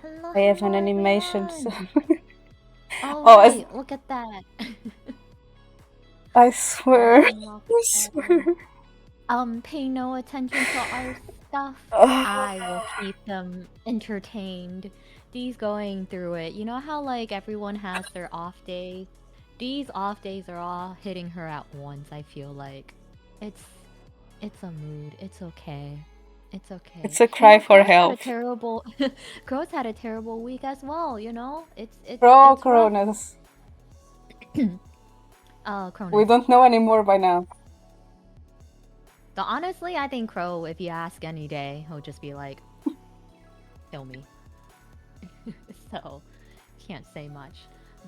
Hello, I have an hello, animation. So everyone. All oh, right, look at that. I swear, Welcome, I swear. welcome. Pay no attention to our stuff. I will keep them entertained. These going through it. You know how like everyone has their off days? These off days are all hitting her at once, I feel like. It's it's a mood. It's okay. It's okay. It's a You cry know, for Crow's had a help. terrible Crow's had a terrible week as well, you know? Pro It's rough. Coronas. We Cronus. don't know anymore by now. So honestly, I think Crow, if you ask any day, he'll just be like, kill me. So, can't say much.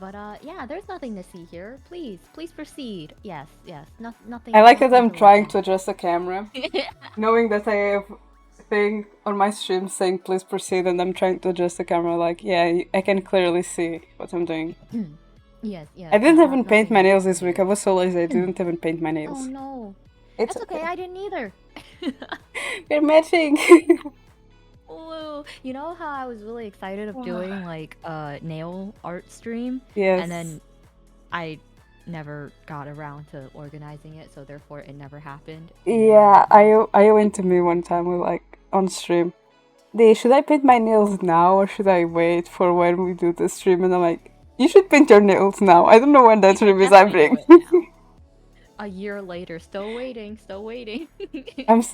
But yeah, there's nothing to see here. Please proceed. Yes, yes. I like that Nothing I'm to look trying at. to adjust the camera, knowing that I have a thing on my stream saying please proceed, and I'm trying to adjust the camera. Like, yeah, I can clearly see what I'm doing. Yes, yes, I yes. didn't even paint my Nothing nails this week. I weird. was so lazy. I didn't even paint my Oh nails. no. It's That's okay, okay. I didn't either. We're matching. Woo. You know how I was really excited of doing like a nail art stream? And Yes. then I never got around to organizing it, so therefore it never happened. Yeah, I went to me one time with like on stream. Should I paint my nails now or should I wait for when we do the stream? And I'm like, you should paint your nails now. I don't know when that You should stream is definitely do happening. it now. A year later, still waiting, still waiting. And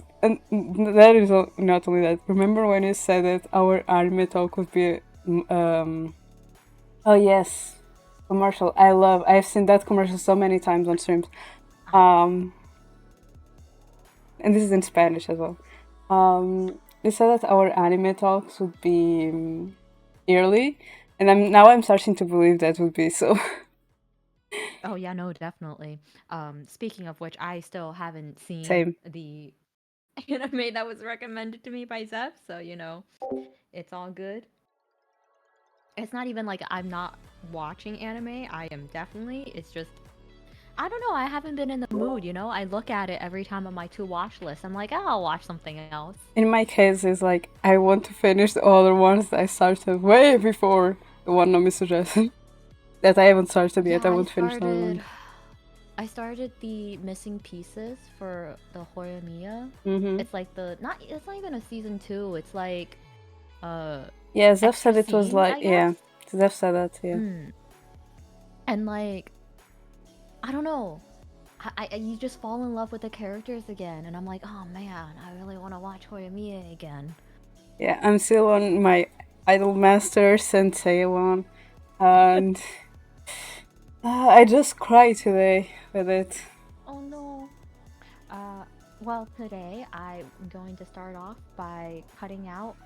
that is not only that. Remember when you said that our anime talk would be, oh yes, commercial. I've seen that commercial so many times on streams. And this is in Spanish as well. They said that our anime talks would be yearly, and I'm starting to believe that would be so. Oh yeah, no, definitely. Speaking of which, I still haven't seen Same. the anime that was recommended to me by Zeph, so you know, it's all good. It's not even like I'm not watching anime. I am definitely. It's just I don't know. I haven't been in the mood. You know, I look at it every time on my to watch list. I'm like, oh, I'll watch something else. In my case, it's like I want to finish the other ones that I started way before the one Nomii suggested. That I haven't started Yeah, yet. I won't finish the other one. I started the missing pieces for the Horimiya. Mm-hmm. It's like it's not even a season 2. It's like Yeah, Zeph extra said it was scenes, like, I guess. yeah. Zeph said that, yeah. And like I don't know. You just fall in love with the characters again, and I'm like, oh man, I really want to watch Horimiya again. Yeah, I'm still on my Idol Master Sensei one, and I just cried today with it. Oh no. Well, today I'm going to start off by cutting out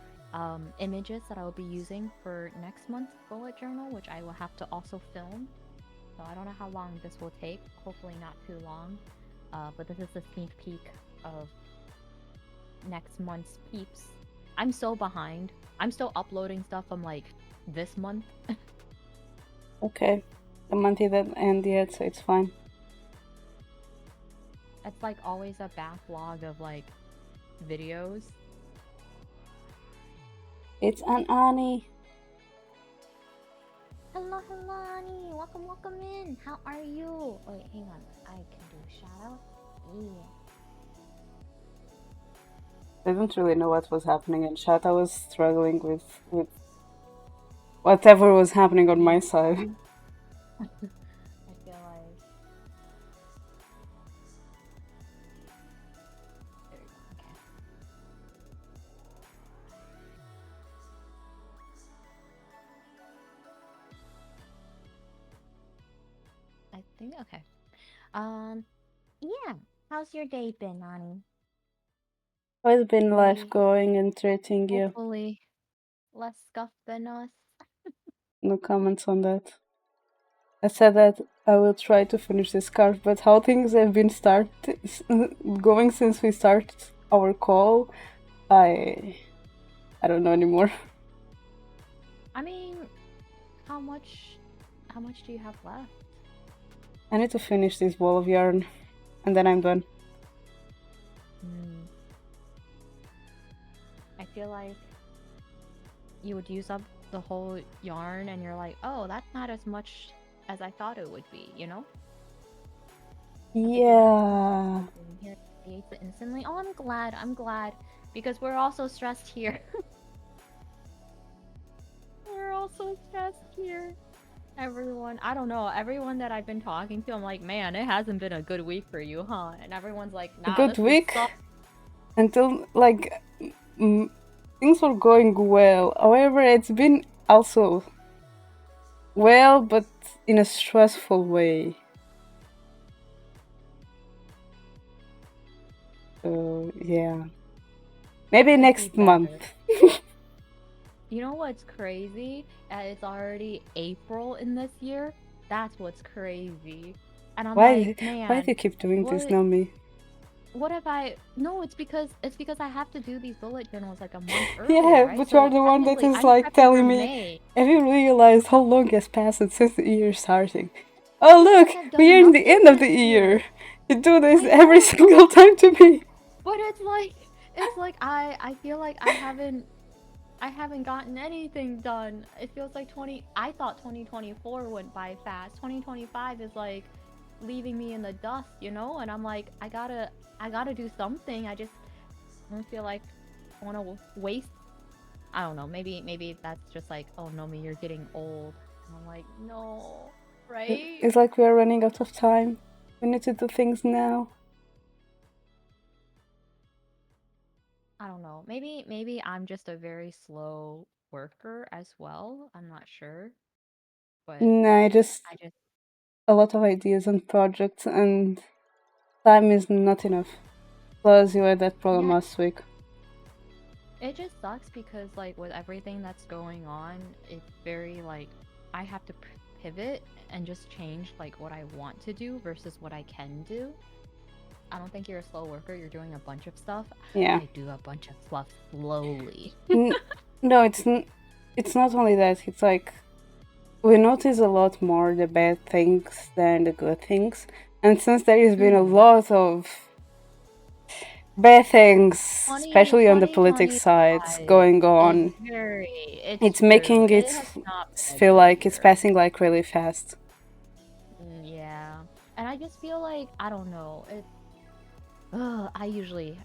images that I will be using for next month's bullet journal, which I will have to also film. So I don't know how long this will take. Hopefully not too long. But this is a sneak peek of next month's peeps. I'm so behind. I'm still uploading stuff from like this month. Okay, the month didn't end yet, so it's fine. It's like always a backlog of like videos. It's an Ani. Hello, hello, Annie. Welcome in. How are you? Wait, hang on. I can do a shout out. Yeah. I didn't really know what was happening in chat. I was struggling with whatever was happening on my side. I feel like. There we go. Okay. I think okay. Yeah. How's your day been, Annie? How's been life going and treating you? Hopefully less scuff than us. No comments on that. I said that I will try to finish this scarf, but how things have been going since we started our call, I don't know anymore. I mean, how much do you have left? I need to finish this ball of yarn, and then I'm done. I feel like you would use up the whole yarn and you're like, oh, that's not as much as I thought it would be, you know? That's a good Yeah. here creates it instantly. Oh, I'm glad. I'm glad because we're also stressed here. We're also stressed here. Everyone, I don't know, everyone that I've been talking to, I'm like, man, it hasn't been a good week for you, huh? And everyone's like, A nah, good this week week sucks. until like mm, things were going well. However, it's been also well, but in a stressful way. So yeah, maybe Could be next month. better. You know what's crazy? It's already April in this year. That's what's crazy. And I'm like, Why do man, you keep doing this, what Nomii? what if I no, it's because I have to do these bullet journals like a month earlier, Yeah, right? but you are So the one that technically is I'm like prepping for telling me. May. Have you realized how long has passed since the year starting? Oh But look, I've we done are in the nothing end of this the year. year. You do this I every know, but single time to me. it's like I feel like I haven't gotten anything done. It feels like 20 I thought 2024 went by fast. 2025 is like leaving me in the dust, you know? And I'm like, I gotta do something. I just don't feel like I want to waste. I don't know. Maybe that's just like, oh no, me, you're getting old. And I'm like, no, right? It's like we are running out of time. We need to do things now. I don't know. Maybe I'm just a very slow worker as well. I'm not sure, but Nah, just I just a lot of ideas and projects, and time is not enough. Plus, you had that problem yeah, last week. it just sucks because like with everything that's going on, it's very like I have to pivot and just change like what I want to do versus what I can do. I don't think you're a slow worker. You're doing a bunch of stuff. Yeah. I do a bunch of stuff slowly. N- no, it's not only that. It's like we notice a lot more the bad things than the good things. And since there has been a Mm-hmm. lot of bad things, 20 especially on the politics sides, 2025 going is on, very, it's it's true. making It it has not been a feel good like it's year. passing like really fast. Yeah. And I just feel like, I don't know, I usually,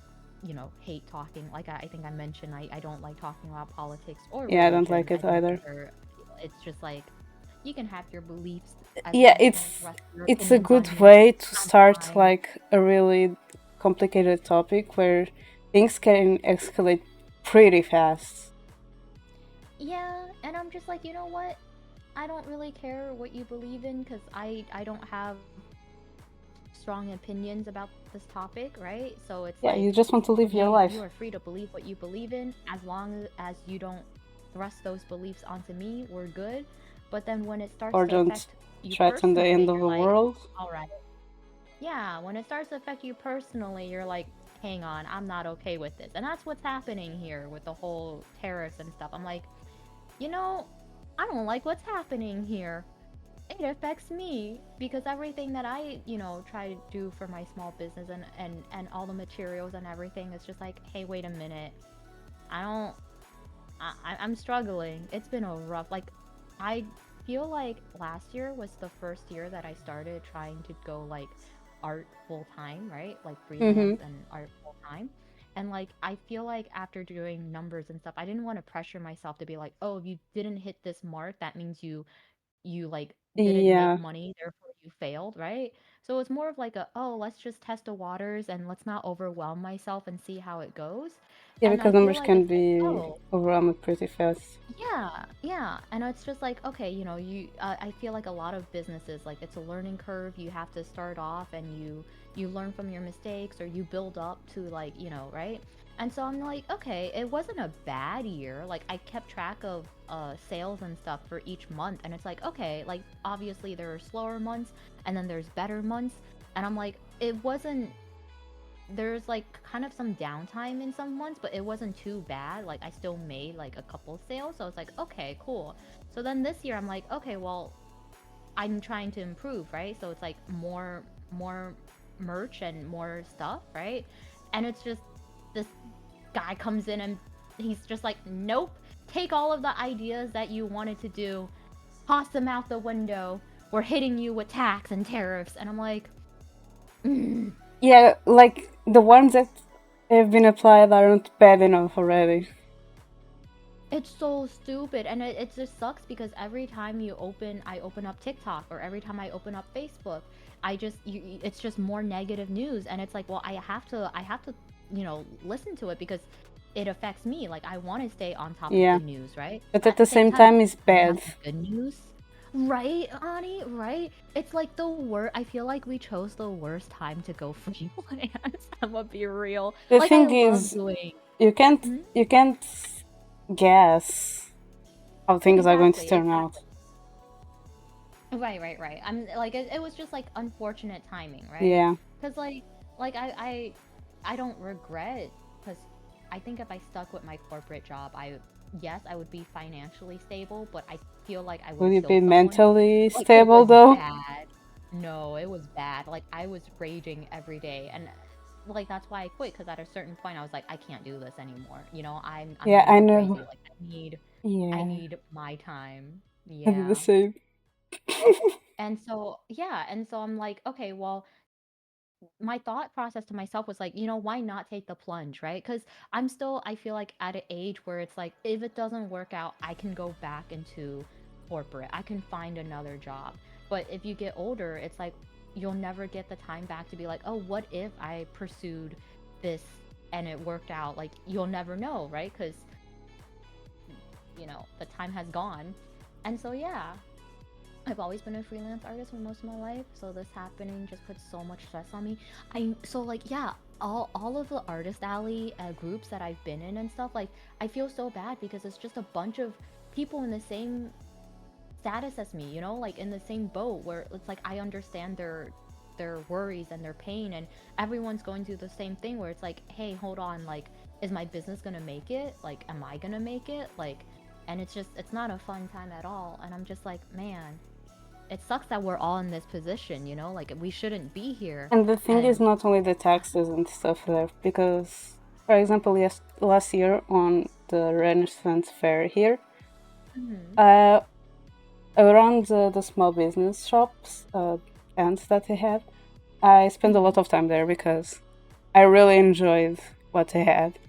hate talking. Like I think I mentioned, I don't like talking about politics or Yeah, I don't like religion. I it think either. it's just like, you can have your beliefs as Yeah, long as you don't thrust your it's a opinions on good me. way to I'm start fine. like a really complicated topic where things can escalate pretty fast. Yeah, and I'm just like, you know what? I don't really care what you believe in because I don't have strong opinions about this topic, right? So it's Yeah, like, you just want to live your you life. are free to believe what you believe in as long as you don't thrust those beliefs onto me, we're good. But then when it starts Or to don't affect you threaten the end personally, of you're the like, world. all right. Yeah, when it starts to affect you personally, you're like, hang on, I'm not okay with this. And that's what's happening here with the whole tariffs and stuff. I'm like, you know, I don't like what's happening here. It affects me because everything that I, try to do for my small business and all the materials and everything is just like, hey, wait a minute. I don't I'm struggling. It's been a rough like I feel like last year was the first year that I started trying to go like art full time, right? Like freelance Mm-hmm. and art full time. And like I feel like after doing numbers and stuff, I didn't want to pressure myself to be like, "Oh, if you didn't hit this mark, that means you like didn't make Yeah. money, therefore you failed, right?" So it's more of like a, oh, let's just test the waters and let's not overwhelm myself and see how it goes. Yeah, And I because feel numbers like can it's like, be oh, overwhelmed pretty fast. yeah, yeah. And it's just like, okay, I feel like a lot of businesses, like it's a learning curve. You have to start off and you learn from your mistakes or you build up to like, right? And so I'm like, okay, it wasn't a bad year. Like I kept track of sales and stuff for each month and it's like, okay, like obviously there are slower months and then there's better months. And I'm like, it wasn't there's like kind of some downtime in some months, but it wasn't too bad. Like I still made like a couple sales. So I was like, okay, cool. So then this year I'm like, okay, well, I'm trying to improve, right? So it's like more merch and more stuff, right? And it's just this guy comes in and he's just like, nope. take all of the ideas that you wanted to do, toss them out the window. We're hitting you with tax and tariffs. And I'm like, mm. Yeah, like the ones that have been applied aren't bad enough already. It's so stupid, and it just sucks because every time I open up TikTok, or every time I open up Facebook, it's just more negative news, and it's like, well, I have to, listen to it because it affects me. Like, I want to stay on top of the Yeah, news, right? but But at at the the same same time, time, it's when you have bad. the good news, right, Ani, right? It's like the worst. I feel like we chose the worst time to go freelance. I'm gonna be real. The Like, I thing love is, doing. you can't Hmm? you can't guess how things are going to Exactly, turn out. exactly. Right, right, right. I'm like it was just like unfortunate timing, right? Yeah, Because like I don't regret, because I think if I stuck with my corporate job, yes, I would be financially stable, but I feel like I would will have you be killed someone. mentally Like, it stable was though? bad. No, it was bad. Like, I was raging every day, and like that's why I quit, because at a certain point I was like, I can't do this anymore. I'm Yeah, gonna I go know. crazy. Like, I Yeah, need my time. I did the Yeah. same. And so, yeah, and so I'm like, okay, well, my thought process to myself was like, why not take the plunge, right? Because I feel like at an age where it's like, if it doesn't work out, I can go back into corporate. I can find another job. But if you get older, it's like, you'll never get the time back to be like, oh, what if I pursued this and it worked out? Like, you'll never know, right? Because, the time has gone. And so, yeah, I've always been a freelance artist for most of my life, so this happening just puts so much stress on me. Like, yeah, all of the Artist Alley groups that I've been in and stuff, like, I feel so bad because it's just a bunch of people in the same status as me, like in the same boat, where it's like I understand their worries and their pain, and everyone's going through the same thing, where it's like, hey, hold on, like, is my business gonna make it? Like, am I gonna make it? Like, and it's not a fun time at all, and I'm just like, man, it sucks that we're all in this position, like we shouldn't be here. And the thing is And not only the taxes and stuff there, because, for example, last year on the Renaissance Fair here, mhm, uh, around the small business shops, ends that they had, I spent a lot mhm, of time there because I really enjoyed what they had.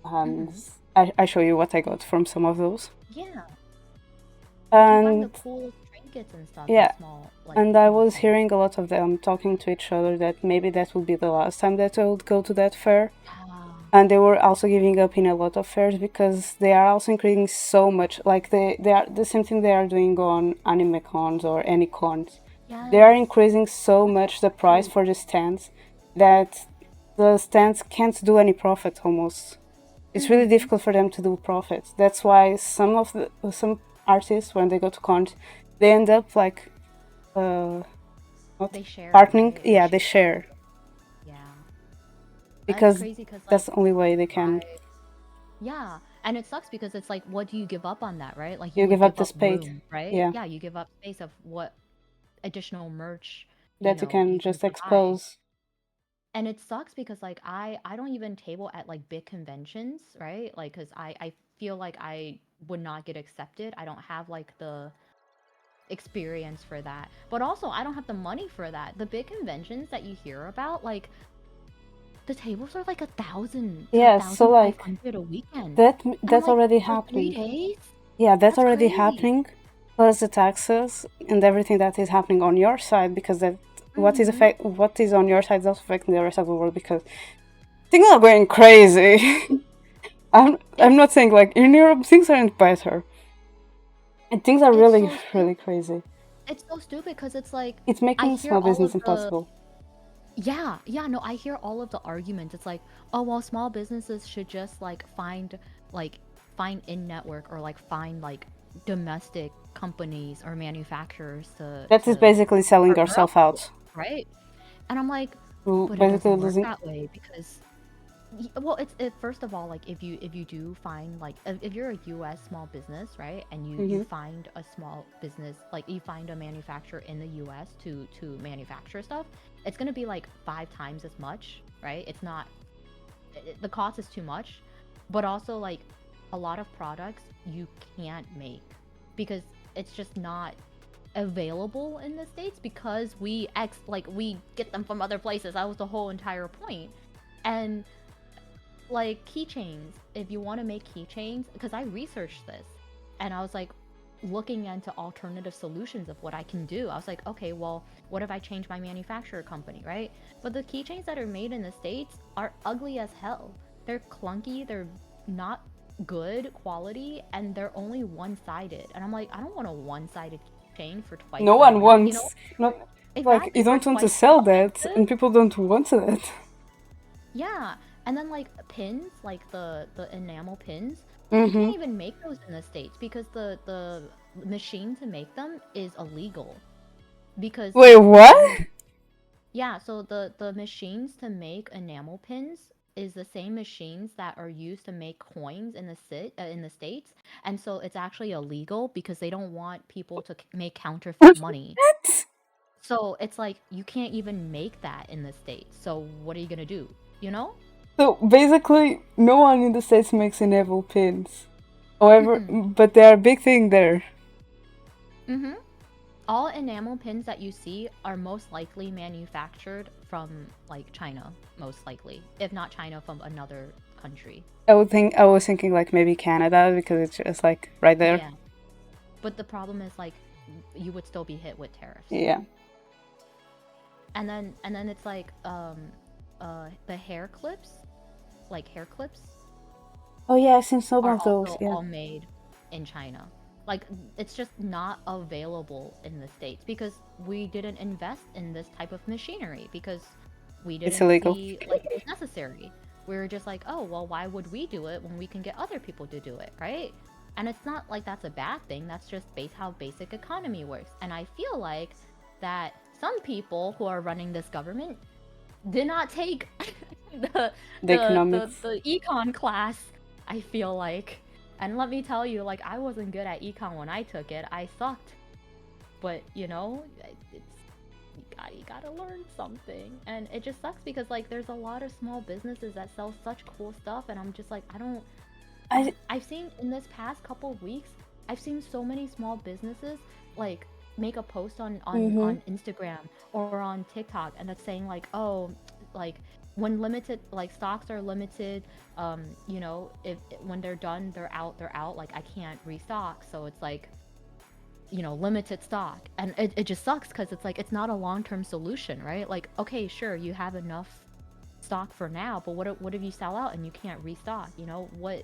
And mhm. I show you what I got from some of those. Yeah, like you find the And coolest trinkets and stuff yeah, at small, like and I small was place. hearing a lot of them talking to each other that maybe that would be the last time that I would go to that fair. Yeah. And they were also giving up in a lot of fairs because they are also increasing so much. Like they are the same thing they are doing on anime cons or any cons. They are Yes. increasing so much the price True. for the stands that the stands can't do any profit almost. It's really Mhm. difficult for them to do profit. That's why some artists, when they go to cons, they end up like not They share, partnering. right? They Yeah, they share. share Yeah. That's because crazy because, that's like, the only way they can. I yeah, and it sucks because it's like, what do you give up on that, right? Like, you You would give up give the up spade. room, right? Yeah, Yeah, you give up space of what additional merch, that you can you can just provide. expose. And it sucks because, like, I don't even table at like big conventions, right? Like, because I feel like I would not get accepted. I don't have like the experience for that, but also I don't have the money for that. The big conventions that you hear about, like, the tables are like 1,000 to a Yeah, so thousand five like hundred a weekend, that's and I'm like, already for 3 happening. days? Yeah, that's That's already crazy. happening. Plus the taxes and everything that is happening on your side, because that Mhm. what is on your side is also affecting the rest of the world, because things are going crazy. I'm It's not saying like in Europe things aren't better. And things are it's really so stupid. really crazy. It's so stupid because it's like, It's I making hear small all business of the impossible. yeah, yeah, no, I hear all of the arguments. It's like, oh, well, small businesses should just like find in network, or like find like domestic companies or manufacturers to That is basically selling partner up yourself with, out. right? And I'm like, To but it basically doesn't work losing. that way because well, first of all, like, if you do find, like, if you're a US small business, right, and you Hmm. find a small business, like, you find a manufacturer in the US to manufacture stuff, it's gonna be like 5 times as much, right? It's not, the cost is too much, but also, like, a lot of products you can't make because it's just not available in the States because we get them from other places. That was the whole entire point. And like keychains, if you want to make keychains, because I researched this and I was like looking into alternative solutions of what I can do. I was like, okay, well, what if I change my manufacturer company, right? But the keychains that are made in the States are ugly as hell. They're clunky, they're not good quality, and they're only one-sided. And I'm like, I don't want a one-sided keychain for twice No the one money, wants, not like Exactly, you for don't want to twice sell the that, expensive. and people don't want that. Yeah, and then like pins, like the enamel pins, you Mm-hmm. can't even make those in the States because the machine to make them is illegal. Because Wait, what? yeah, so the machines to make enamel pins is the same machines that are used to make coins in the States, and so it's actually illegal because they don't want people to make counterfeit money. What? So it's like you can't even make that in the States. So what are you gonna do? You know? So basically, no one in the States makes enable pins. However, Mm-mm. but they are a big thing there. Mm-hmm. All enamel pins that you see are most likely manufactured from like China, most likely. If not China, from another country. I was thinking like maybe Canada because it's just like right there. Yeah. But the problem is like you would still be hit with tariffs. Yeah. And then it's like the hair clips Oh yeah, I've seen some are of those. also Yeah. all made in China. Like it's just not available in the States because we didn't invest in this type of machinery because we It's didn't illegal. see like it was necessary. We were just like, oh, well, why would we do it when we can get other people to do it, right? And it's not like that's a bad thing. That's just how basic economy works. And I feel like that some people who are running this government did not take the The economics. the econ class, I feel like. And let me tell you, like I wasn't good at econ when I took it. I sucked. But, it's you gotta learn something. And it just sucks because like there's a lot of small businesses that sell such cool stuff and I'm just like I don't I. I've seen in this past couple of weeks, I've seen so many small businesses like make a post Mm-hmm. on Instagram or on TikTok and that's saying like, oh, like when limited like stocks are limited, if when they're done, they're out. Like I can't restock, so it's like limited stock and it just sucks because it's like it's not a long-term solution, right? Like okay, sure, you have enough stock for now, but what if you sell out and you can't restock? What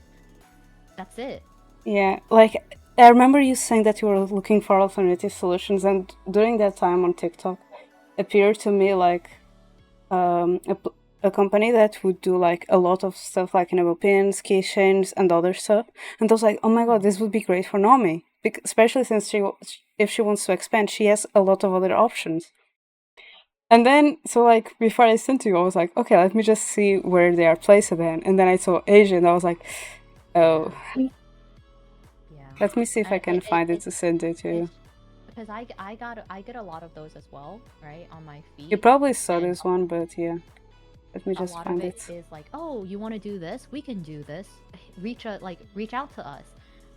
that's it. Yeah, like I remember you saying that you were looking for alternative solutions, and during that time on TikTok, appeared to me like um, a, p- a company that would do like a lot of stuff like enable pins, keychains, and other stuff. And I was like, oh my god, this would be great for Nomii, especially since if she wants to expand, she has a lot of other options. And then, so like before I sent to you, I was like, okay, let me just see where they are placed then. And then I saw Asia, and I was like, Yeah, oh, yeah. let me see if I And can find it to send it to you. it's because I get a lot of those as well, right, on my You feed, probably saw and this one, but yeah, let me a just lot of find it it. is like, oh, you want to do this? We can do this. Reach out to us.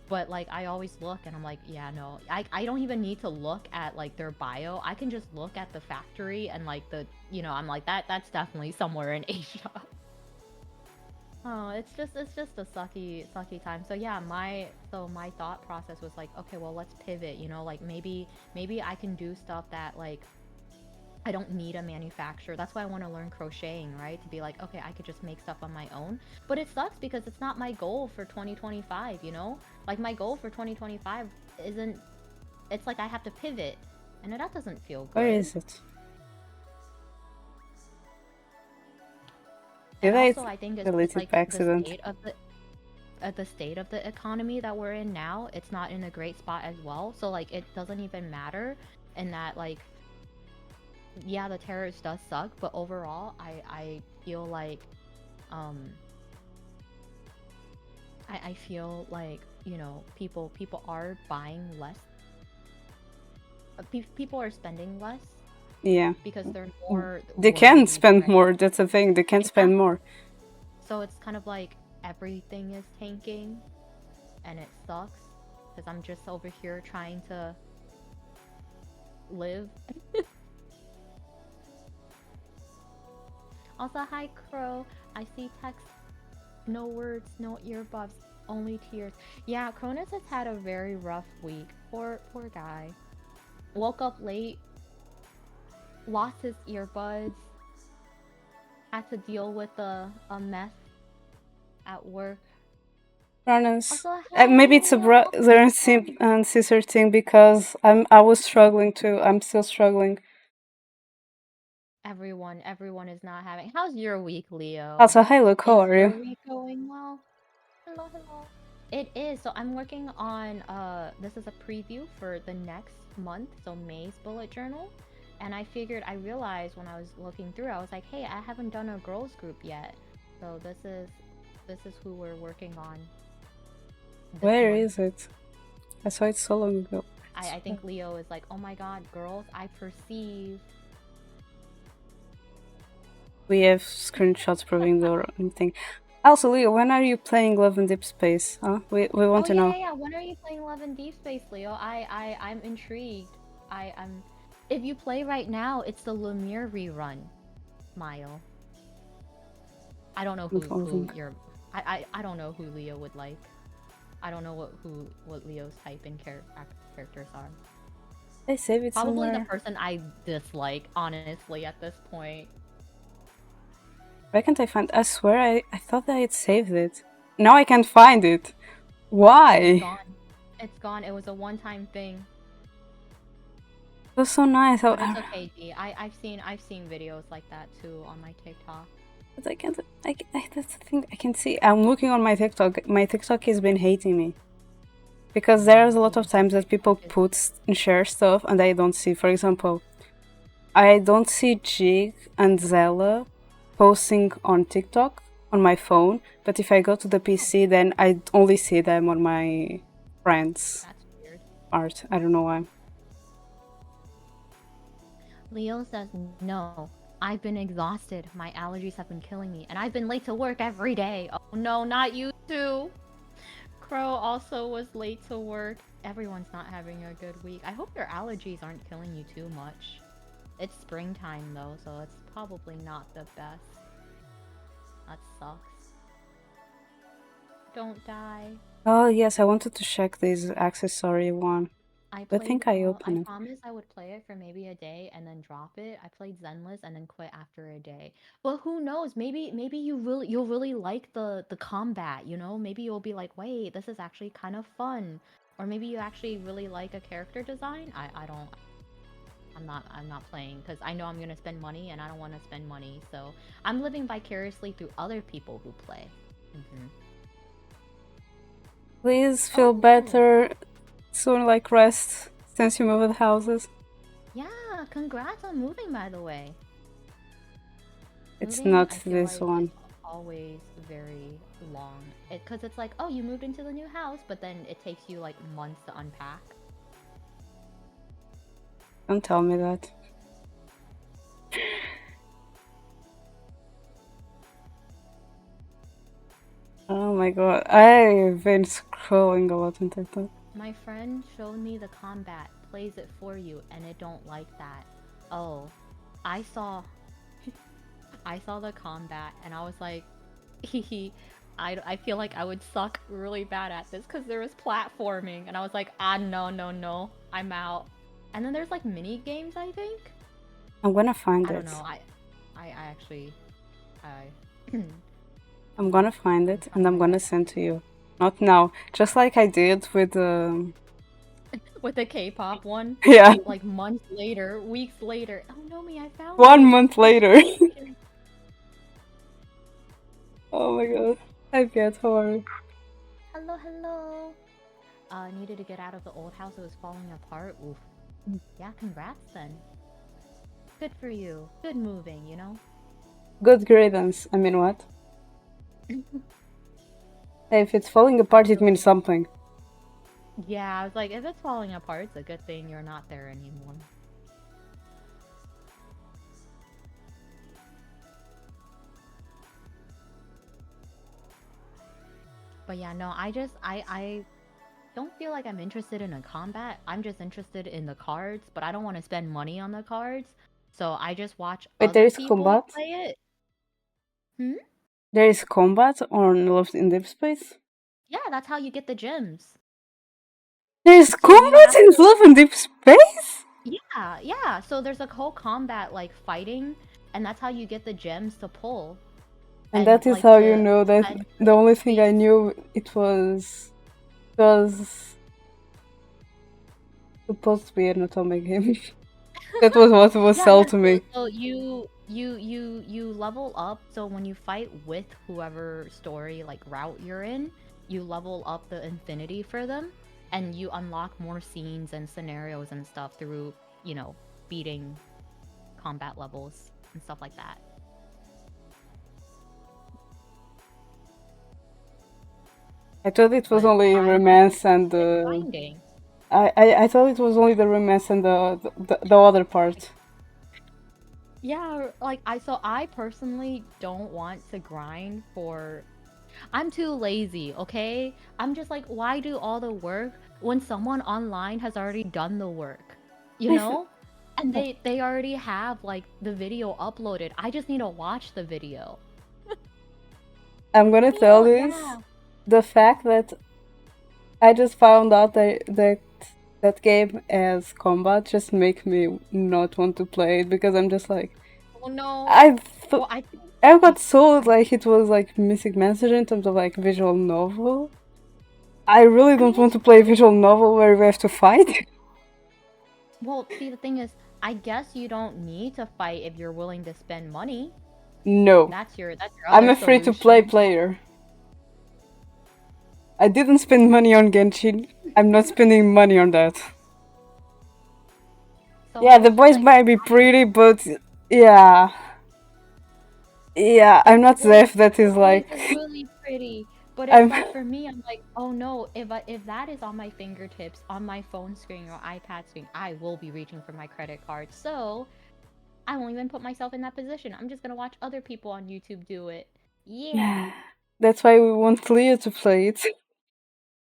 But like I always look and I'm like, yeah, no, I don't even need to look at like their bio. I can just look at the factory and like I'm like that's definitely somewhere in Asia. Oh, it's just a sucky time. So yeah, my thought process was like, okay, well, let's pivot, like maybe I can do stuff that like I don't need a manufacturer. That's why I want to learn crocheting, right? To be like, okay, I could just make stuff on my own. But it sucks because it's not my goal for 2025, you know? Like my goal for 2025 isn't it's like I have to pivot and that doesn't feel Where good. is it? And Did I also I think it's just delete it like by accident? the state of the economy that we're in now, it's not in a great spot as well. So like it doesn't even matter in that like yeah, the terrorist does suck, but overall I feel like um I feel like, people are buying less. People are spending less Yeah. because they're more They can worried, spend right? more, that's the thing, they can spend Exactly. more. So it's kind of like everything is tanking. and it sucks because I'm just over here trying to live. Also, hi Crow. I see text. No words, no earbuds, only tears. Yeah, Cronus has had a very rough week. Poor guy. Woke up late, lost his earbuds, had to deal with a mess at work. Honest. Also, Maybe it's a hello. brother and sister thing because I was struggling too. I'm still struggling. Everyone is not having. How's your week, Leo? Also, hi Luke, how Is are your you? week going well? Hello. It is. So I'm working on this is a preview for the next month, so May's bullet journal. And I realized when I was looking through, I was like, hey, I haven't done a girls group yet. So this is who we're working on this Where month. is it? I saw it so long ago. I think Leo is like, oh my god, girls, I perceive. We have screenshots proving the thing. Also, Leo, when are you playing Love and Deep Space? Huh? We want Oh to yeah, know. yeah, yeah. When are you playing Love and Deep Space, Leo? I'm intrigued. I'm. If you play right now, it's the Lemire rerun, Mile. I don't know who Involving. you're. I don't know who Leo would like. I don't know what Leo's type and characters are. I save it Probably the somewhere. person I dislike, honestly, at this point. Why can't I find? I swear I thought that I had saved it. Now I can't find it. It's Why? gone. It's gone. It was a one-time thing. It was so nice. But it's okay, G. I've seen videos like that too on my TikTok. But I can't. That's the thing. I can see. I'm looking on my TikTok. My TikTok has been hating me because there's a lot Yeah, of times that TikTok people is. put and share stuff, and I don't see. For example, I don't see Jig and Zella posting on TikTok on my phone, but if I go to the Oh, PC, then I only see them on my friends' that's weird. art. I don't know why. Leo says, no, I've been exhausted. My allergies have been killing me, and I've been late to work every day. Oh no, not you too. Crow also was late to work. Everyone's not having a good week. I hope your allergies aren't killing you too much. It's springtime though, so it's probably not the best. That sucks. Don't die. Oh yes, I wanted to check this accessory one. I think I I open it. promised I would play it for maybe a day and then drop it. I played Zenless and then quit after a day. But who knows? Maybe you'll really like the combat, you know? Maybe you'll be like, "Wait, this is actually kind of fun." Or maybe you actually really like a character design. I don't I'm not playing because I know I'm going to spend money and I don't want to spend money. So, I'm living vicariously through other people who play. Please feel Oh, better soon, like rest since you moved houses. yeah, congrats on moving, by the way. It's Moving, not I feel this like one. it's always very long. Because it's like, oh, you moved into the new house, but then it takes you like months to unpack. Don't tell me that. Oh my god, I've been scrolling a lot on TikTok. My friend showed me the combat, plays it for you, and it don't like that. Oh, I saw, I saw the combat, and I was like, hee I feel like I would suck really bad at this because there was platforming, and I was like, ah, no, no, no, I'm out. And then there's like mini games, I think. I'm gonna find I don't it. know. I actually, I, I'm gonna find I'm it and trying I'm my gonna best. send to you. Not now, just like I did with With the K-pop one, yeah, like months later, weeks later. Oh no, me, I found one it. month It's later. here. Oh my god. I get horror. Hello, hello. Needed to get out of the old house. It was falling apart. Oof. Yeah, congrats then. Good for you. Good moving, you know? Good grievance. I mean, what? Hey, if it's falling apart, it means something. Yeah, I was like, if it's falling apart, it's a good thing you're not there anymore. But yeah, no, I just, I don't feel like I'm interested in a combat. I'm just interested in the cards, but I don't want to spend money on the cards. So I just watch Wait, there other is people combat? play it. Hmm? There is combat on Lost in Deep Space? Yeah, that's how you get the gems. There is So you combat have in to Love in Deep Space? Yeah, yeah. So there's a whole combat like fighting, and that's how you get the gems to pull And and that is like how you to know that add the to only thing I space. knew it was supposed to be an atomic game. That was what was Yeah, yeah. sold to me. So you level up. So when you fight with whoever story like route you're in, you level up the infinity for them, and you unlock more scenes and scenarios and stuff through beating combat levels and stuff like that. I thought it was But only grinding romance and is the. grinding. I thought it was only the romance and the other part. Yeah, like I personally don't want to grind for I'm too lazy, okay? I'm just like, why do all the work when someone online has already done the work? You know? And they already have like the video uploaded. I just need to watch the video. I'm gonna tell Real, this. yeah. The fact that I just found out that game as combat just make me not want to play it because I'm just like Oh no. I th- Well, I think I got sold like it was like Mystic Messenger in terms of like visual novel. I really I don't mean want it's to play a good. visual novel where we have to fight. Well, see the thing is, I guess you don't need to fight if you're willing to spend money. No, That's your I'm other a free to play solution. player. I didn't spend money on Genshin. I'm not spending money on that. So Yeah, I the was just boys like, might be pretty, but yeah, yeah, I'm the not boys Zeph. That the is boys like are really pretty, but it's I'm. like for me, I'm like, oh no, if that is on my fingertips, on my phone screen or iPad screen, I will be reaching for my credit card. So I won't even put myself in that position. I'm just gonna watch other people on YouTube do it. Yeah. That's why we want Leo to play it.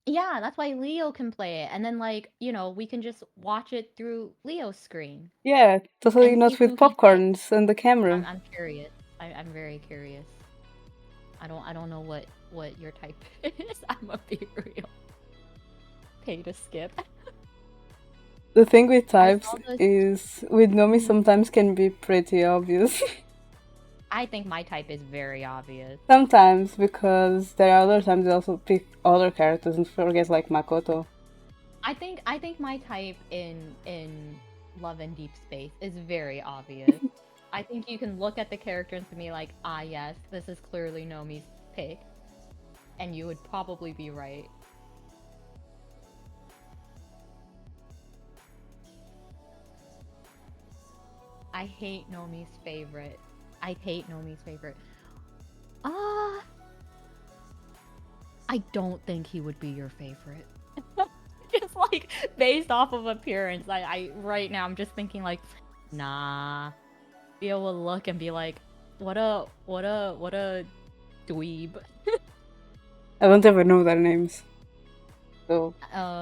Yeah, that's why Leo can play it. And then like, we can just watch it through Leo's screen Yeah, totally and see not who with he picks. popcorns and the camera. I'm curious. I'm very curious. I don't know what your type is. I'm a be real. Pay to skip. The thing with I types saw this. is with Nomi Mhm. sometimes can be pretty obvious. I think my type is very obvious. Sometimes because there are other times they also pick other characters and forget like Makoto. I think my type in Love and Deep Space is very obvious. I think you can look at the character and be like, ah yes, this is clearly Nomi's pick, and you would probably be right. I hate Nomi's favorite. I hate Nomi's favorite. Ah, I don't think he would be your favorite. Just like based off of appearance, I right now I'm just thinking like, nah. Theo will look and be like, what a dweeb. I don't even know their names. So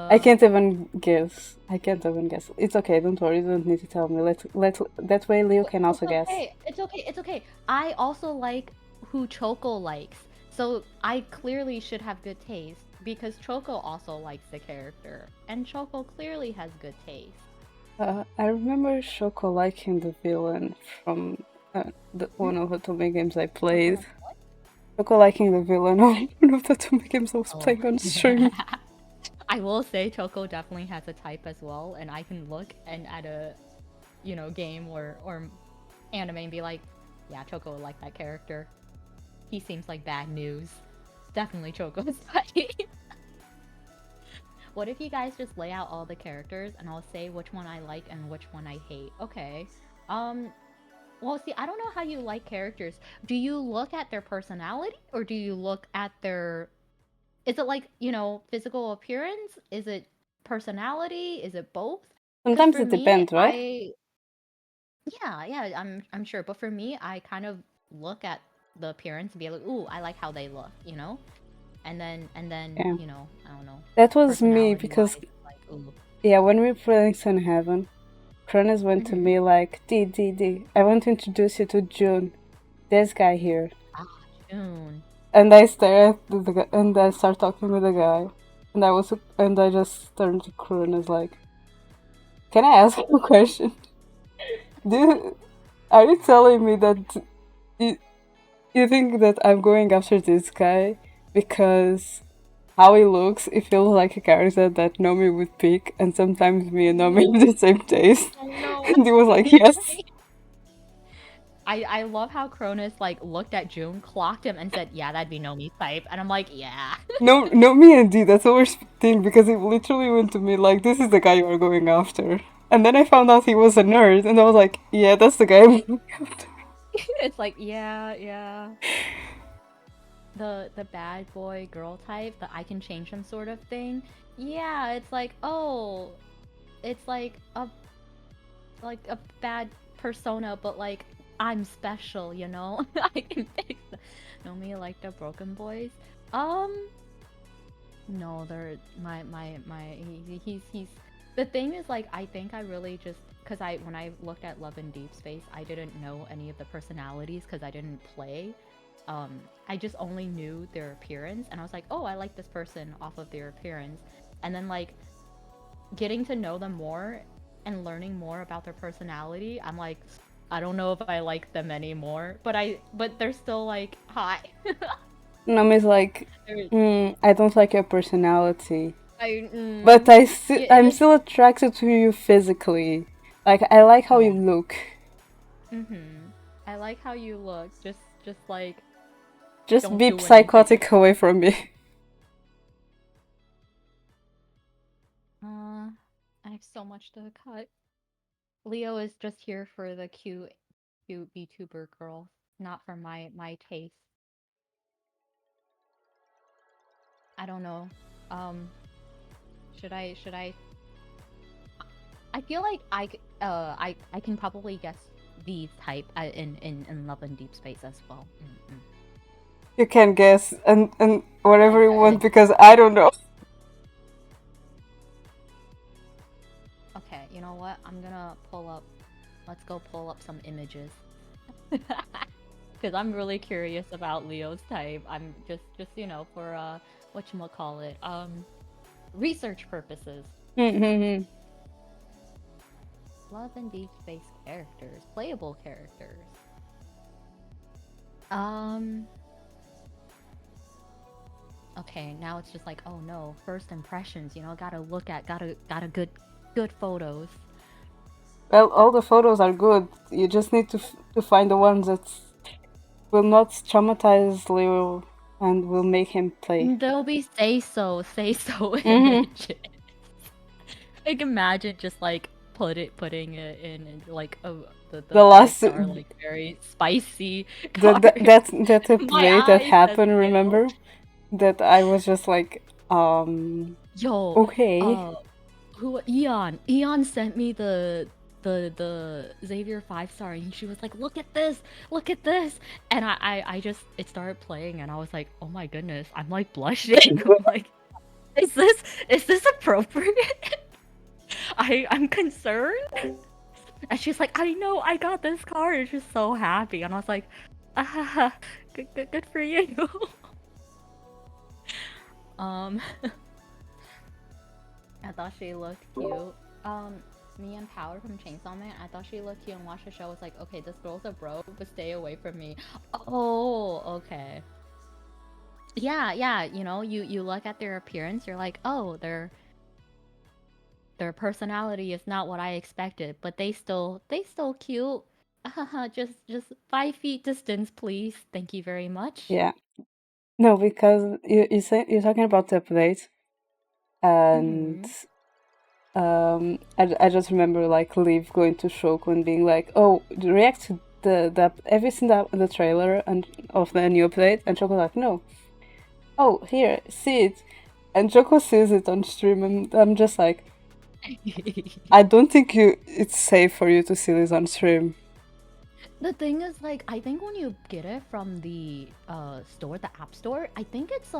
I Uh, can't even guess. I can't even guess. It's okay, don't worry, you don't need to tell me. Let that way Leo can it's also guess. okay. It's okay. It's okay. I also like who Choco likes, so I clearly should have good taste because Choco also likes the character, and Choco clearly has good taste. I remember Shoko liking the villain from Hmm? one of the Tommy games I Choco played. like what? Shoko liking the villain of one of the Tommy games I was Oh. playing on stream. I will say Choco definitely has a type as well, and I can look and at a game or anime and be like, yeah, Choco would like that character. He seems like bad news. Definitely Choco's type. What if you guys just lay out all the characters and I'll say which one I like and which one I hate? Okay. Um, well, see, I don't know how you like characters. Do you look at their personality or do you look at their is it like, physical appearance? Is it personality? Is it both? Because Sometimes for it me, depends, right? yeah, I'm sure. But for me, I kind of look at the appearance and be like, ooh, I like how they look, you know? and then Yeah. you know, I don't know, That was me personality because, wise, like ooh. yeah, when we were playing Sun Heaven, Cronus went to Mm-hmm. me like, D, I want to introduce you to June, this guy here. Ah, June. And I stare at the guy, and I start talking with the guy. And I just turned to Cronus like, can I ask you a question? Are you telling me that you, you think that I'm going after this guy because how he looks, it feels like a character that Nomii would pick, and sometimes me and Nomii have the same taste. Oh no. And he was like, yes. I love how Cronus like looked at June, clocked him, and said, "Yeah, that'd be Nomi's type." And I'm like, "Yeah." No, Nomii and D, that's the worst thing because he literally went to me like, this is the guy you are going after. And then I found out he was a nerd, and I was like, yeah, that's the guy I'm going after. It's like, yeah, yeah. The bad boy girl type, the I can change them sort of thing. Yeah, it's like, oh, it's like a bad persona, but like I'm special, you know? I can fix them. Nomi like the broken boys. Um, no, they're my he's the thing is like I think I really just because I when I looked at Love in Deep Space, I didn't know any of the personalities because I didn't play. I just only knew their appearance, and I was like, oh, I like this person off of their appearance, and then like getting to know them more and learning more about their personality, I'm like, I don't know if I like them anymore, but they're still like hi. Nomii's like, They're- I don't like your personality. I But yeah, I'm still attracted to you physically. Like, I like how you yeah. look. I like how you look. Just like Just don't be do anything. psychotic away from me. I have so much to cut. Leo is just here for the cute VTuber girl, not for my taste. I don't know. Um, should I? I feel like I can probably guess the type in Love and Deep Space as well. You can guess and whatever you Okay. want because I don't know. Okay, you know what? I'm gonna pull up. Let's go pull up some images. Because I'm really curious about Leo's type. I'm just you know for whatchamacallit, research purposes. Love and Deep Space characters, playable characters. Um. Okay, now it's just like, oh no, first impressions. You know, gotta look at, gotta good photos. Well, all the photos are good. You just need to find the ones that will not traumatize Leo and will make him play. There'll be say so Mm-hmm. images. I can imagine just like putting it in like the The last types are like very spicy the cards. that My update that eyes says happened, Leo. remember? That I was just like, Yo, okay. who Eon sent me the Xavier 5-star, and she was like, look at this, and I just it started playing, and I was like, oh my goodness, I'm like blushing. I'm like, is this appropriate? I'm concerned. And she's like, I know, I got this card. And she's so happy, and I was like, ah, good for you. um. I thought she looked cute. Me and Power from Chainsaw Man, I thought she looked cute and watched the show. Was like, okay, this girl's a bro, but stay away from me. Oh, okay. Yeah, yeah. You know, you look at their appearance, you're like, oh, their personality is not what I expected, but they still cute. Just 5 feet distance, please. Thank you very much. Yeah. No, because you say you're talking about the update, and Mm-hmm. I just remember like Liv going to Shoko and being like, oh, react to the have you seen the trailer and of the new update? And Shoko like, no. Oh, here, see it. And Shoko sees it on stream, and I'm just like, I don't think it's safe for you to see this on stream. The thing is, like, I think when you get it from the store, the app store, I think it's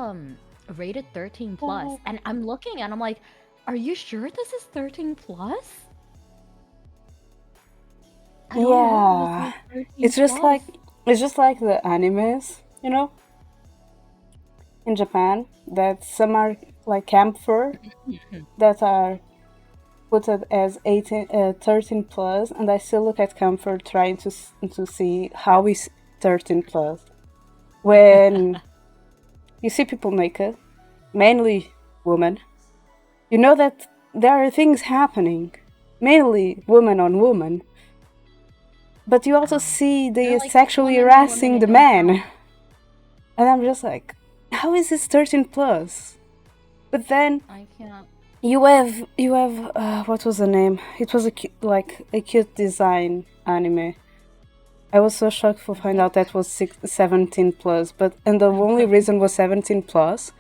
rated 13 plus. Oh. And I'm looking and I'm like, are you sure this is 13 plus? I don't know if this Yeah, is 13 it's just plus. like the animes, you know, in Japan. That some are like camphor that are put it as 13 plus, and I still look at camphor trying to see how is 13 plus. When you see people naked, mainly women, you know that there are things happening, mainly woman on woman. But you also see They're they like sexually woman on woman, harassing it the don't count. man. And I'm just like, how is this 13 plus? But then I can't. you have what was the name? It was like a cute design anime. I was so shocked to find out that was 17 plus, and the only reason was 17 plus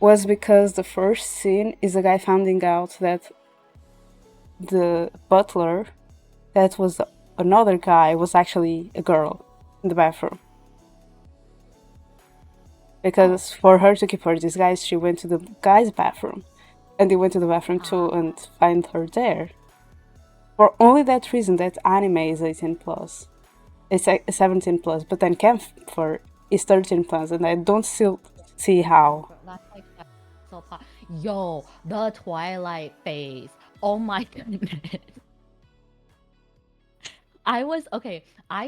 was because the first scene is a guy finding out that the butler, that was another guy, was actually a girl in the bathroom. Because for her to keep her disguise, she went to the guy's bathroom. And they went to the bathroom too and find her there. For only that reason, that anime is 18 plus. It's 17 plus, but then Camphor is 13 plus, and I don't still see how. That's like so Yo, the Twilight phase. Oh my goodness. I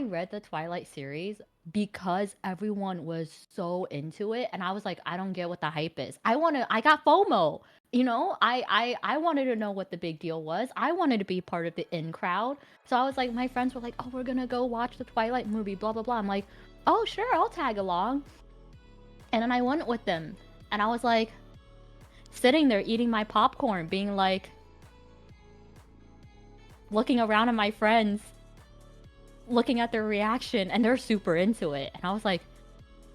read the Twilight series because everyone was so into it and I was like, I don't get what the hype is. I got FOMO. You know, I wanted to know what the big deal was. I wanted to be part of the in crowd. So I was like, my friends were like, "Oh, we're going to go watch the Twilight movie, blah blah blah." I'm like, "Oh, sure, I'll tag along." And then I went with them. And I was like sitting there eating my popcorn, being like looking around at my friends, looking at their reaction, and they're super into it. And I was like,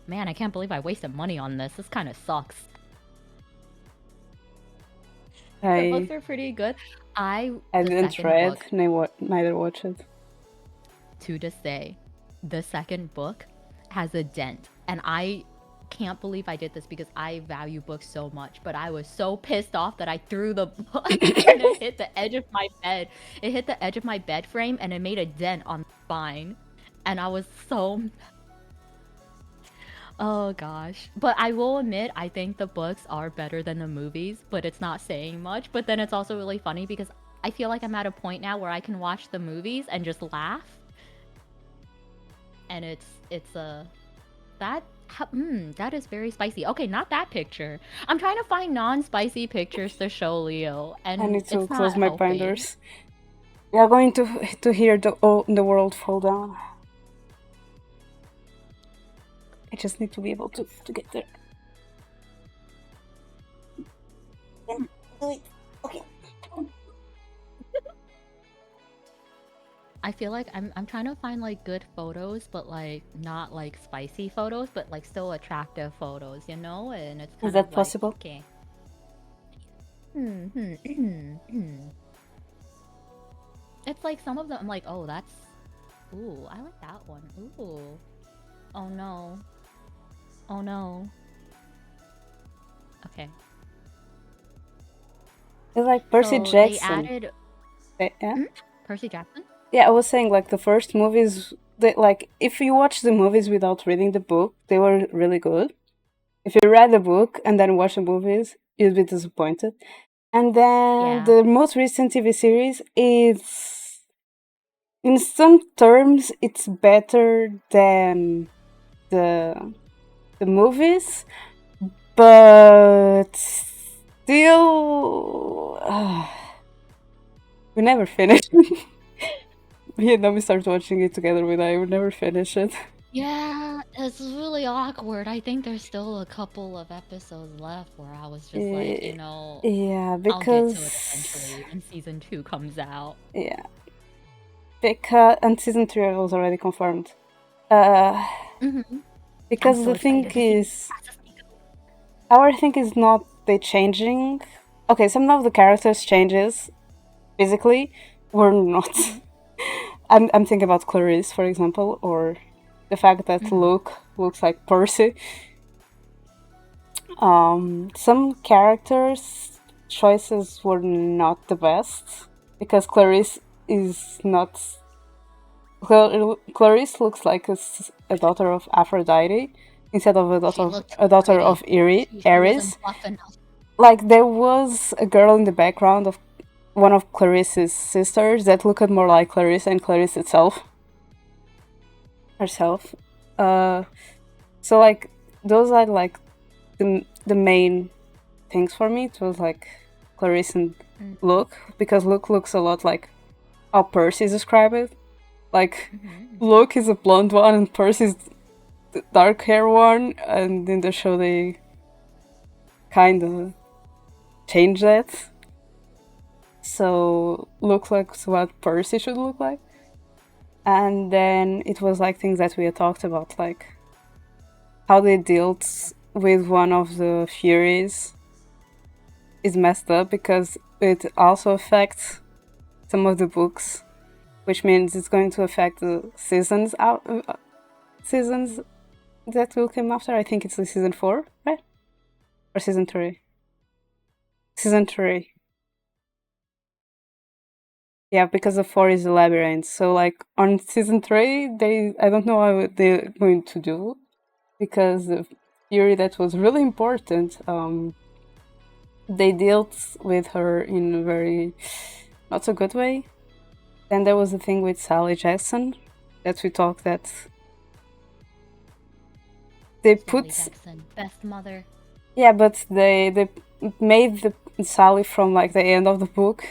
man, I can't believe I wasted money on this. This kind of sucks. The books are pretty good. I The didn't second read, book, neither watched it. to this day, the second book has a dent. And I can't believe I did this because I value books so much. But I was so pissed off that I threw the book and it hit the edge of my bed. It hit the edge of my bed frame and it made a dent on the spine. And I was so oh gosh. But I will admit, I think the books are better than the movies, but it's not saying much. But then it's also really funny because I feel like I'm at a point now where I can watch the movies and just laugh. And it's a that is very spicy. Okay, not that picture. I'm trying to find non-spicy pictures to show Leo, I and need to it's not close my helping. binders. We are going to hear the world fall down. I just need to be able to get there. Okay. I feel like I'm trying to find like good photos, but like not like spicy photos, but like still attractive photos, you know? And it's kind Is that of like possible? okay. It's like some of them I'm like, oh, that's ooh, I like that one. Ooh. Oh no. Oh no. Okay. It's like Percy So they Jackson. added Yeah? Percy Jackson? Yeah, I was saying like the first movies, like if you watch the movies without reading the book, they were really good. If you read the book and then watch the movies, you'd be disappointed. And then Yeah. the most recent TV series is, in some terms, it's better than the movies, but still, we never finished. Me and Nomi started watching it together, but I would never finish it. Yeah, it's really awkward. I think there's still a couple of episodes left where I was just like, you know, Yeah, I'll get to it because eventually when season 2 comes out. yeah, and season 3 was already confirmed. Mm-hmm. I'm Because so the thing excited to see is, our thing is not they changing. Okay, some of the characters changes physically were not. I'm thinking about Clarice, for example, or the fact that Luke looks like Percy. Some characters choices were not the best because Clarice is not. Clarice looks like a daughter of Aphrodite instead of She looked a daughter pretty. of She wasn't Ares. buff enough. Like there was a girl in the background of one of Clarice's sisters that looked more like Clarice and Clarice herself. So like those are like the main things for me. It was like Clarice and Luke, because Luke looks a lot like how Percy is described. Like Luke is a blonde one and Percy is the dark hair one, and in the show they kind of change that. So Luke looks what Percy should look like. And then it was like things that we had talked about, like how they dealt with one of the Furies is messed up because it also affects some of the books, which means it's going to affect the seasons that will come after. I think it's the season 4, right? Or season 3? Season 3. Yeah, because the 4 is the labyrinth. So like on season 3, I don't know how they're going to do, because the Fury that was really important, they dealt with her in a very not so good way. Then there was the thing with Sally Jackson that we talked that they Sally Jackson, best mother. Yeah, but they made the Sally from like the end of the book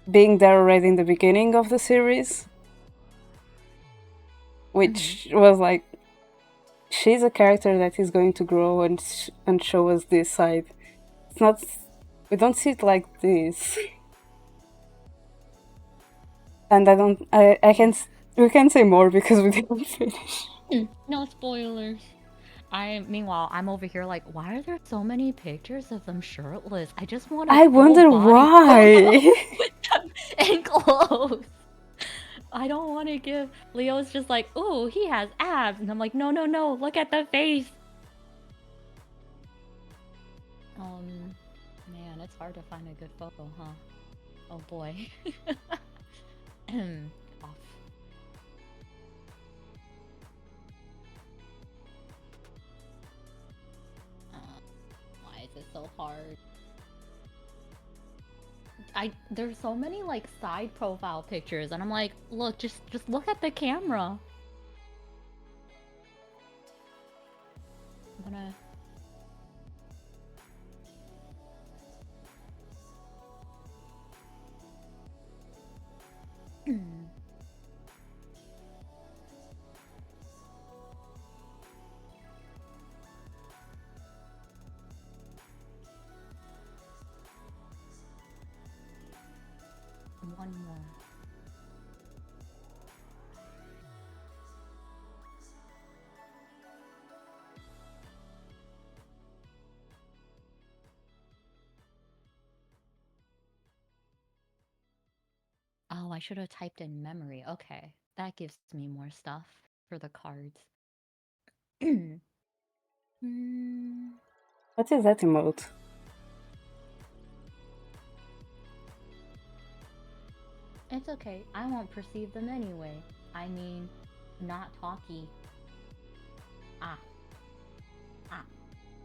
being there already in the beginning of the series, which was like, she's a character that is going to grow and show us this side. It's not, we don't see it like this. And we can't say more because we didn't finish. No spoilers. Meanwhile, I'm over here like, why are there so many pictures of them shirtless? I just want I wonder why. with them in clothes. I don't want to give Leo's just like, ooh, he has abs, and I'm like, no, look at the face. Man, it's hard to find a good photo, huh? Oh boy. Off. Why is it so hard? There's so many like side profile pictures, and I'm like, look, just look at the camera. I'm gonna. One more. Oh, I should have typed in memory. Okay, that gives me more stuff for the cards. What is that emote? It's okay. I won't perceive them anyway. I mean, not talky. Ah.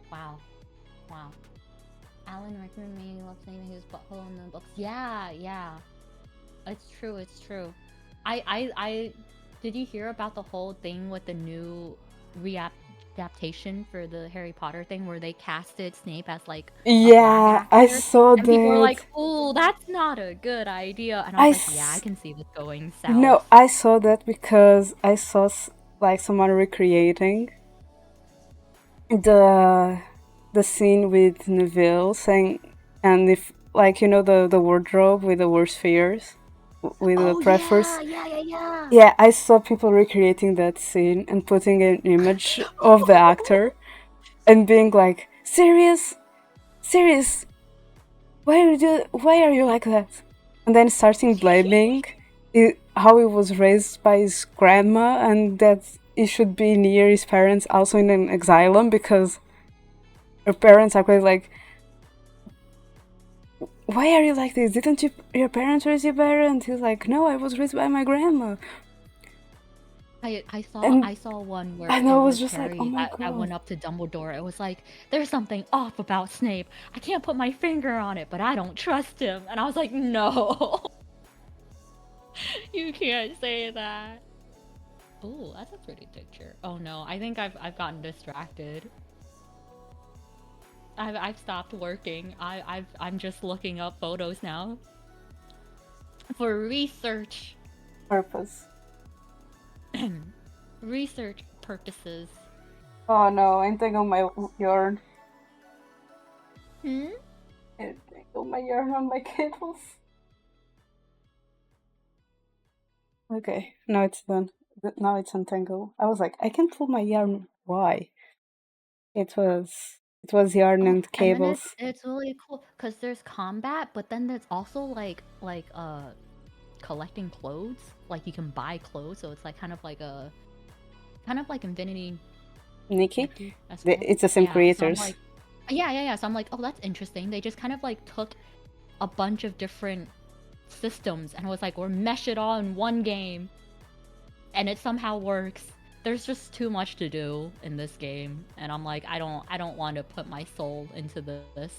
Wow. Alan Rickman made love saying his butthole in the books. Yeah. It's true. I did you hear about the whole thing with the new readaptation for the Harry Potter thing where they casted Snape as like a black actor? I saw and that. People were like, "Oh, that's not a good idea." And I was like, "Yeah, I can see this going south." No, I saw that because I saw like someone recreating the scene with Neville saying, and if like the wardrobe with the worst fears with the preface. Yeah, I saw people recreating that scene and putting an image of the actor and being like, serious, why are you like that? And then starting blaming how he was raised by his grandma and that he should be near his parents, also in an asylum, because Her parents are quite like, why are you like this? Didn't your parents raise you better? And he's like, no, I was raised by my grandma. And I saw one where I it know, I was was just like, oh Harry my that god. went up to Dumbledore. It was like, there's something off about Snape. I can't put my finger on it, but I don't trust him. And I was like, no, you can't say that. Ooh, that's a pretty picture. Oh no, I think I've gotten distracted. I've stopped working. I'm just looking up photos now for research. Purpose. Research purposes. Oh no, I entangled my yarn. Hmm? I entangled my yarn on my cables. Okay, now it's done. Now it's untangled. I was like, I can't pull my yarn. Why? It was yarn Oh, and and then cables. it's really cool because there's combat, but then there's also like collecting clothes. Like you can buy clothes, so it's like kind of like Infinity Nikki, Nikki as well. it's the same Yeah, so I'm creators. like, yeah. So I'm like, oh, that's interesting. They just kind of like took a bunch of different systems and was like, we're mesh it all in one game, and it somehow works. There's just too much to do in this game, and I'm like, I don't want to put my soul into this.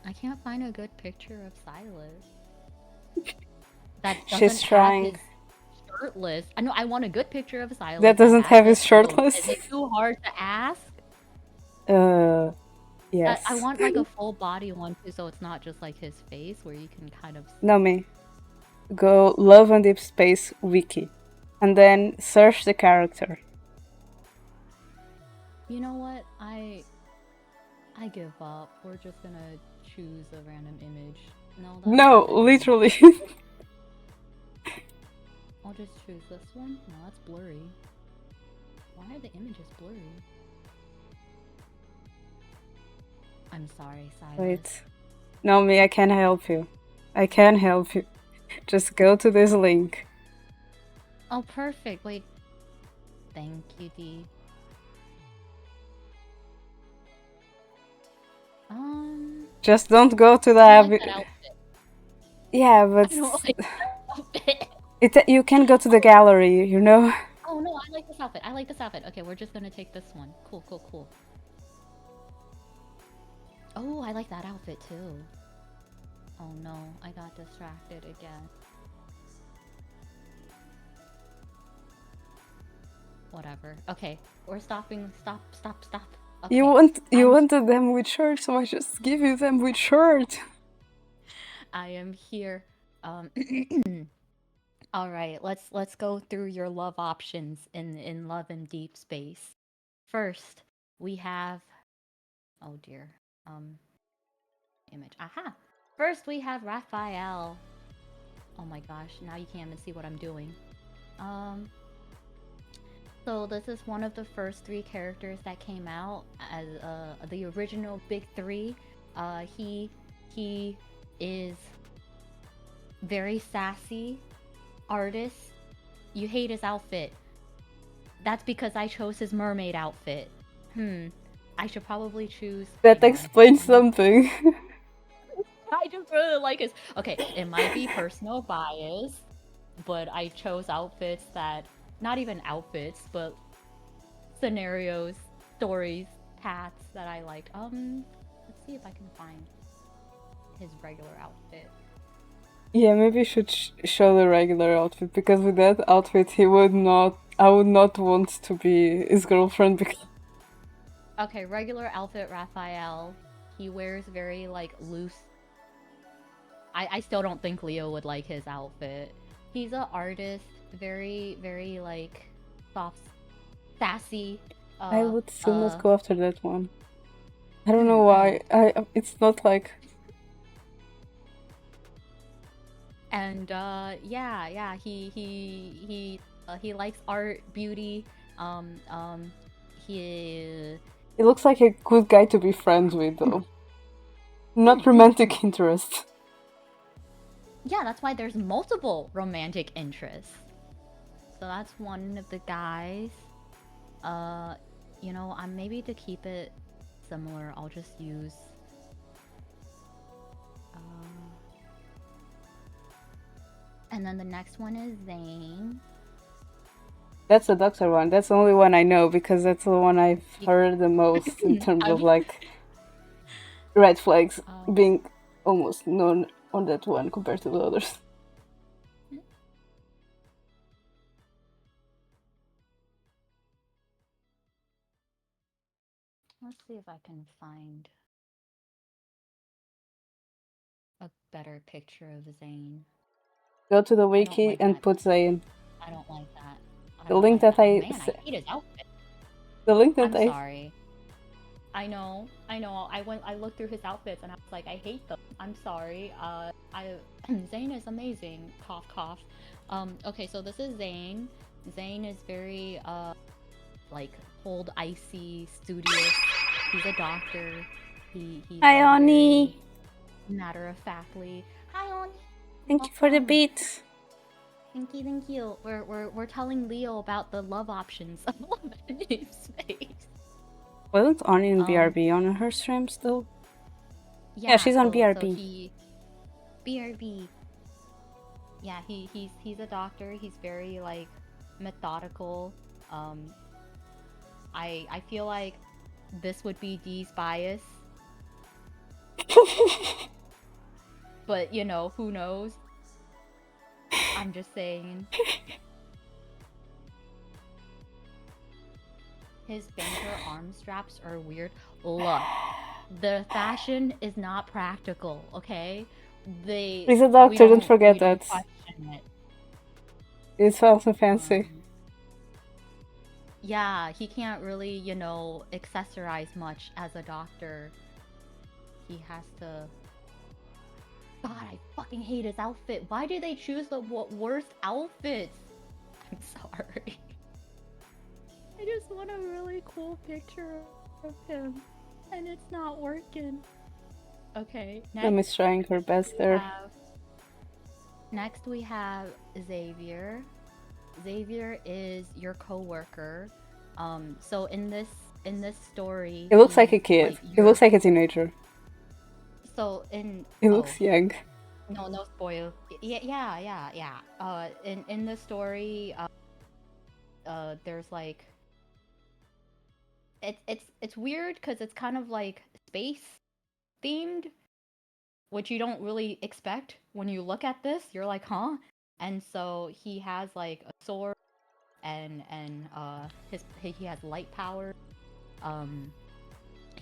I can't find a good picture of Silas that She's doesn't have trying. his shirtless. I know I want a good picture of That Silas that doesn't has have his his clothes. shirtless. Is it too hard to ask? I Yes. want like a full body one too, so it's not just like his face where you can kind of. Nomii, go Love and Deep Space Wiki, and then search the character. You know what? I give up. We're just gonna choose a random image. No, that's No, not the image. literally. I'll just choose this one. No, that's blurry. Why are the images blurry? I'm sorry, Silas. Wait. Nomii, I can help you. I can help you. Just go to this link. Oh, perfect. Wait. Thank you, D. Just don't go to the I like that outfit. Yeah, but I don't like that outfit. you can go to the gallery, you know? Oh no, I like this outfit. I like this outfit. Okay, we're just gonna take this one. Cool, cool, cool. Oh, I like that outfit too. Oh no, I got distracted again. Whatever. Okay, we're stopping. Stop, stop, stop. Okay. You wanted them with shirts, so I just give you them with shirt. I am here. All right, let's go through your love options in Love and Deep Space. First, we have oh dear. Image. Aha. First, we have Raphael. Oh my gosh, now you can't even see what I'm doing. So this is one of the first three characters that came out as the original big three. He is very sassy, artist. You hate his outfit. That's because I chose his mermaid outfit. I should probably choose. That explains something. I just really like his. Okay, it might be personal bias, but I chose outfits that not even outfits, but scenarios, stories, paths that I liked. Let's see if I can find his regular outfit. Yeah, maybe you should show the regular outfit, because with that outfit he would not. I would not want to be his girlfriend because. Okay, regular outfit Raphael. He wears very like loose. I still don't think Leo would like his outfit. He's an artist, very like soft, sassy. I would still not go after that one. I don't know why. It's not like. And yeah, he likes art, beauty. He looks like a good guy to be friends with, though. Not romantic interest. Yeah, that's why there's multiple romantic interests. So that's one of the guys. Uh, I'm maybe to keep it similar, I'll just use. Uh, and then the next one is Zane. That's the doctor one. That's the only one I know because that's the one I've heard the most in terms of like red flags being almost known on that one compared to the others. Let's see if I can find a better picture of Zane. Go to the I don't wiki like and that. put Zane. I don't like that. I The don't link like that that. I Man, I hate his outfit. the link that I'm I sorry. I know. I looked through his outfits and I was like, I hate them. I'm sorry. Zane is amazing. Cough cough. Okay, so this is Zane. Zane is very like cold, icy, studious. He's a doctor. He's Hi, like Oni. very matter of factly. Hi, Oni. Thank you for the beat. Thank you. We're telling Leo about the love options of Love and Deep Space. Wasn't Oni in BRB on her stream still? Yeah, she's on BRB. BRB. Yeah, he's a doctor. He's very like methodical. I feel like this would be Dee's bias. But who knows? I'm just saying. His banker arm straps are weird. Look, the fashion is not practical, okay? He's a doctor, don't forget that. Question it. It's also fancy. Yeah, he can't really, accessorize much as a doctor. He has to. God, I fucking hate his outfit. Why did they choose the worst outfits? I'm sorry. I just want a really cool picture of him, and it's not working. Okay, Nemi's trying her best there. Next we have Xavier. Xavier is your co-worker. So in this story, he looks like a kid. Like, he looks like a teenager. So in he looks young. No spoil. Yeah. In the story, there's like it's weird because it's kind of like space themed, which you don't really expect when you look at this. You're like, huh? And so he has like a sword, and he has light power.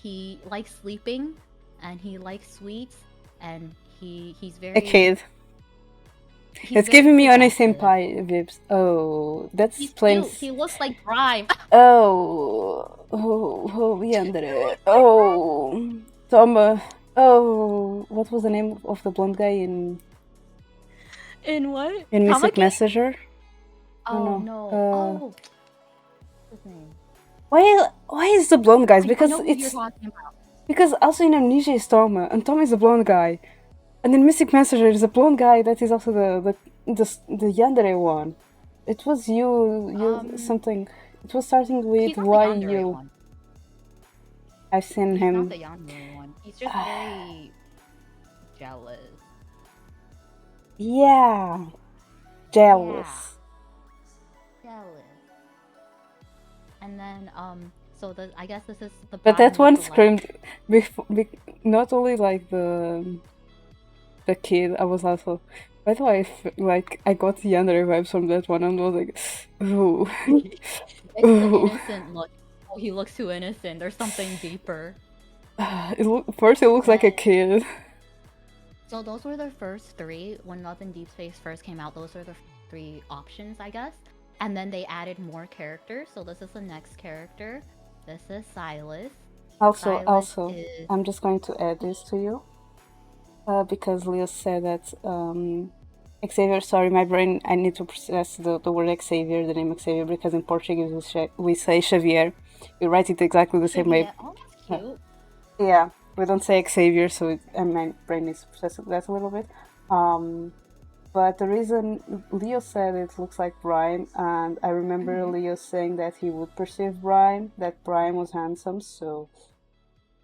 He likes sleeping, and he likes sweets, and he's very a kid. It's giving me Oni Senpai vibes. Oh, that's plain. He looks like Prime. Leandre. Oh, Tom. Oh, what was the name of the blonde guy in? In what? In Mystic Messenger. Oh no. What's his name? Why is the blonde guys? Because I know who you're talking about. Because also in Amnesia is Toma, and Toma is a blonde guy. And in Mystic Messenger is a blonde guy that is also the yandere one. It was you something. It was starting with why you. One. I've seen him. He's not the yandere one. He's just very jealous. Yeah. Jealous. Yeah. Jealous. And then so I guess this is the. But that one screamed not only like the kid. I was also. By the way, like I got the yandere vibes from that one, and I was like, ooh. It's the innocent look. Oh, he looks too innocent. There's something deeper. First, it looks like a kid. So those were the first three. When Love in Deep Space first came out, those were the 3 options, I guess. And then they added more characters. So this is the next character. This is Silas. Also, I'm just going to add this to you. Because Leo said that Xavier, sorry, my brain, I need to process the word Xavier, the name Xavier, because in Portuguese we say Xavier. We write it exactly the same way. Oh, that's cute. Yeah, we don't say Xavier, so my brain needs to process that a little bit. But the reason Leo said it looks like Brian, and I remember Hmm. Leo saying that he would perceive Brian, that Brian was handsome, so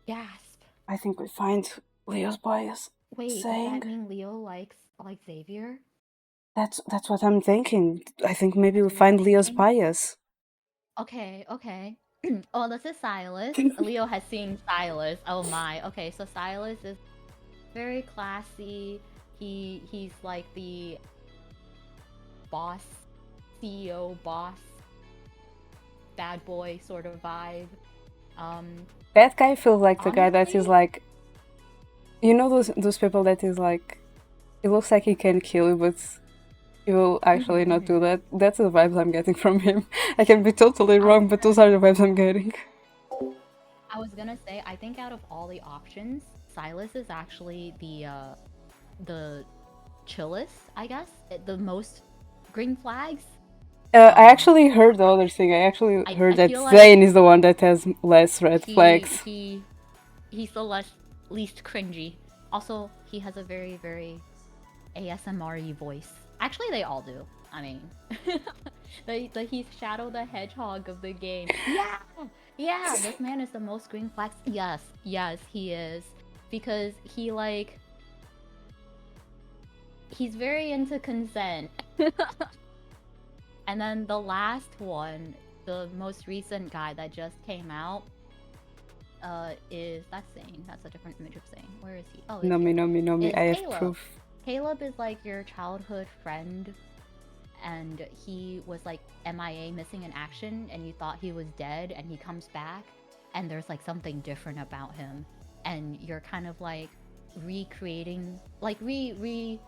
Gasp. I think we find Leo's bias Wait, does that saying. mean Leo likes Xavier? That's what I'm thinking. I think maybe That's we what you're find Leo's thinking? bias. Okay, okay. Oh, this is Silas. Leo has seen Silas. Oh my. Okay, so Silas is very classy. He's like the boss, CEO boss, bad boy sort of vibe. Um, That guy feels like the guy that is honestly, like, you know, those people that is like, it looks like he can kill you, but he will actually not do mhm. that. That's the vibes I'm getting from him. I can be totally I was wrong, but those gonna are the vibes I'm getting. I was gonna say I think out of all the options, Silas is actually the chillest, I guess. The most green flags. I Um, actually heard the other thing. I actually heard I that feel like Zane is the one that has less red he flags. he he's the least cringy. Also, he has a very ASMR voice. Actually, they all do. I mean, he's Shadow the Hedgehog of the game. Yeah, yeah. This man is the most green flags. Yes, yes, he is because he's very into consent. And then the last one, the most recent guy that just came out, is that's Zane. That's a different image of Zane. Where is he? Oh, it's Nomi, here. Nomi, Nomi. Is I have Caleb. proof. Caleb is like your childhood friend, and he was like MIA, missing in action, and you thought he was dead, and he comes back, and there's like something different about him, and you're kind of like recreating, like re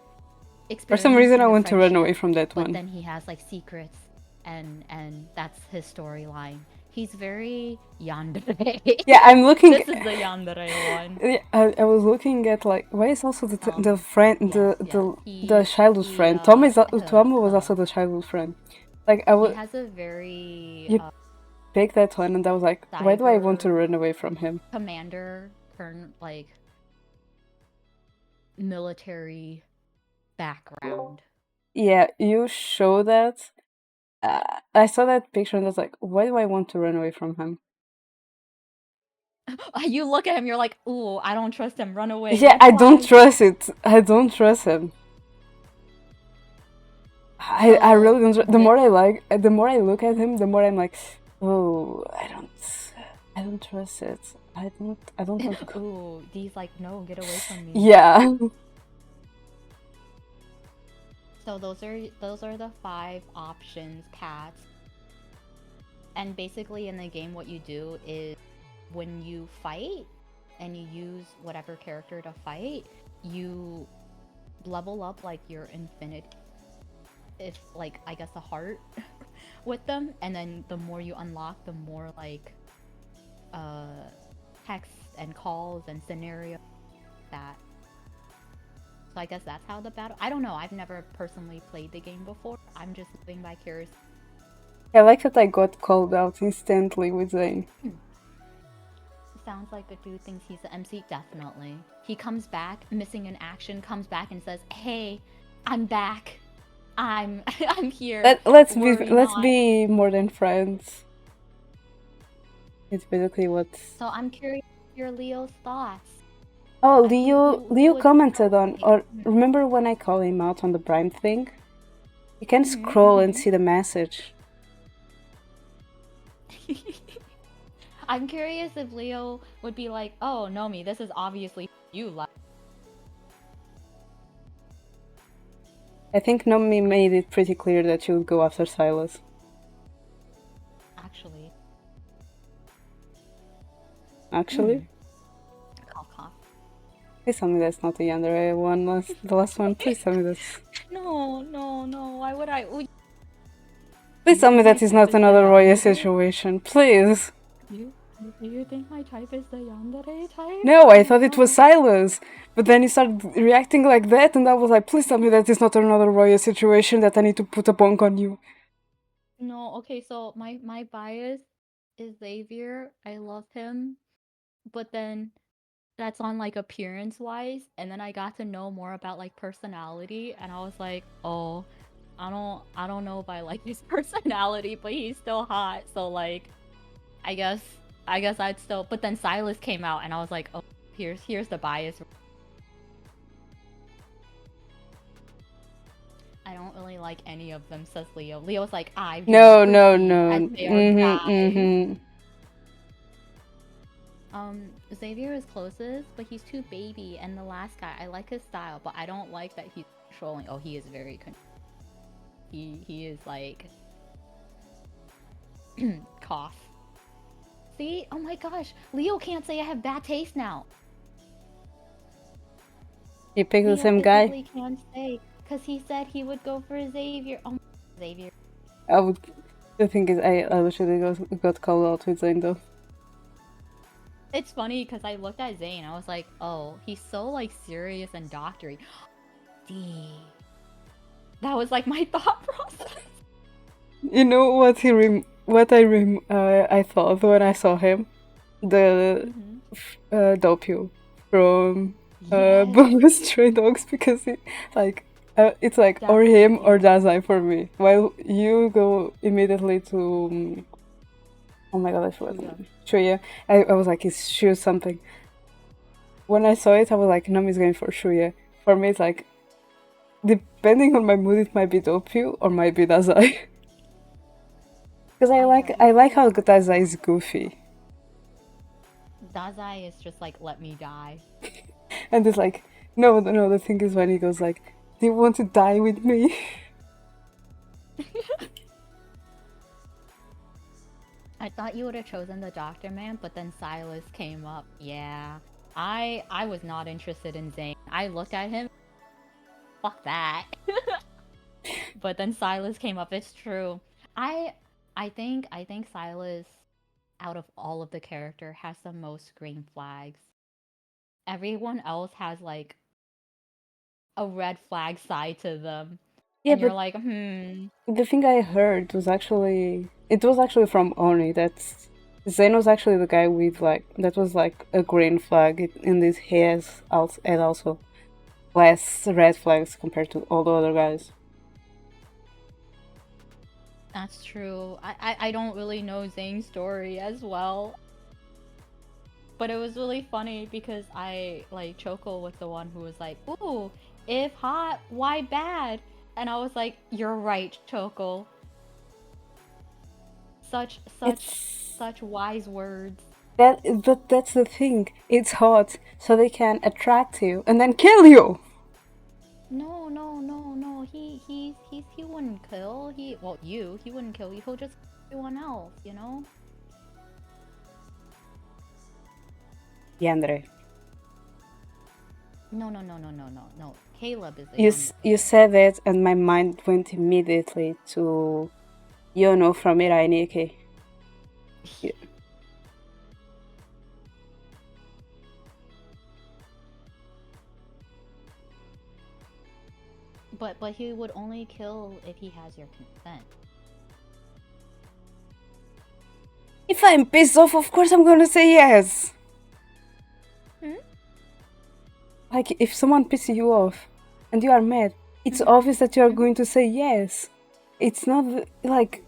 For some reason, I experiencing the want to run friendship, away from that but one. then he has like secrets, and that's his storyline. He's very yandere. Yeah, I'm looking. This is the yandere one. Yeah, I was looking at like why is also the friend Yes, yes. the childhood He friend. Tom was huh. also the childhood friend. Like He has a very you picked that one, and I was like, why do I want to cyber run away from him? commander turn like military background. Yeah, you show that. I saw that picture and I was like, why do I want to run away from him? You look at him, you're like, ooh, I don't trust him. Run away. Yeah, Red I don't flag. trust it. I don't trust him. I So really don't. The this more I like, the more I look at him, the more I'm like, oh, I don't trust it. I don't want to go. ooh, D's like, no, get away from me. Yeah. So those are the five options, paths. And basically in the game what you do is when you fight and you use whatever character to fight, you level up like your infinite, if like I guess a heart with them, and then the more you unlock, the more like uh texts and calls and scenarios that. So I guess that's how the battle. I don't know. I've never personally played the game before. I'm just living vicariously. I like that I got called out instantly with Zane. Sounds like a dude thinks he's the MC. Definitely. He comes back, missing in action, comes back and says, "Hey, I'm back. I'm I'm here. Worry Let's not." be more than friends. It's basically what. So I'm curious your Leo's thoughts. Oh, Who Leo would you commented on, personally? or remember when I called him out on the Prime thing? You can scroll and see the message. I'm curious if Leo would be like, "Oh, Nomi, this is obviously you." I think Nomi made it pretty clear that she would go after Silas. Actually. Actually? Cough, cough. Please tell me that's not the Yandere one, the last one. Please tell me that's. No, no, no. Why would I? Ooh, Please you tell me think my that is type not is the another Roya yandere? situation. Please. You, do you think my type is the yandere type? No, I Oh thought it was no. Silas. But then he started reacting like that, and I was like, please tell me that is not another Roya situation that I need to put a bonk on you. No, okay, so my bias is Xavier. I love him. But then that's on like appearance wise, and then I got to know more about like personality, and I was like, oh, I don't know if I like his personality, but he's still hot, so like I guess I guess I'd still. But then Silas came out, and I was like, oh, here's the bias. I don't really like any of them, says Leo. Leo's like, I just No, no, proceed no. as they are guys. Mm-hmm. Xavier is closest, but he's too baby. And the last guy, I like his style, but I don't like that he's controlling. Oh, he is very he is like cough. See? Oh my gosh, Leo can't say I have bad taste now. He picked the Leo same guy. physically can't say because he said he would go for Xavier. Oh, Xavier. I would. The thing is, I wish it got called out with Zayn though. It's funny because I looked at Zayn. I was like, oh, he's so like serious and doctory. D. That was like my thought process. You know what I thought when I saw him, the Doppio from Yes, Bogus Stray Dogs, because it's like or him or definitely. Dazai for me. While you go immediately to oh my god, I forgot the Shuya. name. Shuya. I was like, it's Shu something. When I saw it, I was like, Nomi's going for Shuya. For me, it's like depending on my mood, it might be Doppio or might be Dazai. Because I get I like you. how Dazai is goofy. Dazai is just like, let me die. And it's like, no, the thing is when he goes like, do you want to die with me? I thought you would have chosen the Doctor Man, but then Silas came up. Yeah. I was not interested in Zayn. I looked at him, fuck that. But then Silas came up. It's true. I I think Silas out of all of the character has the most green flags. Everyone else has like a red flag side to them. Yeah, And you're but like, hmm. the thing I heard was actually from Oni. That's Zen was actually the guy with like that was like a green flag in this. He has also less red flags compared to all the other guys. That's true. I don't really know Zane's story as well. But it was really funny because I like Choco was the one who was like, ooh, if hot, why bad? And I was like, you're right, Choco. Such such It's such wise words. but that's the thing. It's hot, so they can attract you and then kill you. No, no, no, no. He wouldn't kill. He wouldn't kill you. He'll just kill everyone else, you know? Yandere. No, no, no, no, no, no, no. Caleb is the You youngest. you said that, and my mind went immediately to Yono from Mirai Nikki. Yeah. But he would only kill if he has your consent. If I'm pissed off, of course I'm gonna say yes. Hmm? Like, if someone pisses you off and you are mad, it's Mm-hmm. obvious that you are Mm-hmm. going to say yes. It's not like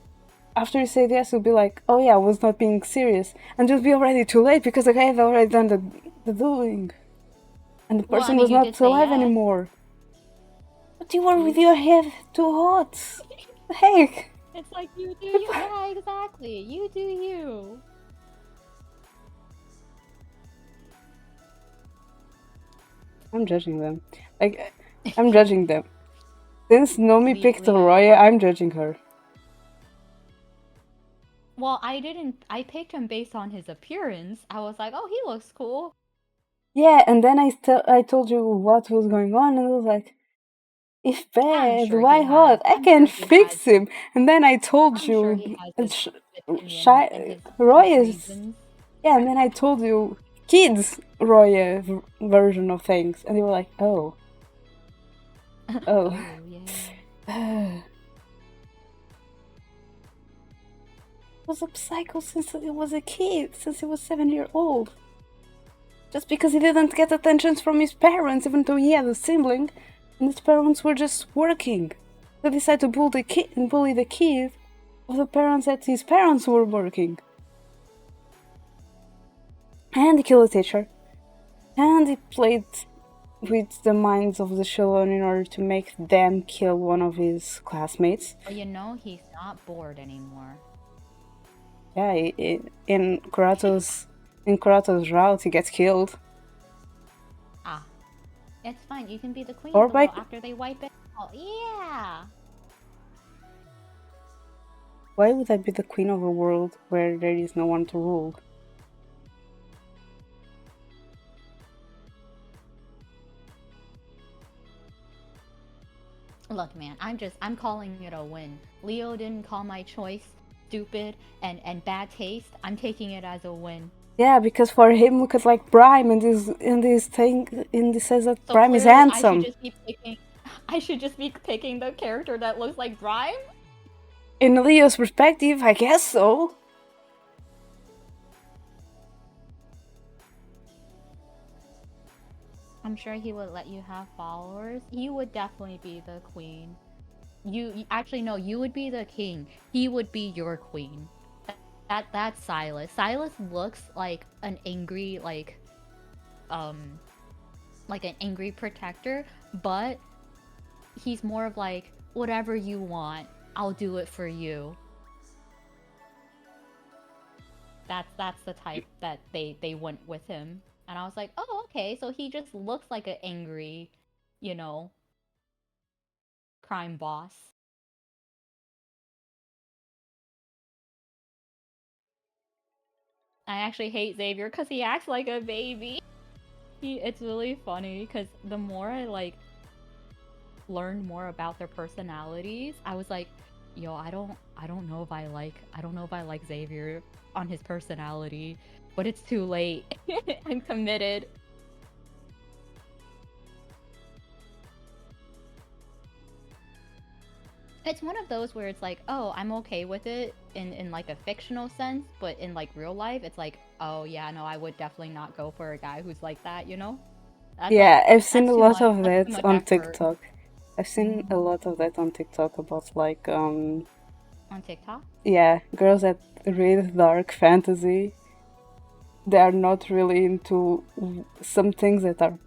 after you say yes, you'll be like, oh yeah, I was not being serious. And you'll be already too late because the guy had already done the doing. And the Well, I person mean, was you did not say alive yes. anymore. But you were with Oops. your head too hot. The heck? It's like you do you. Yeah, exactly. You do you. I'm judging them. Like, I'm judging them. Since Nomi picked Leo. Roya, I'm judging her. Well, I didn't. I picked him based on his appearance. I was like, oh, he looks cool. Yeah, and then I told you what was going on, and I was like, if I'm bad, sure he why has. hot? I I'm can sure he has. fix him. And then I told I'm sure you, he has his opinions and Roy his is, reasons. yeah, and then I told you, kids Roy version of things, and you were like, oh, oh. Oh yeah. Was a psycho since he was a kid, since he was 7 years old. just because he didn't get attention from his parents, even though he had a sibling, and his parents were just working. They decided to bully the kid of the parents that his parents were working. And he killed the teacher. And he played with the minds of the children in order to make them kill one of his classmates. Well, he's not bored anymore. Yeah, in Kratos' route, he gets killed. Ah, it's fine. You can be the queen Or of the by world after they wipe it out. Yeah. why would I be the queen of a world where there is no one to rule? Look, man, I'm calling it a win. Leo didn't call my choice stupid and bad taste. I'm taking it as a win. Yeah, because for him, look at like Brime and this thing, and he says that So Brime is clearly, handsome. I should just be picking the character that looks like Brime. In Leo's perspective, I guess so. I'm sure he would let you have followers. You would definitely be the queen. You actually no, you would be the king. He would be your queen. That's Silas. Silas looks um like an angry protector, but he's more of like whatever you want, I'll do it for you. That's the type that they went with him. And I was like, "Oh, okay. So he just looks like an angry, you know, crime boss." I actually hate Xavier cuz he acts like a baby. It's really funny cuz the more I learned more about their personalities, I was like, yo, I don't know if I don't know if I like Xavier on his personality, but it's too late. I'm committed. It's one of those where it's like, oh, I'm okay with it in like a fictional sense, but in like real life, it's like, oh yeah, no, I would definitely not go for a guy who's like that, you know? That's a Yeah, I've seen a that's too lot much. of That's too that much on effort. TikTok. I've seen a lot of that on TikTok about like On TikTok? yeah, girls that read dark fantasy. They are not really into some things that are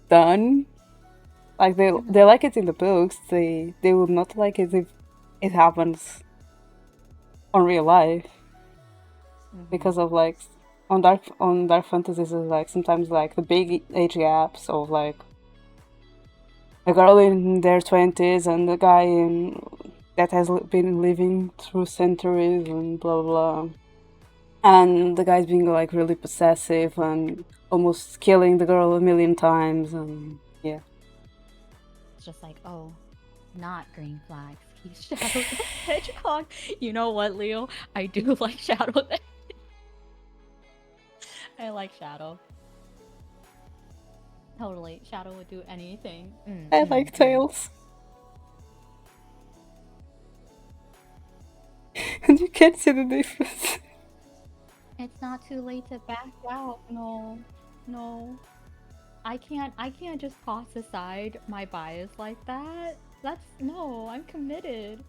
done. Like they like it in the books. They would not like it if it happens on real life because of like on dark fantasies is like sometimes like the big age gaps of like a girl in their 20s and a guy in that has been living through centuries and blah blah blah, and the guy's being like really possessive and almost killing the girl a million times, and yeah. It's just like, oh, not green flags. He's Shadow the Hedgehog. You know what, Leo? I do like Shadow the I like Shadow. Totally. Shadow would do anything. I like Tails. And you can't see the difference. It's not too late to back out. No. No. I can't just toss aside my bias like that. That's no, I'm committed.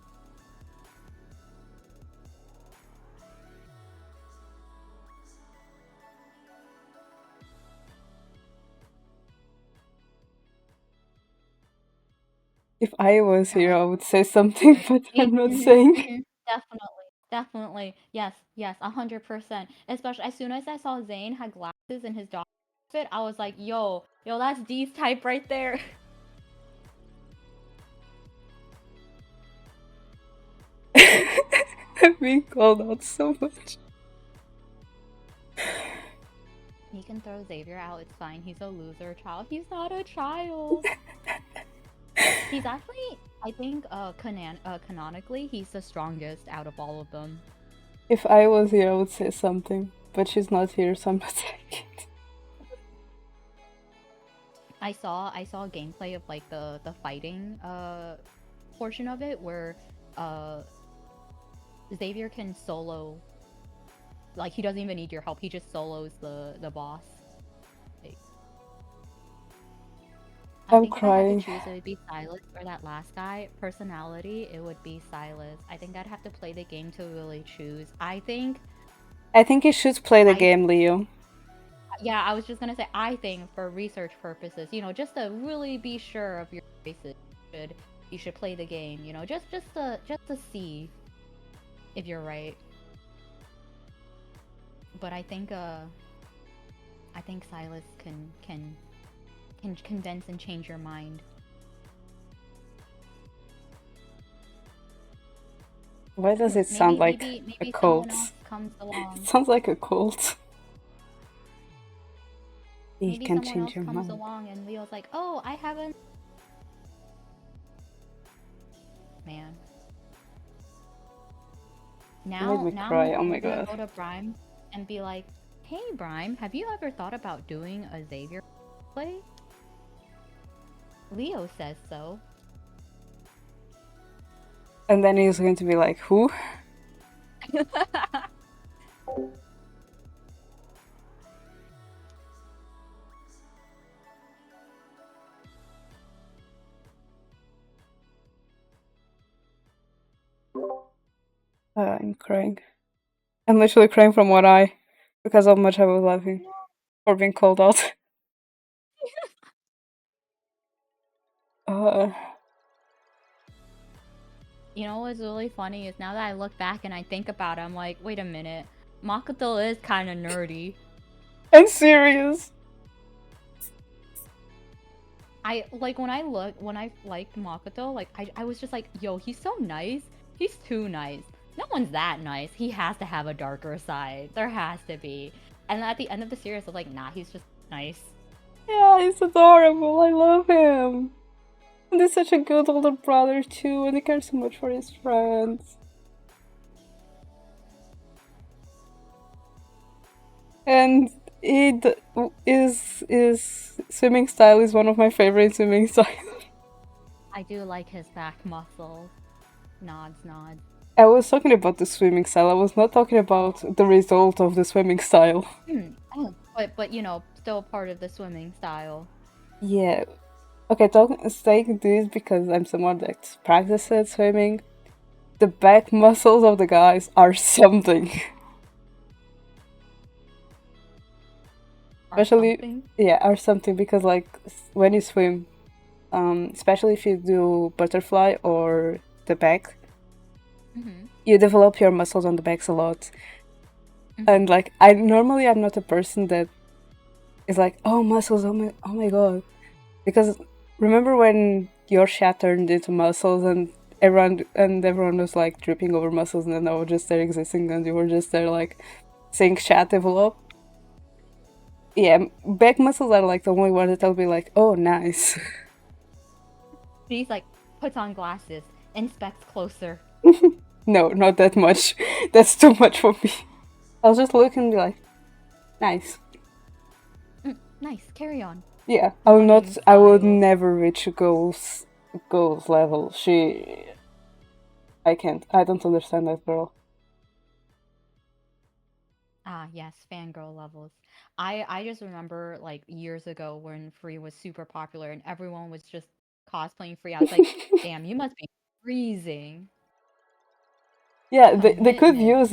If I was Can't here, let I would say something, but I'm not saying. Definitely. Definitely. Yes, yes, 100%. Especially as soon as I saw Zane had glasses in his dog outfit, I was like, yo, that's D's type right there. I'm being called out so much. He can throw Xavier out, it's fine. He's a loser child. He's not a child. He's actually, I think, canonically, he's the strongest out of all of them. If I was here, I would say something, but she's not here, so I'm not saying it. I saw gameplay of like the fighting portion of it where uh Xavier can solo, like he doesn't even need your help. He just solos the boss. I I'm think if I had to crying. choose, it would be Silas or that last guy. Personality, it would be Silas. I think I'd have to play the game to really choose. I think you should play the I game, Leo. yeah, I was just gonna say, I think for research purposes, just to really be sure of your choices, you should play the game. Just to see if you're right. But I think Silas can convince and change your mind. Why does it sound Maybe like maybe a maybe someone cult? else comes It along. sounds like a cult. He Maybe can someone change else your comes mind. along and Leo's like, "Oh, I haven't." Man. You made Now me now cry. Oh my I'm gonna god. go to Brime and be like, "Hey Brime, have you ever thought about doing a Xavier play? Leo says so." And then he's going to be like, who? I'm crying. I'm literally crying from one eye because how much I was laughing for being called out. Uh, What's really funny is now that I look back and I think about it, I'm like, wait a minute, Makoto is kind of nerdy. I'm serious. When I liked Makoto, like I was just like, yo, he's so nice. He's too nice. No one's that nice. He has to have a darker side. There has to be. And at the end of the series, I was like, nah, he's just nice. Yeah, he's adorable. I love him. And he's such a good older brother too, and he cares so much for his friends. And his swimming style is one of my favorite swimming styles. I do like his back muscles. Nods, nods. I was talking about the swimming style. I was not talking about the result of the swimming style. Oh, but still part of the swimming style. Yeah. Okay, saying this because I'm someone that practices swimming. The back muscles of the guys are something. Or Especially, something. yeah, are something because like when you swim, especially if you do butterfly or the back, Mm-hmm. you develop your muscles on the backs a lot. Mm-hmm. And like I'm not a person that is like, oh muscles, oh my god, because remember when your chat turned into muscles and everyone was like dripping over muscles and then I was just there existing and you were just there like seeing chat develop. Yeah, back muscles are like the only one that I'll be like, oh nice. He's like puts on glasses, inspects closer. No, not that much. That's too much for me. I'll just look and be like, nice. Nice. Carry on. Yeah, Swimming I would style. never reach goals level. I can't. I don't understand that girl. Ah, yes, fangirl levels. I just remember like years ago when Free was super popular and everyone was just cosplaying Free. I was like, damn, you must be freezing. Yeah, Commitment. they could use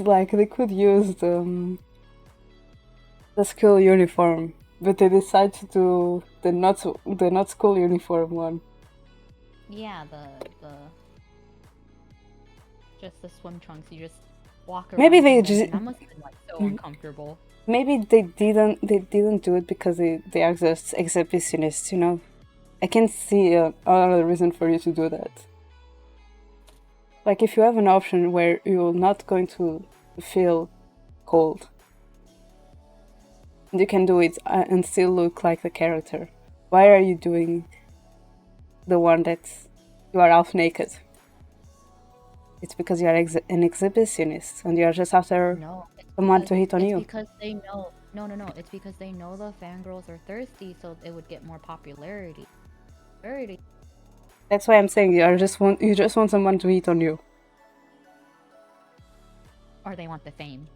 the school uniform, but they decided to do the not school uniform one. Yeah, the just the swim trunks. You just walk Maybe around they convention. just That must have been like so uncomfortable. maybe they didn't do it because they are just exhibitionists. You know, I can see another reason for you to do that. Like if you have an option where you're not going to feel cold, and you can do it and still look like the character. Why are you doing the one that you are half naked? It's because you are an exhibitionist and you are just after No, someone to hit on it's you. because they know. No, no, no. It's because they know the fangirls are thirsty, so it would get more popularity. Popularity. That's why I'm saying you just want someone to hit on you. Or they want the fame.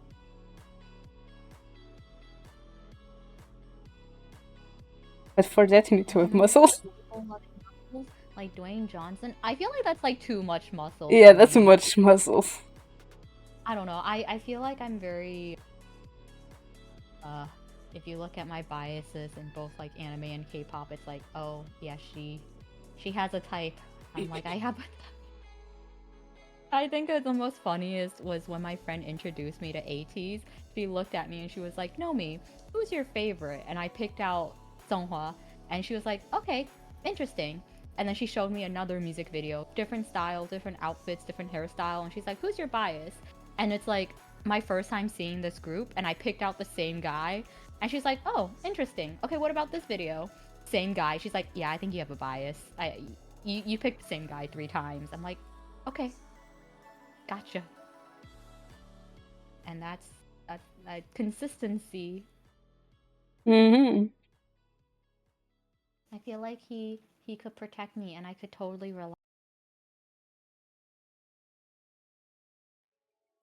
But for that you need to have muscles. full-loving muscles like Dwayne Johnson. I feel like that's like too much muscle Yeah, for that's too me. much muscles. I don't know. I feel like I'm very uh if you look at my biases in both like anime and K-pop, it's like, oh yeah, she has a type. I'm like, I have a I think the most funniest was when my friend introduced me to ATs. She looked at me and she was like, Nomi, who's your favorite? And I picked out Songhwa, and she was like, okay, interesting. And then she showed me another music video, different style, different outfits, different hairstyle, and she's like, who's your bias? And it's like my first time seeing this group, and I picked out the same guy, and she's like, oh, interesting. Okay, what about this video? Same guy. She's like, yeah, I think you have a bias. You picked the same guy 3 times. I'm like, okay, gotcha. And that's consistency. Hmm. I feel like he could protect me, and I could totally rely.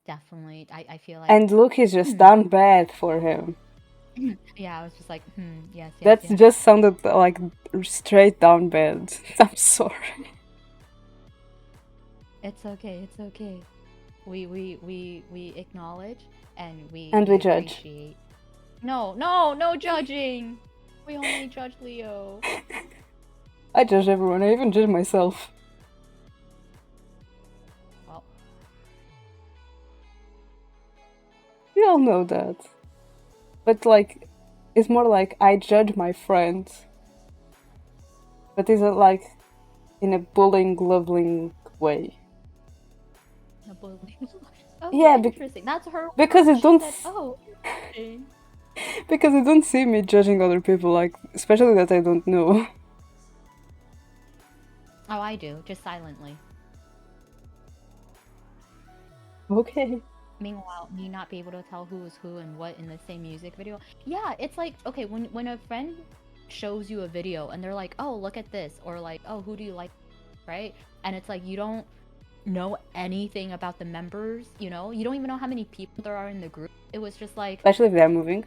Definitely, I feel like, And look, he's just hmm. done bad for him. Yeah, I was just like, yes, yes, That yes. just sounded like straight down bad. I'm sorry. It's okay, it's okay. We acknowledge and And we we judge. appreciate. No, no, no judging. We only judge Leo. I judge everyone, I even judge myself. Well, We all know that. But like, it's more like I judge my friends. But is it like in a bullying, leveling way? a bully. Okay, Yeah, interesting. That's her because word. it She don't said, "Oh, interesting." because it don't see me judging other people, like especially that I don't know. Oh, I do, just silently. Okay. Meanwhile, me not be able to tell who is who and what in the same music video. Yeah, it's like, okay, when a friend shows you a video and they're like, "Oh, look at this," or like, "Oh, who do you like?" Right? And it's like you don't know anything about the members, you know? You don't even know how many people there are in the group. It was just like, Especially if they're moving.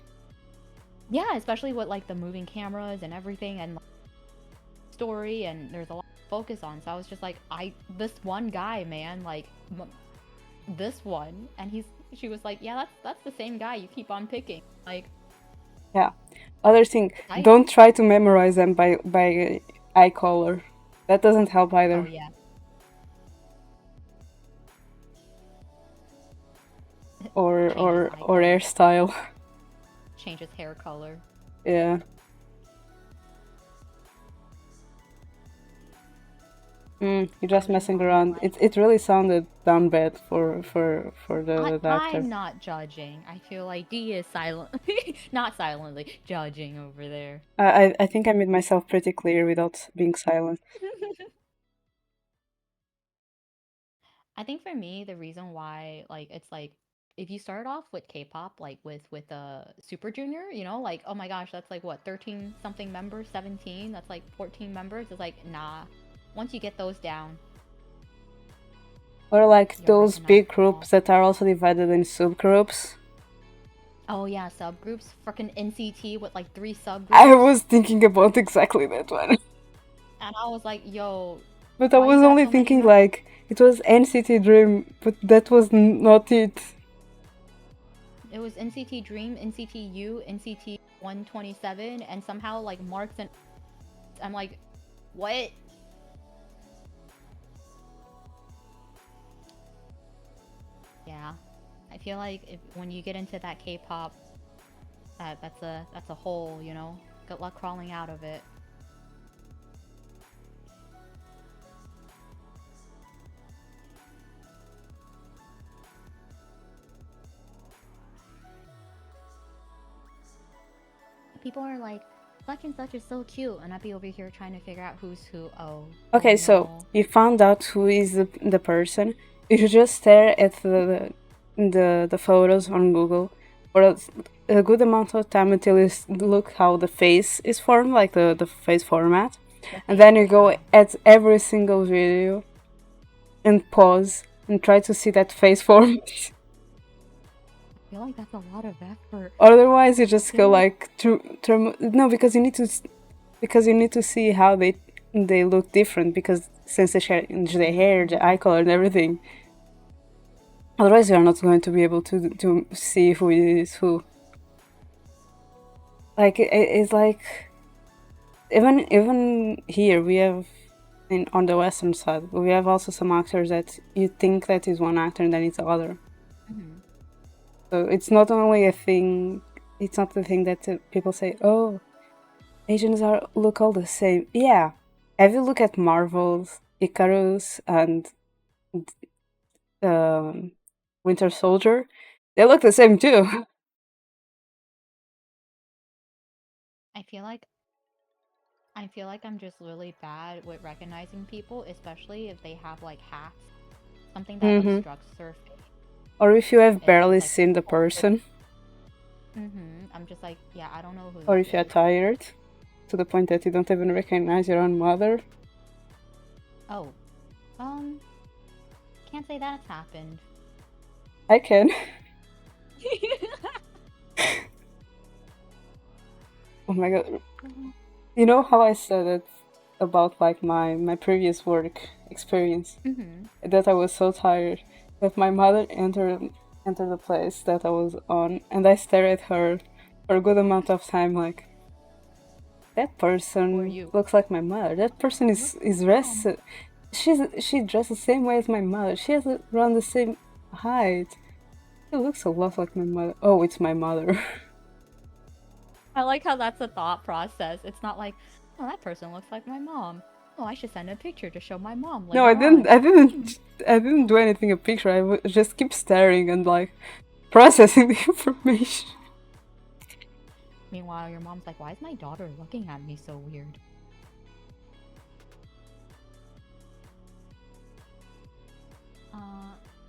yeah, especially with like the moving cameras and everything and like, story, and there's a lot to focus on. So I was just like, this one guy, man, like this one, and she was like, yeah, that's the same guy you keep on picking, like. Yeah. Other thing, I don't try to memorize them by eye color. That doesn't help Oh either. yeah. Or Changes or eye or color, hairstyle. changes hair color. Yeah. You're just Judging messing all you around. like. It really sounded down bad for the actor. I'm not judging. I feel like D is silently not silently judging over there. I think I made myself pretty clear without being silent. I think for me, the reason why like it's like if you start off with K-pop like with Super Junior, you know, like oh my gosh, that's like what 13 something members, 17, that's like 14 members. It's like nah. Once you get those down, Or like you'll those recognize big them all. groups that are also divided in subgroups. Oh yeah, subgroups. Freaking NCT with like 3 I subgroups. was thinking about exactly that one. And I was like, yo, But I why you was got only so many thinking members? like it was NCT Dream, but that was not it. It was NCT Dream, NCT U, NCT 127, and somehow like Marks and I'm like, what? Yeah. I feel like if when you get into that K-pop, that's a hole, you know? Good luck crawling out of it. People are like, such and such is so cute, and I'd be over here trying to figure out who's who. Oh Okay, so no. you found out who is the person. You should just stare at the photos on Google for a good amount of time until you look how the face is formed, like the face format. The And face, then you go yeah. at every single video and pause and try to see that face format. I feel like that's a lot of effort. Otherwise, you I just go feel like like no, because you need to see how they they look different because since they change the hair, the eye color, and everything. Otherwise, you are not going to be able to see who is who. Like it's like even here we have on the Western side we have also some actors that you think that is one actor and then it's the other. Mhm. So it's not only a thing. It's not the thing that people say. Oh, Asians are look all the same. Yeah, have you look at Marvel's Icarus and um, Winter Soldier? They look the same too. I feel like I feel like I'm just really bad with recognizing people, especially if they have like hats, something that Hmm. obstructs their face. Or if you have If it's barely like seen the folded. person, I'm just like, yeah, I don't know who or this if you're is. tired to the point that you don't even recognize your own mother. Oh, um, can't say that's happened. I can. Oh my god. You know how I said it about like my previous work experience? Mm-hmm. That I was so tired that my mother entered the place that I was on and I stared at her for a good amount of time like that Who are person you? looks like my mother. That person Look, is mom. dressed. She dressed the same way as my mother. She has around the same height. She looks a lot like my mother. Oh, it's my mother. I like how that's a thought process. It's not like, oh, that person looks like my mom. Oh, I should send a picture to show my mom No, I later didn't. on. I didn't. I didn't do anything. A picture. Just keep staring and like processing the information. Meanwhile, your mom's like, why is my daughter looking at me so weird?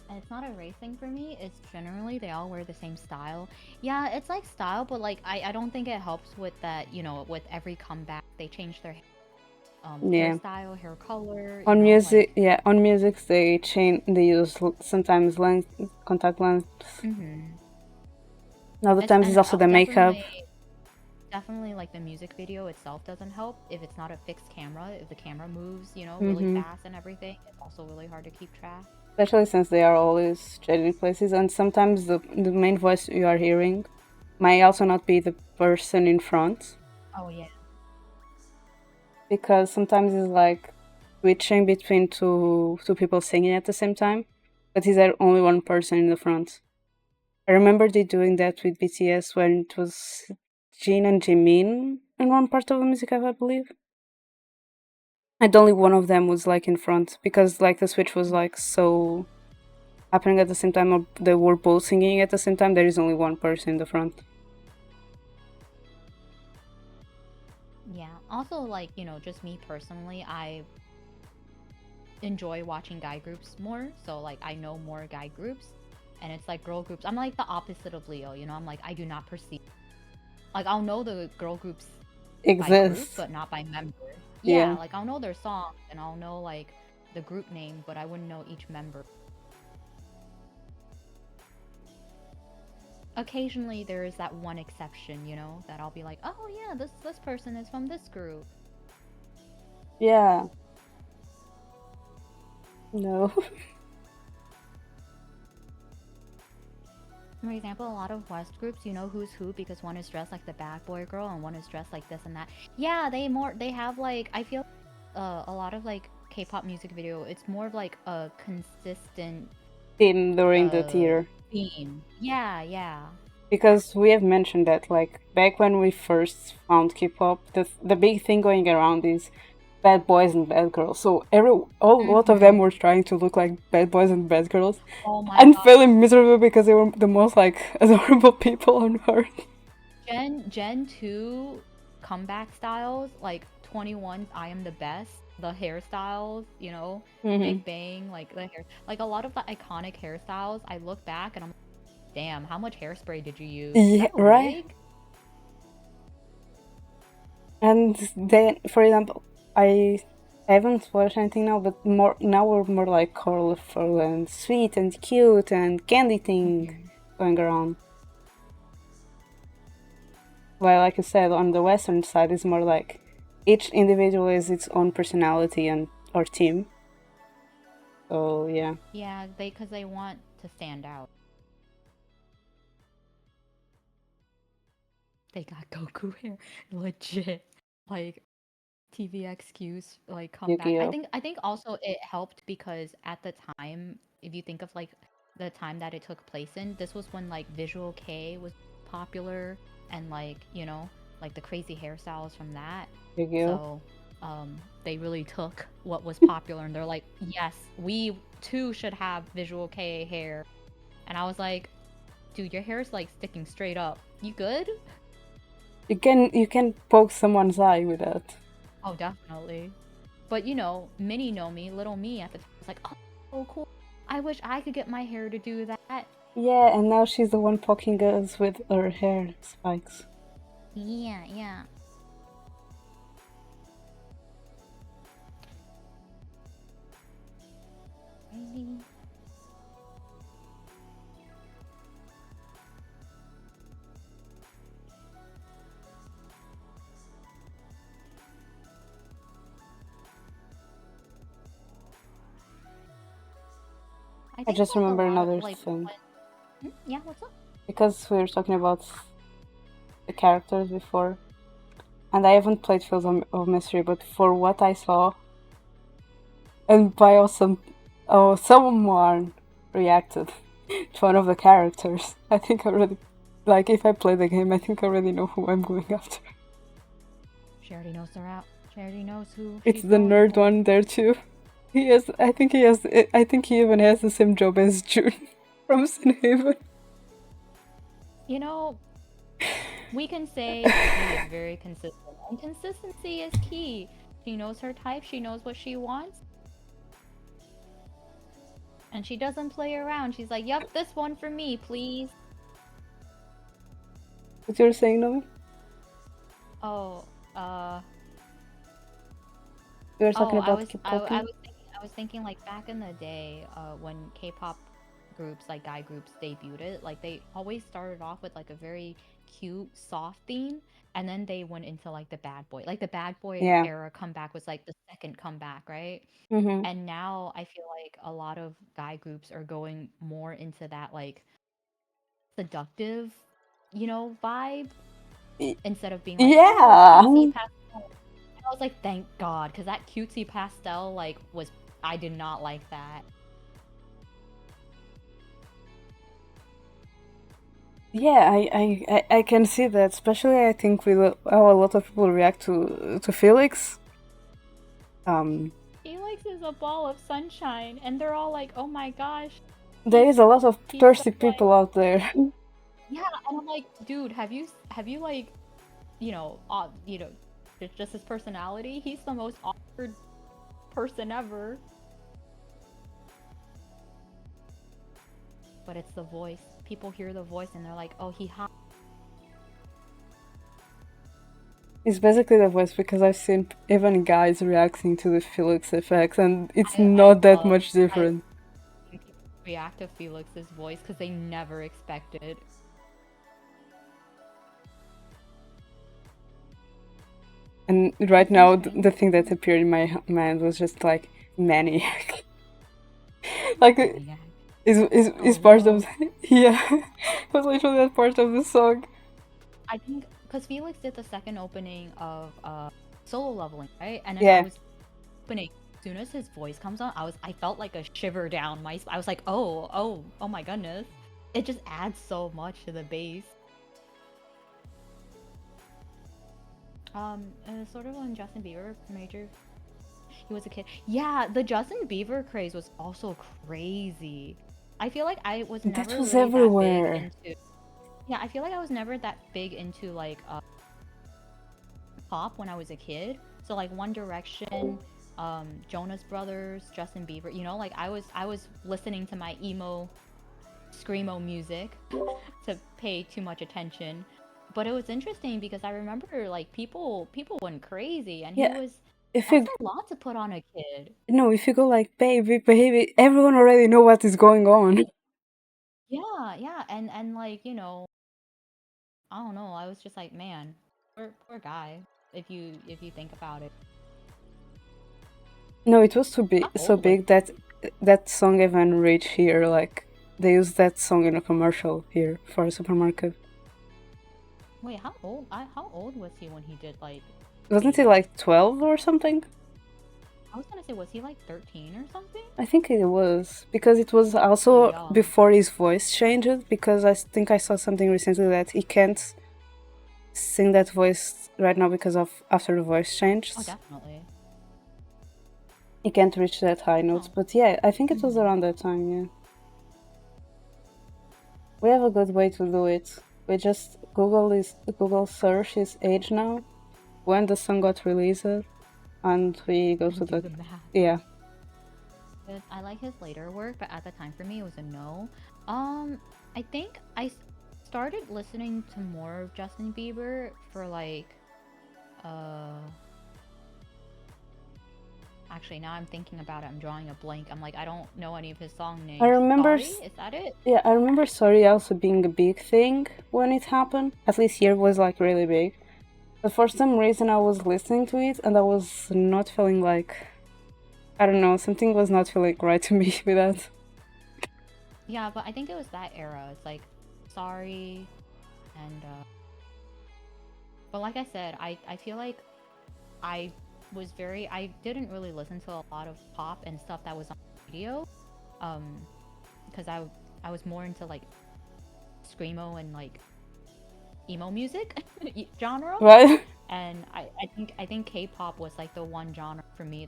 It's not a race thing for me. It's generally they all wear the same style. Yeah, it's like style, but like I don't think it helps with that, with every comeback they change their Yeah. hairstyle, hair color, On like music, yeah, on music they change. They use sometimes lens, contact lens. mhm. Other It's times it's and also the makeup. definitely like the music video itself doesn't help if it's not a fixed camera. If the camera moves, really Hmm. fast and everything, it's also really hard to keep track. Especially since they are always changing places, and sometimes the main voice you are hearing might also not be the person in front, Oh yeah. because sometimes it's like switching between two people singing at the same time, but is there only one person in the front? I remember they doing that with BTS when it was Jin and Jimin in one part of the music, I believe. And only one of them was like in front because like the switch was like so happening at the same time, or they were both singing at the same time. There is only one person in the front. Yeah. Also, like, just me personally, I enjoy watching guy groups more. So, like, I know more guy groups. And it's like girl groups. I'm like the opposite of Leo, I'm like, I do not perceive. Like, I'll know the girl groups by group, Exists. but not by member. Yeah, Yeah. like, I'll know their songs and I'll know, like, the group name, but I wouldn't know each member. Occasionally, there is that one exception, that I'll be like, oh, yeah, this person is from this group. Yeah. No. For example, a lot of West groups, you know who's who because one is dressed like the bad boy girl and one is dressed like this and that. Yeah, they have like I feel a lot of like K-pop music video. It's more of like a consistent In during the uh tier. theme. Yeah, yeah. Because we have mentioned that like back when we first found K-pop, the big thing going around is bad boys and bad girls. So a lot of them Hmm. were trying to look like bad boys and bad girls, Oh my and god. failing miserable because they were the most like adorable people on earth. Gen 2 comeback styles, like 21's I Am the Best, the hairstyles, Hmm. Big Bang, like the hair, like a lot of the iconic hairstyles, I look back and I'm like, damn, how much hairspray did you use? Is Yeah, that a right. wig? And then, for example, I haven't watched anything now, but more now we're more like colorful and sweet and cute and candy thing Hmm. going around. While, like you said, on the western side is more like each individual is its own personality and or team. So yeah, Yeah, because they want to stand out. They got Goku hair, legit. Like TVXQ's like comeback. I Yu-Gi-Oh. think I think also it helped because at the time, if you think of like the time that it took place in, this was when like Visual K was popular and like, like the crazy hairstyles from that. Yu-Gi-Oh. So, they really took what was popular and they're like, "Yes, we too should have Visual K hair." And I was like, "Dude, your hair's like sticking straight up. You good?" You can poke someone's eye with that. Oh, definitely. But mini Nomi, little me at the time was like, oh, so cool. I wish I could get my hair to do that. Yeah, and now she's the one poking us with her hair spikes. Yeah, yeah. Maybe. I I think just like a remember lot of another like thing. yeah, what's up? Because we were talking about the characters before, and I haven't played Fields of Mystery, but for what I saw, and by awesome, oh, someone reacted to one of the characters. I think I already, like, if I play the game, I think I already know who I'm going after. She already knows they're out. She already knows who It's she's the going nerd for. one there too. He has, I think he has, I think he even has the same job as June from Sinhaven. You know, we can say he is very consistent. And consistency is key. She knows her type, she knows what she wants, and she doesn't play around. She's like, yep, this one for me, please. What you're saying, Nomi? Oh, We were Oh, talking about keep I talking. was thinking like back in the day, when K-pop groups like guy groups debuted it, like they always started off with like a very cute, soft theme, and then they went into like the bad boy. Like the bad boy Yeah. era comeback was like the second comeback, right? Mm-hmm. And now I feel like a lot of guy groups are going more into that like seductive, vibe instead of being like, oh, Yeah. cutesy pastel. I was like, thank God, because that cutesy pastel like was I did not like that. Yeah, I can see that. Especially, I think with how a lot of people react to Felix. Felix is a ball of sunshine, and they're all like, "Oh my gosh, There he's is a lot of he's so thirsty like." people out there. Yeah, and I'm like, dude, have you like, just his personality? He's the most awkward person ever. But it's the voice. People hear the voice and they're like, "Oh, he hot." It's basically the voice because I've seen even guys reacting to the Felix effects, and it's I not that love much I love different. when people react to Felix's voice because they never expected. And right It's now, insane. the thing that appeared in my mind was just like maniac. Like Maniac. So is part of low. yeah. It was literally that part of the song. I think because Felix did the second opening of Solo Leveling, right? And then I Yeah, was opening. As soon as his voice comes on, I felt like a shiver down my. I was like, oh, oh, oh my goodness! It just adds so much to the bass. Sort of when Justin Bieber major, he was a kid. Yeah, the Justin Bieber craze was also crazy. I feel like I was that never was really that big everywhere. into. Yeah, I feel like I was never that big into like pop when I was a kid. So like One Direction, Jonas Brothers, Justin Bieber. Like I was listening to my emo screamo music to pay too much attention. But it was interesting because I remember like people went crazy, and Yeah, if that's you a lot to put on a kid. no, if you go like baby, baby, everyone already know what is going on. Yeah, yeah, and like I don't know. I was just like, man, poor guy. if you think about it. No, it was too How big, so old was big that that song even reached here. Like they used that song in a commercial here for a supermarket. wait, how old was he when he did like Wasn't he Baby? like 12 or something? I was gonna say, was he like 13 or something? I think it was because it was So also young. before his voice changed. Because I think I saw something recently that he can't sing that voice right now because of after the voice Oh, changed. definitely. He can't reach that high notes. Oh. But yeah, I think it was Mhm. around that time. Yeah, we have a good way to do it. We just Google search his age now when the song got released, and we go to And do the the math. yeah. I like his later work, but at the time for me it was a no. I think started listening to more of Justin Bieber for like uh actually now I'm thinking about it, I'm drawing a blank. I'm like I don't know any of his song I names. remember Sorry, is that it? Yeah, I remember Sorry also being a big thing when it happened. At least here was like really big. But for some reason I was listening to it and I was not feeling like, I don't know, something was not feeling right to me with that. Yeah, but I think it was that era. It's like sorry and but like I said, I feel like I I didn't really listen to a lot of pop and stuff that was on radio. Um, because I was more into like screamo and like emo music genre. Right? And I think K-pop was like the one genre for me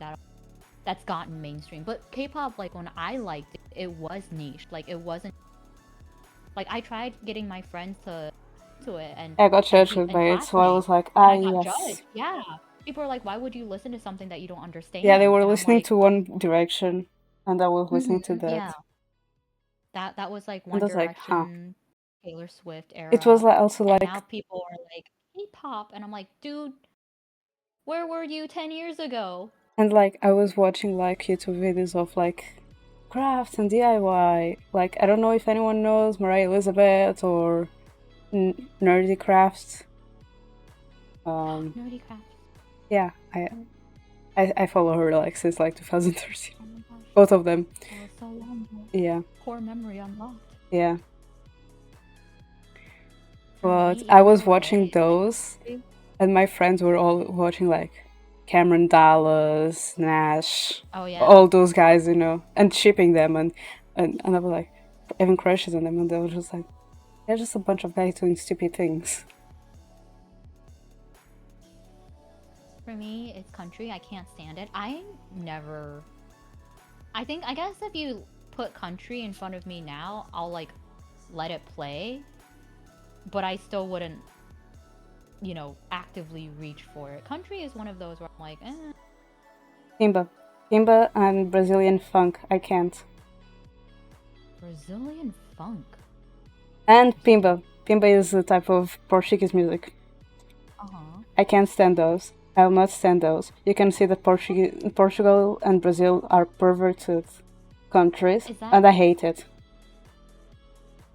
that's gotten mainstream. But K-pop, like when I liked it, it was niche. Like it wasn't like I tried getting my friends to it I got judged and by it, so I was classmates, like, and ah, I got yes. judged. Yeah, people are like, "Why would you listen to something that you don't Yeah, they understand?" were And I'm listening like, to One Direction and I was listening to yeah, that. that was like And One I was like, huh. Direction, Taylor Swift It was era, like also and now like, people are like K-pop, and I'm like, dude, where were you 10 years ago? and like I was watching like YouTube videos of like crafts and DIY. Like I don't know if anyone knows Mariah Elizabeth or Nerdy Crafts. Nerdy Crafts. Yeah, I follow her like since like 2013. Oh my gosh, Both of them. that was so long ago. Yeah, Core memory unlocked. yeah. For But me, I even was watching today, like those, honestly, and my friends were all watching like Cameron Dallas, Nash, oh yeah, all those guys, and shipping them, and I was like having crushes on them, and they were just like they're just a bunch of guys doing stupid things. for me, it's country. I can't stand it. I never. I guess if you put country in front of me now, I'll like let it play, but I still wouldn't, actively reach for it. Country is one of those where I'm like, Timba, Timba, and Brazilian funk. I can't. Brazilian funk. And Pimba. Pimba is a type of Portuguese music. Uh-huh. I can't stand those. I will not stand those. You can see that Portugal and Brazil are perverted countries, Is that and I hate it.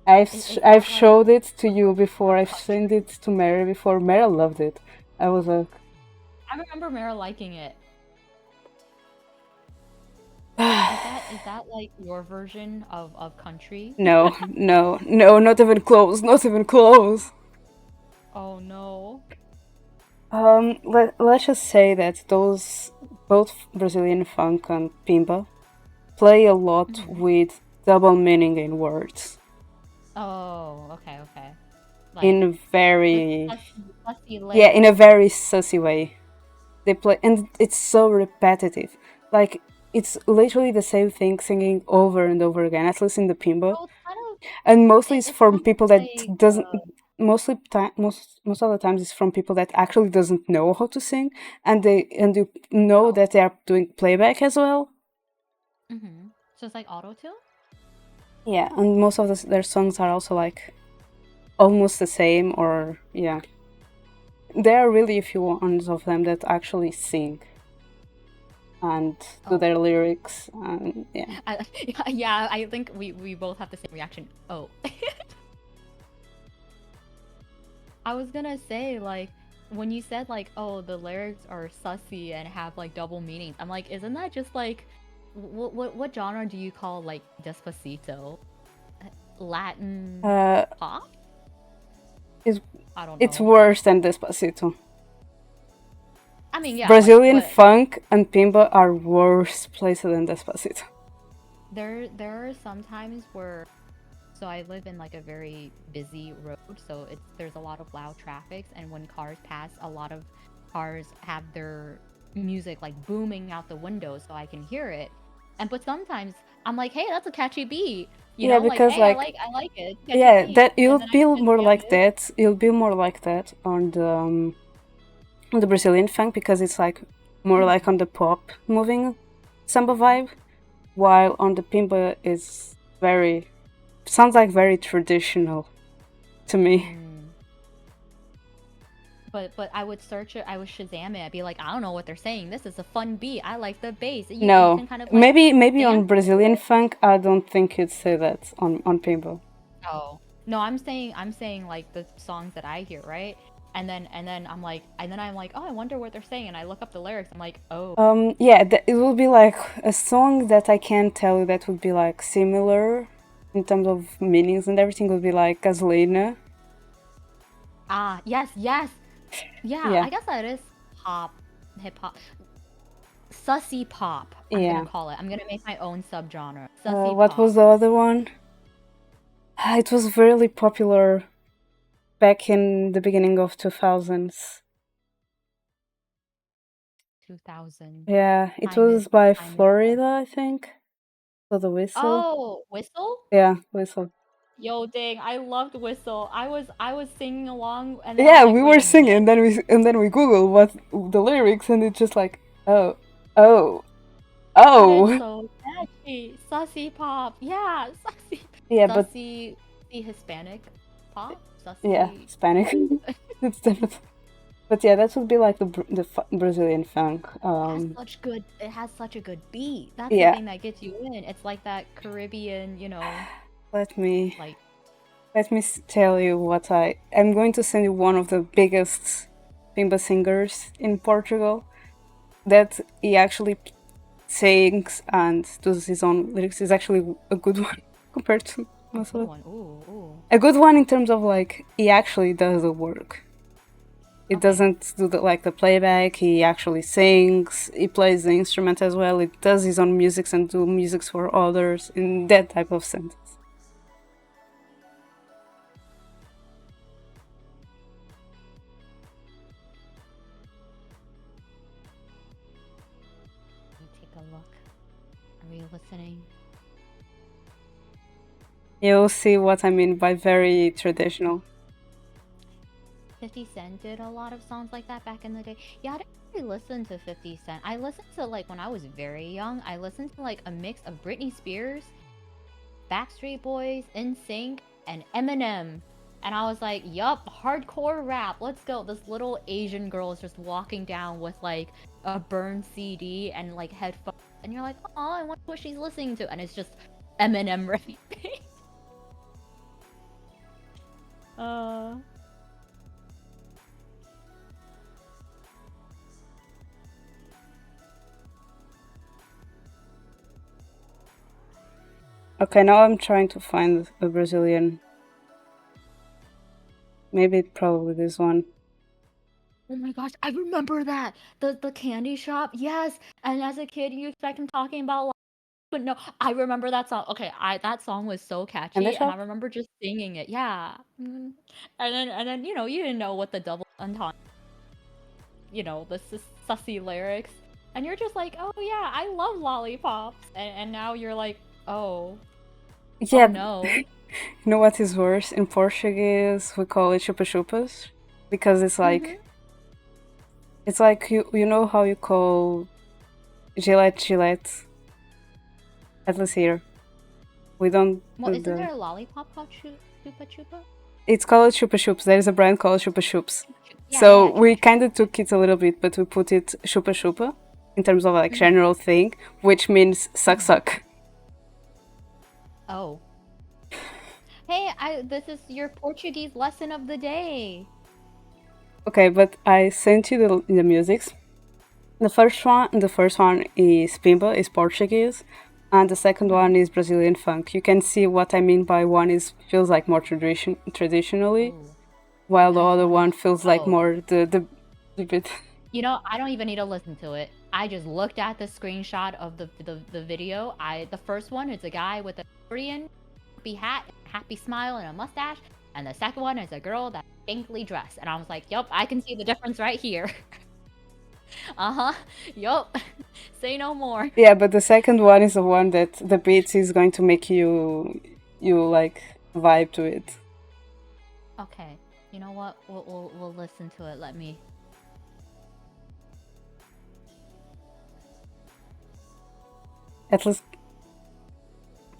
I've that like showed it to you before. your I've sent country? it to Mary before. Mary loved it. I was like, I remember Mara liking it. Is that like your version of country? no, no, no, not even close, not even close. Oh no. Let's just say that those both Brazilian funk and Pimba play a lot Hmm. with double meaning in words Oh, okay, okay. Like in a this very fussy yeah, in leg. a very sussy way. They play, and it's so repetitive. Like it's literally the same thing singing over and over again. At least in the Pimba, Oh, it's kind of and mostly it's it's from kind of people that like doesn't. Most of the times it's from people that actually doesn't know how to sing, and you know oh. that they are doing playback as well. Mm-hmm. So it's like auto tune? Yeah, and most of their songs are also like almost the same, or yeah, there are really a few ones of them that actually sing and do Oh. their lyrics, and yeah. I, yeah, I think we both have the same reaction. Oh. I was gonna say, like, when you said like, oh, the lyrics are sussy and have like double meanings, I'm like, isn't that just like, what genre do you call like Despacito? Latin Uh, pop? it's I don't it's know. worse than Despacito. I mean, yeah, like, Brazilian but funk and pimba are worse places than Despacito. there are some times where, so I live in like a very busy road, so there's a lot of loud traffics, and when cars pass, a lot of cars have their music like booming out the window so I can hear it. And but sometimes I'm like, hey, that's a catchy beat. You Yeah, know, like, because hey, like I like it. It's a catchy yeah, beat. that you'll And then I be just more jam like it. that. You'll be more like that on the Brazilian funk because it's like more like Mhm. on the pop moving samba vibe, while on the pimba is very sounds like very traditional to me. Mm. But I would search it, I would Shazam it. I'd be like, I don't know what they're saying. This is a fun beat. I like the bass. You No, can kind of like maybe dance on to Brazilian it. funk, I don't think you'd say that on pimba. Oh. No, I'm saying like the songs that I hear, right? And then I'm like, oh, I wonder what they're saying, and I look up the lyrics. I'm like, oh, Yeah, it will be like a song that I can't tell you that would be like similar in terms of meanings and everything would be like Gasolina. ah, yes, yes, yeah. Yeah, I guess that is pop, hip hop, sussy pop. I'm gonna yeah. call it. I'm gonna make my own subgenre, sussy What was pop. the other one? It was really popular back in the beginning of 2000s. 2000 Yeah, it time is was by time is what? Florida, I think. So the Whistle. Oh, Whistle. Yeah, Whistle. Yo, dang, I loved Whistle. I was singing along, and then I'm Yeah, like, we wait were a minute. singing, then we Google what the lyrics, and it's just like, oh, oh, That is oh. so catchy. Sussy pop. Yeah, sussy. Yeah, but Sussy, the Hispanic pop. yeah, Sussy. Hispanic. It's definitely. But yeah, that would be like the Brazilian funk. It has such a good beat. That's the Yeah, thing that gets you in. It's like that Caribbean, let me like, tell you what I'm going to send you one of the biggest pimba singers in Portugal that he actually sings and does his own lyrics is actually a good one compared to a most of good it. one. Ooh, ooh. A good one in terms of like he actually does the work. It Okay. doesn't do the playback. He actually sings. He plays the instrument as well. He does his own music and do musics for others in that type of sense. Let me take a look. Are you listening? You'll see what I mean by very traditional. 50 Cent did a lot of songs like that back in the day. Yeah, I didn't really listen to 50 Cent. I listened to, like, when I was very young, I listened to, like, a mix of Britney Spears, Backstreet Boys, NSYNC, and Eminem. And I was like, yup, hardcore rap, let's go. This little Asian girl is just walking down with, like, a burned CD and, like, headphones. And you're like, oh, I wonder what she's listening to. And it's just Eminem rapping. uh... Okay, now I'm trying to find a Brazilian. Maybe probably this one. Oh my gosh, I remember that. The candy shop. Yes. And as a kid, you expect him talking about life, but no, I remember that song. Okay, I that song was so And the catchy, and I shop? remember just singing it. Yeah. And then you didn't know what the double entendre, the sussy lyrics. And you're just like, "Oh yeah, I love lollipops." And now you're like, "Oh. Oh Yeah, no." you know what is worse? In Portuguese, we call it chupa-chupas because Mhm. it's like you know how you call Gillette. At least here, we don't Well, do isn't the. there a lollipop called Chupa Chupa? It's called Chupa Chups. There is a brand called Chupa Chups. Yeah, So yeah, Chupa we Chupa. kind of took it a little bit, but we put it Chupa Chupa in terms of like Mhm. general thing, which means suck Mhm. suck. Oh. Hey, this is your Portuguese lesson of the day. Okay, but I sent you the musics. The first one is Pimba, is Portuguese, and the second Mhm. one is Brazilian funk. You can see what I mean by one is feels like more traditionally, Ooh, while the that's other one of. one feels like Oh, more the bit. you know, I don't even need to listen to it. I just looked at the screenshot of the video. The first one is a guy with a Korean happy hat, happy smile, and a mustache, and the second one is a girl that's daintily dressed. And I was like, "Yup, I can see the difference right here." Uh-huh. Yup. Say no more. Yeah, but the second one is the one that the beat is going to make you like vibe to it. Okay. You know what? We'll listen to it. Let me. At least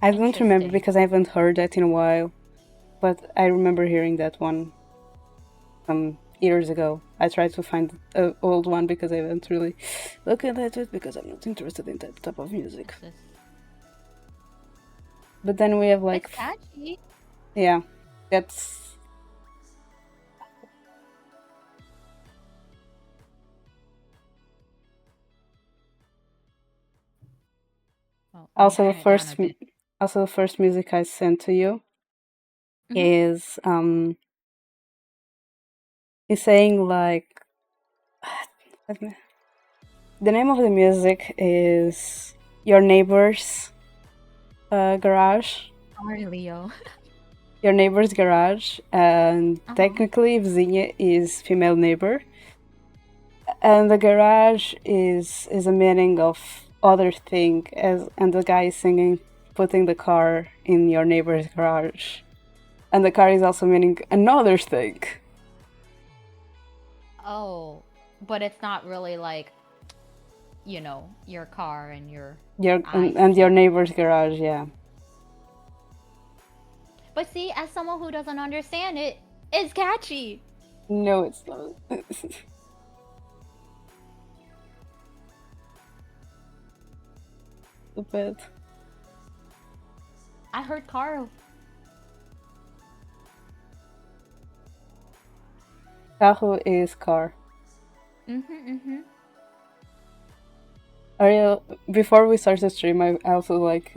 I don't remember Interesting. because I haven't heard that in a while, but I remember hearing that one some years ago. I tried to find an old one because I haven't really looked at it because I'm not interested in that type of music. What's this? But then we have It's like, catchy. yeah, that's Oh, let me also turn it down a bit. the first music I sent to you Hmm. is is saying like the name of the music is Your Neighbor's Garage. Sorry, Leo. Your Neighbor's Garage, and Uh-huh. technically vizinha is female neighbor, and the garage is a meaning of other thing, as and the guy is singing putting the car in your neighbor's garage, and the car is also meaning another thing. Oh, but it's not really like, your car and your Your I and your see. neighbor's garage, yeah. But see, as someone who doesn't understand it, it's catchy. No, it's not. Stupid. I heard Carl. Carro is car. Mm-hmm, mm-hmm. Ariel, before we start the stream, I also like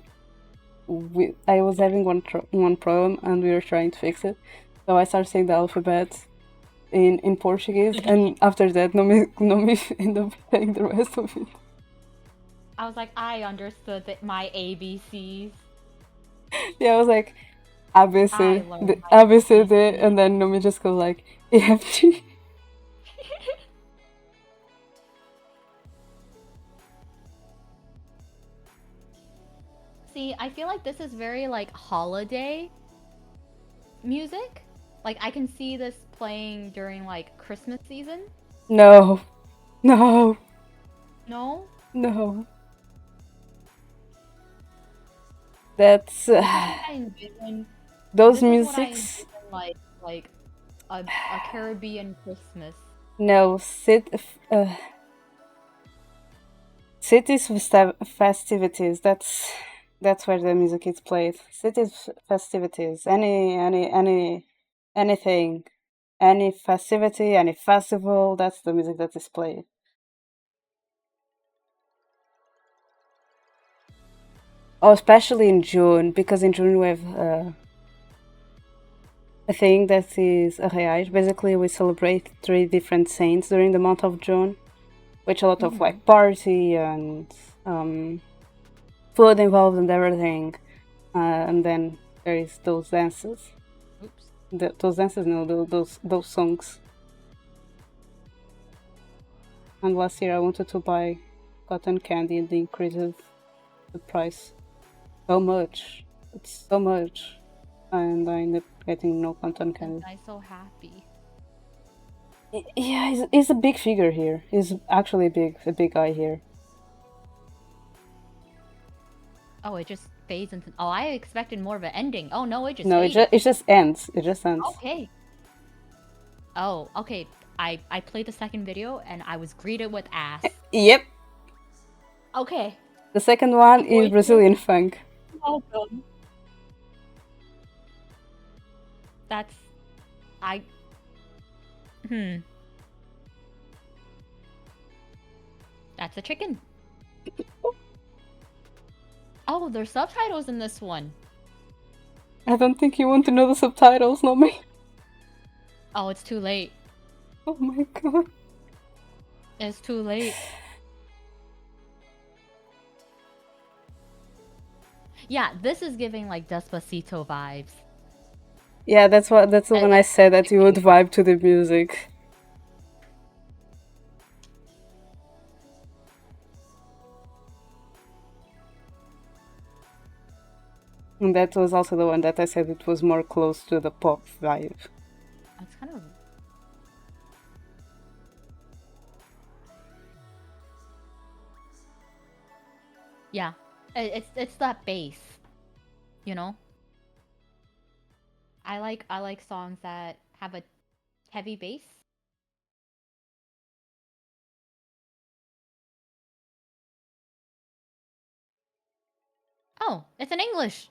I was having one problem and we were trying to fix it. So I started saying the alphabet in Portuguese, and after that, Nomii ended up saying the rest of it. I was like, I understood that my ABCs. Yeah, I was like I ABC, learned my ABCD, ABCs. and then Nomii just go like EFG. See, I feel like this is very like holiday music. Like I can see this playing during like Christmas season. No, no, No? no. That's This is what I envision. those This is what I musics. envision like a Caribbean Christmas. No, cities festivities. That's where the music is played. Cities festivities. Anything, any festivity, any festival. That's the music that is played. Oh, especially in June, because in June we have a thing that is a reais. Basically, we celebrate 3 different saints during the month of June, which a lot of Mm-hmm. like party and um, food involved and everything. And then there is those dances. Oops. Those dances, no, those songs. And last year I wanted to buy cotton candy and they increased the price so much. It's so much, and I ended up getting no cotton This candy. guy's so happy. Yeah, he's a big figure here. He's actually a big guy here. Oh, it just fades into. Oh, I expected more of an ending. Oh no, it just No, faded. it just ends. It just ends. Okay. Oh, okay. I played the second video and I was greeted with ass. Yep. Okay. The second one The is boys were Brazilian funk. welcome. That's I. Hmm. That's a chicken. Oh, there's subtitles in this one. I don't think you want to know the subtitles, Nomii. Oh, it's too late. Oh my god. It's too late. Yeah, this is giving like Despacito vibes. Yeah, that's when I said that you would vibe to the music. And that was also the one that I said it was more close to the pop vibe. It's kind of... Yeah, it's that bass, you know? I like songs that have a heavy bass. Oh, it's in English.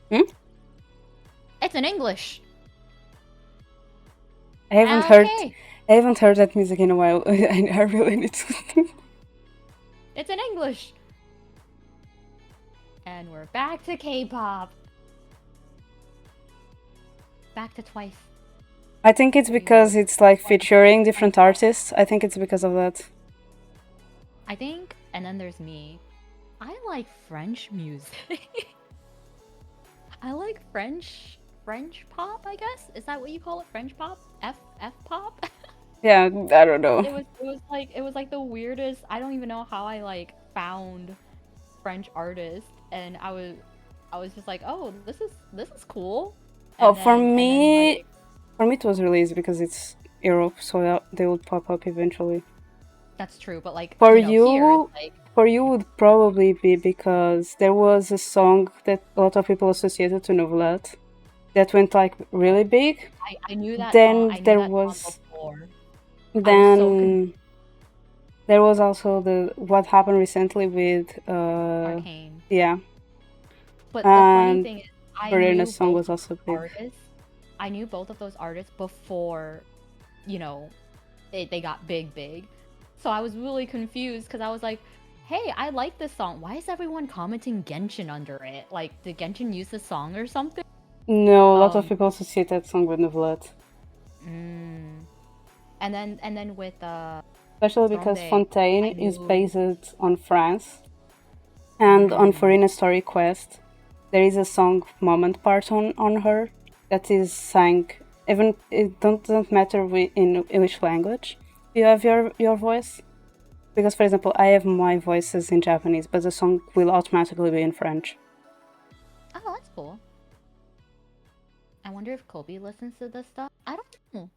Hmm? It's in English. I haven't heard that music in a while. I really need to. It's in English. And we're back to K-pop. Back to Twice. I think it's because it's like featuring different artists. I think it's because of that. I think, and then there's me. I like French music. I like French pop, I guess. Is that what you call it? French pop? F pop? Yeah, I don't know. It was like the weirdest. I don't even know how I like found French artists, and I was just like, oh, this is cool. Oh, for me it was released because it's Europe, so they would pop up eventually. That's true, but like for here, for you would probably be because there was a song that a lot of people associated to Novelet that went like really big. I knew that. Then song. there was then there was also what happened recently with Arcane. Yeah. But the funny thing is, Serena's song was also big. I knew both of those artists before, you know, they got big. So I was really confused because I was like, hey, I like this song. Why is everyone commenting Genshin under it? Like, did Genshin use the song or something? No, a lot of people associate that song with Novelet. And then with especially because Fontaine is based on France, and on Farina's Story Quest, there is a song moment part on her that is sang. Even it doesn't matter in which language you have your voice, because for example, I have my voices in Japanese, but the song will automatically be in French. Oh, that's cool. I wonder if Kobe listens to this stuff. I don't know.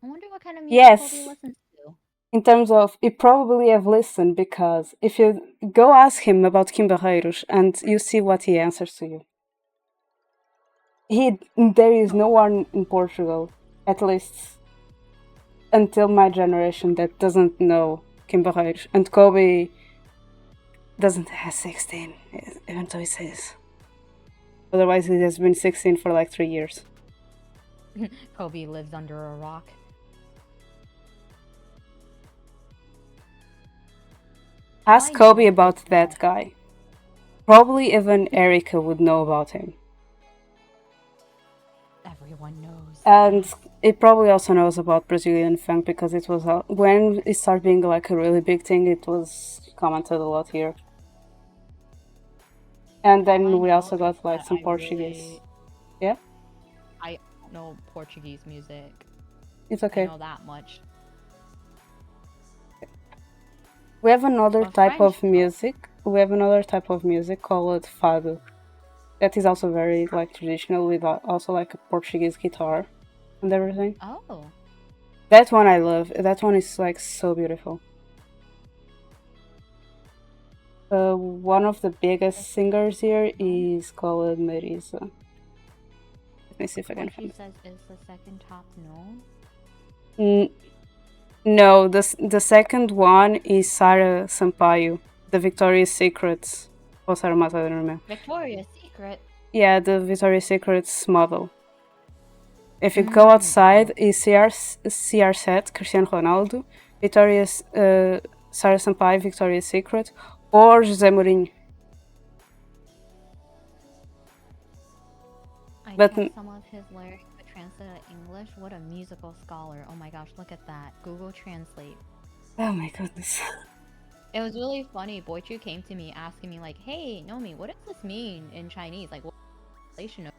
I wonder what kind of music Kobe listens to. In terms of, he probably have listened, because if you go ask him about Kim Barreiros and you see what he answers to you. There is no one in Portugal, at least until my generation, that doesn't know Kim Barreiros. And Kobe doesn't have 16, even though he says. Otherwise, he has been 16 for like 3 years. Kobe lives under a rock. Ask Kobe about that guy. Probably even Erica would know about him. Everyone knows. And it probably also knows about Brazilian funk, because it was when it started being like a really big thing, it was commented a lot here. And then we also got like some Portuguese. Yeah? I don't know Portuguese music. It's okay. I know that much. We have another type of music. We have another type of music called fado. That is also very like traditional, with also like a Portuguese guitar and everything. Oh. That one I love. That one is like so beautiful. One of the biggest singers here is called Marisa. Let me see if I can find it. What she says is the second top known? No, the second one is Sarah Sampaio, the Victoria's Secret. Or Sarah Mata, I don't remember. Victoria's Secret? Yeah, the Victoria's Secret's model. If you go outside, is CR7, Cristiano Ronaldo, Victoria's Sarah Sampaio, Victoria's Secret, or José Mourinho. I But checked some of his lyrics but translated English. What a musical scholar. Oh my gosh, look at that. Google Translate. oh my goodness. It was really funny. Boichu came to me asking me like, "Hey, Nomi, what does this mean in Chinese? Like, what translation of?"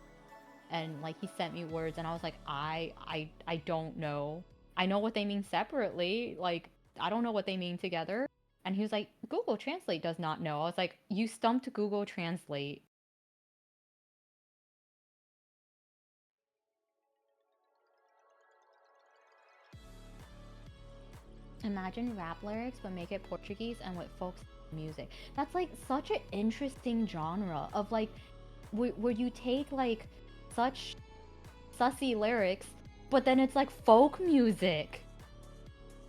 And like he sent me words, and I was like, I don't know. I know what they mean separately. Like, I don't know what they mean together. And he was like, Google Translate does not know. I was like, you stumped Google Translate. Imagine rap lyrics, but make it Portuguese and with folk music. That's like such an interesting genre of like where you take like such sussy lyrics, but then it's like folk music.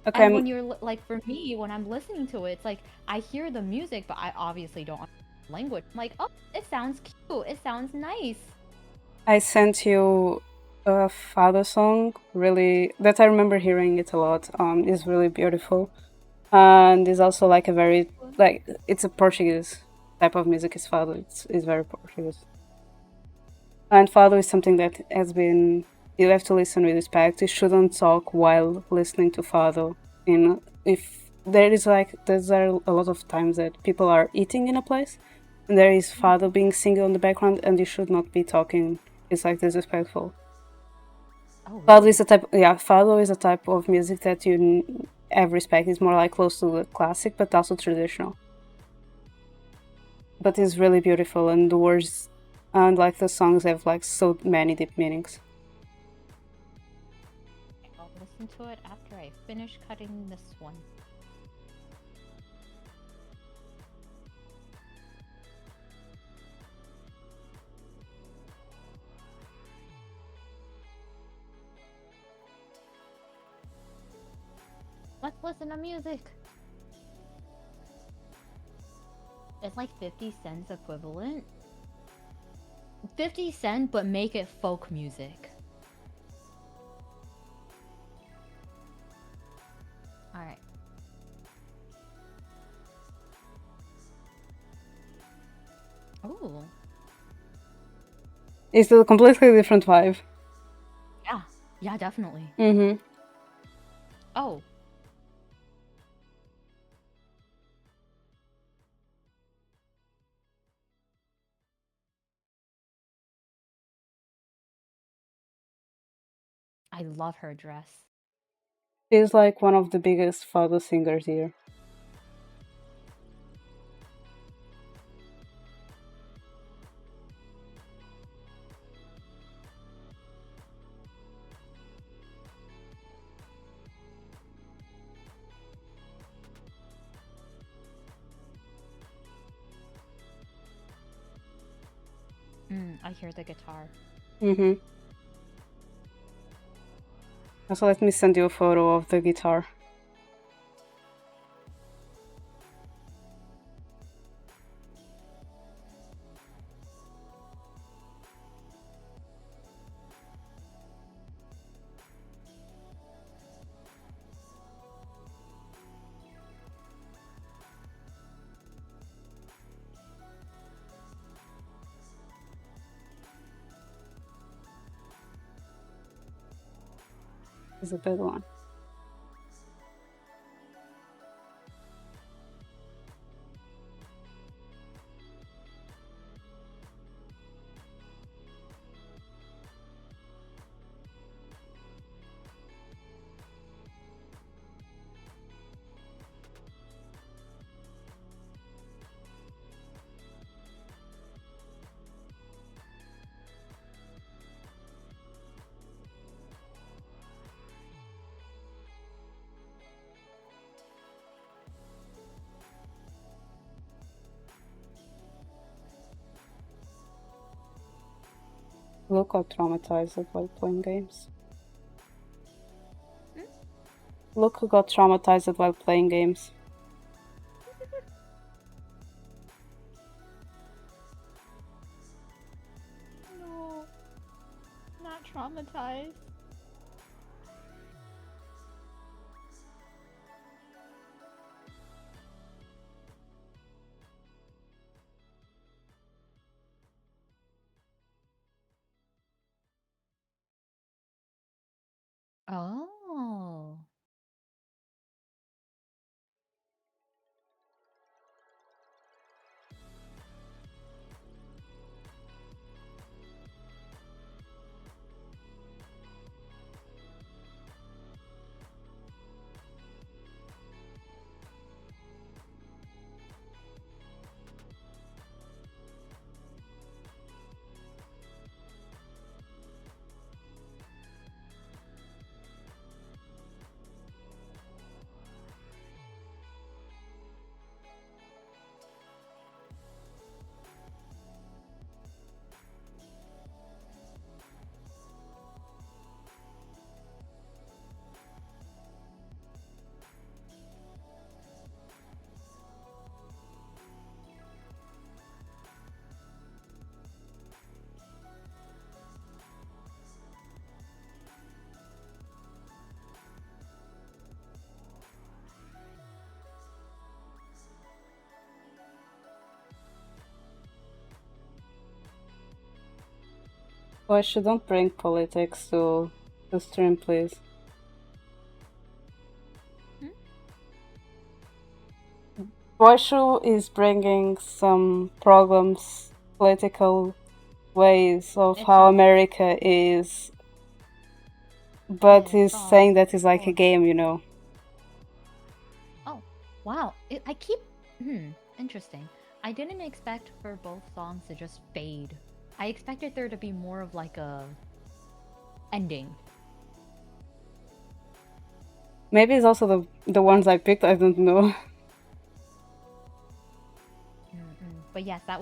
Okay, And when you're like, for me, when I'm listening to it, it's like I hear the music, but I obviously don't understand the language. I'm like, oh, it sounds cute. It sounds nice. I sent you a Fado song, really, that I remember hearing it a lot. It's really beautiful. And it's also like a very, like, it's a Portuguese type of music, is Fado. It's very Portuguese. And Fado is something that has been, you have to listen with respect. You shouldn't talk while listening to Fado. If there is like, there's a lot of times that people are eating in a place, and there is Fado being singing on the background, and you should not be talking. It's like disrespectful. Oh, Fado really? is a type, yeah, Fado is a type of music that you have respect. It's more like close to the classic, but also traditional. But it's really beautiful, and the words and like the songs have like so many deep meanings. I'll listen to it after I finish cutting this one. Let's listen to music. It's like 50 cents equivalent. 50 cent, but make it folk music. All right. Oh, It's a completely different vibe. yeah. Yeah, definitely. Mm-hmm. Oh, I love her dress. She's like one of the biggest Fado singers here. I hear the guitar. Mm-hmm. Also, let me send you a photo of the guitar. It's a big one. Look how traumatized while playing games. Hmm? Look who got traumatized while playing games. No, not traumatized. Oh. Why shouldn't bring politics to the stream, please? Washu is bringing some problems, political ways of It's how all America is, but he's saying that it's like a game, you know. Oh, wow. I keep. Interesting. I didn't expect for both songs to just fade. I expected there to be more of like a ending. Maybe it's also the ones I picked. I don't know. But yes, that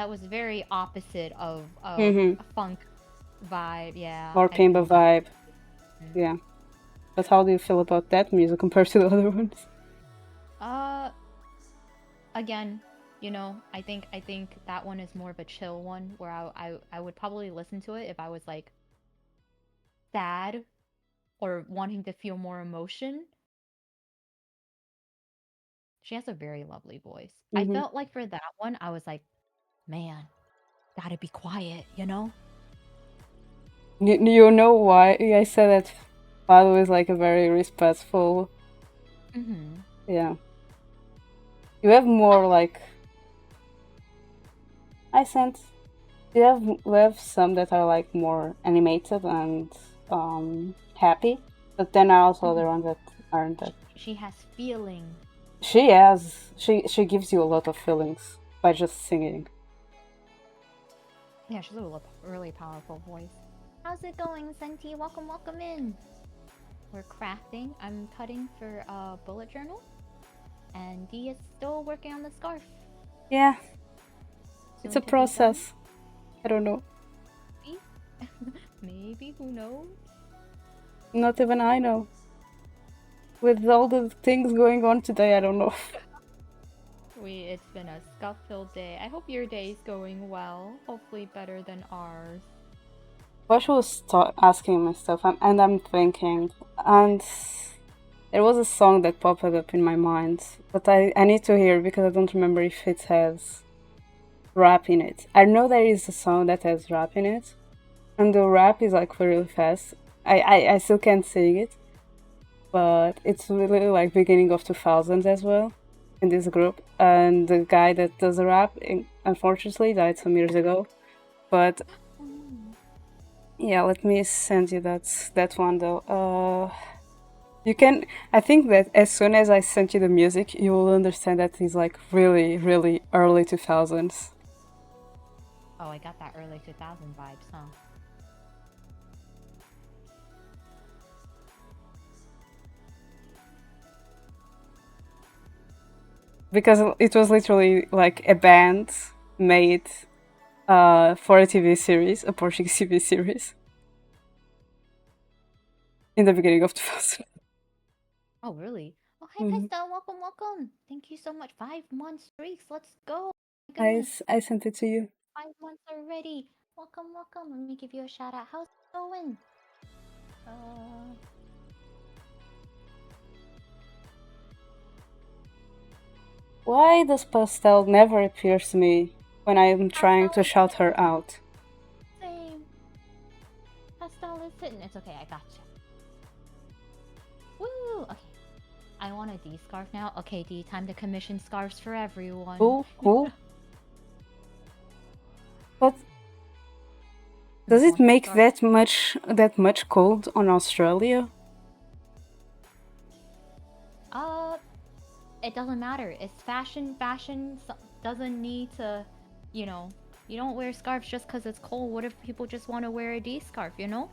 was very opposite of Mm-hmm. a funk vibe. Yeah, Or I Kimba can vibe. definitely. Yeah. But how do you feel about that music compared to the other ones? Uh, again, I think that one is more of a chill one where I would probably listen to it if I was like sad or wanting to feel more emotion. She has a very lovely voice. I Mm-hmm. felt like for that one, I was like, man, gotta be quiet, you know? You know why I said that Fado is like a very respectful. Mm-hmm. Yeah. You have more like I sent. We have some that are like more animated and happy, but then are also other ones that aren't that. She has feeling. She gives you a lot of feelings by just singing. Yeah, she's a really powerful voice. How's it going, Senti? Welcome, welcome in. We're crafting. I'm cutting for a bullet journal, and Dee is still working on the scarf. Yeah, it's Soon a to be done. process. I don't know. Maybe, who knows? Not even I know. With all the things going on today, I don't know. It's been a scuff-filled day. I hope your day's going well. Hopefully better than ours. Wash was asking me stuff, and I'm thinking, and there was a song that popped up in my mind, but I need to hear because I don't remember if it has rap in it. I know there is a song that has rap in it, and the rap is like really fast. I still can't sing it, but it's really like beginning of 2000s as well in this group. And the guy that does the rap, unfortunately, died some years ago. But yeah, let me send you that one though. You can. I think that as soon as I send you the music, you will understand that it's like really, really early 2000s. Oh, I got that early 2000 vibes, huh? Because it was literally like a band made for a TV series, a Portuguese TV series, in the beginning of 2000. Oh, really? Oh, hi, Mm-hmm. Pesta. Welcome, welcome. Thank you so much. 5 month streaks. Let's go. My I, goodness. I sent it to you. 5 months already. Welcome, welcome. Let me give you a shout out. How's it going? Uh, Why does Pastel never appears to me when I am trying to Pastel is shout her sitting. out? Same. Pastel is sitting. It's okay. I got you. Ooh, okay. I want a D scarf now. Okay, D, time to commission scarves for everyone. Cool, cool. But does it Important make scarf. that much cold on Australia? Uh, it doesn't matter. It's fashion. Fashion doesn't need to, you know, you don't wear scarves just because it's cold. What if people just want to wear a D scarf, you know?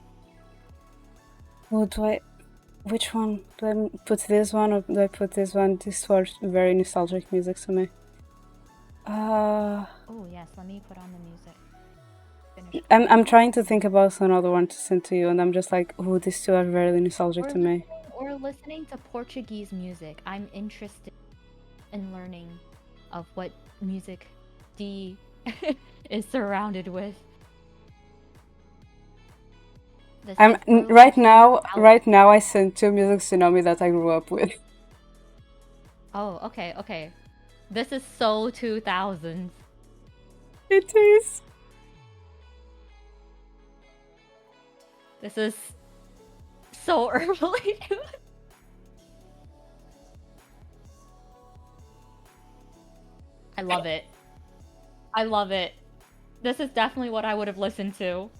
Oh, which one? Do I put this one or do I put this one? This was very nostalgic music to me. Oh, yes, let me put on the music. Finish I'm cutting out. trying to think about another one to send to you, and I'm just like, oh, these two are very nostalgic Or to me. listening to Portuguese music. I'm interested in learning of what music D is surrounded with. This I'm is early right 2000s now. ballad. Right now, I sent two music to Nomii that I grew up with. Oh, okay, okay. This is so 2000s. It is. This is so early. I love it. I love it. This is definitely what I would have listened to.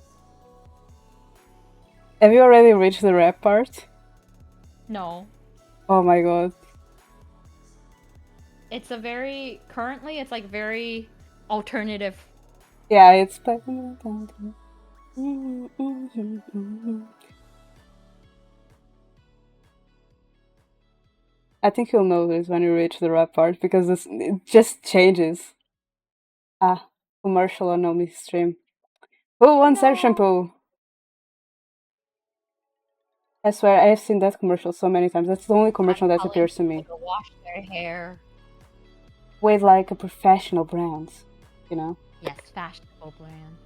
Have you already reached the rap part? No. Oh my god. It's a very currently it's like very alternative. Yeah, it's. I think you'll know this when you reach the rap part because it just changes. Ah, commercial on Nomii stream. Who wants hair No. shampoo? I swear, I have seen that commercial so many times. That's the only I'm commercial that telling appears to people me. to wash their hair. With like a professional brand, you know? Yes, fashionable brand.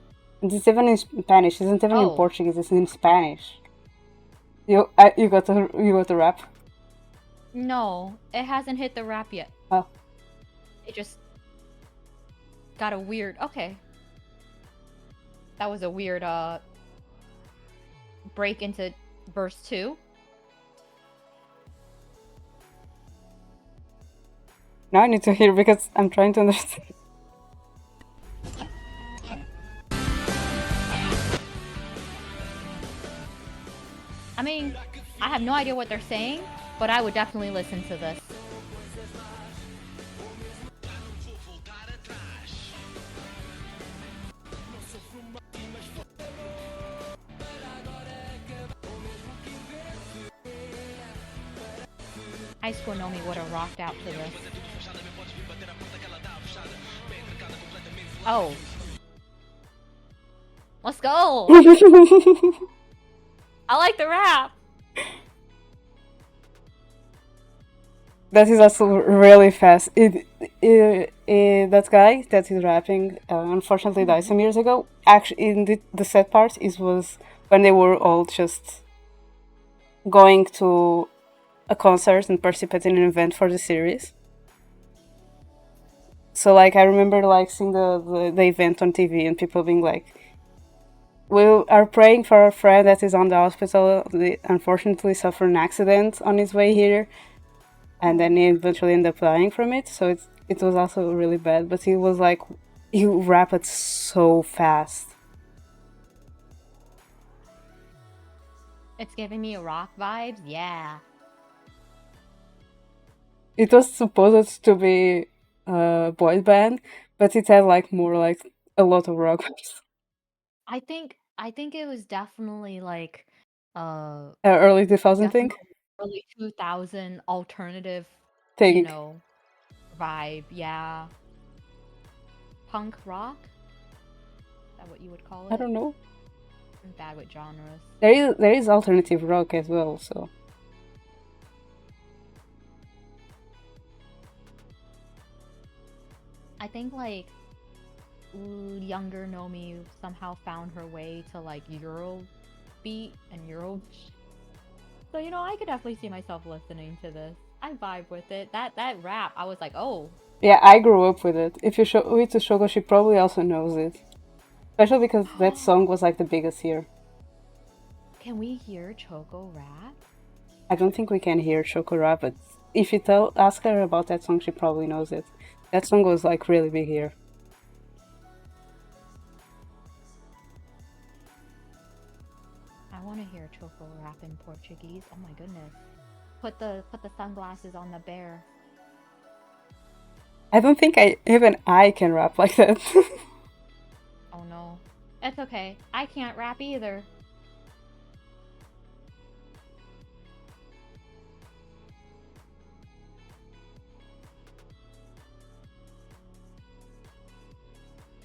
And it's even in Spanish. It isn't even in Oh, Portuguese. It's in Spanish. You got the rap. no. It hasn't hit the rap yet. Oh, It just got a weird. Okay. That was a weird break into verse 2. now I need to hear because I'm trying to understand. I mean, I have no idea what they're saying, but I would definitely listen to this. High school Nomi would have rocked out to this. Oh. Let's go! I like the rap! That is also really fast. That guy that is rapping, unfortunately died some years ago. Actually, in the sad part, it was when they were all just going to a concert and participating in an event for the series. So like I remember like seeing the event on TV and people being like, "We are praying for a friend that is on the hospital. They unfortunately suffered an accident on his way here, and then he eventually ended up dying from it. So it was also really bad. But he was like, he rapped so fast. It's giving me rock vibes, yeah. It was supposed to be a boy band, but it had like more like a lot of rock I think it was definitely like early 2000 thing. definitely early 2000 alternative, you Thing. know, vibe, yeah. Punk rock? Is that what you would call I it? don't know. I'm bad with genres. There is alternative rock as well, so I think like younger Nomi somehow found her way to like Euro beat and Euro. So you know, I could definitely see myself listening to this. I vibe with it. That rap, I was like, oh, yeah, I grew up with it. If you show it to Shogo, she probably also knows it. Especially because that song was like the biggest here. can we hear Choco rap? I don't think we can hear Shokora, but if you ask her about that song, she probably knows it. That song was like really big here. I want to hear Choco rap in Portuguese. Oh my goodness. Put the sunglasses on the bear. I don't think even I can rap like that. Oh no. It's okay. I can't rap either.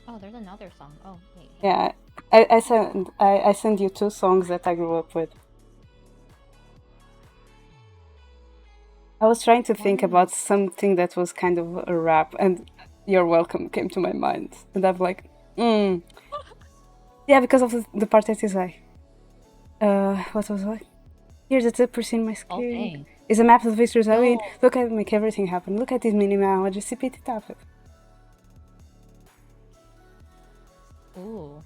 Oh, there's another song. Oh, wait. Yeah, I send you two songs that I grew up with. I was trying to think about something that was kind of a rap, and "You're Welcome" came to my mind, and I'm like, yeah, because of the part that is like, what was like? Here's the zippers in my Oh, skin. dang. Is a map of visitors I win. Yo. Look at make everything happen. Look at this mini man. I just see it happen. Ooh.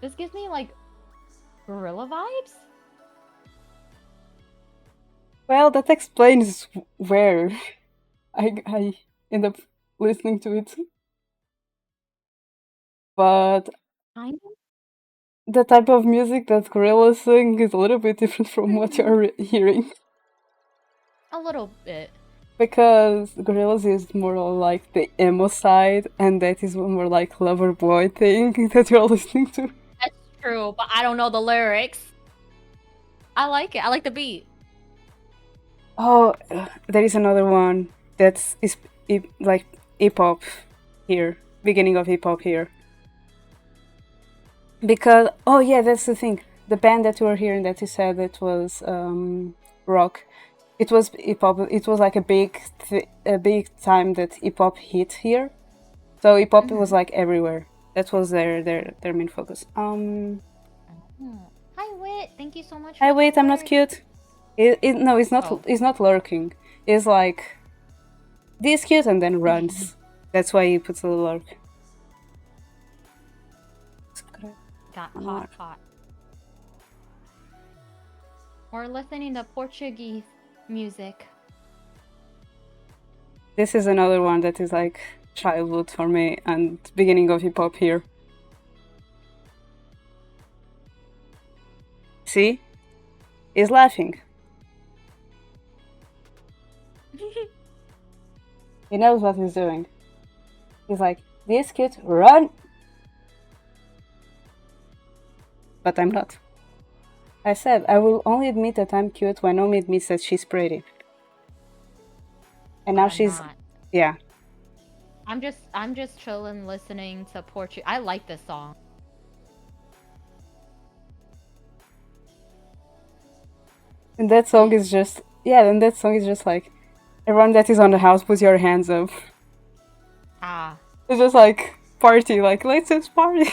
This gives me like gorilla vibes. Well, that explains where I end up listening to it. But Kind of. the type of music that gorillas sing is a little bit different from what you're hearing. A little bit. Because gorillas is more like the emo side, and that is more like lover boy thing that you're listening to. That's true, but I don't know the lyrics. I like it. I like the beat. Oh, there is another one that's like hip hop here, beginning of hip hop here. Because oh yeah, that's the thing. The band that you were hearing that you said it was rock. It was hip hop. It was like a big time that hip hop hit here. So hip hop was like everywhere. That was their main focus. Hi, Wit. Thank you so much. Hi, For wait, I'm not cute. No, it's not. Oh. It's not lurking. It's like this cute and then runs. That's why he puts a little lurk. Got caught. We're listening to Portuguese music. This is another one that is like childhood for me and beginning of hip hop here. See? He's laughing. He knows what he's doing. He's like, this cute, run! But I'm not. I said, I will only admit that I'm cute when Nomii admits that she's pretty. And now she's... Not. Yeah. I'm just chilling, listening to Portuguese. I like this song. And that song is just... Yeah, and that song is just like... Everyone that is on the house, put your hands up. Ah. It's just like, party, like, let's just party.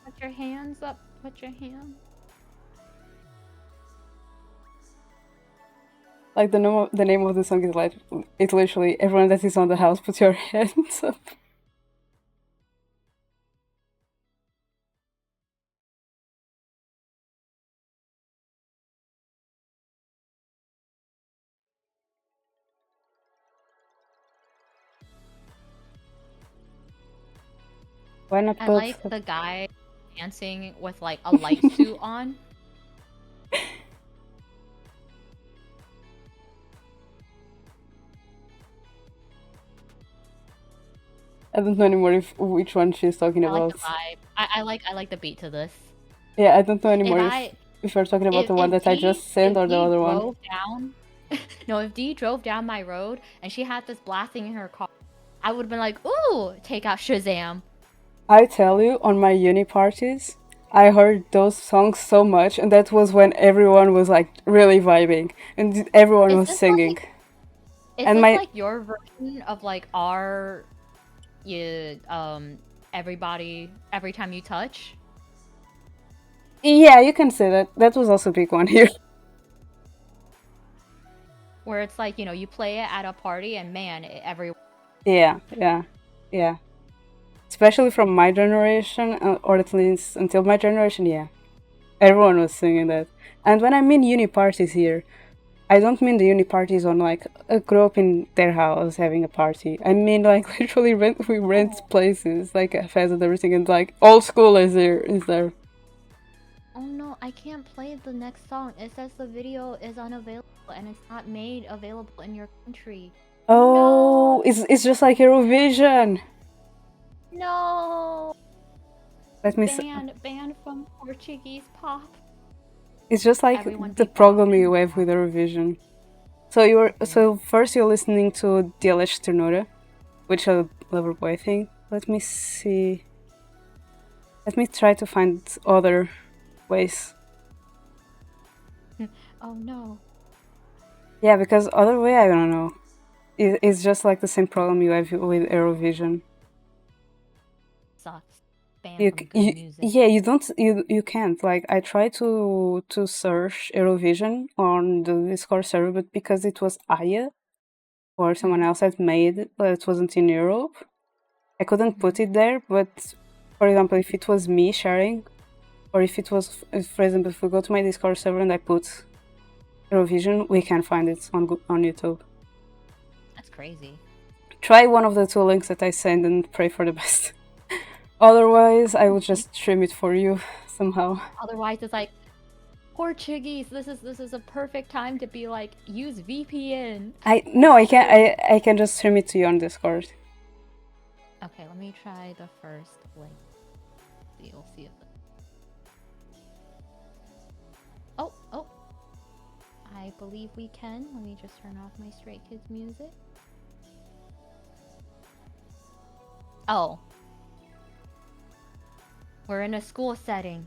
Put your hands up. Put your hands. Like, the name of the song is like... It's literally, everyone that is on the house, put your hands up. Why not I put... like the guy dancing with like a light suit on. I don't know anymore which one she's talking I like about. the vibe. I like the beat to this. Yeah, I don't know anymore if you're talking about the one that I just sent or the other one. No, if Dee drove down my road and she had this blasting in her car, I would have been like, ooh, take out Shazam. I tell you, on my uni parties, I heard those songs so much, and that was when everyone was like really vibing and everyone was singing. Is this like your version of like our everybody every time you touch? Yeah, you can say that. That was also a big one here. Where it's like, you play it at a party and man, everyone... Yeah. especially from my generation, or at least until my generation. Yeah, everyone was singing that. And when I mean uni parties here, I don't mean the uni parties on like a group in their house having a party. I mean like literally we rent Oh, places like cafes and everything, and like old school is there. oh no, I can't play the next song. It says the video is unavailable and it's not made available in your country. Oh, No, it's just like Eurovision. no, Let me. banned from Portuguese pop. It's just like Everyone the be problem bopping you have with now. Eurovision. So you're Okay. so first you're listening to Dialect Ternura, which is a Loverboy thing. Let me see. Let me try to find other ways. Oh no. Yeah, because other way I don't know. It's just like the same problem you have with Eurovision. Sucks. Banned from good music. Yeah, you can't. Like I tried to search Eurovision on the Discord server, but because it was Aya or someone else had made, but it wasn't in Europe, I couldn't put it there. But for example, if it was me sharing, or if it was, for example, if we go to my Discord server and I put Eurovision, we can find it on YouTube. That's crazy. Try one of the two links that I send and pray for the best. Otherwise, I will just stream it for you somehow. Otherwise, it's like Portuguese. This is a perfect time to be like use VPN. I can just stream it to you on Discord. Okay, let me try the first link. We'll see if. Oh, I believe we can. Let me just turn off my Stray Kids music. Oh, we're in a school setting.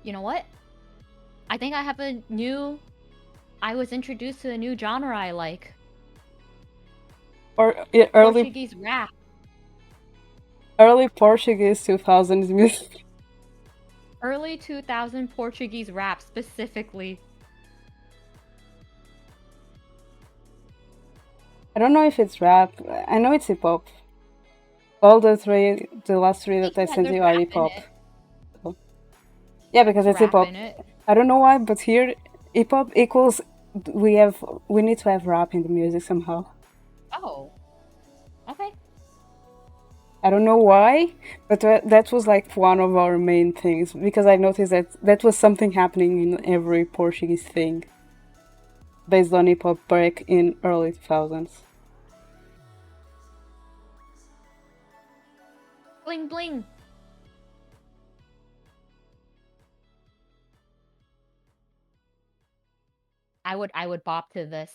You know what? I think I have a new. I was introduced to a new genre I like. Or early Portuguese rap. early Portuguese 2000s music. Early 2000 Portuguese rap specifically. I don't know if it's rap. I know it's hip hop. All the last three that I Yeah, sent there's you are rap hip in hop. it. Yeah, because There's it's hip rap hop. in it. I don't know why, but here hip hop equals we need to have rap in the music somehow. Oh, okay. I don't know why, but that was like one of our main things because I noticed that that was something happening in every Portuguese thing based on hip hop back in early 2000s. Bling bling. I would bop to this.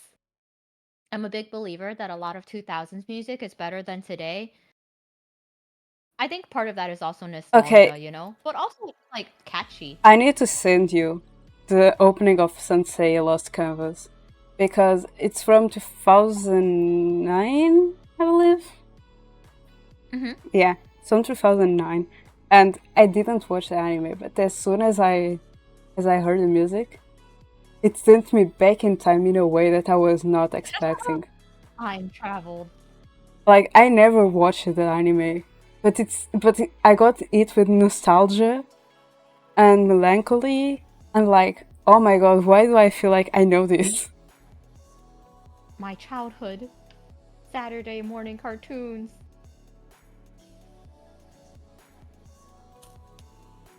I'm a big believer that a lot of 2000s music is better than today. I think part of that is also Okay, nostalgia, you know? But also like catchy. I need to send you the opening of Sensei Lost Canvas because it's from 2009, I believe. Yeah, it's from 2009, and I didn't watch the anime, but as soon as I heard the music, it sent me back in time in a way that I was not expecting. Time traveled. Like I never watched the anime, but I got it with nostalgia and melancholy and like, oh my god, why do I feel like I know this? My childhood. Saturday morning cartoons.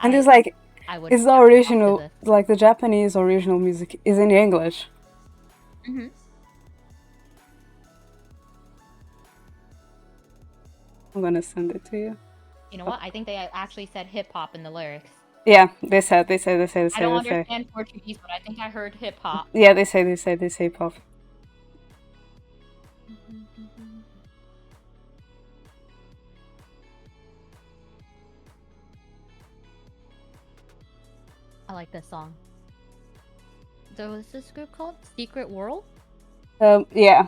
And it's like, I would it's the definitely bop to original, this. like the Japanese original music is in English. Mm-hmm. I'm gonna send it to you. You know what? I think they actually said hip hop in the lyrics. Yeah, they said. I don't understand Portuguese, but I think I heard hip hop. Yeah, they say pop. I like this song. So what's this group called? Secret World? Yeah.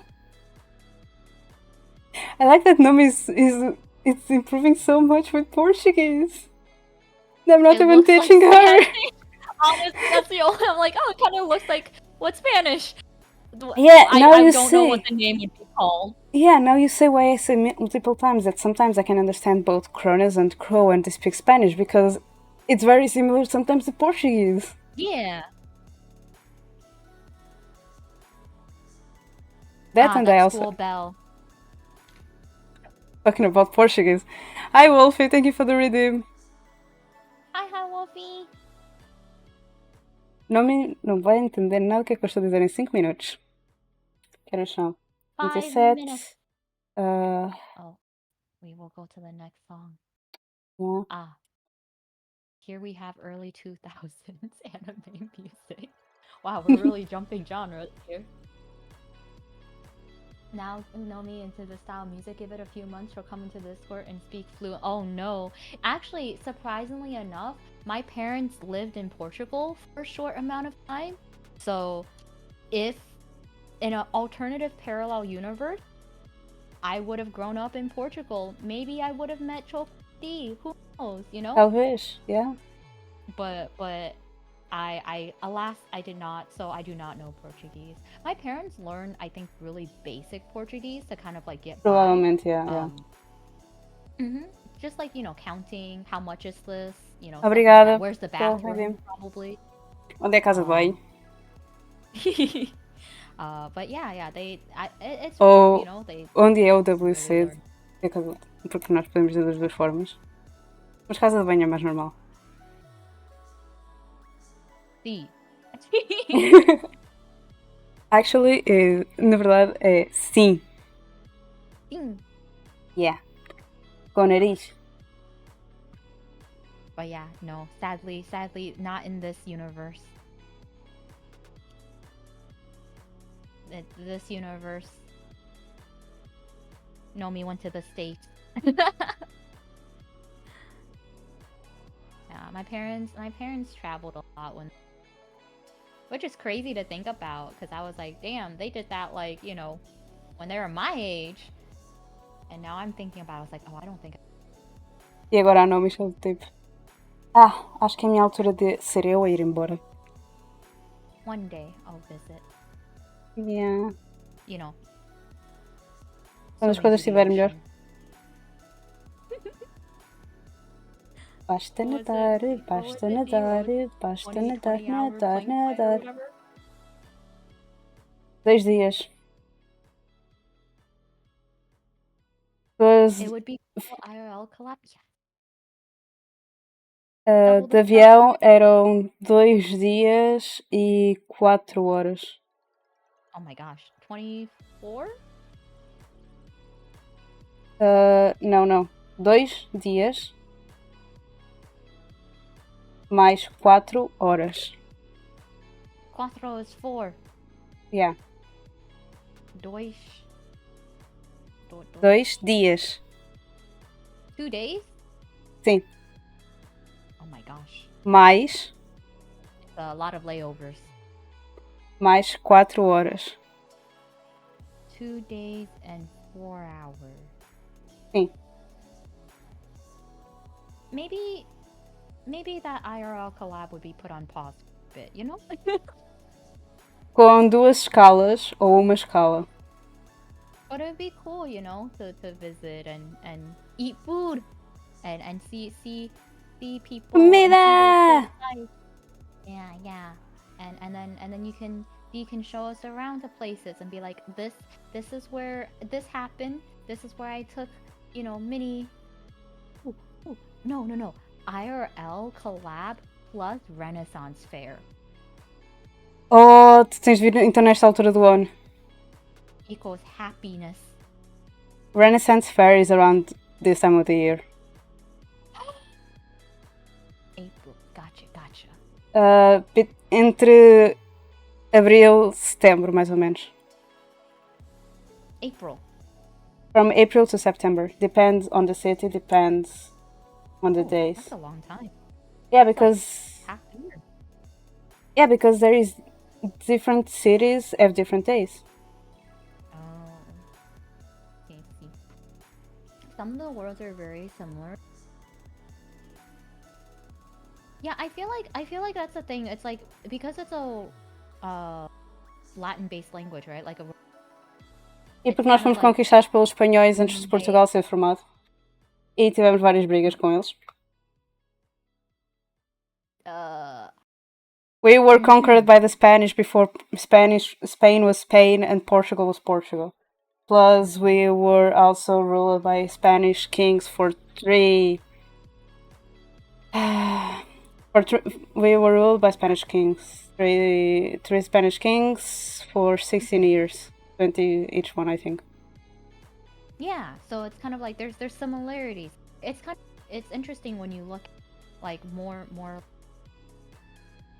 I like that Nomii it's improving so much with Portuguese. I'm not It even looks like teaching her. Spanish. Honestly, that's the only. I'm like, oh, it kind of looks like what Spanish. Yeah, now I you don't know what say. the name would be called. Yeah, now you say why I say multiple times that sometimes I can understand both Kronas and Crow when they speak Spanish because it's very similar sometimes to Portuguese. Yeah. That Ah, and I that also school bell. talking about Portuguese. Hi Wolfie, thank you for the redeem. Hi, Wolfie. Nomii não vai entender nada do que é que eu estou a dizer em 5 minutos. Que horas são? 5 27. minutes. Uh, Oh, we will go to the next song. yeah. Ah, here we have early 2000s anime music. Wow, we're really jumping genres here. Now Nomii into the style of music. Give it a few months, she'll come into Discord and speak fluent. Oh no. Actually, surprisingly enough, my parents lived in Portugal for a short amount of time. So if in an alternative parallel universe, I would have grown up in Portugal. Maybe I would have met Chokdi. Who knows, you know? Talvez, yeah. But I alas I did not, so I do not know Portuguese. My parents learned, I think, really basic Portuguese to kind of like get by. Provavelmente, yeah. Mhm. Just like, counting, how much is this, stuff like Obrigada that. Where's the pelo bathroom, redeem. probably. Onde é a casa de banho? But yeah, it's Ou they onde é o really WC? learn. Porque nós podemos dizer das duas formas. Mas casa de banho é mais normal. See. Actually, na verdade é sim. Sim. Yeah. Com o nariz. But yeah, no, sadly, not in this universe. This universe, Nomii went to the States. Yeah, my parents traveled a lot which is crazy to think about, because I was like, damn, they did that like, when they were my age. And now I'm thinking about it, I was like, oh, I don't think. E agora a Nomii está tipo. Acho que é a minha altura de ser eu a ir embora. One day I'll visit. Yeah. Quando as swimming coisas through the estiverem melhor. ocean. Basta What was nadar, it? What was basta it? nadar, The basta 20 nadar, 20-hour nadar, plane flight or nadar. whatever? 2 dias. Depois, It would be cool IRL collab. de avião eram 2 dias e 4 horas. Oh my gosh, 24? Não. 2 dias mais 4 horas. 4 is 4. Yeah. 2 dias. 2 days? Sim. Oh my gosh. Mais. It's a lot of layovers. Mais 4 horas. 2 days and 4 hours. Sim. Maybe that IRL collab would be put on pause a bit, you know? Com 2 escalas ou uma escala. But it would be cool, to visit and eat food and see people. Comida! Yeah. And then you can show us around the places and be like, this is where this happened. This is where I took, mini. No. IRL collab plus Renaissance Fair. Oh, tu tens de vir então nesta altura do ano. Equals happiness. Renaissance Fair is around this time of the year. April. Gotcha. Entre abril e setembro, mais ou menos. April. From April to September. Depends on the city, depends on the days. That's a long time. Yeah, because half a year. Yeah, because there is different cities have different days. Oh. Okay, see. some of the words are very similar. Yeah, I feel like that's the thing. It's like because it's a uh Latin-based language, right? Like a E it's porque nós kind of fomos like conquistados pelos espanhóis antes de they Portugal ser formado. E tivemos várias brigas com eles. uh We were conquered mhm. by the Spanish before Spain was Spain and Portugal was Portugal. Plus, we were also ruled by Spanish kings for three. We were ruled by Spanish kings. Three Spanish kings for 16 years. 20 each one, I think. Yeah, so it's kind of like there's similarities. It's interesting when you look like more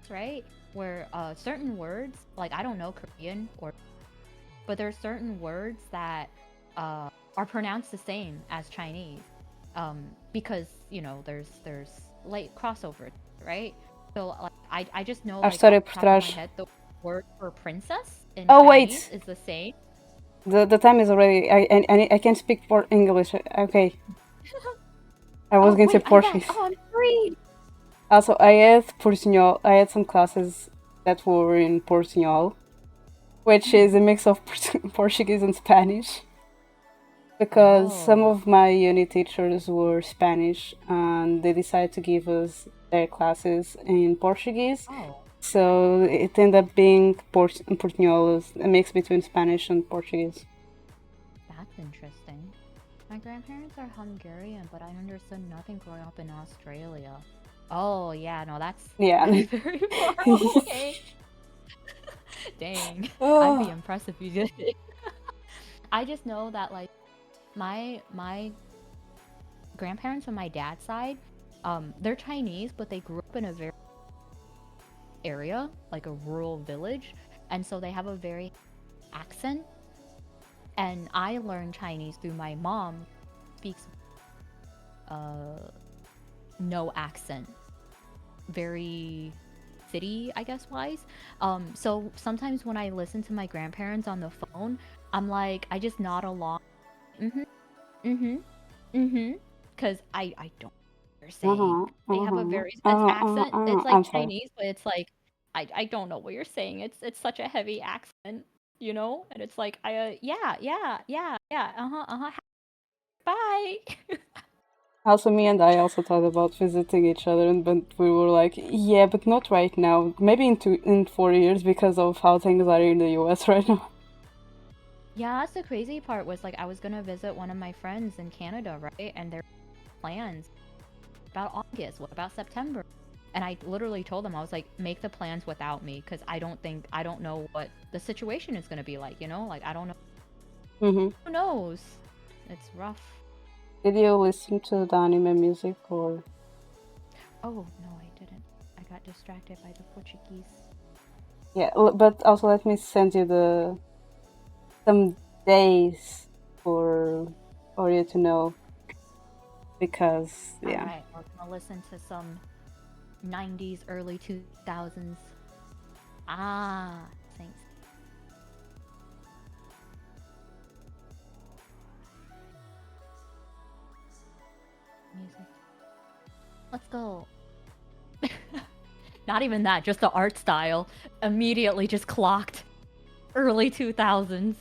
right where certain words like I don't know Korean or but there's certain words that are pronounced the same as Chinese because there's like crossover, right? So like I just know A like off história por the top of my trás. head the word for princess in Oh, Chinese wait! is the same. The time is already. I can't speak English. Okay. I was Oh going to say wait, I'm back. Portuguese. Oh, I'm free. Also, I had Portuñol. I had some classes that were in Portuñol, which is a mix of Portuguese and Spanish. Because some Oh. of my uni teachers were Spanish and they decided to give us their classes in Portuguese. Oh, So it ended up being Portuñol, a mix between Spanish and Portuguese. that's interesting. My grandparents are Hungarian, but I understood nothing growing up in Australia. Oh, yeah, no, that's Yeah. that's very far away. Dang. I'd be Oh. impressed if you did it. I just know that like my grandparents on my dad's side, they're Chinese, but they grew up in a very area, like a rural village, and so they have a very accent. And I learned Chinese through my mom speaks uh no accent, very city, I guess, wise. So sometimes when I listen to my grandparents on the phone, I'm like, I just nod along. Mm-hmm, mm-hmm, mm-hmm. Because I don't know what they're saying. They have a very it's accent. It's like I'm sorry. Chinese, but it's like I don't know what you're saying. It's such a heavy accent, And it's like yeah, yeah, yeah, yeah, uh-huh, uh-huh. Bye. Also, me and I also thought about visiting each other, but we were like, yeah, but not right now. Maybe in 4 years because of how things are in the US right now. Yeah, that's the crazy part was like I was gonna visit one of my friends in Canada, right? And their plans about August, what about September? And I literally told them I was like, make the plans without me because I don't know what the situation is gonna be like. Like I don't know. Hmm. Who knows? It's rough. Did you listen to the anime music or? Oh no, I didn't. I got distracted by the Portuguese. Yeah, but also let me send you some days for you to know because All yeah. right, we're gonna listen to some 90s, early 2000s. Ah, thanks. Music. Let's go. Not even that, just the art style. Immediately just clocked. Early 2000s.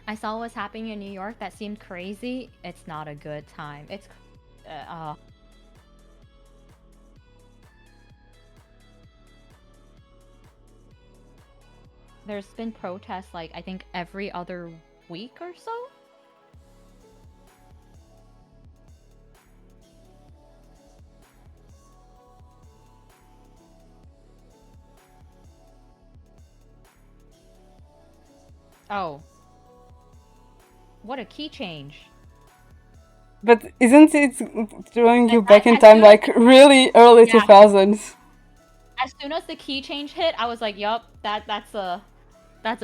I saw what's happening in New York that seemed crazy. It's not a good time. Uh, there's been protests like I think every other week or so. Oh, what a key change. But isn't it throwing you back in As time soon as like really early yeah, 2000s? as soon as the key change hit, I was like, "Yup, that's a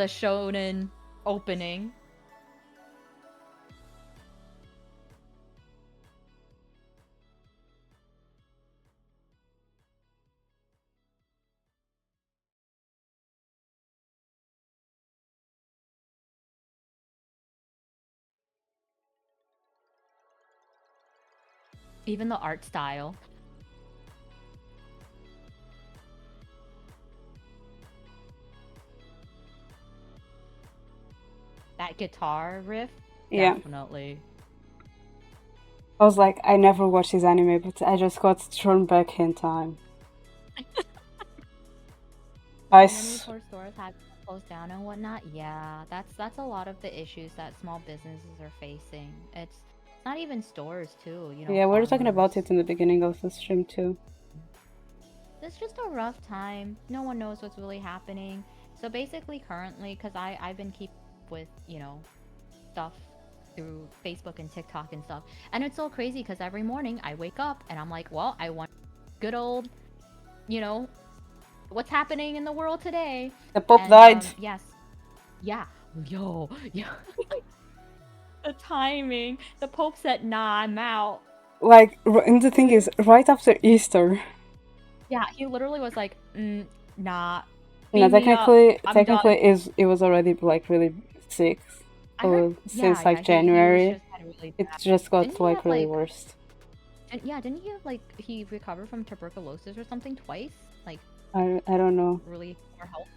shonen opening." Even the art style. That guitar riff, Yeah. definitely. I was like, I never watched his anime, but I just got thrown back in time. I So many poor stores have closed down and whatnot. Yeah, that's a lot of the issues that small businesses are facing. It's not even stores too, Yeah, we were talking about farmers. it in the beginning of the stream too. It's just a rough time. No one knows what's really happening. So basically currently, because I've been keeping up with, stuff through Facebook and TikTok and stuff. And it's so crazy because every morning I wake up and I'm like, well, I want good old, you know, what's happening in the world today. The Pope And died. yes, yeah, yo, yeah, the timing. The Pope said, "Nah, I'm out." Like, and the thing is, right after Easter. Yeah, he literally was like, "Nah, No, beam me up. I'm done." it was already like really sick. I heard, Since yeah, like he was January, just had really it bad. just got Didn't he like have really like, worse. and yeah, didn't he have like he recovered from tuberculosis or something twice? Like I don't know. really poor health.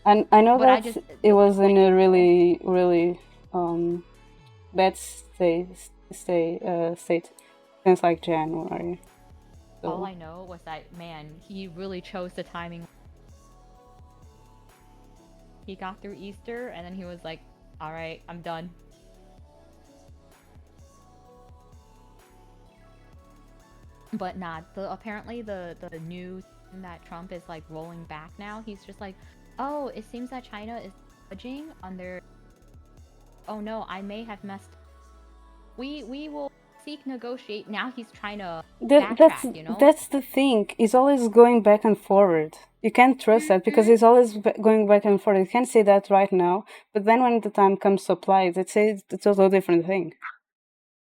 And I know But I that just it the was in a cycle. really bad state since like January. All So I know was that man, he really chose the timing. He got through Easter and then he was like, "All right, I'm done." But nah, apparently the news that Trump is like rolling back now. He's just like, "Oh, it seems that China is budging on their. Oh no, I may have messed. We will seek negotiate." Now he's trying to backtrack. that's the thing. He's always going back and forward. You can't trust that because Mhm. he's always going back and forward. You can't say that right now, but then when the time comes to apply it, it's a totally different thing.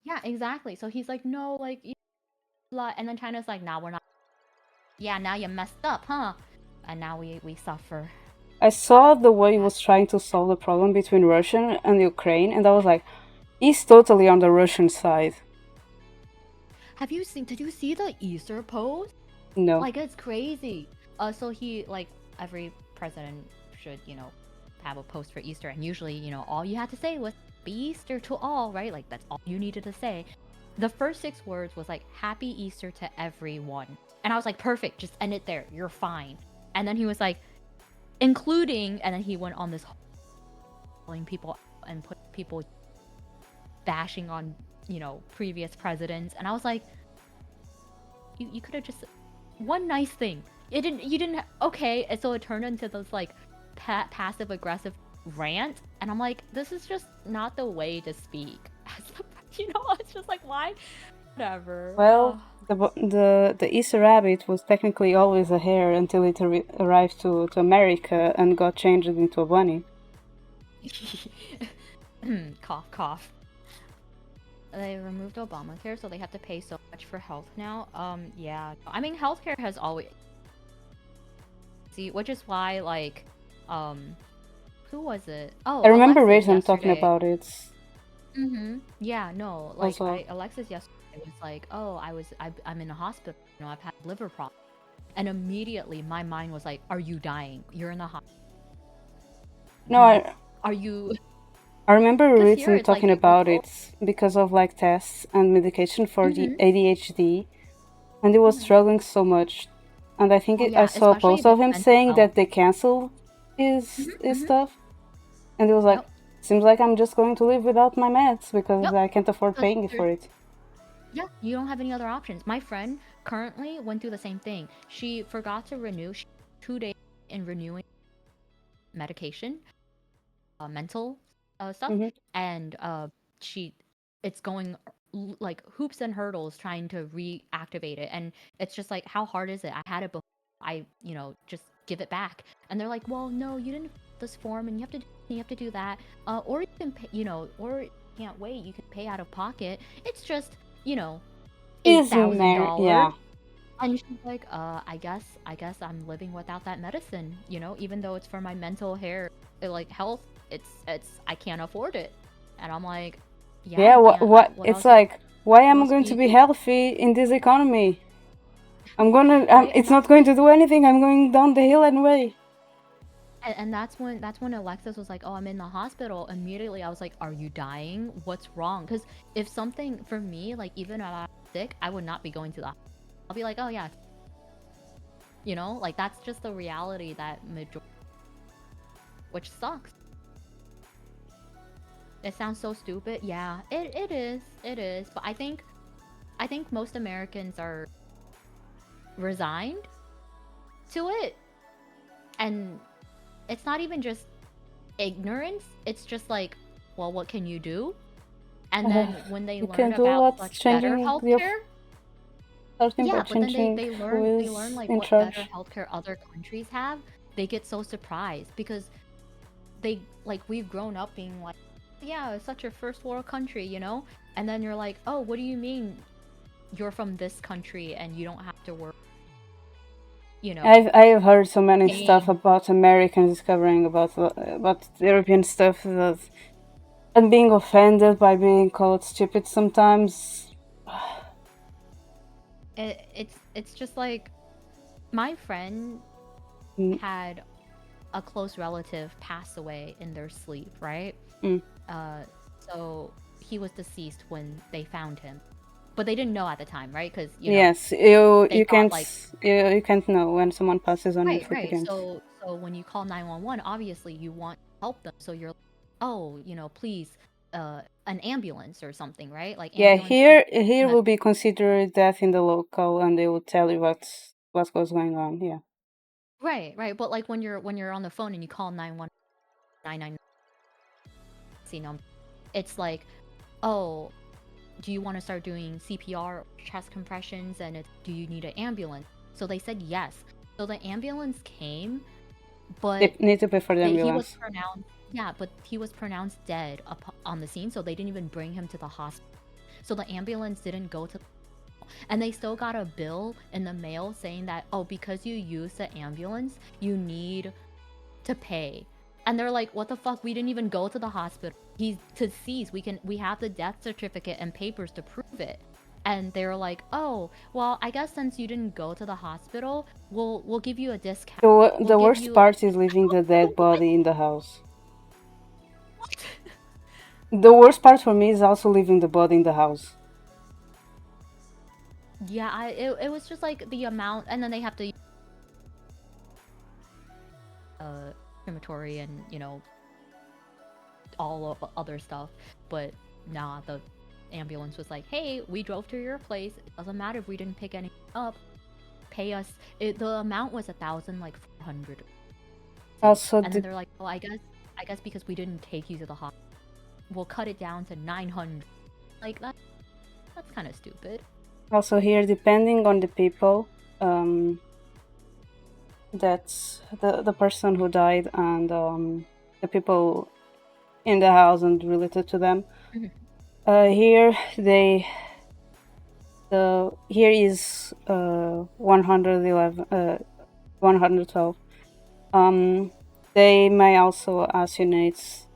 Yeah, exactly. So he's like, "No, like, blah," and then China's like, "Nah, we're not. Yeah, now you messed up, huh?" And now we suffer. I saw the way he was trying to solve the problem between Russia and Ukraine, and I was like, he's totally on the Russian side. Did you see the Easter post? No. Like, it's crazy. So he, like, every president should, have a post for Easter. And usually, all you had to say was, "Be Easter to all," right? Like, that's all you needed to say. The first 6 words was like, "Happy Easter to everyone." And I was like, perfect, just end it there. You're fine. And then he was like, including, and then he went on this calling people and put people bashing on, previous presidents. And I was like, you could have just one nice thing. You didn't okay, and so it turned into this like passive aggressive rant, and I'm like, this is just not the way to speak. It's just like, why? Whatever. Well, the Easter rabbit was technically always a hare until it arrived to America and got changed into a bunny. Cough, cough. They removed Obamacare, so they have to pay so much for health now. Yeah. I mean, healthcare has always which is why like, who was it? Oh, I remember Alexis Rhythm talking yesterday. about it. Yeah, no, like Also, Alexis yesterday was like, "Oh, I'm in a hospital. I've had liver problems," and immediately my mind was like, "Are you dying? You're in the hospital. no, I Are you?" I remember Because here Rhythm it's like talking you about go. it because of like tests and medication for the Mm-hmm. ADHD, and he was Mm-hmm. struggling so much. And I think Oh I yeah, saw a especially post with of him mental saying health. that they canceled his Mm-hmm. stuff, and he was like, Yep. "Seems like I'm just going to live without my meds because Yep. I can't afford Because paying for it." yeah, you don't have any other options. My friend currently went through the same thing. She forgot to renew. She 2 days in renewing medication, mental stuff, Hmm. and she it's going like hoops and hurdles trying to reactivate it, and it's just like, how hard is it? I had it before. I just give it back, and they're like, well, no, you didn't fill this form, and you have to do that, or you can pay, or you can't wait. You can pay out of pocket. It's just you know eight Is thousand Mary? dollars. Yeah. And she's like, I guess I'm living without that medicine, even though it's for my mental hair, like health, it's I can't afford it. And I'm like, yeah, Yeah, you what can't. what What it's else you like Why am I Most going to be people, healthy in this economy? right? And It's not going to do anything. I'm going down the hill anyway. that's when Alexis was like, "Oh, I'm in the hospital." Immediately, I was like, "Are you dying? What's wrong?" Because if something for me, like even if I'm sick, I would not be going to the. I'll be like, "Oh yeah," like that's just the reality that major, which sucks. It sounds so stupid. Yeah, it is. It is. But I think most Americans are resigned to it, and it's not even just ignorance. It's just like, well, what can you do? And then when they You learn can do a about lot such better changing your healthcare, starting by yeah, but then they changing they who learn they learn is like in what better charge. healthcare other countries have. They get so surprised because they like we've grown up being like, yeah, it's such a first world country. And then you're like, oh, what do you mean you're from this country and you don't have to work, you know, I've heard so many stuff paying. about Americans discovering about European stuff that and being offended by being called stupid sometimes. It's just like my friend Mm, had a close relative pass away in their sleep, right? mm. Uh, so he was deceased when they found him, but they didn't know at the time, right? Because Yes, they thought like, you can't know when someone passes on your right, sleep. You right. can't. So when you call 911, obviously you want to help them. So you're like, oh, please, an ambulance or something, right? Like Yeah, ambulance can. here But will be considered death in the local, and they will tell you what's going on. Yeah. right, right. But like when you're on the phone and you call 911 number, it's like, oh, do you want to start doing CPR or chest compressions? And do you need an ambulance? So they said yes. So the ambulance came, They but need to pay for the he was ambulance. pronounced, yeah, but he was pronounced dead on the scene. So they didn't even bring him to the hospital. So the ambulance didn't go to, and they still got a bill in the mail saying that, oh, because you used the ambulance, you need to pay. And they're like, what the fuck? We didn't even go to the hospital. He's deceased. We have the death certificate and papers to prove it. And they're like, oh, well, I guess since you didn't go to the hospital, we'll give you a discount. We'll The give worst you. part is leaving the dead What? body in the house. The worst part for me is also leaving the body in the house. Yeah, it was just like the amount, and then they have to crematory and all of other stuff. But nah, the ambulance was like, hey, we drove to your place. It doesn't matter if we didn't pick anything up. Pay us. The amount was 1,000, like 400. Also, And then they're like, oh, I guess because we didn't take you to the hospital, we'll cut it down to 900. Like that's kind of stupid. also here, depending on the people, that's the person who died and the people in the house and related to them. Here here is 111 112. They may also assassinate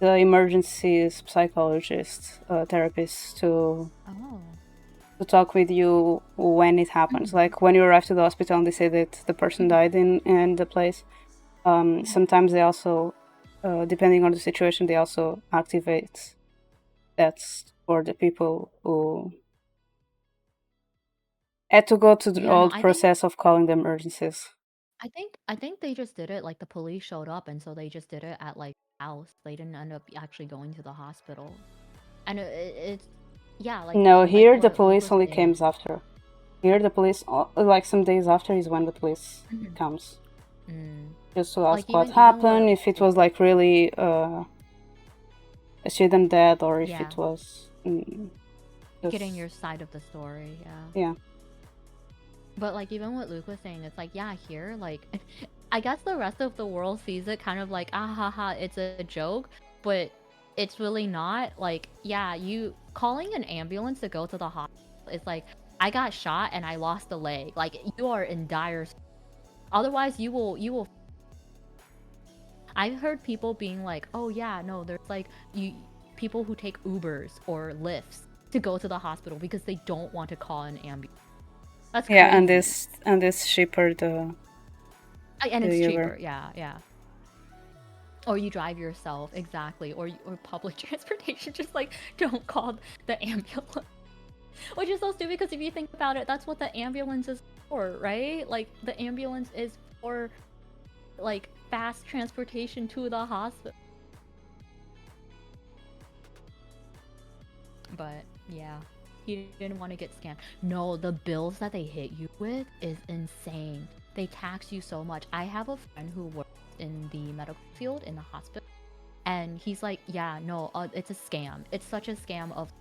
the emergency psychologist, therapist Oh. to talk with you when it happens. Like when you arrive to the hospital and they say that the person died in the place. Sometimes they also, depending on the situation, they also activate that's for the people who had to go to the Yeah, no, old I think process of calling the emergencies. I think they just did it like the police showed up, and so they just did it at like house. They didn't end up actually going to the hospital. And it's yeah, No, like here the what Luke police was only saying. comes after. Here the police, like some days after, is when the police Mhm. comes. Mm. Just to Like ask what even happened, what if it Luke, was like really a student dead, or if yeah, it was getting just your side of the story, yeah. yeah. But like even what Luke was saying, it's like yeah, here like I guess the rest of the world sees it kind of like ah ha ha, it's a joke, but it's really not. Like yeah, you calling an ambulance to go to the hospital is like I got shot and I lost a leg. Like you are in dire. Otherwise, you will. I've heard people being like, oh yeah, no, there's like people who take Ubers or Lyfts to go to the hospital because they don't want to call an ambulance. That's Yeah, crazy. and this cheaper the And it's Uber. cheaper. Yeah. Or you drive yourself, exactly. Or public transportation, just like don't call the ambulance. Which is so stupid because if you think about it, that's what the ambulance is for, right? Like the ambulance is for like fast transportation to the hospital. But yeah, he didn't want to get scammed. No, the bills that they hit you with is insane. They tax you so much. I have a friend who works in the medical field in the hospital, and he's like, yeah, no, it's a scam. It's such a scam of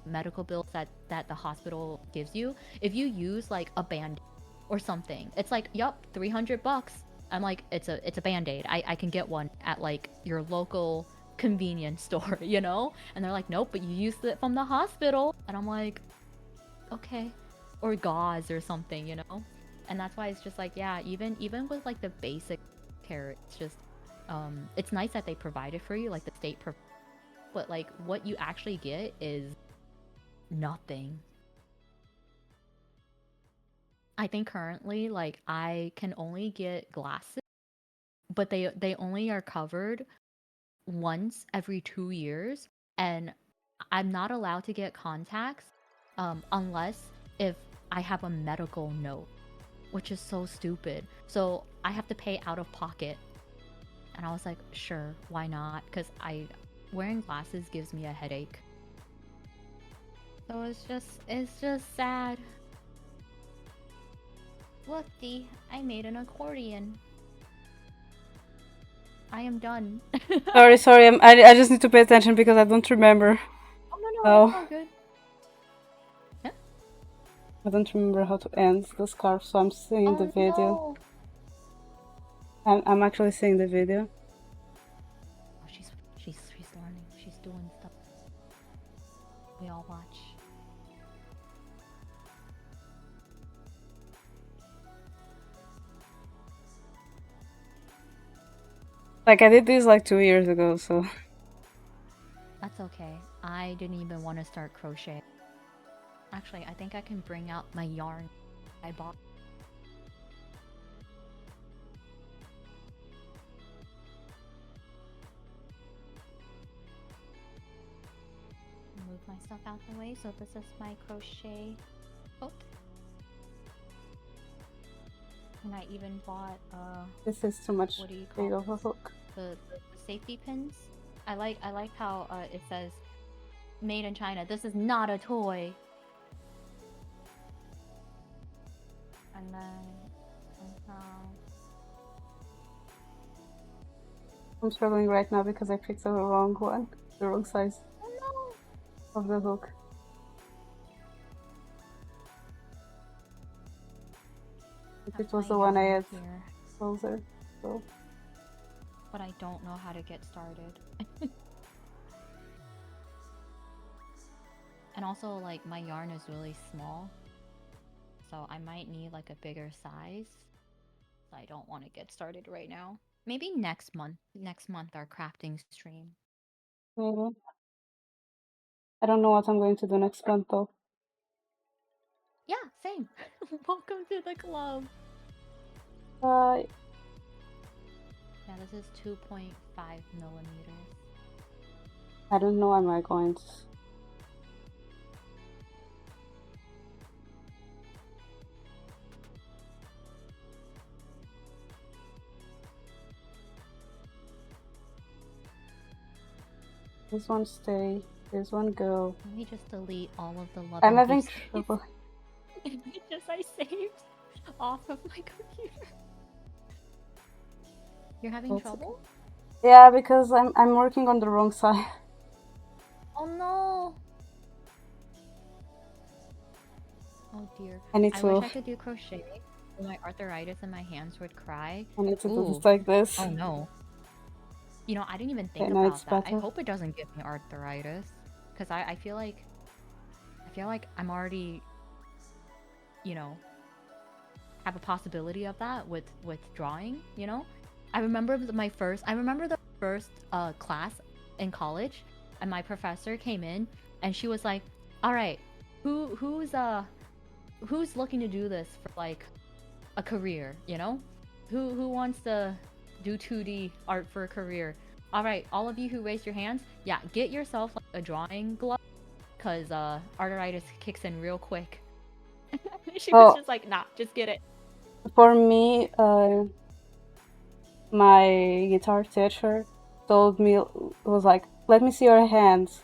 medical bills that the hospital gives you. If you use like a band or something, it's like, yup, $300. I'm like, it's a band-aid. I can get one at like your local convenience store, you know? And they're like, nope, but you used it from the hospital. And I'm like, okay. Or gauze or something, you know? And that's why it's just like, yeah, even with like the basic care, it's just it's nice that they provide it for you, like the state but like what you actually get is nothing. I think currently like I can only get glasses, but they only are covered once every 2 years, and I'm not allowed to get contacts unless if I have a medical note, which is so stupid. So I have to pay out of pocket. And I was like, sure, why not? Cuz I wearing glasses gives me a headache. So it's just sad. Look, Dee, I made an accordion. I am done. Sorry, I just need to pay attention because I don't remember. Oh no, it's Oh, all good. Yeah? I don't remember how to end the scarf, so I'm seeing the Oh video. no. I'm actually seeing the video. Oh, she's learning. She's doing stuff. We all watch. Like I did this like 2 years ago, so That's okay. I didn't even want to start crochet. Actually, I think I can bring out my yarn I bought. Move my stuff out the way. So this is my crochet hook. And I even bought this is too much what do you big call of a hook. the safety pins. I like how it says made in China. This is not a toy. And then somehow I'm struggling right now because I picked the wrong one, the wrong size oh of the hook. If no, it was my the one I yarn had here, closer, so but I don't know how to get started. And also like my yarn is really small, so I might need like a bigger size. So I don't want to get started right now. Maybe next month. Next month our crafting stream. maybe. I don't know what I'm going to do next month though. Yeah, same. Welcome to the club. Uh, Yeah, this is 2.5 millimeters. I don't know. Am I going to? This one stay. This one go. Let me just delete all of the love I'm and having peace trouble. images I saved off of my computer. You're having That's trouble? okay. Yeah, because I'm working on the wrong side. Oh no! Oh dear. I need I wish to. I could do crochet, but my arthritis and my hands would cry. I need to do Ooh. this like this. Oh no. You know, I didn't even think Okay, now it's about that. I better. hope it doesn't give me arthritis. Because I feel like I'm already, you know, have a possibility of that with drawing, you know? I remember the first class in college. and my professor came in, and she was like, "All right, who's looking to do this for like a career? You know, who wants to do 2D art for a career? All right, all of you who raised your hands, yeah, get yourself like a drawing glove, cause arteritis kicks in real quick." She was Oh, just like, "Nah, just get it." for me, my guitar teacher told me, was like, let me see your hands.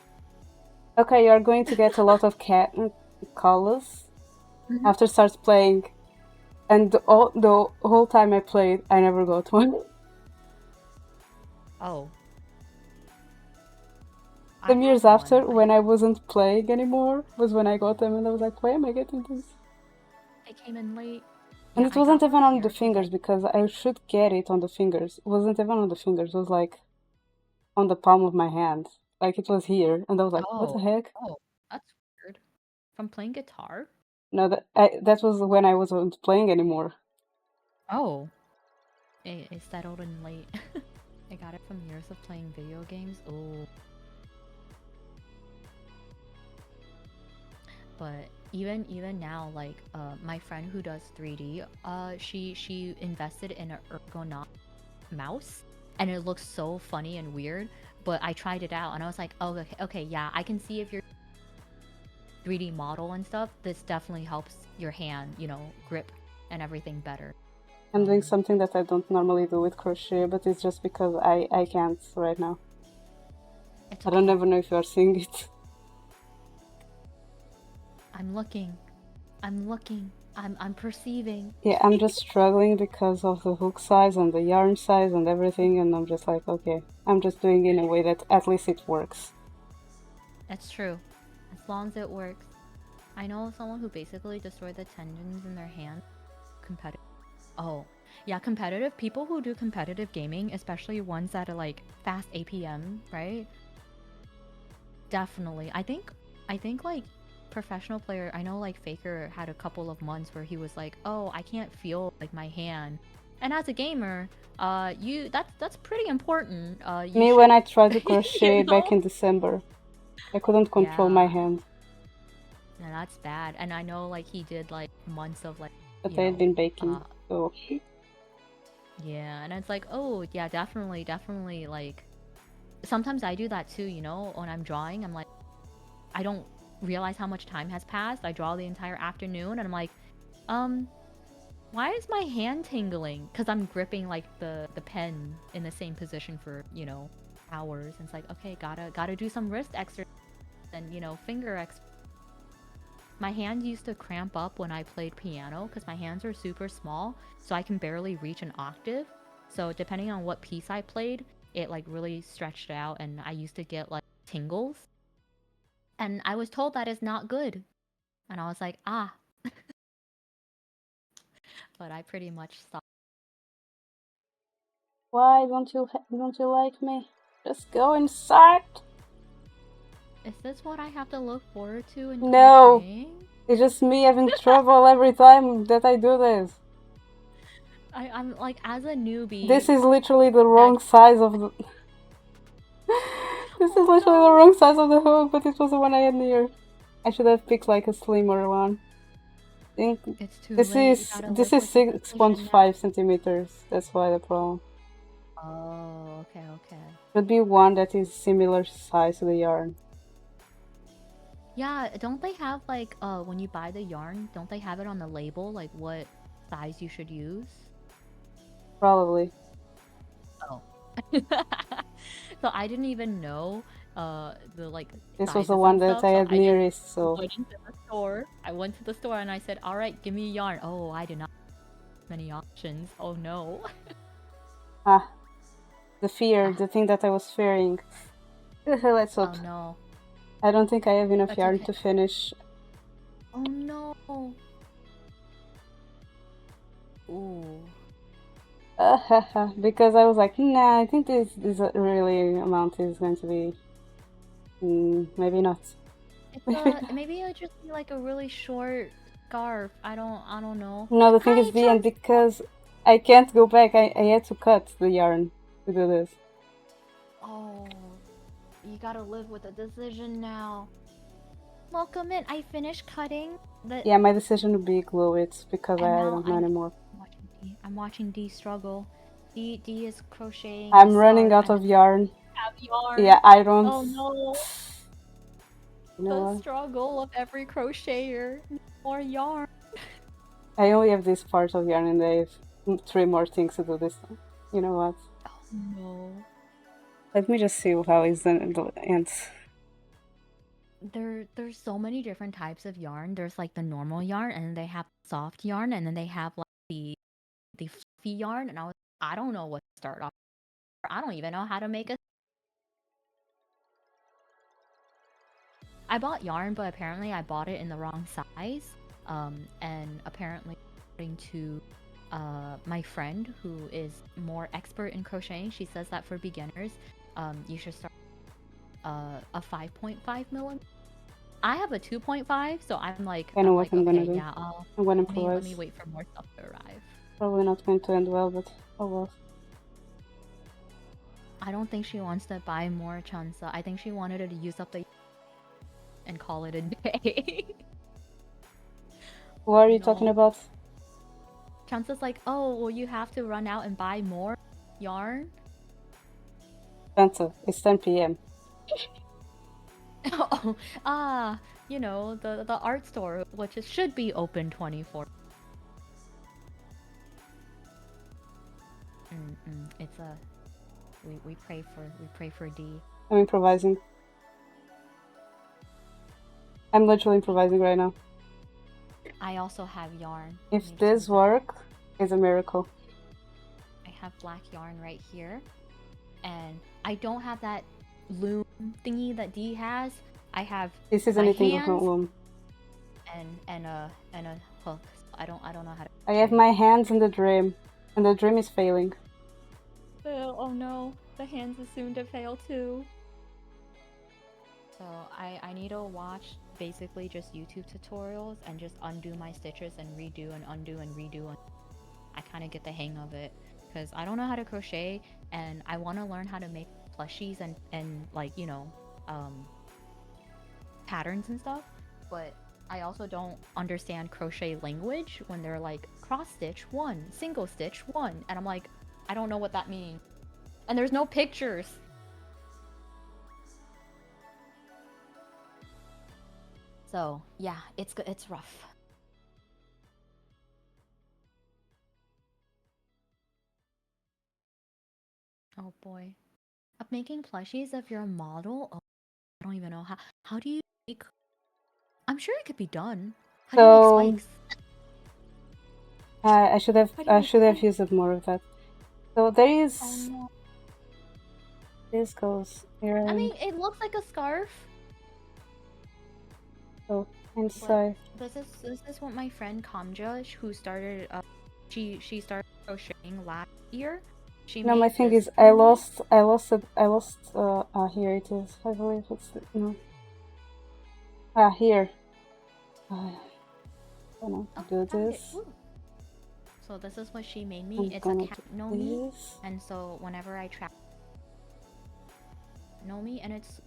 Okay, you're going to get a lot of colors after starts playing. And the whole time I played, I never got one. Oh, I Some have years one. after, when I wasn't playing anymore, was when I got them, and I was like, why am I getting this? It came in late. And Yeah, it I wasn't got one even on the here because fingers, because I should get it on the fingers. It wasn't even on the fingers, it was like on the palm of my hand. Like it was here, and I was like, what the oh, heck? oh, that's weird. From playing guitar? No, that was when I wasn't playing anymore. Oh, it settled in late. I got it from years of playing video games. Oh, but even now, like my friend who does 3D, she invested in an ergonomic mouse, and it looks so funny and weird. But I tried it out, and I was like, oh, okay, yeah, I can see if you're 3D model and stuff. This definitely helps your hand, grip and everything better. I'm doing something that I don't normally do with crochet, but it's just because I can't right now. It's I okay. don't ever know if you are seeing it. I'm looking. I'm perceiving. Yeah, I'm just struggling because of the hook size and the yarn size and everything, and I'm just like, okay, I'm just doing it in a way that at least it works. That's true. As long as it works. I know someone who basically destroyed the tendons in their hand. Competitive. Oh, yeah, competitive. People who do competitive gaming, especially ones that are like fast APM, right? Definitely. I think like professional player, I know like Faker had a couple of months where he was like, "Oh, I can't feel like my hand." And as a gamer, that's pretty important. You Me, when should, I tried to crochet back know? in December, I couldn't control my Yeah. hand, No, that's bad. And I know like he did like months of like, but you I had know, been baking, so yeah, and it's like, oh, yeah, definitely like sometimes I do that too, when I'm drawing, I'm like I don't realize how much time has passed. I draw the entire afternoon and I'm like, um, why is my hand tingling? Because I'm gripping like the pen in the same position for, hours. And it's like, okay, gotta do some wrist exercise and, finger exercise. My hand used to cramp up when I played piano because my hands are super small, so I can barely reach an octave. So depending on what piece I played, it like really stretched out and I used to get like tingles. And I was told that is not good. And I was like, ah, but I pretty much stopped. why don't you like me? Just go inside. Is this what I have to look forward to in No, crocheting? it's just me having trouble every time that I do this. I'm like, as a newbie, This is literally the that, wrong size of the. This is oh literally the no, wrong size of the hook, but it was the one I had near. I should have picked like a slimmer one. I think it's too this late. You is gotta this live is with the decision now. 6.5 centimeters. That's why the problem. Oh, okay. Should be one that is similar size to the yarn. Yeah, don't they have like, when you buy the yarn, don't they have it on the label, like what size you should use? Probably. Oh. So I didn't even know the like This was the sizes one and that stuff, I so had I just nearest, so. went into the store. I went to the store and I said, "All right, give me yarn." Oh, I did not have many options. Oh no. Ah, the fear, Ah, the thing that I was fearing. Let's oh hope. no. I don't think I have enough That's yarn okay. to finish. Oh no. Ooh. Because I was like, nah, I think this really amount is going to be. Maybe not. Maybe it'll just be like a really short scarf. I don't know. No, the thing is Hi, the Chance. because I can't go back. I had to cut the yarn to do this. Oh, we gotta live with a decision now. Welcome in. I finished cutting the. Yeah, my decision would be glue it because And I now don't know anymore. I'm watching D struggle. D is crocheting a I'm running scarf out and of doesn't yarn. have yarn. Yeah, I don't. Oh no, You know the what? struggle of every crocheter. More yarn. I only have this part of yarn and I have 3 more things to do this time. You know what? Oh no. Let me just see how it's done and There's so many different types of yarn. There's like the normal yarn, and then they have soft yarn, and then they have like the fluffy yarn. And I don't know what to start off. I don't even know how to make a. I bought yarn, but apparently I bought it in the wrong size. And apparently, according to my friend who is more expert in crocheting, she says that for beginners, you should start a 5.5 millimeter. I have a 2.5, so I'm like, I know what I'm gonna okay, do. yeah, I'm gonna let me improvise. wait for more stuff to arrive. Probably not going to end well, but oh well. I don't think she wants to buy more Chansa. I think she wanted her to use up the and call it a day. What are you talking about? Chansa's like, oh, well, you have to run out and buy more yarn. Spencer, it's 10 p.m. Oh, you know, the art store, which should be open 24. It's a we pray for D. I'm improvising. I'm literally improvising right now. I also have yarn. If this works, it's a miracle. I have black yarn right here, and I don't have that loom thingy that D has. I have this is my anything hands of loom and a hook. So I don't know how to. I have my hands in the dream, and the dream is failing. Oh no, the hands is soon to fail too. So I need to watch basically just YouTube tutorials and just undo my stitches and redo and undo and redo. And I kind of get the hang of it because I don't know how to crochet and I want to learn how to make plushies and like, you know, patterns and stuff. But I also don't understand crochet language when they're like cross stitch 1, single stitch 1. And I'm like, I don't know what that means. And there's no pictures. So yeah, it's rough. Oh boy. Of making plushies of your model? Oh, I don't even know how do you make. I'm sure it could be done. How do you make spikes? I should have used more of that. So there is. Oh no. This goes here. I mean, it looks like a scarf. So inside. This is what my friend Kamja, who started. She started crocheting last year. No, my thing is, I lost it. Here it is. I believe it's no. Here. I don't know to do this. So this is what she made me. It's a cat Nomii, and so whenever I track Nomii, and it's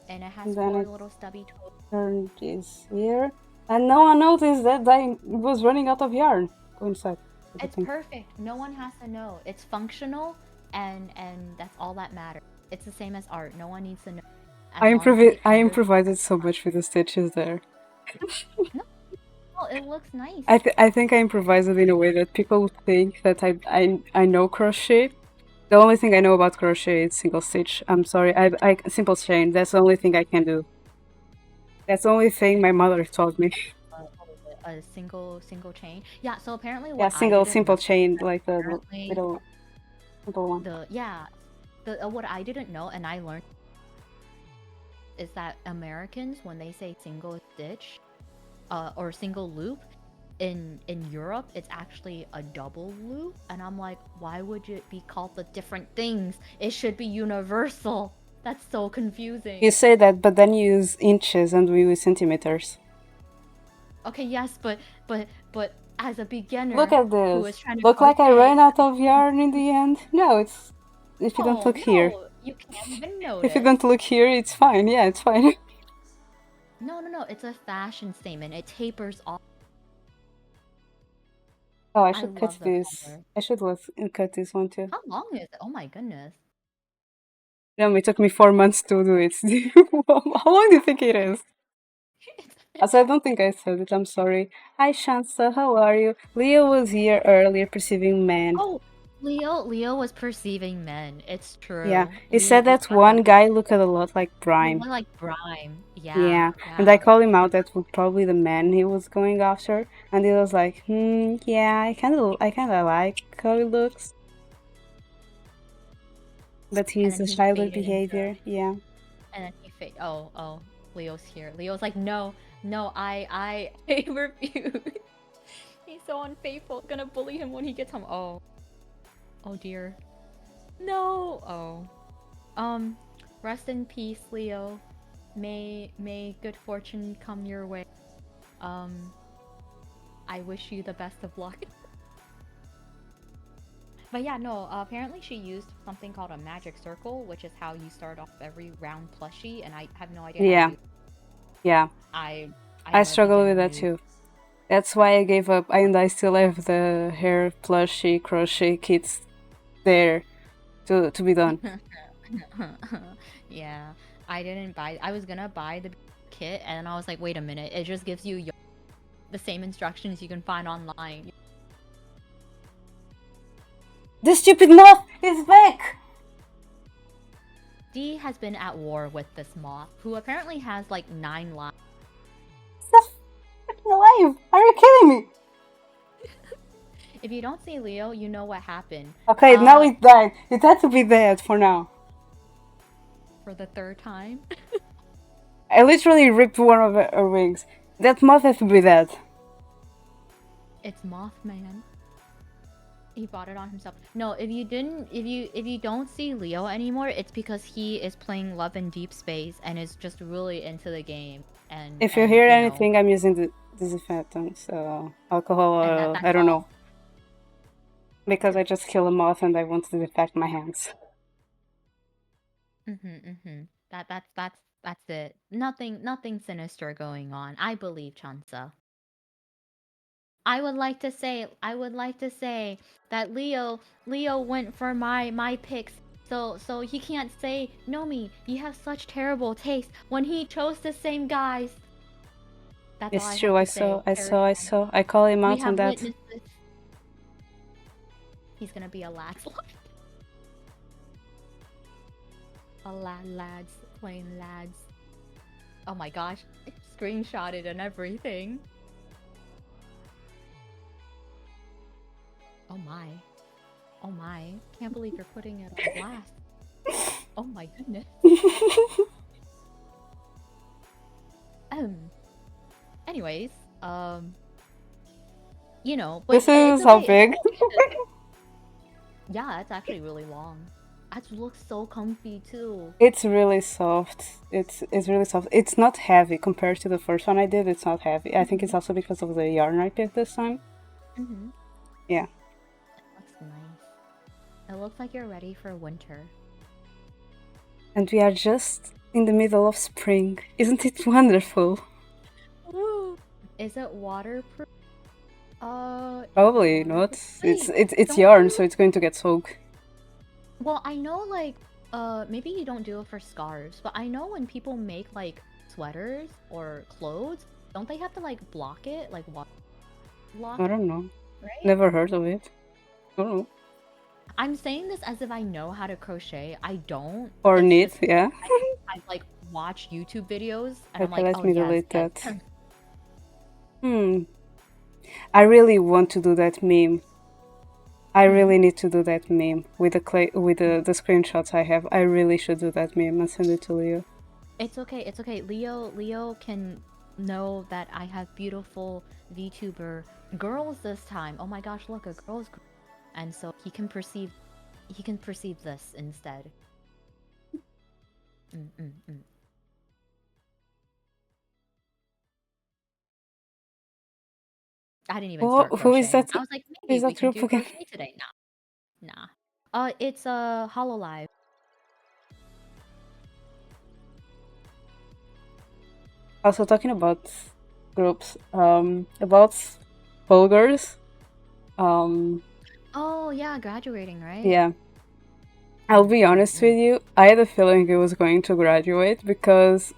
and it has 4 little stubby toes. Turn this here, and no one noticed that I was running out of yarn. Go inside. It's perfect. No one has to know. It's functional, and that's all that matters. It's the same as art. No one needs to know. I improvised so much with the stitches there. No, it looks nice. I think I improvised it in a way that people would think that I know crochet. The only thing I know about crochet is single stitch. I'm sorry, I simple chain. That's the only thing I can do. That's the only thing my mother taught me. A single chain. Yeah. So apparently, simple chain, like the little simple one. What I didn't know, and I learned, is that Americans, when they say single stitch, or single loop, in Europe, it's actually a double loop, and I'm like, why would it be called the different things? It should be universal. That's so confusing. You say that, but then you use inches and we use centimeters. Okay, yes, but as a beginner, look at this. Look like I ran out of yarn in the end. No, it's if you don't look here. You can't even If you notice. don't look here, it's fine. Yeah, it's fine. No, no, no. It's a fashion statement. It tapers off. Oh, I I should cut love the this. color. I should cut this one too. How long is it? Oh my goodness. Yeah, it took me 4 months to do it. How long do you think it is? Also, I don't think I said it. I'm sorry. Hi, Shansa. How are you? Leo was here earlier, perceiving man. Oh, Leo was perceiving men. It's Yeah, true. he said Leo that got one the guy looked a lot like you Prime. look like Brime. Yeah, Yeah, and I yeah. called him out. That was probably the man he was going after, and he was like, yeah, I kind of like how he looks, but And he's then a he childish faded into behavior. Yeah. and then he fade. Oh, Leo's here. Leo's like, no, no, I refuse. He's so unfaithful. Gonna bully him when he gets home. Oh dear. No. Um, rest in peace, Leo. May good fortune come your way. Um, I wish you the best of luck. But yeah, no, apparently she used something called a magic circle, which is how you start off every round plushie, and I have no idea how to Yeah, do. yeah. I I I am a struggle with beginner that noob. too. That's why I gave up, and I still have the hair plushie crochet kits there to be done. Yeah, I didn't buy. I was gonna buy the kit, and then I was like, wait a minute, it just gives you the same instructions you can find online. This stupid moth is back! D has been at war with this moth, who apparently has like 9 lives. It's fucking alive! Are you kidding me? If you don't see Leo, you know what happened. Okay, now it died. It had to be dead for now. For the third time. I literally ripped one of her wings. That moth has to be dead. It's Mothman. He brought it on himself. No, if you don't see Leo anymore, it's because he is playing Love in Deep Space and is just really into the game. And If you hear you know, anything, I'm using the disinfectant, so alcohol, and that's I don't all. know. Because I just killed a moth and I want to disinfect my hands. That's it. Nothing sinister going on. I believe Chansa. I would like to say that Leo went for my picks. So he can't say, Nomi, you have such terrible taste when he chose the same guys. That's all It's I true, have I to saw, say. I Carry saw, I on. saw. I call him We out on have that. witnessed this. He's gonna be a landslide. A lads playing lads. Oh my gosh, screenshotted and everything. Oh my. Oh my. Can't believe you're putting it on blast. Oh my goodness. Um. Anyways, but This it's is how okay. It's big. okay because yeah, it's actually really long. It looks so comfy too. It's really soft. It's really soft. It's not heavy compared to the first one I did. It's not heavy. I think it's Mhm. also because of the yarn I picked this time. Mhm. Yeah. It looks nice. It looks like you're ready for winter. And we are just in the middle of spring. Isn't it wonderful? Woo! Is it waterproof? Is it Probably not. waterproof? Wait, It's don't yarn, you? so it's going to get soaked. Well, I know like maybe you don't do it for scarves, but I know when people make like sweaters or clothes, don't they have to like block it, like water block I it, don't know. right? Never heard of it. I don't know. I'm saying this as if I know how to crochet. I don't. Or It's knit, just yeah. I like watch YouTube videos and I'm Okay, like, let oh me yes, delete yes. that. Hmm. I really want to do that meme. I Hmm? really need to do that meme with the screenshots I have. I really should do that meme and send it to Leo. It's okay. It's okay. Leo can know that I have beautiful VTuber girls this time. Oh my gosh, look, a girl's and so he can perceive this instead. Mm, mm, mm. I didn't even Oh, start who is crocheting. that? I was like, Who maybe is we that can group do again? crochet today. Nah. It's Hololive. Also talking about groups, about Bulgars. Um, Oh yeah, graduating, right? yeah, I'll be honest with Mm-hmm. you. I had a feeling he was going to graduate because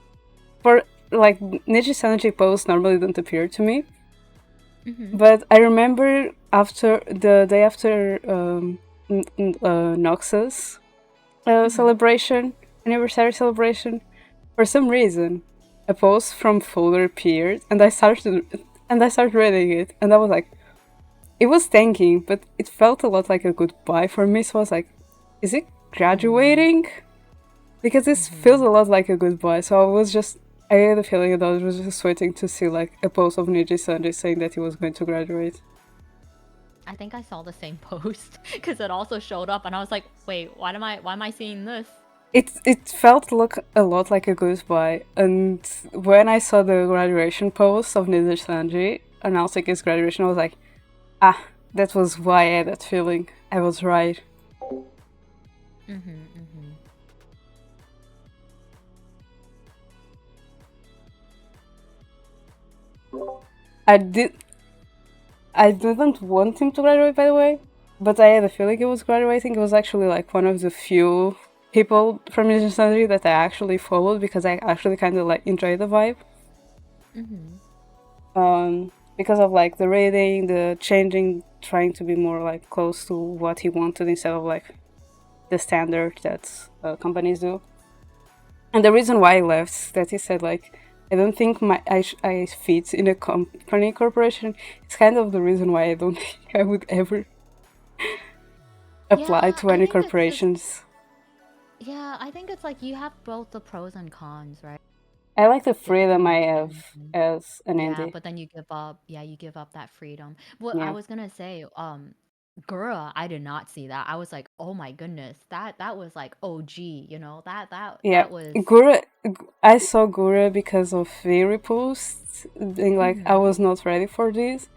for like Niji Sanji posts normally don't appear to me, Mm-hmm. but I remember after the day after Noxus Mm-hmm. celebration, anniversary celebration, for some reason, a post from Folder appeared, and I started reading it, and I was like, it was thanking, but it felt a lot like a goodbye for me. So I was like, is it Mm-hmm. graduating? Because this feels Mm-hmm. a lot like a goodbye. So I had a feeling that I was just waiting to see like a post of Niji Sanji saying that he was going to graduate. I think I saw the same post because it also showed up, and I was like, "Wait, why am I seeing this?" It felt look a lot like a goodbye, and when I saw the graduation post of Niji Sanji announcing his graduation, I was like, ah, that was why I had that feeling. I was right. Mm-hmm. Mm-hmm. I did. I didn't want him to graduate, by the way, but I had a feeling he was graduating. It was actually like one of the few people from Niji that I actually followed because I actually kind of like enjoy the vibe. Mm-hmm. Because of like the rating, the changing, trying to be more like close to what he wanted instead of like the standard that companies do. And the reason why I left that he said like I don't think I fit in a company corporation. It's kind of the reason why I don't think I would ever apply Yeah, to I any think it's just corporations. yeah, I think it's like you have both the pros and cons, right? I like the It freedom I depends. have Mhm. as an Yeah, indie. but then you give up that freedom. What I Yeah, was gonna say, Gura, I did not see that. I was like, oh my goodness, that was like OG, you know, yeah. that was. I saw Gura because of the posts being like I Mm-hmm. was not ready for this.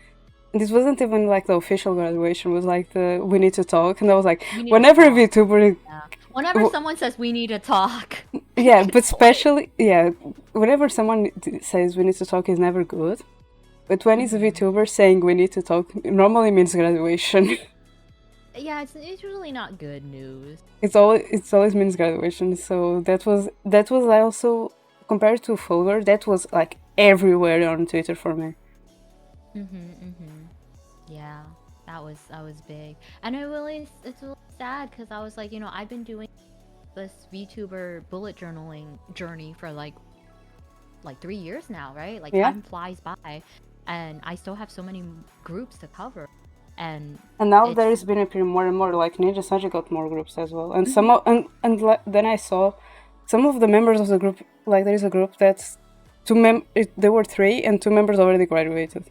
This wasn't even like the official graduation. It was like the we need to talk, and I was like, We need to whenever a talk. VTuber, Yeah. Whenever someone says we need to talk, yeah, but it's like, especially yeah, whenever someone says we need to talk is never good. But when it's a mm-hmm. VTuber saying we need to talk, it normally means graduation. Yeah, it's usually not good news. It's always means graduation. So that was also compared to Fulgur, that was like everywhere on Twitter for me. Mm-hmm. Mm-hmm. Yeah, that was big, and it's really sad because I was like, I've been doing this VTuber bullet journaling journey for like 3 years now, right? Like Yeah. time flies by, and I still have so many groups to cover, and And now it's there's been appearing more and more. Like Ninja Saji got more groups as well, and mm-hmm. then I saw some of the members of the group. Like there is a group that's there were three, and two members already graduated.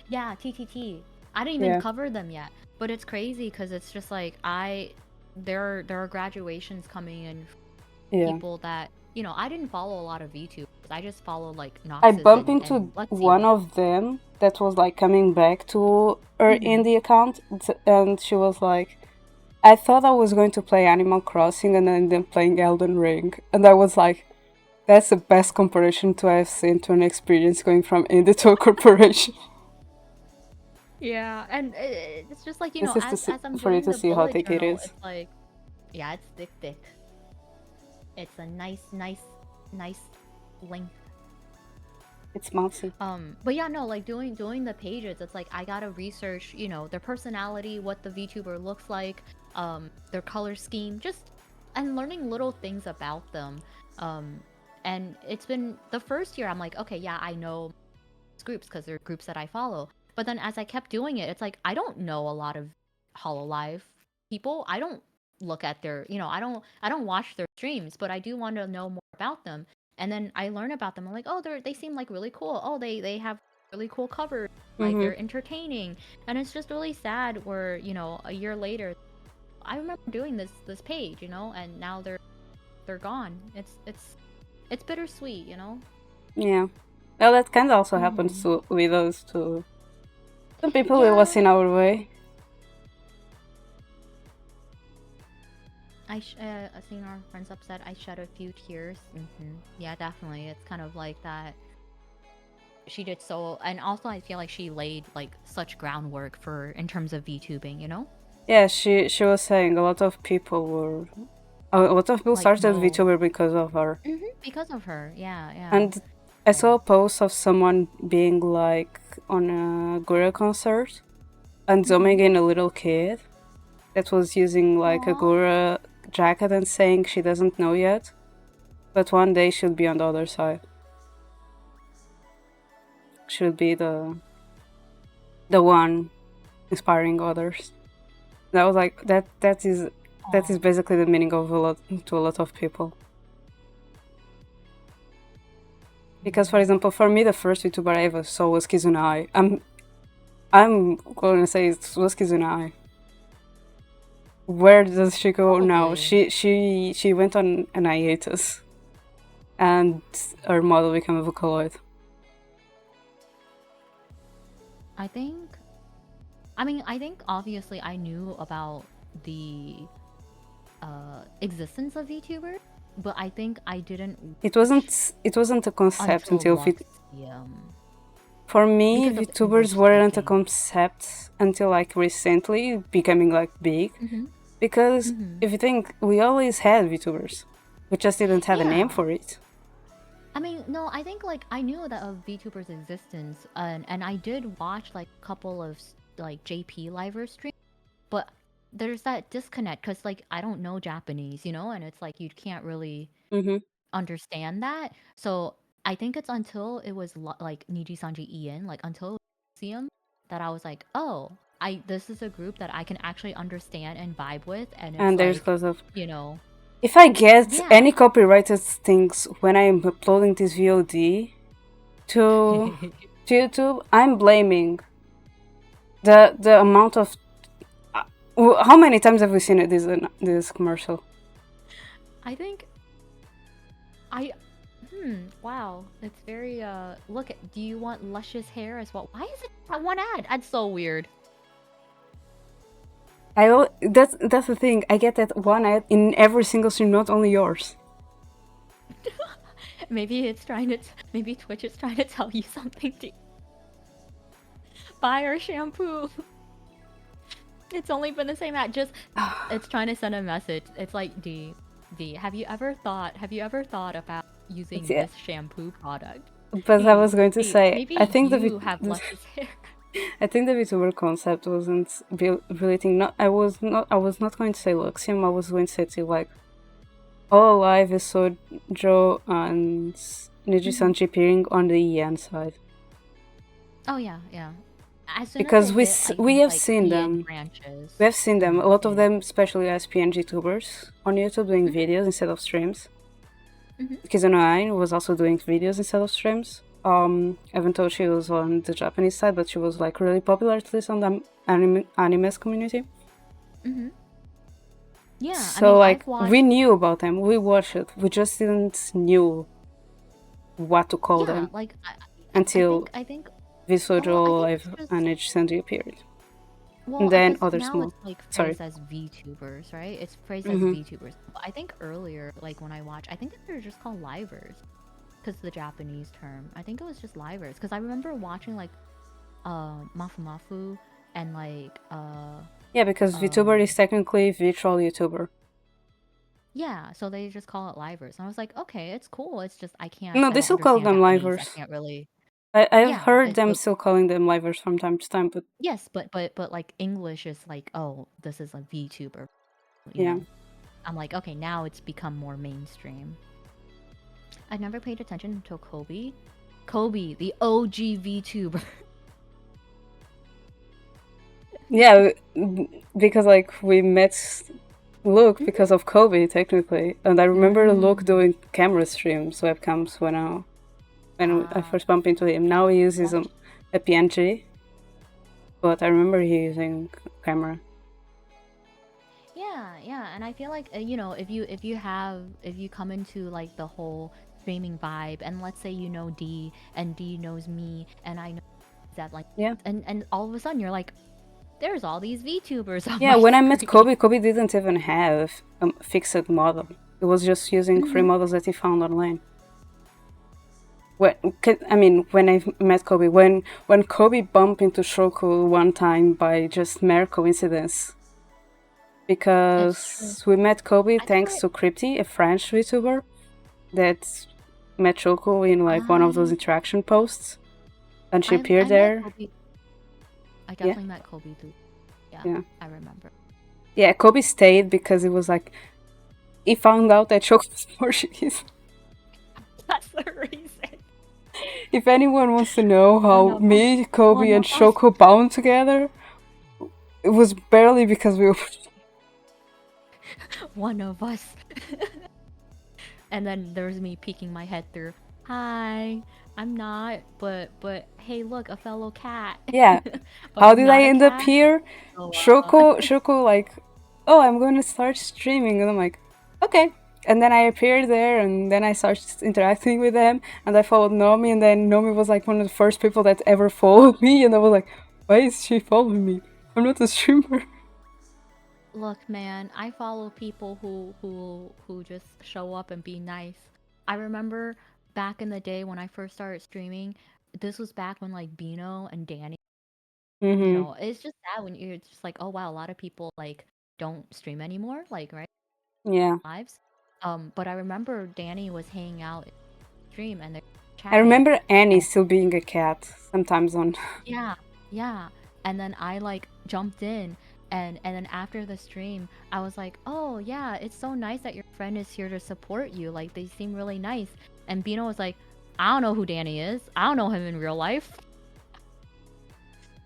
Yeah, TTT. I didn't even Yeah, cover them yet, but it's crazy because it's just like there are graduations coming in, yeah. people that I didn't follow a lot of VTubers. I just follow like I Noxus bumped and into Let's one See. of them that was like coming back to her Mm-hmm. indie account, and she was like, "I thought I was going to play Animal Crossing, and then playing Elden Ring," and I was like, "That's the best comparison to have seen to an experience going from indie to a corporation." Yeah, and it's just like This is to see, as I'm for you doing to the see how bullet thick it journal, is. it's like yeah, it's thick, thick. It's a nice length. It's mousy. But yeah, no, like doing the pages, it's like I gotta research, their personality, what the VTuber looks like, their color scheme, just and learning little things about them. Um, and it's been the first year I'm like, okay, yeah, I know groups because they're groups that I follow. But then as I kept doing it, it's like I don't know a lot of Hololive people. I don't look at their, I don't watch their streams, but I do want to know more about them. And then I learn about them. I'm like, oh, they seem like really cool. Oh, they have really cool covers. Like Mm-hmm. they're entertaining, and it's just really sad. Where a year later, I remember doing this page, and now they're gone. It's bittersweet, Yeah. Well, that kind of also happens Mm-hmm. to with us too. Some people will was Yeah, in our way. I've seen our friends upset. I shed a few tears. Yeah, definitely. It's kind of like that. she did so, and also I feel like she laid like such groundwork for in terms of VTubing, you know? Yeah, she was saying a lot of people Like started no. VTuber because of her. Because of her. Yeah, yeah. And I Yeah. saw a post of someone being like on a Gura concert and zooming in a little kid that was using like a Aw. Gura jacket and saying she doesn't know yet, but one day she'll be on the other side. She'll be the one inspiring others. That was like that is Aw. basically the meaning of a lot of people. Because for example, for me the first VTuber I ever saw was Kizunai. I'm gonna say it was Kizunai. Where does she go now? Probably. She went on an hiatus, and her model became a Vocaloid. I think I mean, I think obviously I knew about the existence of VTubers, but I think I didn't It watch wasn't a concept until until Luxium for me because of VTubers English weren't a speaking. concept until like recently becoming like big. Mhm. Because Mhm. if you think, we always had VTubers, we just didn't have a name Yeah. for it. I mean, no, I think like I knew that of VTubers' existence, and I did watch like a couple of like JP live streams, but there's that disconnect because like I don't know Japanese, you know, and it's like you can't really Mm-hmm. understand that. So I think it's until it was like Niji Sanji Ian, like until Museum, that I was like, oh, I this is a group that I can actually understand and vibe with, and it's And there's like, because of, you know, if I get yeah. any copyrighted things when I'm uploading this VOD to YouTube, I'm blaming the amount of. How many times have we seen it, this commercial? I think I wow. It's very look at do you want luscious hair as well? Why is it that one ad? That's so weird. That's the thing. I get that one ad in every single stream, not only yours. Maybe it's trying to maybe Twitch is trying to tell you something to buy our shampoo. It's only been the same ad. Just it's trying to send a message. It's like D. Have you ever thought about using Yeah. this shampoo product? But I was going to D. say, Maybe you have luscious hair. I think the VTuber concept wasn't relating. I was not going to say Luxium. I was going to say to like, all alive is Sojo and Niji Sanji appearing on the EN side. Oh yeah, yeah. As soon as Because it hit, I we think have like seen EN them. branches. We have seen them. A lot of Yeah. them, especially as PNG tubers on YouTube, doing videos instead of streams. Kizuna was also doing videos instead of streams. Even though she was on the Japanese side, but she was like really popular, at least on the animes community. Yeah, So I mean, like I've watched. we knew about them, we watched it, we just didn't knew what to call Yeah, them like until I think. Well, I Visual think Live it's just. and Edge Sandy appeared, Well, and I then guess other now small. it's like Sorry. phrased as VTubers, right? It's phrased as Mm-hmm. VTubers. But I think earlier, like when I watched, I think that they're just called livers, because the Japanese term. I think it was just livers, because I remember watching like, Mafu Mafu and like Yeah, because VTuber is technically virtual YouTuber. yeah, so they just call it livers. And I was like, okay, it's cool. It's just I No, they don't still call understand them Japanese. I livers. can't really. I've Yeah, heard them still calling them livers from time to time, but yes, but like English is like, oh, this is a VTuber, you yeah. know. I'm like, okay, now it's become more mainstream. I never paid attention until Kobe. Kobe, the OG VTuber. Yeah, because like we met Luke because of Kobe technically, and I remember Luke doing camera streams, webcams when I first bumped into him. Now he uses a PNG, but I remember he using camera. Yeah, and I feel like you know, if you come into like the whole streaming vibe, and let's say you know D and D knows me, and I know that like Yeah. and all of a sudden you're like, there's all these VTubers on Yeah, my when I met screen. Kobe didn't even have a fixed model. He was just using free models that he found online. when I met Kobe, when Kobe bumped into Shoko one time by just mere coincidence, It's true. because we met Kobe I thanks thought to Crypty, a French VTuber that met Shoko in like one of those I interaction posts, and she appeared I met there. Kobe. I Yeah, definitely met Kobe too. Yeah, yeah, I remember. yeah. Kobe stayed because it was like he found out that Shoko was Portuguese. That's the reason. If anyone wants to know One how of us. me, Kobe, One and of us. Shoko bound together, it was barely because we were. One of us. And then there's me peeking my head through. Hi, I'm not, but hey, look, a fellow cat. Yeah. But How I'm did I not a end up cat. here? So Shoko, like, oh, I'm going to start streaming, and I'm like, okay. And then I appeared there, and then I started interacting with them, and I followed Nomi, and then Nomi was like one of the first people that ever followed me, and I was like, why is she following me? I'm not a streamer. look, man, I follow people who just show up and be nice. I remember back in the day when I first started streaming, this was back when like Bino and Danny, Mm-hmm. it's just sad when you're just like, oh wow, a lot of people like don't stream anymore, like right Yeah. lives. But I remember Danny was hanging out in the stream and they're I chatting. remember Annie And still being a cat sometimes on. yeah, yeah. And then I like jumped in and then after the stream, I was like, "Oh, yeah, it's so nice that your friend is here to support you. Like they seem really nice." And Bino was like, "I don't know who Danny is. I don't know him in real life."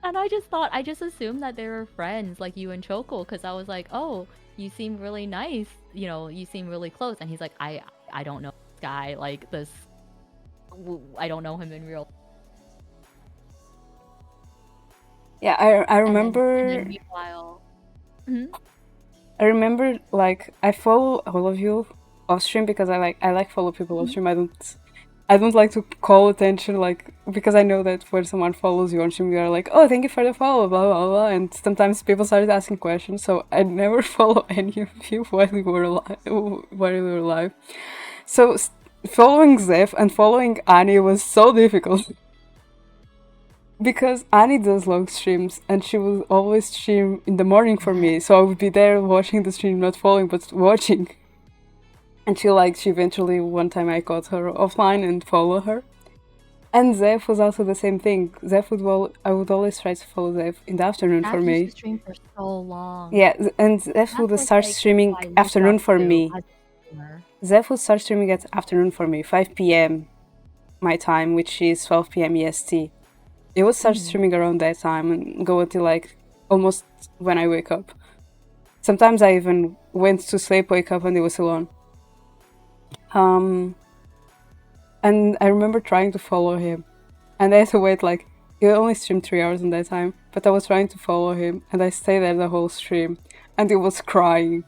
And I just assumed that they were friends like you and Choco cuz I was like, "Oh, you seem really nice. You seem really close." And he's like, I don't know this guy like this I don't know him in real." Yeah, And then meanwhile, mhm. I remember like I follow all of you off stream because I like follow people off Mhm. stream. I don't like to call attention like because I know that when someone follows you on stream, you are like, oh, thank you for the follow, blah blah blah. And sometimes people started asking questions, so I never follow any of you while we were alive. While we were alive. So following Zeph and following Annie was so difficult because Annie does long streams and she will always stream in the morning for Yeah. me. So I would be there watching the stream, not following but watching. And she eventually one time I caught her offline and follow her. And Zeph was also the same thing. I would always try to follow Zeph in the afternoon for Zach used me. to stream for so long. Yeah, and Zeph Zach would was start like who streaming I looked afternoon up for to me. as a streamer. Zeph would start streaming at afternoon for me, 5 p.m. my time, which is 12 p.m. EST. It would start Mhm. streaming around that time and go until like almost when I wake up. Sometimes I even went to sleep, wake up, and it was still on. Um, and I remember trying to follow him, and I had to wait like he only streamed 3 hours in that time, but I was trying to follow him, and I stayed there the whole stream, and he was crying.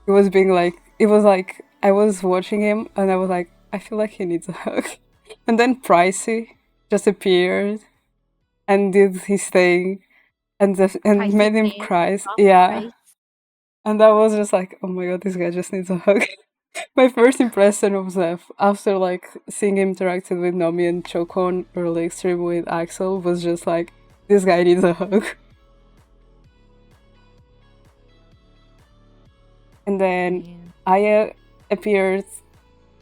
He was being like, it was like I was watching him, and I was like, I feel like he needs a hug. And then Pricey just appeared and did his thing, and Pricey made him came, cry. dropped Yeah, price. and I was just like, oh my god, this guy just needs a hug. My first impression of Zeph after like seeing him interacted with Nomi and Chokon early stream with Axel was just like, this guy needs a hug. And then Damn. Aya appeared.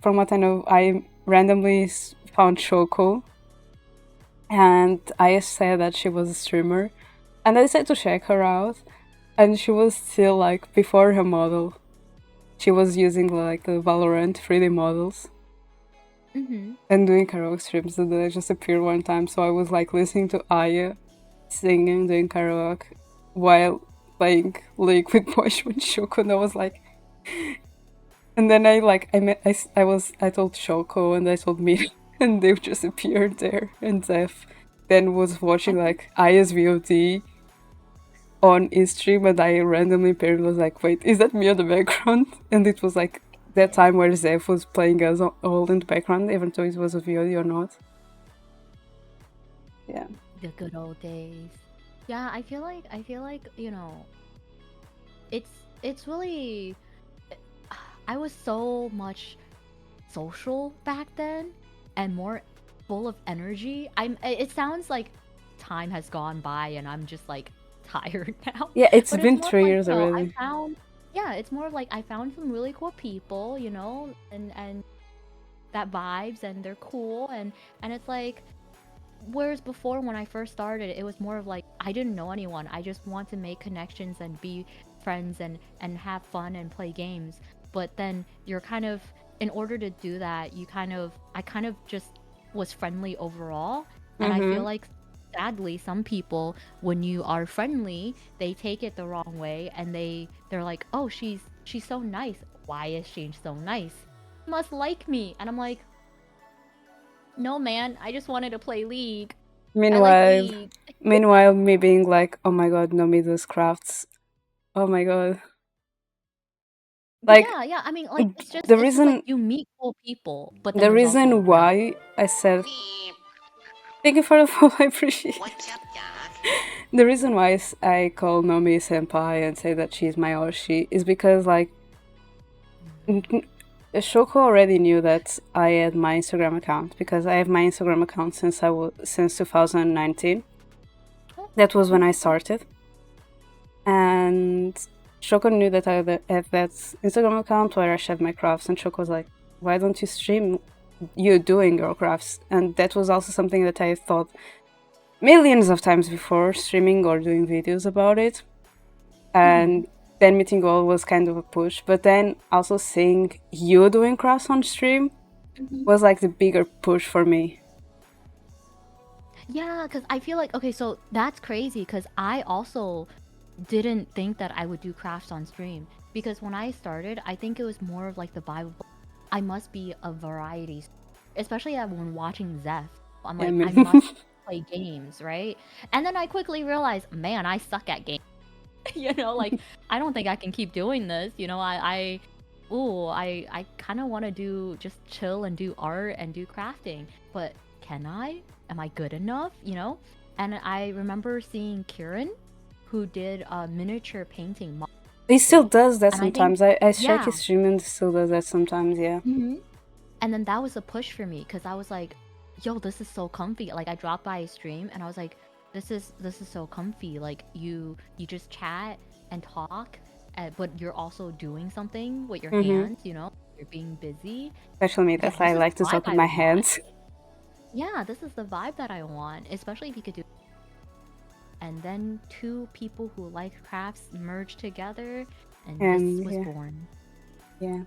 From what I know, I randomly found Shoko, and Aya said that she was a streamer, and I decided to check her out, and she was still like before her model. She was using like the Valorant 3D models Mhm. and doing karaoke streams, and then I just appeared one time. So I was like listening to Aya singing, doing karaoke while playing League with Boishman Shoko, and I was like, and then I told Shoko and I told me, and they just appeared there, and Zeph then was I watching think like Aya's VOD on his stream, and I randomly appeared and was like, wait, is that me on the background? And it was like that yeah, time where Zeph was playing us all in the background, even though it was a VOD or not. Yeah. the good old days. Yeah, I feel like, it's it's really I was so much social back then. and more full of energy. It sounds like time has gone by and I'm just like tired now. Yeah, it's But it's been more of 3 years I already. found, yeah, it's more of like I found some really cool people, and that vibes and they're cool, and it's like, whereas before when I first started, it was more of like I didn't know anyone. I just want to make connections and be friends and have fun and play games. But then you're kind of, in order to do that, I kind of just was friendly overall, and I feel Mm-hmm. like sadly some people, when you are friendly, they take it the wrong way and they're like, "Oh, she's so nice. Why is she so nice? She must like me." And I'm like, "No, man, I just wanted to play League. I like Meanwhile, League." meanwhile, me being like, oh my god, Nomii does crafts. Oh my god. But Like, yeah, yeah, I mean, like, the it's just like reason you meet cool people, but then the there's also reason that. why I said thank you for the follow, I appreciate it. What's up, Doc? The reason why I call Nomii senpai and say that she's my Oshi is because, like, Shoko already knew that I had my Instagram account because I have my Instagram account since 2019. Oh, That was when I okay, cool. started, and Shoko knew that I had that Instagram account where I shared my crafts, and Shoko was like, "Why don't you stream you doing your crafts?" And that was also something that I thought millions of times before, streaming or doing videos about it. And then meeting Goal was kind of a push, but then also seeing you doing crafts on stream was like the bigger push for me. Yeah, because I feel like, okay, so that's crazy because I also didn't think that I would do crafts on stream. Because when I started, I think it was more of like the vibe of, I must be a variety, especially when watching Zeph. I'm Yeah, I like, I mean, must play games, right? And then I quickly realized, man, I suck at games. Like, I don't think I can keep doing this. I kind of want to do just chill and do art and do crafting, but can I? Am I good enough? And I remember seeing Kieran, who did miniature painting he still mostly, does that and I think, sometimes. I check yeah. his stream and he still does that sometimes, yeah. And then that was a push for me because I was like, yo, this is so comfy. Like I dropped by a stream and I was like, this is so comfy. Like you just chat and talk, but you're also doing something with your Mm-hmm. hands, you're being busy. Especially me, Yo, that I this is like the to vibe talk with I my want. hands. Yeah, this is the vibe that I want, especially if you could do. And then two people who like crafts merge together, and this And was yeah, born. yeah.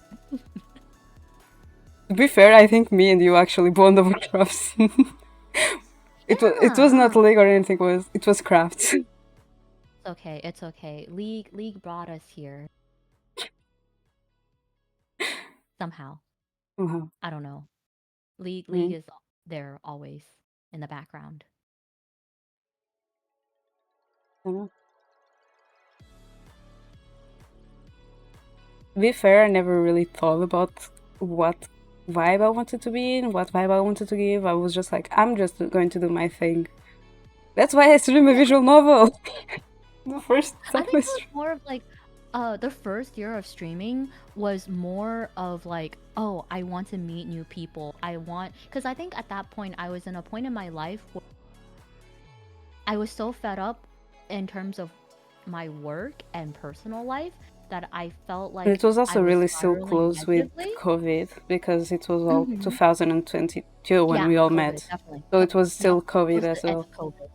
To be fair, I think me and you actually bond over crafts. It was not Yeah. league or anything. It was crafts. It's okay. It's okay. League brought us here somehow. Uh-huh. I don't know. League Mm. is there always in the background. To be fair, I never really thought about what vibe I wanted to be in, what vibe I wanted to give. I was just like, I'm just going to do my thing. That's why I stream a Yeah, visual novel. The first I time think I it was streamed. more of like the first year of streaming was more of like, oh, I want to meet new people. Because I think at that point I was in a point in my life where I was so fed up in terms of my work and personal life that I felt And like it was I also was really so spiraling close with negatively. COVID because it was all hmm 2022 when Yeah, we all COVID, met. definitely. So Yep, it was yep. still It COVID was as the end well. of COVID.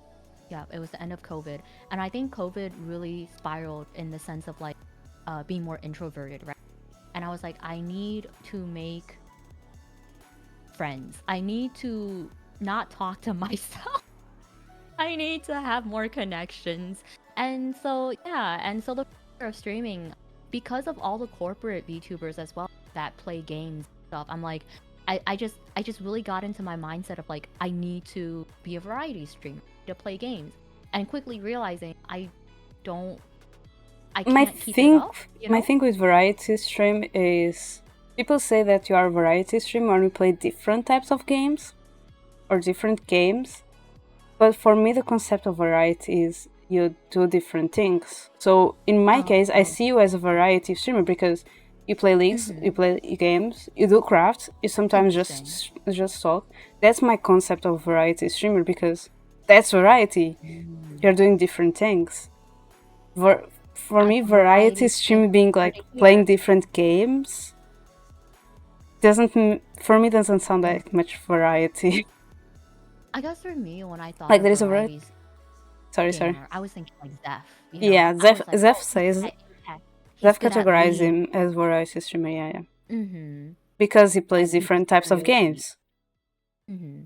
Yeah, it was the end of COVID. And I think COVID really spiraled in the sense of like being more introverted, right? And I was like, I need to make friends. I need to not talk to myself. I need to have more connections. And so, yeah, and so the future of streaming, because of all the corporate VTubers as well that play games and stuff, I'm like, I just really got into my mindset of like, I need to be a variety streamer to play games. And quickly realizing don't, I My can't keep it thing, up, you my know? thing with variety stream is people say that you are a variety streamer when you play different types of games or different games. But for me, the concept of variety is you do different things. So in my case, I Oh, see you as a variety streamer because You play leagues, you play games, you do crafts, you sometimes Interesting. just talk. That's my concept of variety streamer, because that's variety. You're doing different things. For me, variety Variety is stream being hard like to playing hear. different games doesn't sound Mm. like much variety. I guess for me, when I thought Like of there is a variety. varieties Sorry. gamer, I was thinking like Zeph. You know, Yeah, I was like, Zeph oh, he's says good at Apex. He's Zeph good at categorized League. him as variety streamer. Yeah. Mm-hmm. Because he plays And then different types of karaoke. games. Mm-hmm.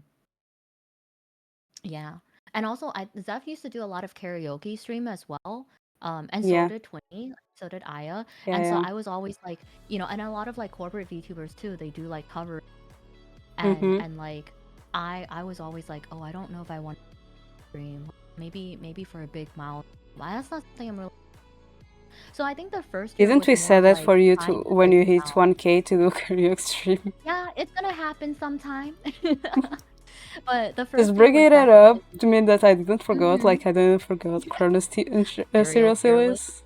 Yeah. And also, Zeph used to do a lot of karaoke stream as well. And so Yeah, did Twinny, so did Aya. And so yeah. I was always like, and a lot of like corporate VTubers too, they do like cover Mm-hmm. and like I was always like, oh, I don't know if I want to stream. Maybe for a big mouth. But that's not something I'm really. So I think the first year Didn't was we more say of that like for you to trying to when you figure hit out. 1K to do karaoke stream? Yeah, it's gonna happen sometime. But the Just first year was bringing it up definitely to mean that I didn't forget, mm-hmm. like I didn't forget Chronos Serial serial tier list. series.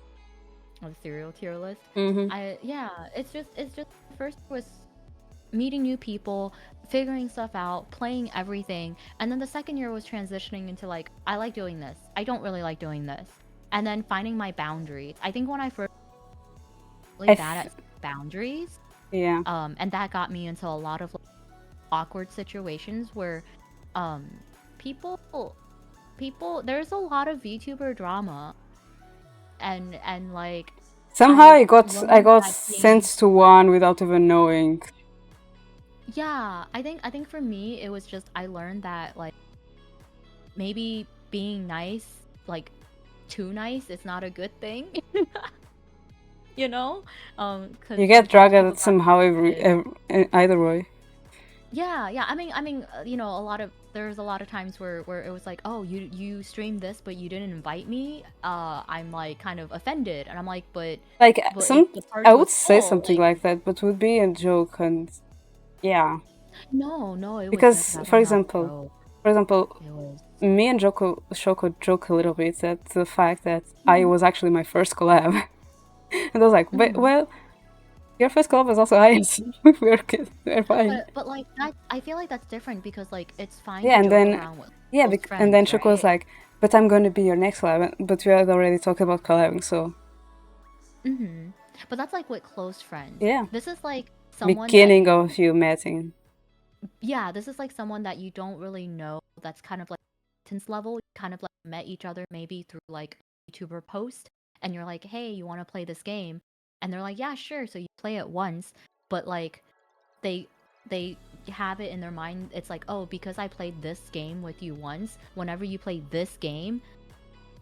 Or the serial tier list. Mm-hmm. It's just the first was meeting new people, figuring stuff out, playing everything, and then the second year was transitioning into like I like doing this, I don't really like doing this, and then finding my boundaries. I think when I first really bad at boundaries, Yeah. and that got me into a lot of like, awkward situations where, um, people there's a lot of VTuber drama, and like Somehow I I learned got that sent being to one without even knowing. yeah, I think for me it was just I learned that like maybe being nice, like too nice, is not a good thing. you know, because You get sometimes people dragged got somehow twisted. either way. Yeah. I mean, there's a lot of times where it was like, oh, you streamed this, but you didn't invite me. I'm like kind of offended, and I'm like, Like but if the I party would was say full, something like, like that, but would be a joke, and yeah. no, it was Because definitely not a joke. for example, It was. me and Shoko joke a little bit at the fact that I Mhm. was actually my first collab. And I was like, Mhm. well, your first collab was also Ice. we're kids, we're fine. But like that, I feel like that's different because like it's fine to Yeah, and joke then around with yeah, close and then friends, Shoko was right? like, but I'm going to be your next collab, but we had already talked about collabing, so Mm-hmm. But that's like with close friends. yeah. This is like someone that Beginning you, of you meeting. yeah, this is like someone that you don't really know. That's kind of like acquaintance level. You kind of like met each other maybe through like a YouTuber post, and you're like, hey, you want to play this game? And they're like, yeah, sure. So you play it once, but like they they have it in their mind. It's like, oh, because I played this game with you once. Whenever you play this game,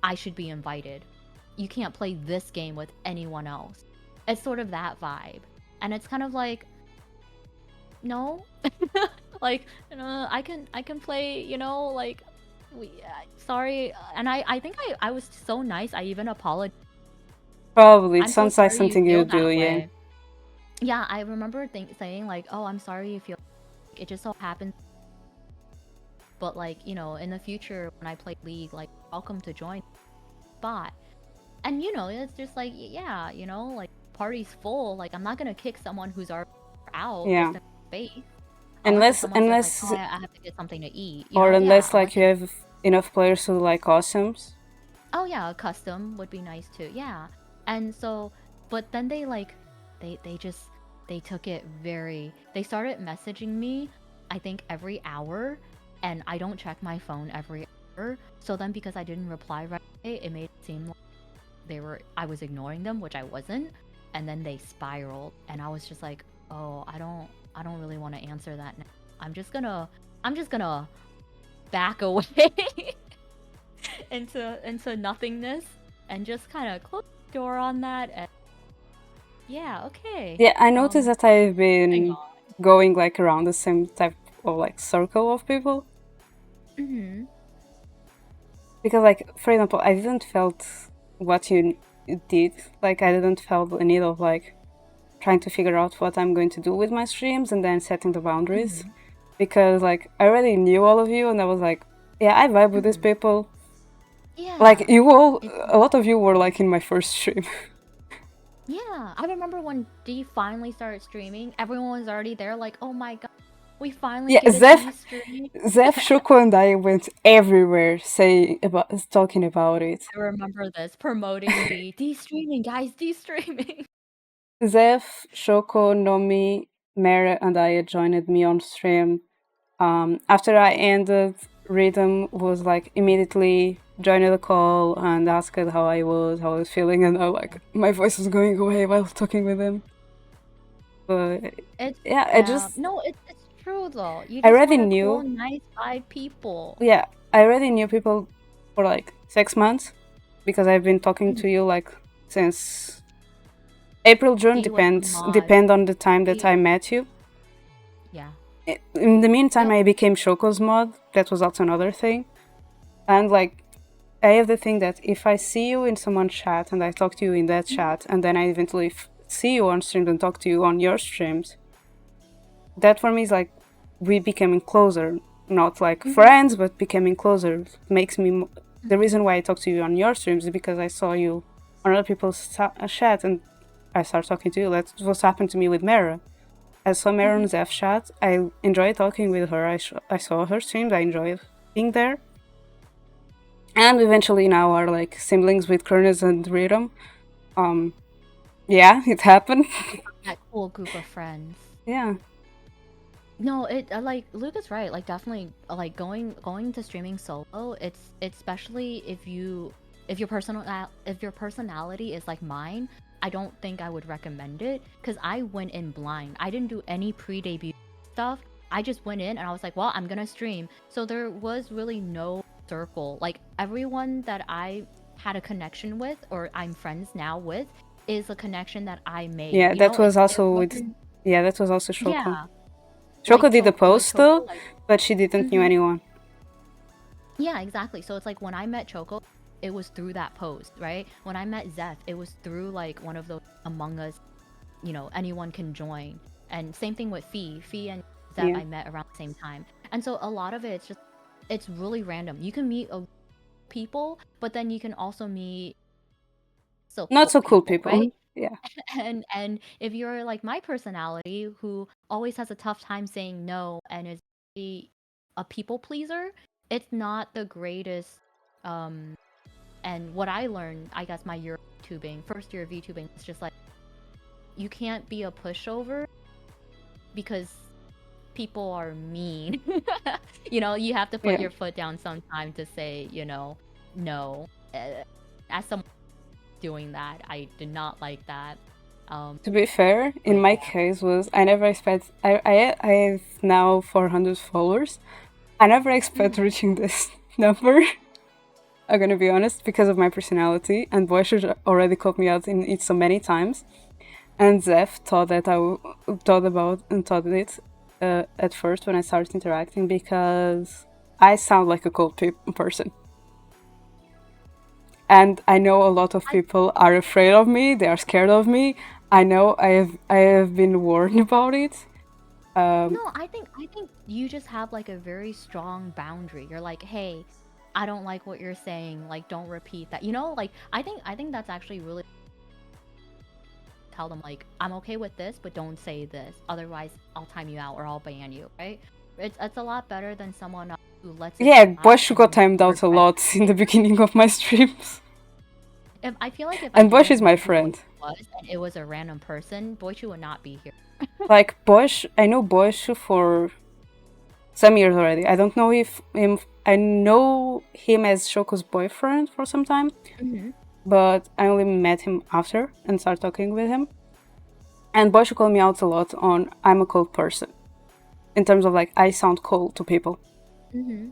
I should be invited. You can't play this game with anyone else. It's sort of that vibe. And it's kind of like, no. like, I can play, like sorry. And I think I was so nice. I even apologized. Probably it I'm so sounds like sorry you something you feel do, that yeah. way. Yeah, I remember saying like, "Oh, I'm sorry you feel like it just so happens." But like, in the future when I play League, like welcome to join bot. And it's just like, yeah, like party's full. Like I'm not gonna kick someone who's already out Yeah. just in face. Unless if someone says like, Unless oh, I have to get something to eat. Yeah. unless Unless like you it's have enough players who like costumes. oh yeah, a custom would be nice too. Yeah. And so, but then they like, they just they took it very. They started messaging me, I think every hour, and I don't check my phone every hour. So then because I didn't reply right away, it made it seem like I was ignoring them, which I wasn't. And then they spiraled, and I was just like, oh, I don't really want to answer that now. I'm just gonna back away into nothingness and just kind of close the door on that. And yeah, okay. Yeah, I noticed that I've Moving been on. going like around the same type of like circle of people. Mm-hmm. Because like for example, I didn't felt what you did. Like I didn't felt the need of like trying to figure out what I'm going to do with my streams and then setting the boundaries. Mm-hmm. Because like I already knew all of you and I was like, yeah, I vibe with these Mm-hmm. people. Like Yeah. you all, It's a lot of you were like in my first stream. Yeah, I remember when D finally started streaming, everyone was already there, like, oh my god, we finally Yeah, get a D stream. Zeph, Shoko, and I went everywhere saying about talking about it. I remember this, promoting D streaming, guys, D streaming. Zeph, Shoko, Nomii, Mara, and I joined me on stream. After I ended, Rhythm was like immediately joining the call and asked how I was feeling, and I like my voice was going away while talking with him. But It's yeah, yeah, no, it's true though. You I just already want a cool, knew. nice vibe people. Yeah, I already knew people for like 6 months because I've been talking Mhm. to you like since April, June, D was a mod. depend on the time that D, I met you. yeah. In the meantime, Yep. I became Shoko's mod. That was also another thing. And like, I have the thing that if I see you in someone's chat and I talk to you in that Mhm. chat, and then I eventually see you on stream and talk to you on your streams, that for me is like we becoming closer. Not like Mhm. friends, but becoming closer. Makes me. The reason why I talk to you on your streams is because I saw you on other people's chat and I started talking to you. That's what happened to me with Mara. I saw Mara on Mhm. Zeph chat. I enjoyed talking with her. I saw her streams. I enjoyed being there. And eventually now are like siblings with Kurnis and Rhythm. Yeah, it happened. That cool group of friends. Yeah. No, it like Luke is right. Like definitely like going to streaming solo, it's especially if your personality is like mine, I don't think I would recommend it because I went in blind. I didn't do any pre-debut stuff. I just went in and I was like, well, I'm gonna stream. So there was really no circle. Like everyone that I had a connection with or I'm friends now with is a connection that I made. Yeah, You know, that was it also with. wasn't. Yeah, that was also Shoko. Yeah, Shoko did the like post Choco, though, like but she didn't knew mhm. anyone. Yeah, exactly. So it's like when I met Choco, it was through that post, right? When I met Zeph, it was through like one of those Among Us, anyone can join. And same thing with Fee. Fee and Zeph Yeah. I met around the same time. And so a lot of it, it's really random. You can meet people, but then you can also meet so Not cool so cool people, people. right? Yeah. And if you're like my personality who always has a tough time saying no and is really a people pleaser, it's not the greatest. And what I learned, I guess my year of VTubing, first year of VTubing, is just like you can't be a pushover because people are mean. You have to put Yeah. your foot down sometime to say, no. As someone doing that, I did not like that. Um, To be fair, in but my yeah. case was I never expect I have now 400 followers. I never expect Mhm. reaching this number. I'm gonna be honest because of my personality, and Boisher already called me out in it so many times. And Zeph thought that thought about and thought it at first when I started interacting because I sound like a cold person. And I know a lot of I people are afraid of me. They are scared of me. I know I have been warned about it. no, I think you just have like a very strong boundary. You're like, hey, I don't like what you're saying. Like, don't repeat that. Like I think that's actually really tell them like I'm okay with this, but don't say this. Otherwise, I'll time you out or I'll ban you. Right? It's a lot better than someone else who lets it Yeah, slide Bosch and got then timed out a regret lot in the it. beginning of my streams. If I feel like if I And Bosch didn't is my know who Boy friend. was and it was a random person, Boychu would not be here. Like Bosch, I know Bosch for some years already. I don't know if him. I know him as Shoko's boyfriend for some time, Mm-hmm. but I only met him after and started talking with him. And Bosch called me out a lot on I'm a cold person in terms of like I sound cold to people. Mm-hmm.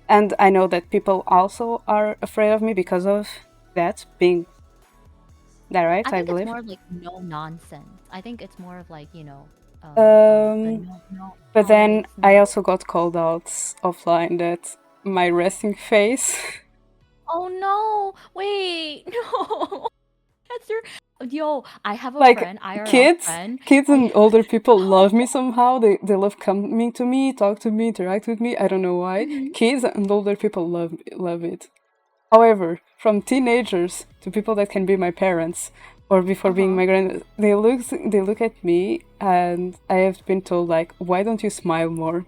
And I know that people also are afraid of me because of that being I direct, I think it's believe. more of like no nonsense. I think it's more of like, the Um, no but then politics, I no. also got called out offline that my resting face. Oh no! Wait, no. That's your Yo, I have a Like friend, IRL kids, friend. kids and older people love me No. somehow. They love coming to me, talk to me, interact with me. I don't know why. Mhm. Kids and older people love it. However, from teenagers to people that can be my parents or before being Uh-huh. my grand, they look at me and I have been told like, why don't you smile more?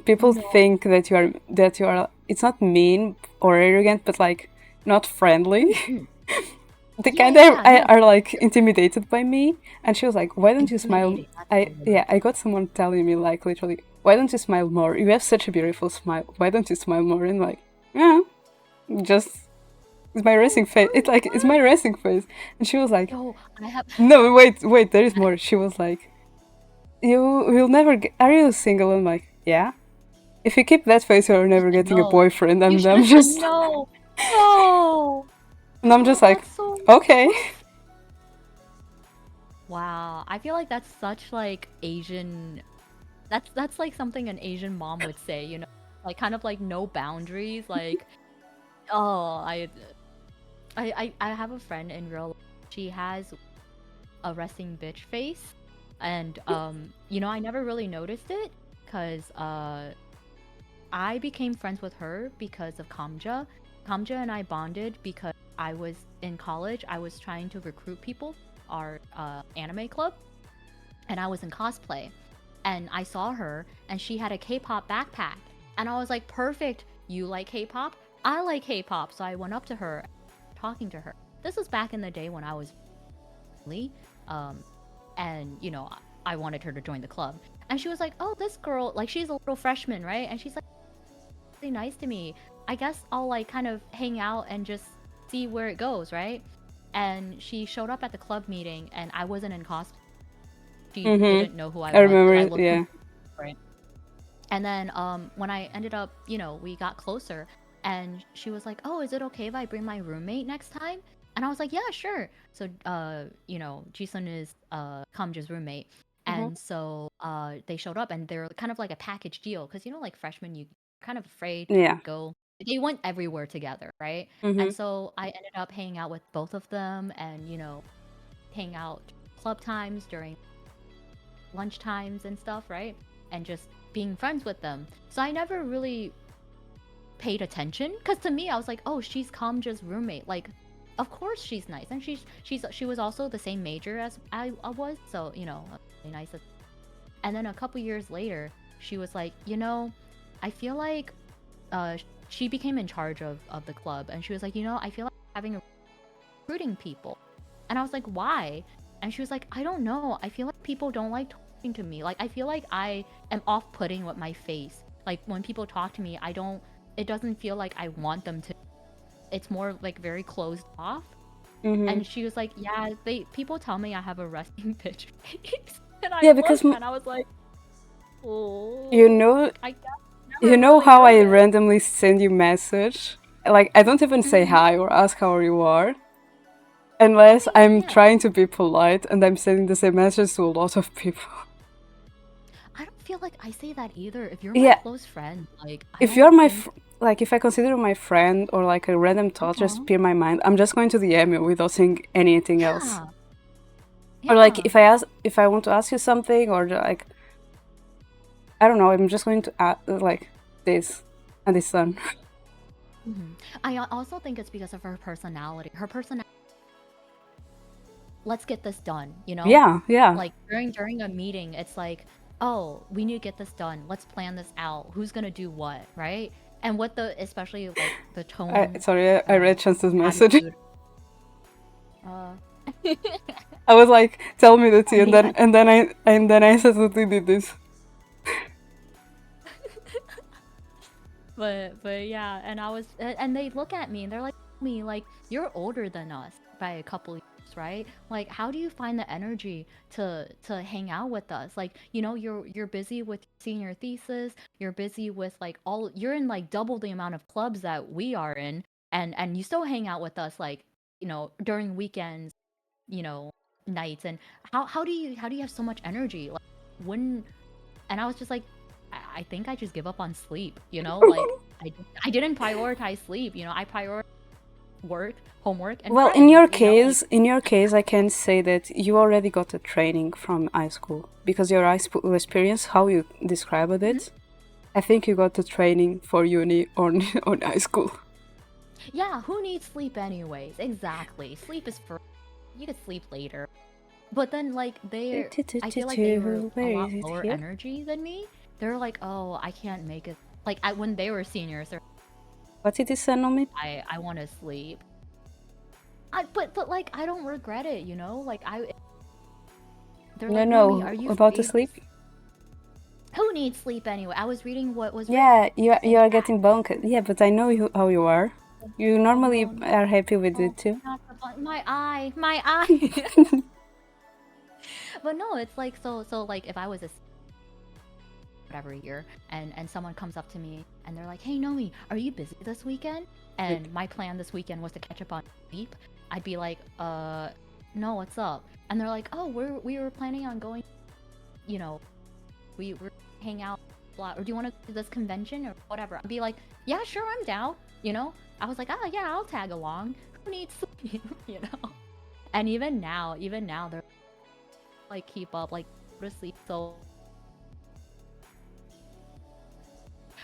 People No. think that you are it's not mean or arrogant, but like not friendly. Mm-mm. They Yeah, kind yeah, of yeah. are, No, are like intimidated by me, and she was like, why don't you smile? intimidating. That's I the Yeah, word. I got someone telling me like literally, why don't you smile more? You have such a beautiful smile. Why don't you smile more? And like, yeah, just it's my Oh, resting face. for It's like it's my what? resting face. And she was like, Yo, I have. no, wait, there is more. She was like, you will never get. Are you single? I'm like, yeah. If you keep that face, you're You never said getting a no. boyfriend. You And should I'm have said just, no. No. and I'm Oh, just like, that's so okay. rough. Wow. I feel like that's such like Asian. That's like something an Asian mom would say, you know? Like kind of like no boundaries. Like, oh, I have a friend in real life. She has a resting bitch face, and you know, I never really noticed it because I became friends with her because of Kamja. Kamja and I bonded because I was in college. I was trying to recruit people for our anime club, and I was in cosplay. And I saw her, and she had a K-pop backpack, and I was like, "Perfect! You like K-pop? I like K-pop." So I went up to her, talking to her. This was back in the day when I was really, um, and you know, I wanted her to join the club. And she was like, "Oh, this girl, like, she's a little freshman, right?" And she's like, really nice to me. I guess I'll like kind of hang out and just see where it goes, right? And she showed up at the club meeting and I wasn't in cosplay. She Mm-hmm. didn't know who I I was because remember I it. looked Yeah. completely different. And then when I ended up, you know, we got closer and she was like, "Oh, is it okay if I bring my roommate next time?" And I was like, "Yeah, sure." So you know, Jisun is Kamja's roommate. Mm-hmm. And so they showed up and they're kind of like a package deal because you know like freshmen you kind of afraid to Yeah. go. They went everywhere together, right? Mm-hmm. And so I ended up hanging out with both of them and you know, hang out club times during lunch times and stuff, right? And just being friends with them. So I never really paid attention because to me I was like, oh, she's Kamja's roommate. Like, of course she's nice, and she was also the same major as I was, so you know, really nice. And then a couple years later, she was like, you know, I feel like uh she became in charge of the club, and she was like, you know, I feel like having a recruiting people, and I was like, why? And she was like, I don't know. I feel like people don't like talking to me. Like I feel like I am off-putting with my face. Like when people talk to me, I don't. It doesn't feel like I want them to. It's more like very closed off. Mm-hmm. And she was like, yeah, they people tell me I have a resting bitch face. And I Yeah, because looked and I was like, you oh, know, I guess I you never know really how I noticed. randomly send you message. Like I don't even say Hmm. hi or ask how you are, unless Yeah, I'm yeah. trying to be polite and I'm sending the same message to a lot of people. I don't feel like I say that either. If you're my Yeah, close friend, like I if don't you're my think. like if I consider my friend or like a random thought just Uh-huh. appear in my mind, I'm just going to DM you without saying anything else. Yeah, Or like yeah. if I want to ask you something or like I don't know, I'm just going to add like this and this done. Hmm. Also think it's because of her personality. Her personality. Let's get this done. You know, Yeah, yeah. like during a meeting, it's like, oh, we need to get this done. Let's plan this out. Who's gonna do what, right? And what the especially like the tone, Sorry, I read Chance's message. attitude. Uh, I was like, tell me the tea, and then Danihadi. I suddenly did this. But yeah, and I was and they look at me and they're like me like you're older than us by a couple years, right? Like how do you find the energy to hang out with us? Like, you know, you're busy with senior thesis, you're busy with like all you're in like double the amount of clubs that we are in, and you still hang out with us like, you know, during weekends, you know, nights. And how do you have so much energy? Like when and I was just like, I think I just give up on sleep, you know? Like I didn't prioritize sleep, you know. I prioritize work, homework, and Well, friends, you know? Like in your case, I can say that you already got a training from high school because your high school experience, how you described mhm. it, I think you got the training for uni on on high school. Yeah, who needs sleep anyways? Exactly. Sleep is for you could sleep later. But then like I feel like they were a Where lot is it lower here? energy than me. They're like, "Oh, I can't make it." Like when they were seniors, What did you say, Nomii? I want to sleep. But like I don't regret it, you know? Like they're No, like, "Nomii, no, are you about the free?" sleep. Who needs sleep anyway? I was reading what was written Yeah, in you the are chat. getting bonked. Yeah, but I know how you are. You Oh normally no, no, are happy with no, it too. not the my eye. But no, it's like so like if I was a whatever year and someone comes up to me and they're like, "Hey, Nomi, are you busy this weekend?" Like, And my plan this weekend was to catch up on sleep. I'd be like, no, what's up?" And they're like, "Oh, we were planning on going, you know, we were hang out, blah, or do you want to do this convention or whatever?" I'd be like, "Yeah, sure, I'm down." You know, I was like, "Ah, yeah, I'll tag along. Who needs sleep?" You know. And even now, they're like, keep up, like, go to sleep. So,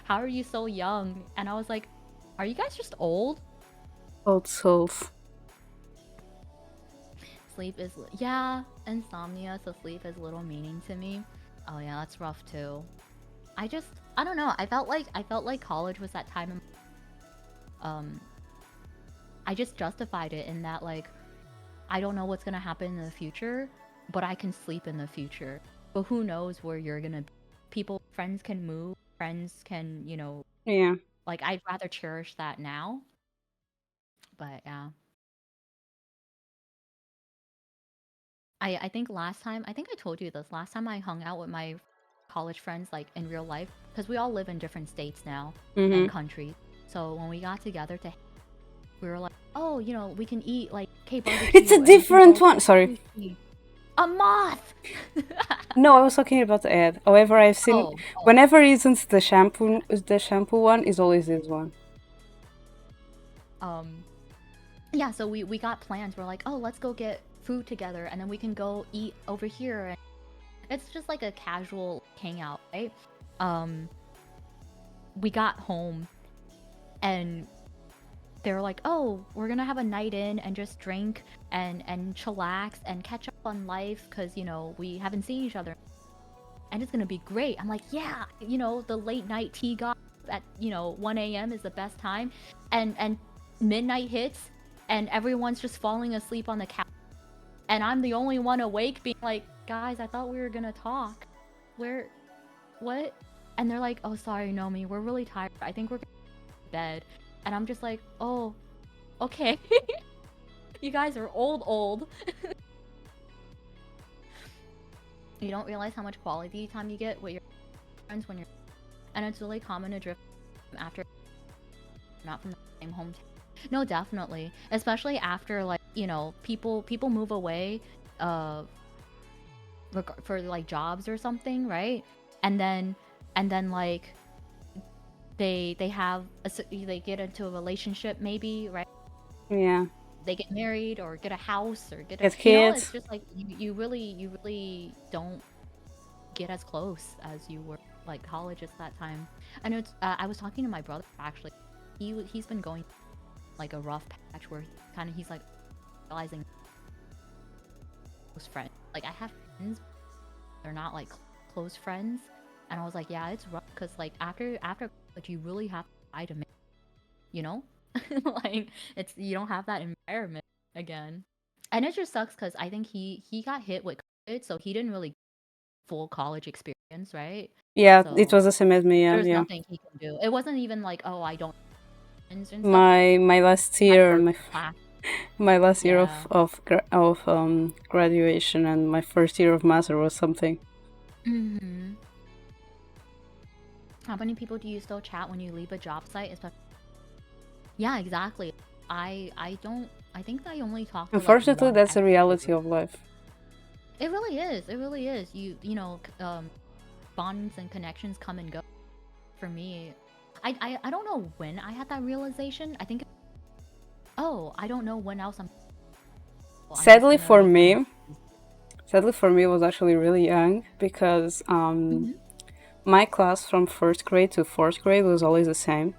how are you so young? And I was like, are you guys just old? old souls. Sleep is, yeah, insomnia, so sleep has little meaning to me. Oh yeah, that's rough too. I just, I don't know. I felt like college was that time. Um, I just justified it in that like I don't know what's gonna happen in the future, but I can sleep in the future. But who knows where you're gonna be? People, friends can move, friends can, Yeah. like I'd rather cherish that now. But yeah. I think last time, I think I told you this, last time I hung out with my college friends like in real life, because we all live in different states now and Mm-hmm. countries. So when we got together we were like, oh, we can eat like K It's a barbecue and we can different go one. get Sorry. sushi. A moth. No, I was talking about the ad. However, I've seen Oh. whenever isn't the shampoo one is always this one. Um. Yeah. So we got plans. We're like, oh, let's go get food together, and then we can go eat over here. And it's just like a casual hangout, right? Um. We got home and they were like, "Oh, we're gonna have a night in and just drink and chillax and catch up on life because we haven't seen each other and it's gonna be great." I'm like, "Yeah, the late night tea gossip at 1 a.m. is the best time," and midnight hits and everyone's just falling asleep on the couch and I'm the only one awake, being like, "Guys, I thought we were gonna talk. Where? What?" And they're like, "Oh, sorry, Nomi, we're really tired. I think we're going to bed." And I'm just like, "Oh, okay." You guys are old. You don't realize how much quality time you get with your friends when you're, and it's really common to drift after not from the same hometown. No, definitely, especially after like people move away, uh, for like jobs or something, right? And then like they have they get into a relationship maybe, right? Yeah. They get married or get a house or get a Get kids. it's just like you really don't get as close as you were like college at that time. I know I was talking to my brother actually. He's been going like a rough patch where he's like realizing close friends. Like I have friends, they're not like close friends, and I was like, yeah, it's rough because like after college, you really have to try to make, you know, like it's you don't have that environment again, and it just sucks because I think he got hit with COVID, so he didn't really full college experience, right? Yeah, it So was the same as me. Yeah, there's yeah. nothing he can do. It wasn't even like, oh, I don't friends and stuff. My last My year, first class, my last year yeah. of graduation and my first year of master was something. Hmm. How many people do you still chat when you leave a job site? Especially, yeah, exactly. I don't. I think I only talk to like Unfortunately, one that's the ex reality colleague. of life. It really is. It really is. Bonds and connections come and go. For me, I don't know when I had that realization. I think. Oh, I don't know when else I'm just Sadly gonna for become. me, sadly for me, it was actually really young because Mhm. my class from first grade to fourth grade was always the same.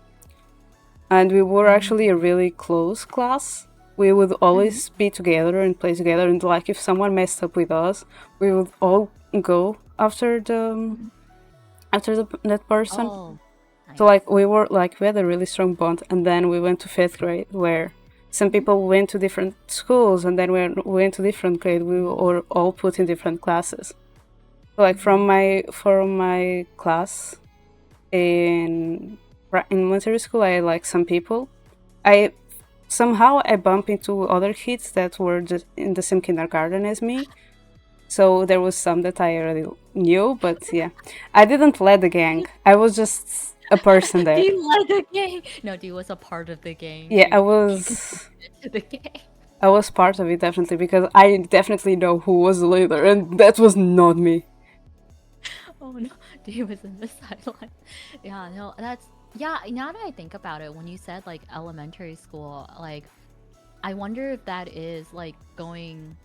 and we were actually a Mm-hmm. really close class. We would always be together and play together, and like if someone messed up with us, we would all go Mm-hmm. after that person. Oh, So nice. like we had a really strong bond, and then we went to fifth grade where some Mm-hmm. people went to different schools, and then when we went to different grade, we were all put in different classes. So like Mm-hmm. from my class in elementary school, I had like some people. I somehow I bump into other kids that were just in the same kindergarten as me. So there was some that I already knew, but yeah, I didn't lead the gang. I was just a person there. You led the gang. No, you was a part of the gang. Yeah, You contributed to the gang. I was part of it definitely because I definitely know who was the leader, and that was not me. Oh no, he was in the sideline. Yeah, no, that's yeah. Now that I think about it, when you said like elementary school, like I wonder if that is like going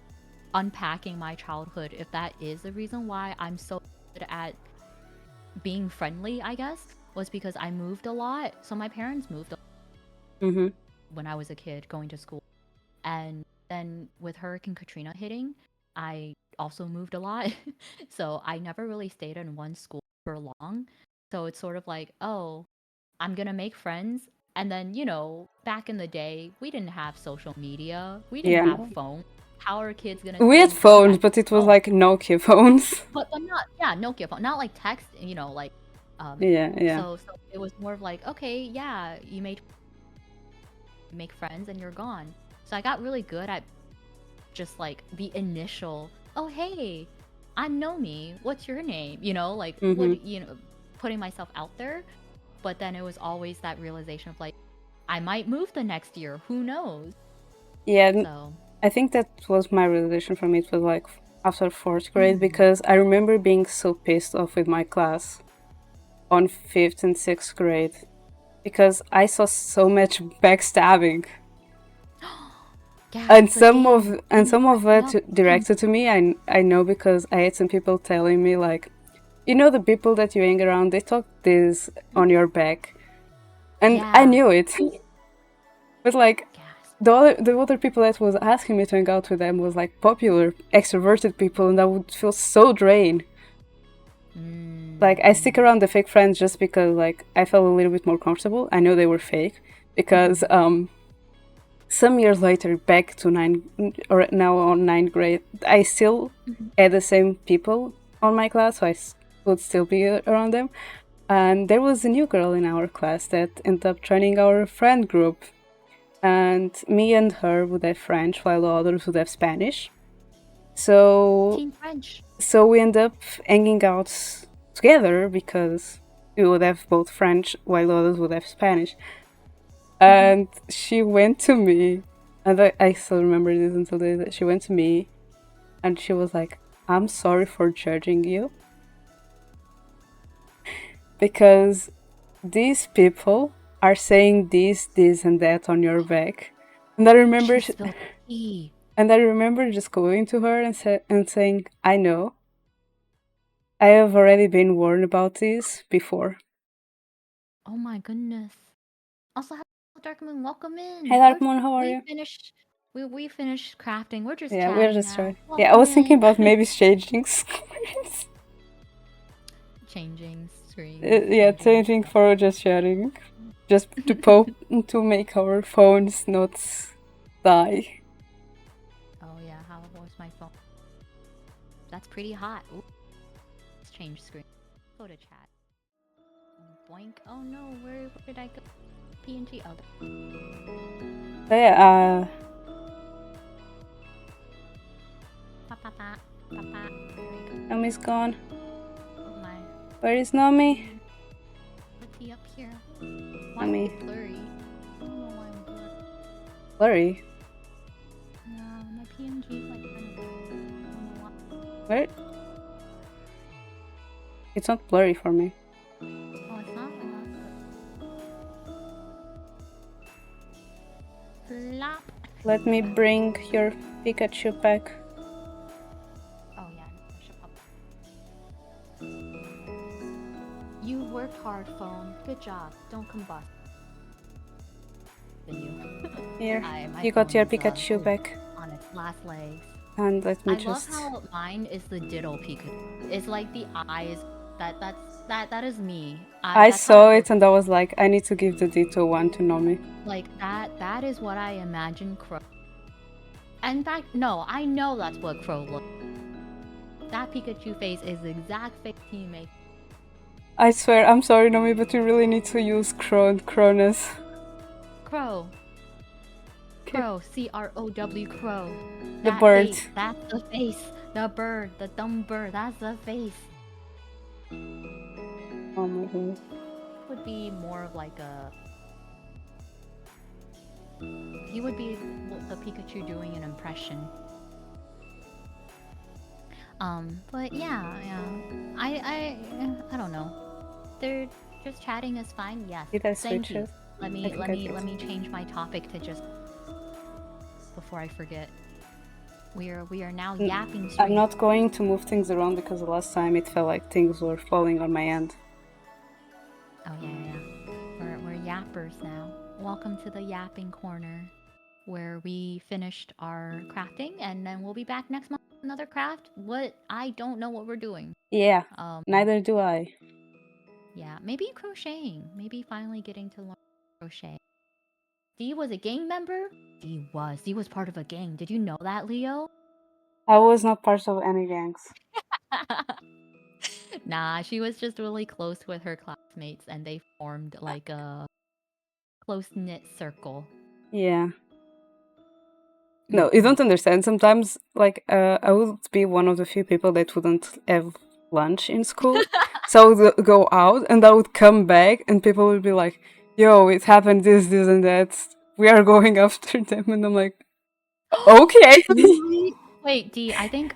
unpacking my childhood. If that is the reason why I'm so good at being friendly, I guess, was because I moved a lot. So my parents moved Mm-hmm. when I was a kid going to school. And then with Hurricane Katrina hitting, I also moved a lot. So I never really stayed in one school for long. So it's sort of like, oh, I'm going to make friends. And then, back in the day, we didn't have social media, we didn't Yeah, have phones. How are kids going to we stay had in phones, contact? but it was Oh, like Nokia phones. but not, yeah, Nokia phone, not like text, um, Yeah, yeah, so it was more of like, okay, yeah, you make friends and you're gone. So I got really good at just like the initial, oh hey, I'm Nomii, what's your name, like mm-hmm. putting myself out there. But then it was always that realization of like, I might move the next year, who knows. Yeah. So I think that was my realization from it was like after fourth grade mm, because I remember being so pissed off with my class on fifth and sixth grade because I saw so much backstabbing. And gaslighting, some of no. it directed to me. I know because I had some people telling me like, you know, the people that you hang around, they talk this on your back, and I Yeah, knew it. But like gas. the other people that was asking me to hang out with them was like popular, extroverted people, and I would feel so drained. Like I stick Mm, around the fake friends just because like I felt a little bit more comfortable. I know they were fake because mm, some years later, back to or now on ninth grade, I still mm, had the same people on my class, so would still be around them. And there was a new girl in our class that ended up joining our friend group. And me and her would have French, while the others would have Spanish. So, Team French. so we end up hanging out together because we would have both French, while the others would have Spanish. Hmm. And she went to me, and I still remember this until today. That she went to me, and she was like, "I'm sorry for judging you because these people are saying this, and that on your back." And I remember, She spilled the tea. just going to her and saying, "I know. I have already been warned about this before." Oh my goodness. Also, hello, Dark Moon. Welcome Hey, in. Darkmoon, how are We you? finished. We finished crafting. We're just Yeah, we're chatting just now. trying. Yeah, I Welcome was thinking in. about maybe changing screens. Changing screens. Yeah, Changing. changing for just sharing. Just to make our phones not die. Oh yeah. How was my phone? That's pretty hot. Ooh, let's change screen. Go to chat. Boink. Oh no. Where did I go? PNG. Oh. So yeah, Pa pa pa pa pa. There we go. Nomi's gone. Oh my. Where is Nomi? What's he up here? Why is Nomi. it blurry? I don't know why I'm blurry. Blurry. Yeah, my PNG is like kind of. I don't know why. Where? It's not blurry for me. Oh, it's not. Flop. Let me bring your Pikachu back. Oh yeah, I should probably. You worked hard, phone. Good job. Don't combust. Here, My you got phone your is Pikachu back. on its last legs. And let me I love just... how mine is the diddle Pikachu. It's like the eyes. That is me. I That's how I saw look. it and I was like, I need to give the Ditto one to Nomii. Like that is what I imagine Crow. In fact, no, I know that's what Crow looks. That Pikachu face is the exact face he makes. I swear, I'm sorry, Nomii, but you really need to use Cronus. Crow. Okay. Crow. Crow. Crow. The That bird. face. That's the face. The bird. The dumb bird. That's the face. Oh my god. Would be more of like a. He would be the Pikachu doing an impression. But yeah. I don't know. They're just chatting is fine. Yes. Did I Thank switch you. it? Let I me think let I me did. let me change my topic to just before I forget. We are now yapping stream. I'm not going to move things around because the last time it felt like things were falling on my end. Oh yeah. We're yappers now. Welcome to the yapping corner, where we finished our crafting, and then we'll be back next month with another craft. What I don't know what we're doing. Yeah, neither do I. Yeah, maybe crocheting. Maybe finally getting to learn crochet. Dee was a gang member? Dee was. Dee was part of a gang. Did you know that, Leo? I was not part of any gangs. Nah, she was just really close with her classmates and they formed like a close-knit circle. Yeah. No, you don't understand. Sometimes, like, I would be one of the few people that wouldn't have lunch in school. So I would go out and I would come back and people would be like, yo, it happened this, and that. We are going after them. And I'm like, okay. Wait, Dee, I think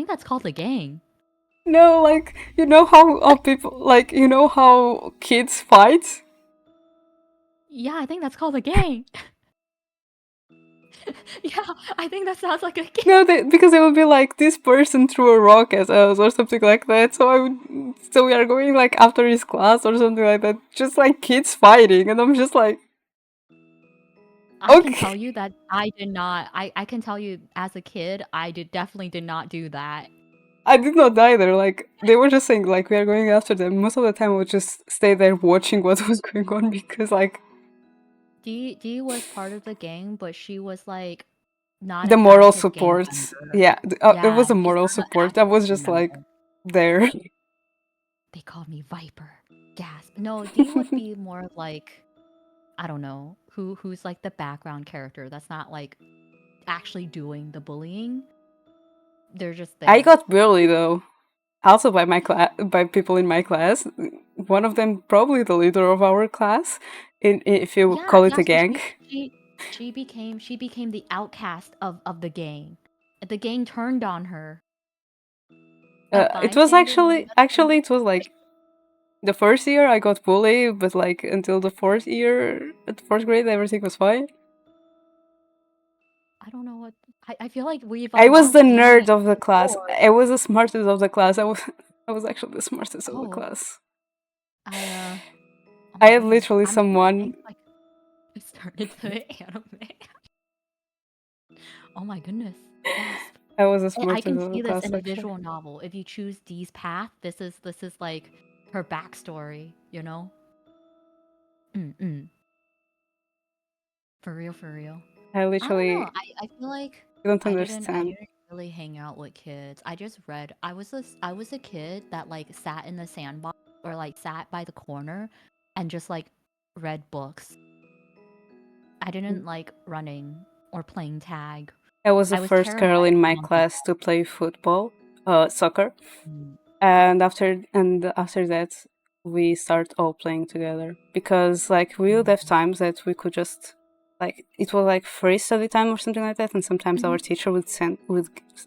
that's called a gang. No, like, you know how people, like, you know how kids fight? Yeah, I think that's called a gang. Yeah, I think that sounds like a gang. No, because it would be like this person threw a rock at us or something like that. So we are going like after his class or something like that. Just like kids fighting, and I'm just like, I can tell you that I did not. I can tell you as a kid, definitely did not do that. I did not either. Like they were just saying like we are going after them. Most of the time, I would just stay there watching what was going on because like Dee was part of the gang, but she was like not the an moral active gang support. member. Yeah, it Yeah, was a she's moral not an support. I active was gang just like member. there. They called me Viper. Gasp. No, Dee would be more of like, I don't know, who's like the background character that's not like actually doing the bullying. They're just I there. got bullied though. Also by my class, by people in my class. One of them probably the leader of our class, if you Yeah, call it yeah. a So gang. she became the outcast of the gang. The gang turned on her. A It was bystander, maybe that's the actually it was like the first year I got bullied, but like until the fourth year, at fourth grade, everything was fine. I don't know what I feel like we've I was the unlocked Dee nerd of the class. before. I was the smartest of the class. I was actually the smartest of the Oh, class. oh I my had goodness. literally I'm trying to think someone. like it started the anime. Oh my goodness. Gasp. I was the I smartest can of the see this class in a actually. visual novel. If you choose Dee's path, this is like her backstory, you know? Mm-mm. For real, for real. I I don't know. literally I feel like don't I understand. didn't really hang out with kids. I just read. I was a kid that like sat in the sandbox or like sat by the corner and just like read books. I didn't like running or playing tag. I was the I was first terrified girl in of my monkey class to play football, soccer, ball. and after that, we start all playing together because like we would have times that we could just like it was like free study time or something like that, and sometimes our teacher would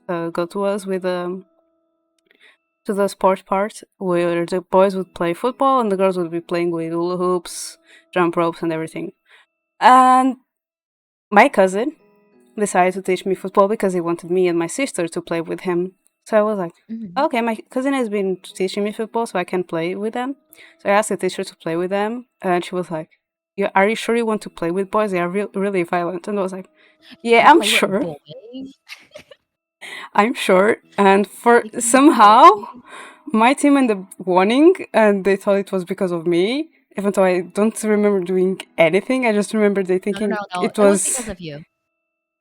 go to us with to the sport part where the boys would play football and the girls would be playing with hula hoops, jump ropes, and everything. And my cousin decided to teach me football because he wanted me and my sister to play with him. So I was like, Mm-hmm. okay, my cousin has been teaching me football, so I can play with them. So I asked the teacher to play with them, and she was like, are you sure you want to play with boys? They are really violent. And I was like, You yeah, want to I'm play with sure. boys? I'm sure. And for Like some somehow, boys? my team ended up winning, and they thought it was because of me, even though I don't remember doing anything. I just remember they No, no, thinking no, no. it It was was. because of you.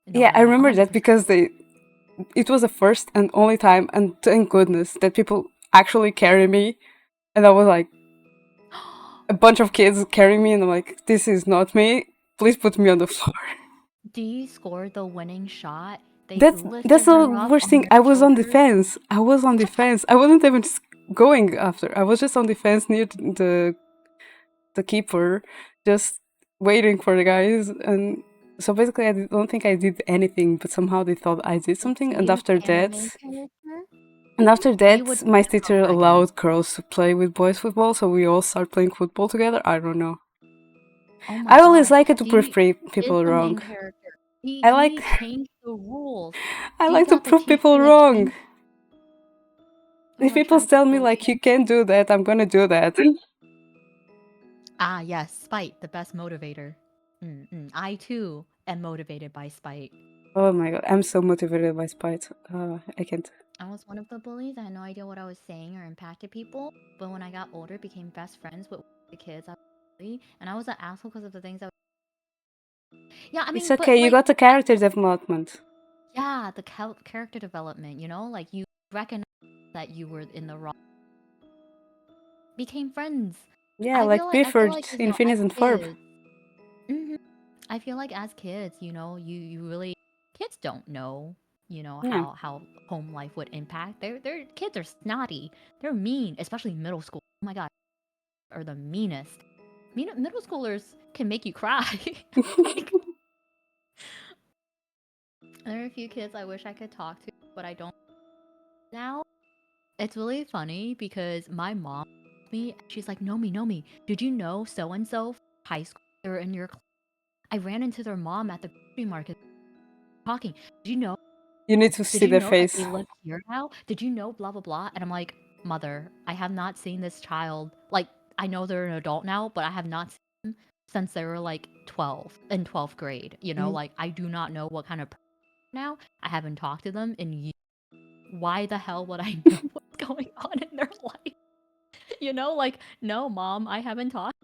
No, Yeah, no, I no. remember that 100%. because it was the first and only time, and thank goodness that people actually carry me. And I was like, a bunch of kids carrying me, and I'm like, this is not me. Please put me on the floor. D scored the winning shot. They That's lifted the her up worst on thing. their I was on shoulders. defense. I was on defense. I wasn't even going after. I was just on defense near the keeper, just waiting for the guys. And so basically, don't think I did anything, but somehow they thought I did something. Do you anime character? We would My play teacher protagonist. allowed girls to play with boys football, so we all start playing football together. I don't know. Oh my I always god. like it to prove D is people the wrong. main character. D I like D changed the rules. I D like to got the prove teacher people to wrong. change. If Gonna people try to tell me bully like you him. can't do that, I'm gonna do that. Ah, yes, spite, the best motivator. I too am motivated by spite. Oh my god, I'm so motivated by spite. I can't. I was one of the bullies. I had no idea what I was saying or impacted people. But when I got older, became best friends with the kids I was bully, and I was an asshole because of the things I. Yeah, I It's mean, okay. but You like, got the character development. yeah, the character development. You know, like you recognize that you were in the wrong. Became friends. Yeah, like I feel Bifford like in as Phineas and Ferb. kids. hmm I feel like as kids, you really kids don't know, Yeah. how home life would impact. Their kids are snotty. They're mean, especially middle school. Oh my god, are the meanest. Middle schoolers can make you cry. Like there are a few kids I wish I could talk to, but I don't now. It's really funny because my mom me she's like, Nomi, did you know so and so high school or in your class? I ran into their mom at the grocery market talking. Did you know You need to Did see you their know that they face. live here now? Did you know blah blah blah? And I'm like, mother, I have not seen this child. Like, I know they're an adult now, but I have not seen them since they were like 12 in 12th grade. Mhm. Like I do not know what kind of person now. I haven't talked to them in years. Why the hell would I know what's going on in their life? Like, no, mom, I haven't talked.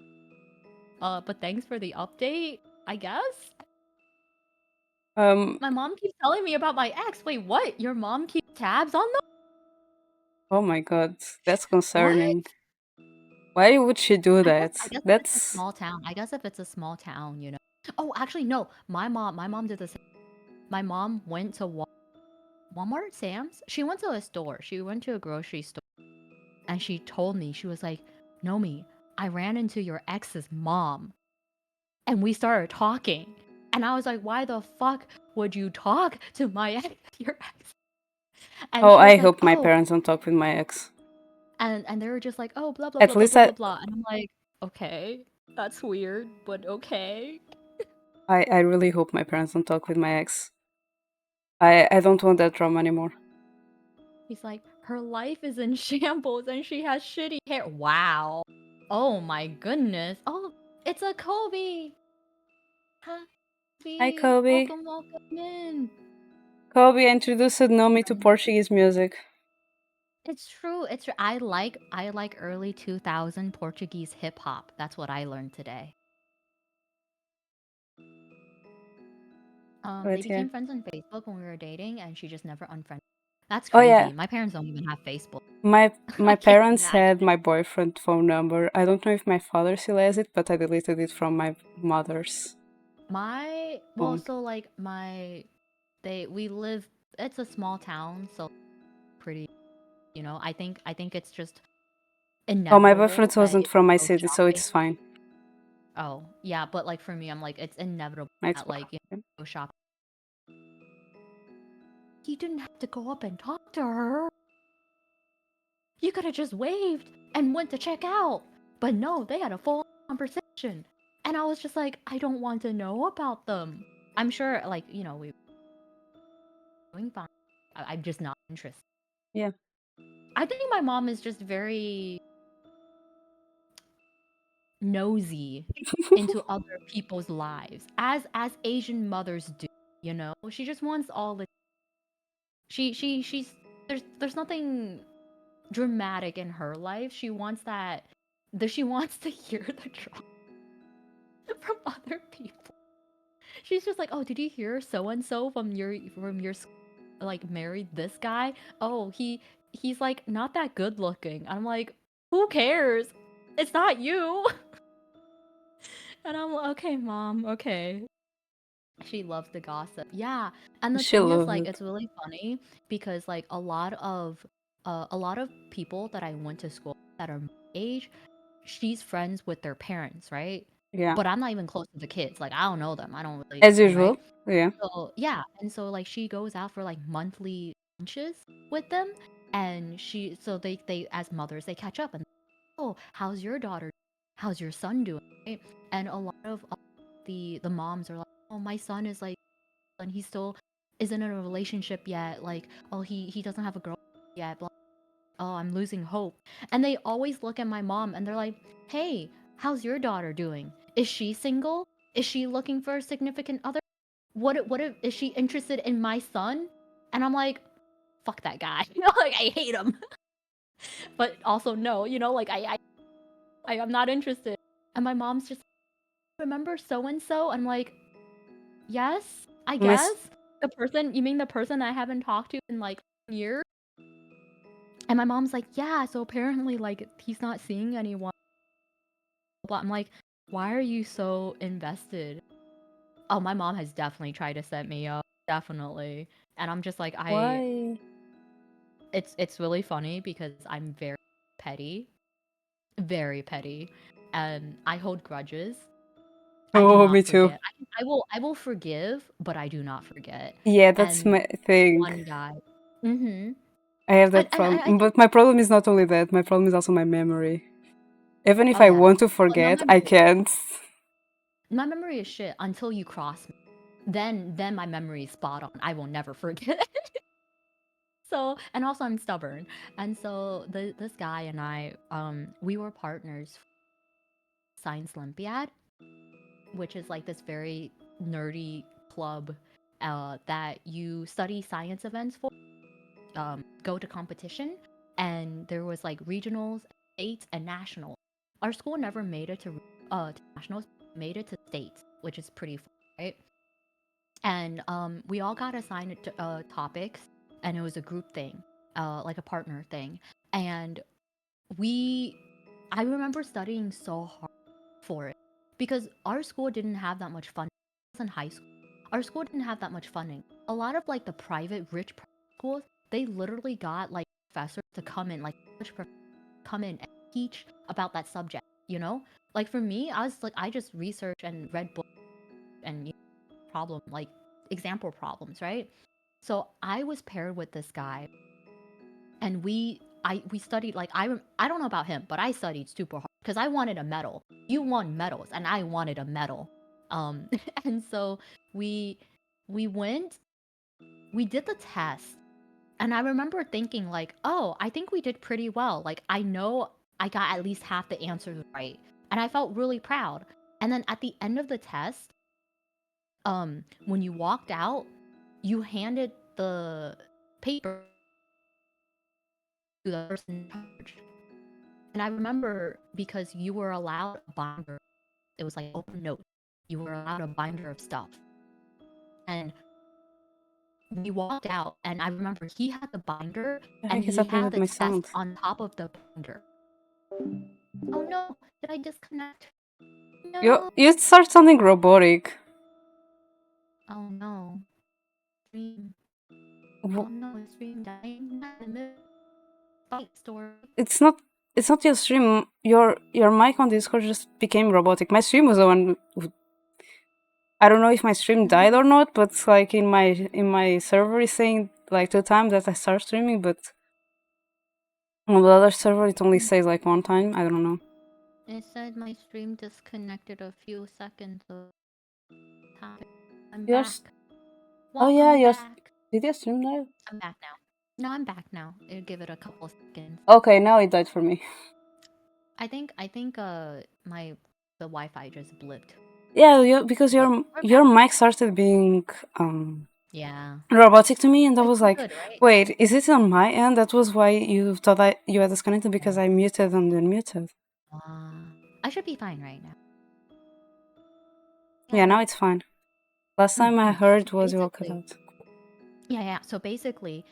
But thanks for the update, I guess. Um. My mom keeps telling me about my ex. Wait, what? Your mom keeps tabs on them? Oh my god, that's What? concerning. Why would she do I that? guess if it's a That's. small town. I guess if it's a small town. Oh, actually, no. My mom did the same. My mom went to Walmart, Sam's. She went to a store. She went to a grocery store, and she told me she was like, "Nomi, I ran into your ex's mom, and we started talking." And I was like, "Why the fuck would you talk to my ex, your ex?" And Oh, she I was like, hope my "Oh," parents don't talk with my ex. and they were just like, "Oh, blah blah At blah blah least blah blah blah," and I'm like, "Okay, that's weird, but okay." I really hope my parents don't talk with my ex. I don't want that drama anymore. He's like, her life is in shambles and she has shitty hair. Wow. Oh my goodness. Oh, it's a Kobe. Hi, Hi, Kobe. Kobe. Welcome in. Kobe introduced Nomii to Portuguese music. It's true. It's true. I like early 2000 Portuguese hip hop. That's what I learned today. They But yeah. became friends on Facebook when we were dating, and she just never unfriended. That's Oh yeah, crazy. My parents don't even have Facebook. my I can't parents had imagine. my boyfriend phone number. I don't know if my father still has it, but I deleted it from my mother's phone. So like we live. It's a small town, so pretty. I think it's just Oh, my inevitable boyfriend that wasn't if from you my go city, so shopping. it's fine. Oh yeah, but like for me, I'm like it's inevitable It's that like go shopping. You didn't have to go up and talk to her. You could have just waved and went to check out. But no, they had a full conversation, and I was just like, I don't want to know about them. I'm sure, like we doing fine. I'm just not interested. yeah. I think my mom is just very nosy into other people's lives, as Asian mothers do, you know? She just wants all the she's there's nothing dramatic in her life. She wants she wants to hear the drama from other people. She's just like, "Oh, did you hear so and so from your like married this guy? Oh, he's like not that good looking." I'm like, "Who cares? It's not you." And I'm like, "Okay, mom, okay." She loves the gossip. Yeah. And the She thing is loves like it. it's really funny because like a lot of people that I went to school that are my age, she's friends with their parents, right? Yeah. But I'm not even close to the kids. Like I don't know them. I don't really, As right? usual. Yeah. So yeah, and so like she goes out for like monthly lunches with them, and so they as mothers they catch up and oh, how's your daughter? How's your son doing? Right? And a lot of the moms are like, oh, my son is like, and he still isn't in a relationship yet. Like, oh, he doesn't have a girl yet. Blah. Oh, I'm losing hope. And they always look at my mom and they're like, hey, how's your daughter doing? Is she single? Is she looking for a significant other? What if is she interested in my son? And I'm like, fuck that guy. You know, like I hate him. But also no, you know, like I'm not interested. And my mom's just remember so and so? I'm like, yes, I My guess. The person you mean the person I haven't talked to in like years? And my mom's like, yeah, so apparently like he's not seeing anyone. But I'm like, why are you so invested? Oh, my mom has definitely tried to set me up. Definitely. And I'm just like, why? it's really funny because I'm petty, very petty, and I hold grudges. I do Oh, not me too. forget. I will forgive, but I do not forget. Yeah, that's And my thing. one guy, mm-hmm. I have that I problem. think But my problem is not only that, my problem is also my memory. Even if oh I yeah, want to well, forget, I can't. my memory is shit until you cross me. Then my memory is spot on. I will never forget. So and also I'm stubborn, and so this guy and I we were partners for Science Olympiad, which is like this very nerdy club that you study science events for, go to competition, and there was like regionals, states, and nationals. Our school never made it to nationals, made it to states, which is pretty fun, right? And we all got assigned topics, and it was a group thing, like a partner thing, and we I remember studying so hard for it because our school didn't have that much funding. I was in high school. Our school didn't have that much funding. A lot of like the private schools, they literally got like professors to come in, like come in and teach about that subject. You know, like for me, I was like I just researched and read books and problem like example problems, right? So I was paired with this guy, and we studied like I don't know about him, but I studied super hard because I wanted a medal. You won medals, and I wanted a medal. Um, and so we we went, we did the test, and I remember thinking like, oh, I think we did pretty well. Like I know I got at least half the answers right, and I felt really proud. And then at the end of the test, when you walked out, you handed the paper to the person in charge. And I remember because you were allowed a binder, it was like open note. You were allowed a binder of stuff. And we walked out, and I remember he had the binder The and heck is he happening had with the my test sound? on top of the binder. Oh no, did I disconnect? No. You start sounding robotic. Oh no. Stream. Oh W- no, is stream dying? Not in the middle of the fight story. It's not. It's not your stream. Your mic on Discord just became robotic. My stream was the one. I don't know if my stream died or not, but like in my server is saying like 2 times that I start streaming, but on the other server it only says like 1 time. I don't know. It said my stream disconnected a few seconds ago. I'm back. Yours. Oh yeah, Welcome yours. back. Did your stream die? I'm back now. No, I'm back now. It'll give it a couple seconds. Okay, now it died for me. I think my the Wi-Fi just blipped. Yeah, because But your we're your back. mic started being Yeah. robotic to me, and I It's was all like, good, right? wait, is it on my end? That was why you thought you had disconnected, because Yeah. I muted and then muted. I should be fine right now. Yeah, Yeah. now it's fine. Last Mm, time I mm. So heard was you all cut basically, out. yeah. So basically,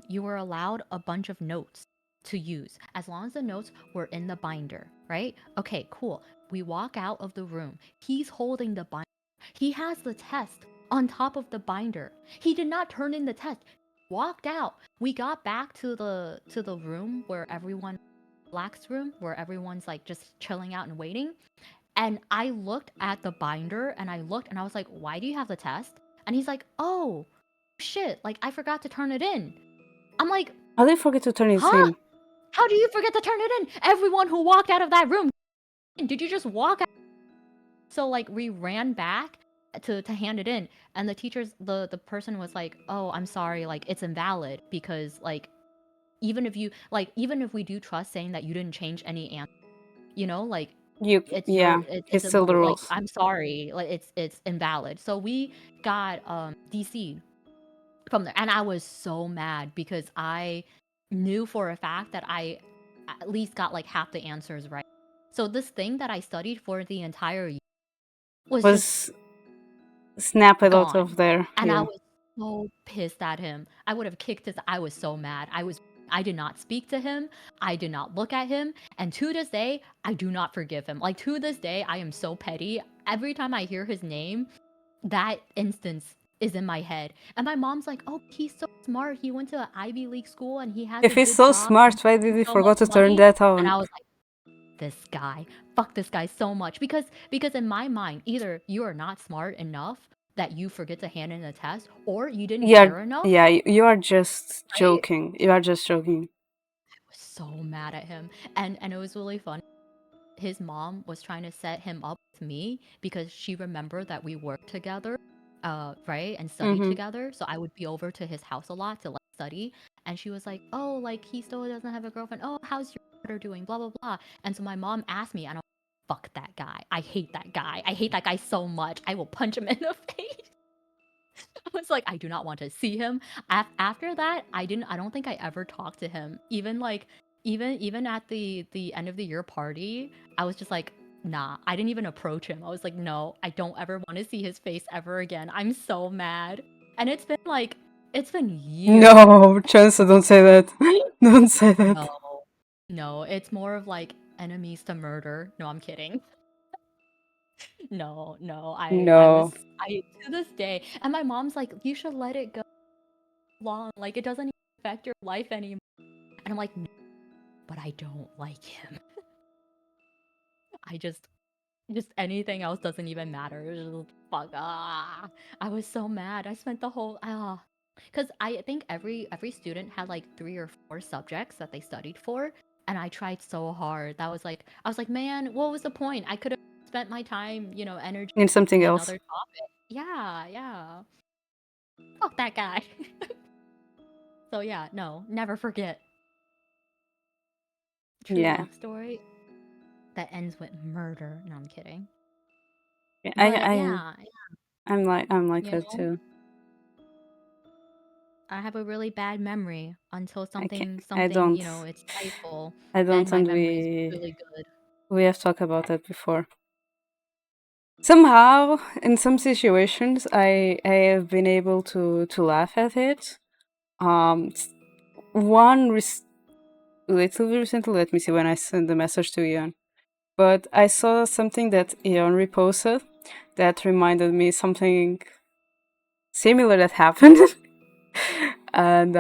you were allowed a bunch of notes to use as long as the notes were in the binder, right? Okay, cool. We walk out of the room. He's holding the binder. He has the test on top of the binder. He did not turn in the test. Walked out. We got back to the room where everyone Black's room where everyone's like just chilling out and waiting. And I looked at the binder and I looked and I was like, "Why do you have the test?" And he's like, "Oh, shit, like I forgot to turn it in." I'm like, I did forget to turn it "Huh? in. How do you forget to turn it in? Everyone who walked out of that room, did you just walk out?" So like we ran back to hand it in and the person was like, "Oh, I'm sorry, like it's invalid because like even if we do trust saying that you didn't change any answer, like Yeah, it's it's still the illegal. Like rules. I'm sorry, like it's invalid." So we got DC from there, and I was so mad because I knew for a fact that I at least got like half the answers right. So this thing that I studied for the entire year was just Was snapped out gone. of there. And I Yeah. was so pissed at him. I would have kicked his I was so mad. I did not speak to him. I did not look at him. And to this day, I do not forgive him. Like to this day, I am so petty. Every time I hear his name, that instance is in my head. And my mom's like, "Oh, he's so smart. He went to an Ivy League school and he has a If he's good so job and smart, why he's did making he so much forgot to turn money." that And on? I was like, this guy, fuck this guy so much because in my mind, either you are not smart enough that you forget to hand in a test, or you didn't Yeah, care enough, yeah, you are just right? joking. You are just joking. I was so mad at him, and it was really funny. His mom was trying to set him up with me because she remembered that we worked together, right, and studied Mm-hmm. together. So I would be over to his house a lot to like study, and she was like, "Oh, like he still doesn't have a girlfriend. Oh, how's your daughter doing? Blah blah blah." And so my mom asked me, and I was like, "Fuck that guy. I hate that guy. I hate that guy so much. I will punch him in the face." I was like, I do not want to see him. After that, I don't think I ever talked to him. Even like even at the end of the year party, I was just like, nah, I didn't even approach him. I was like, no, I don't ever want to see his face ever again. I'm so mad. And it's been years. No, Chance, don't say that. Don't say that. No. No, it's more of like enemies to murder. No, I'm kidding. No, no. No. I to this day, and my mom's like, you should let it go long. Like it doesn't affect your life anymore. And I'm like, "No, but I don't like him. I just anything else doesn't even matter. It's just, fuck I was so mad. I spent the whole because I think every student had like 3 or 4 subjects that they studied for, and I tried so hard. I was like, man, what was the point? I could have spent my time, energy In something in else. another topic. Yeah, yeah. Fuck that guy. So yeah, no, never forget. True Yeah. love story that ends with murder. No, I'm kidding. Yeah, But yeah, I'm like you that know, too. I have a really bad memory until I can't. something I something, don't. it's insightful. I Then don't, my and memory is we really good. we have talked about that before. Somehow, in some situations, I have been able to laugh at it. S- one little recently. Let me see when I sent the message to Ian. But I saw something that Ian reposted that reminded me something similar that happened, and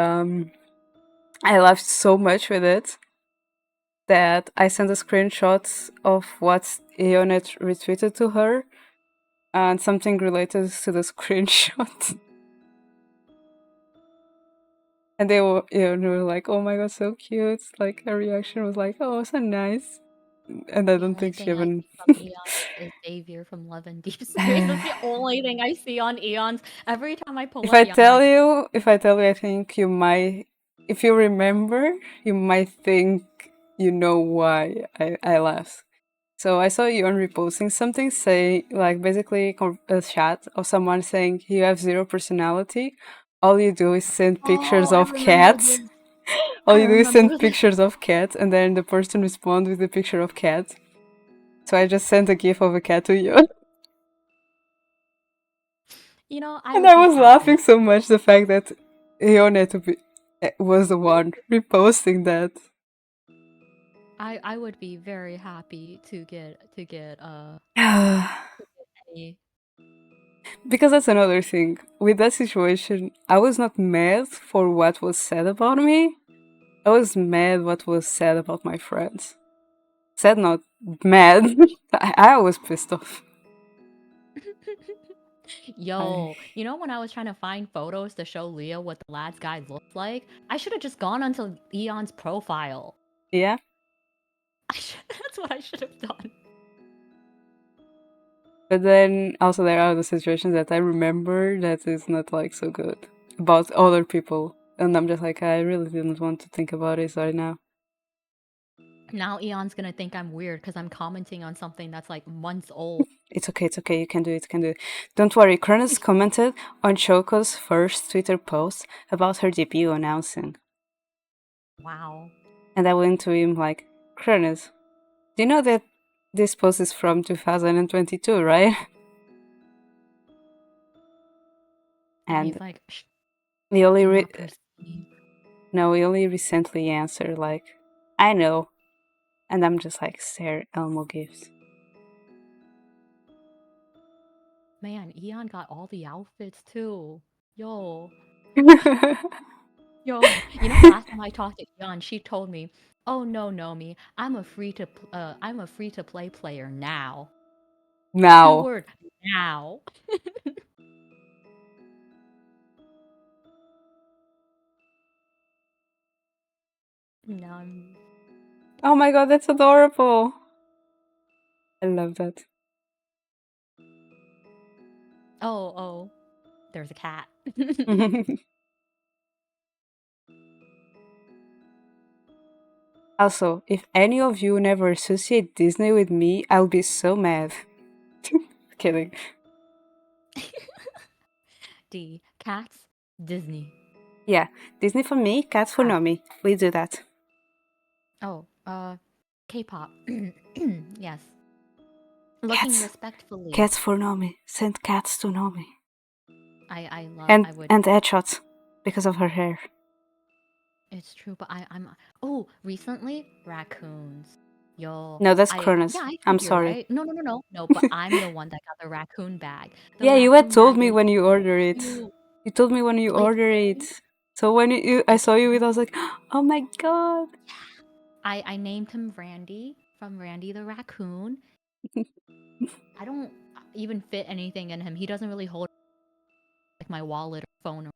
I laughed so much with it that I sent a screenshot of what Ian had retweeted to her and something related to the screenshot. And they were like, "Oh my god, so cute!" Like her reaction was like, "Oh, so nice." And I The don't only think she thing I even. see from Eon is Xavier from Love and Deep Space. That's the only thing I see on Eon's. Every time I pull If up I Eon, I'm tell like, you, if I tell you, I think you might. If you remember, you might think you know why I laughed. So I saw you on reposting something say like basically a chat of someone saying you have zero personality. All you do is send pictures Oh, I of remember cats. this. All I you do is remember send this. pictures of cats, and then the person responds with a picture of cat. So I just sent a gif of a cat to you. You know, I And would I be was laughing happy. so much the fact that was the one reposting that. I would be very happy to get any. Because that's another thing. With that situation, I was not mad for what was said about me. I was mad what was said about my friends. Said not mad. I was pissed off. I Yo, you know when I was trying to find photos to show Leo what the lad's guy looked like, I should have just gone onto Eon's profile. yeah. That's what I should have done. But then also there are the situations that I remember that is not like so good about other people. And I'm just like, I really didn't want to think about it right now. Now Eon's gonna think I'm weird because I'm commenting on something that's like months old. It's okay, you can do it, you can do it. Don't worry, Kronos commented on Choco's first Twitter post about her debut announcing. Wow. And I went to him like, Kronos, do you know that this post is from 2022, right? And he's And like, Shh, he only do re- not perceive. no, he only recently answered like, I know. And I'm just like, stare Elmo gives. Man, Eon got all the outfits too. Yo. Yo, you know, last time I talked to Eon, she told me, "Oh no, Nomi, I'm a free to play player now." now. Keyword now. Now I'm. Oh my god, that's adorable. I love that. Oh, oh, there's a cat. Also, if any of you never associate Disney with me, I'll be so mad. Kidding. D. Cats. Disney. Yeah, Disney for me, cats for Cat. Nomi. We do that. Oh, K-pop. Yes. Looking Cats. respectfully. Cats for Nomi. Send cats to Nomi. I love. And I would. and headshots because of her hair. It's true, but I'm. Oh, recently raccoons. Yo, No, that's I yeah, Cronus. I I'm told you sorry. right. No. But I'm the one that got the raccoon bag. The Yeah, you had raccoon told bag me is when you so order it. cute. You told me when you It order came. it. So when I It saw you with, I came. was like, oh my god. I named him Randy from Randy the raccoon. I don't even fit anything in him. He doesn't really hold like my wallet or phone. Or,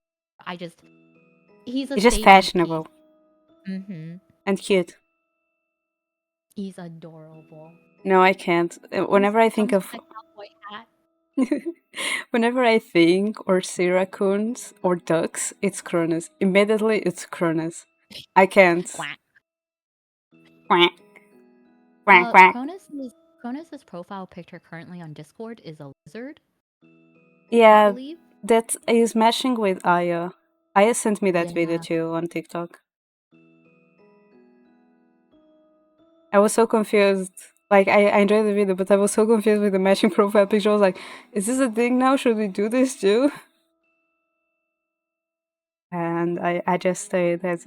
I just he's a It's just statement piece. fashionable Mm-hmm. and cute. He's adorable. No, I can't. Comes Whenever I think comes with of, a cowboy hat. whenever I think or see raccoons or ducks, it's Cronus. Immediately, it's Cronus. I can't. Quack. Quack, quack, quack. Cronus's profile picture currently on Discord is a lizard, I Yeah, believe. that is matching with Aya. Aya sent me that video Yeah. too on TikTok. I was so confused. Like, I enjoyed the video, but I was so confused with the matching profile picture. I was like, is this a thing now? Should we do this too? And I just say that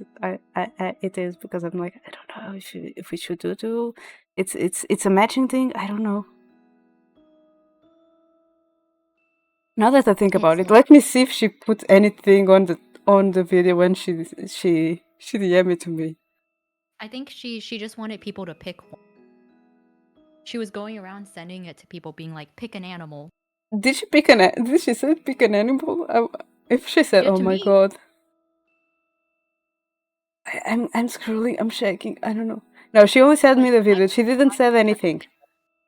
it is because I'm like, I don't know if we should do. It's a matching thing. I don't know. Now that I think about It's it, like let me see if she put anything on the video when she DM it to me. I think she just wanted people to pick one. She was going around sending it to people being like, pick an animal. Did she pick Did she say pick an animal? If she said, Yeah, oh to my me. god, I'm scrolling. I'm shaking. I don't know. No, she only sent me Like the video. She didn't I said have anything.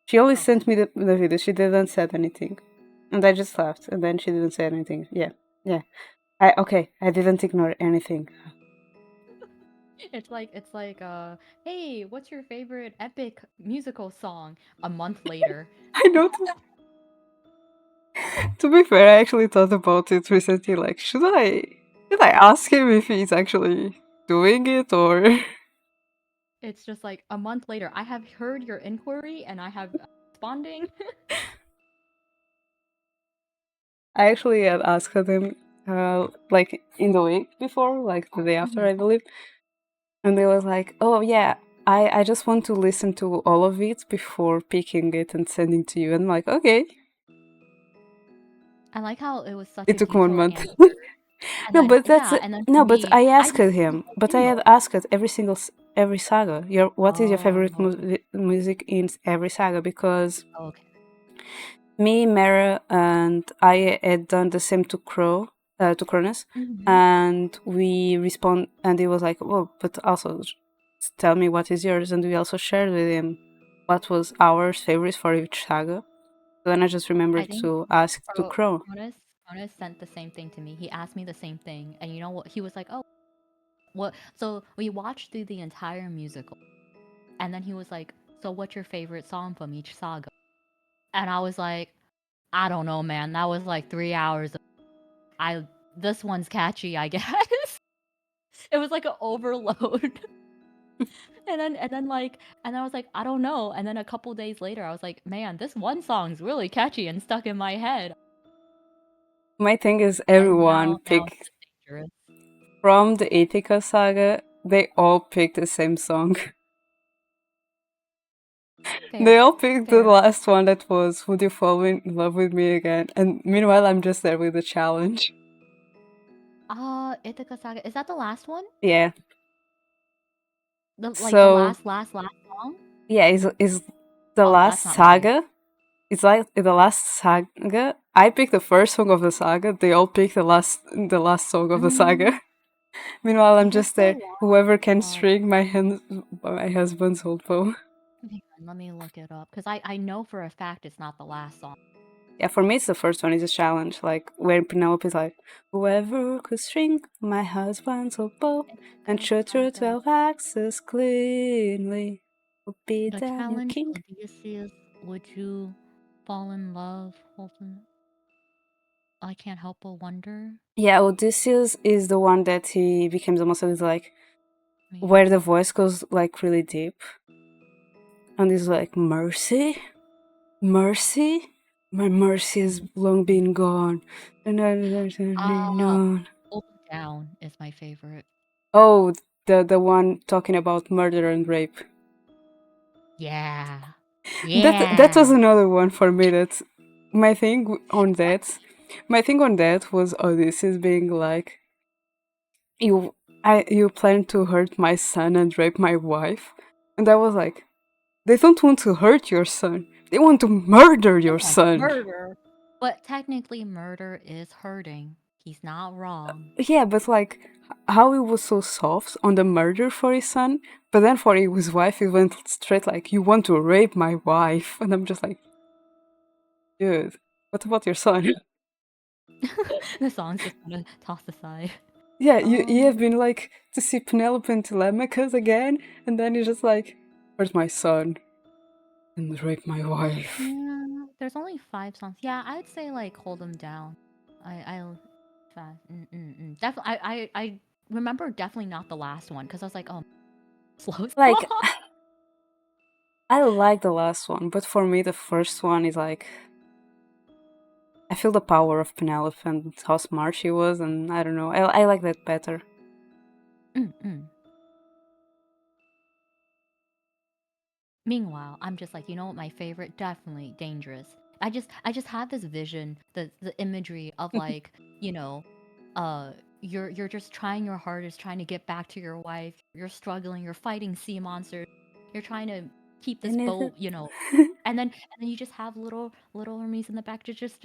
She only okay. sent me the video. She didn't said anything, and I just laughed. And then she didn't say anything. Yeah, yeah. I didn't ignore anything. It's like hey, what's your favorite epic musical song? A month later. I know. To be fair, I actually thought about it recently. Like, should I ask him if he's actually doing it or? It's just like a month later. I have heard your inquiry and I have responding. I actually had asked him, like in the week before, like the day after, Mhm. I believe, and they was like, "Oh yeah, I just want to listen to all of it before picking it and sending to you." And I'm like, okay, I like how it was such it a took 1 detailed month. answer. And No, then but that's yeah, and then for no, but me, I I asked just him. let But I you had know. asked every saga. What is your favorite Oh, music in every saga? Because okay. me, Mara, and I had done the same to Cronus, Mhm. and we respond, and he was like, "Well, but also tell me what is yours," and we also shared with him what was our favorites for each saga. So then I just I remembered think to ask to so. Crow. Jonas sent the same thing to me. He asked me the same thing, and you know what? He was like, "Oh, what?" So we watched through the entire musical, and then he was like, "So what's your favorite song from each saga?" And I was like, "I don't know, man. That was like 3 hours. I this one's catchy, I guess." It was like an overload. And I was like, I don't know. And then a couple days later, I was like, man, this one song's really catchy and stuck in my head. My thing is, And everyone now it's picked just dangerous. from the Ithaca saga. They all picked the same song. They Fair, all picked the fair. last one that was "Would You Fall in Love with Me Again?" And meanwhile, I'm just there with the challenge. Ithaca Saga. Is that the last one? Yeah. The So last song? yeah, is the Oh, last that's not my favorite. saga. It's like the last saga. I picked the first song of the saga. They all picked the last song of the Mm, saga. Meanwhile, I'm is it just the there. Whoever can one? string my hand by my husband's old bow. Hang on, let me look it up because I know for a fact it's not the last song. Yeah, for me, it's the first one. It's a challenge. Like when Penelope's like, "Whoever could string my husband's old bow and Ithaca shoot through Saga. 12 axes cleanly would be The Daniel challenge King." Odysseus, would you fall in love? I can't help but wonder. Yeah, Odysseus is the one that he becomes almost like Me. where the voice goes like really deep, and he's like, "Mercy, mercy, my mercy has Mm. long been gone." Uh, Hold Down is my favorite. Oh, the one talking about murder and rape. Yeah. That was Yeah. another one for me. That my thing on that, my thing on that was Odysseus being like, you plan to hurt my son and rape my wife," and I was like, they don't want to hurt your son. They want to murder They your want son. murder. But technically, murder is hurting. He's not wrong. Yeah, but like how he was so soft on the murder for his son, but then for his wife, he went straight like, "You want to rape my wife," and I'm just like, dude, what about your son? The song's just gonna toss aside. Yeah, you have Um, been like to see Penelope and Telemachus again, and then you're just like, "Where's my son?" And rape my wife. yeah, there's only 5 songs. Yeah, I'd say like hold them down. I'll fast. Definitely, I remember definitely not the last one because I was like, oh, slow Like, song. I like the last one, but for me, the first one is like, I feel the power of Penelope and how smart she was, and I don't know, I like that better. Mm-mm. Meanwhile, I'm just like, you know what, my favorite, definitely dangerous. I just had this vision, the imagery of like, you know, uh you're just trying your hardest trying to get back to your wife. You're struggling, you're fighting sea monsters. You're trying to keep this And is it? boat, and then you just have little Hermes in the back just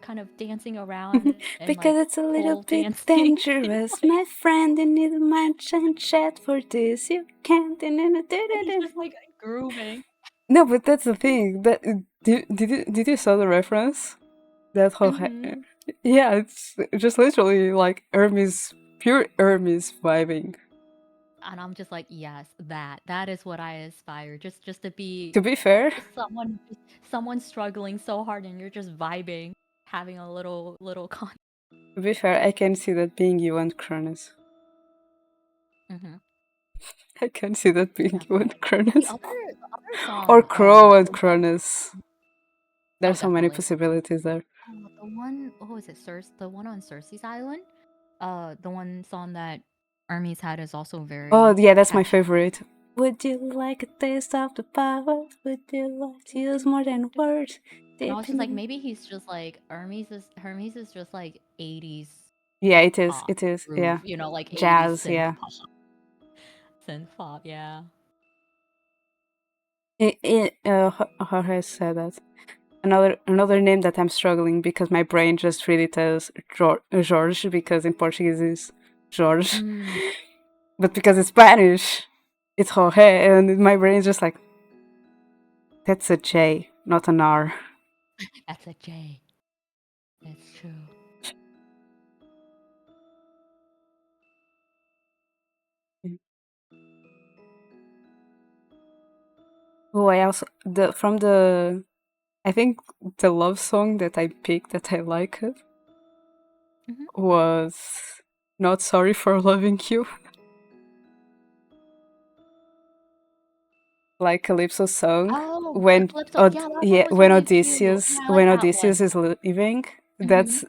kind of dancing around and Because like it's a little pole bit dancing. It's dangerous, like my friend. You need a match and chat for this. You can't. he's just like grooving. No, but that's the thing. That did you saw the reference? That whole Mm-hmm. yeah, it's just literally like Hermes, pure Hermes vibing. And I'm just like, yes, that is what I aspire. Just to be To be fair, someone struggling so hard and you're just vibing, having a little con. I can see that being you and Cronus. Hmm. I can see that being Yeah. you and The Cronus. other Or song, Crow and the one, Cronus. oh There's so many definitely. possibilities there. Oh, the one, what was it? The one on Cersei's Island. The one song that Hermes had is also Oh, very yeah, that's my catchy. favorite. Would you like a taste of the power? Would you like to use more than words? And I was Deep just in like, the... maybe he's just like Hermes is just like 80s Yeah, it is. pop It is. groove, Yeah. like 80s Jazz, yeah. synth pop, yeah. Jorge said that. Another name that I'm struggling because my brain just really tells Jorge because in Portuguese is Jorge, Mm, but because it's Spanish, it's Jorge, and my brain is just like that's a J, not an R. that's a J. That's true. Oh, I also the I think the love song that I picked that I like it Hmm. was "Not Sorry for Loving You," like Calypso song Oh, the when Calypso. Yeah, that one was When really cute. Yeah, I like that one. Odysseus is leaving. Hmm. That's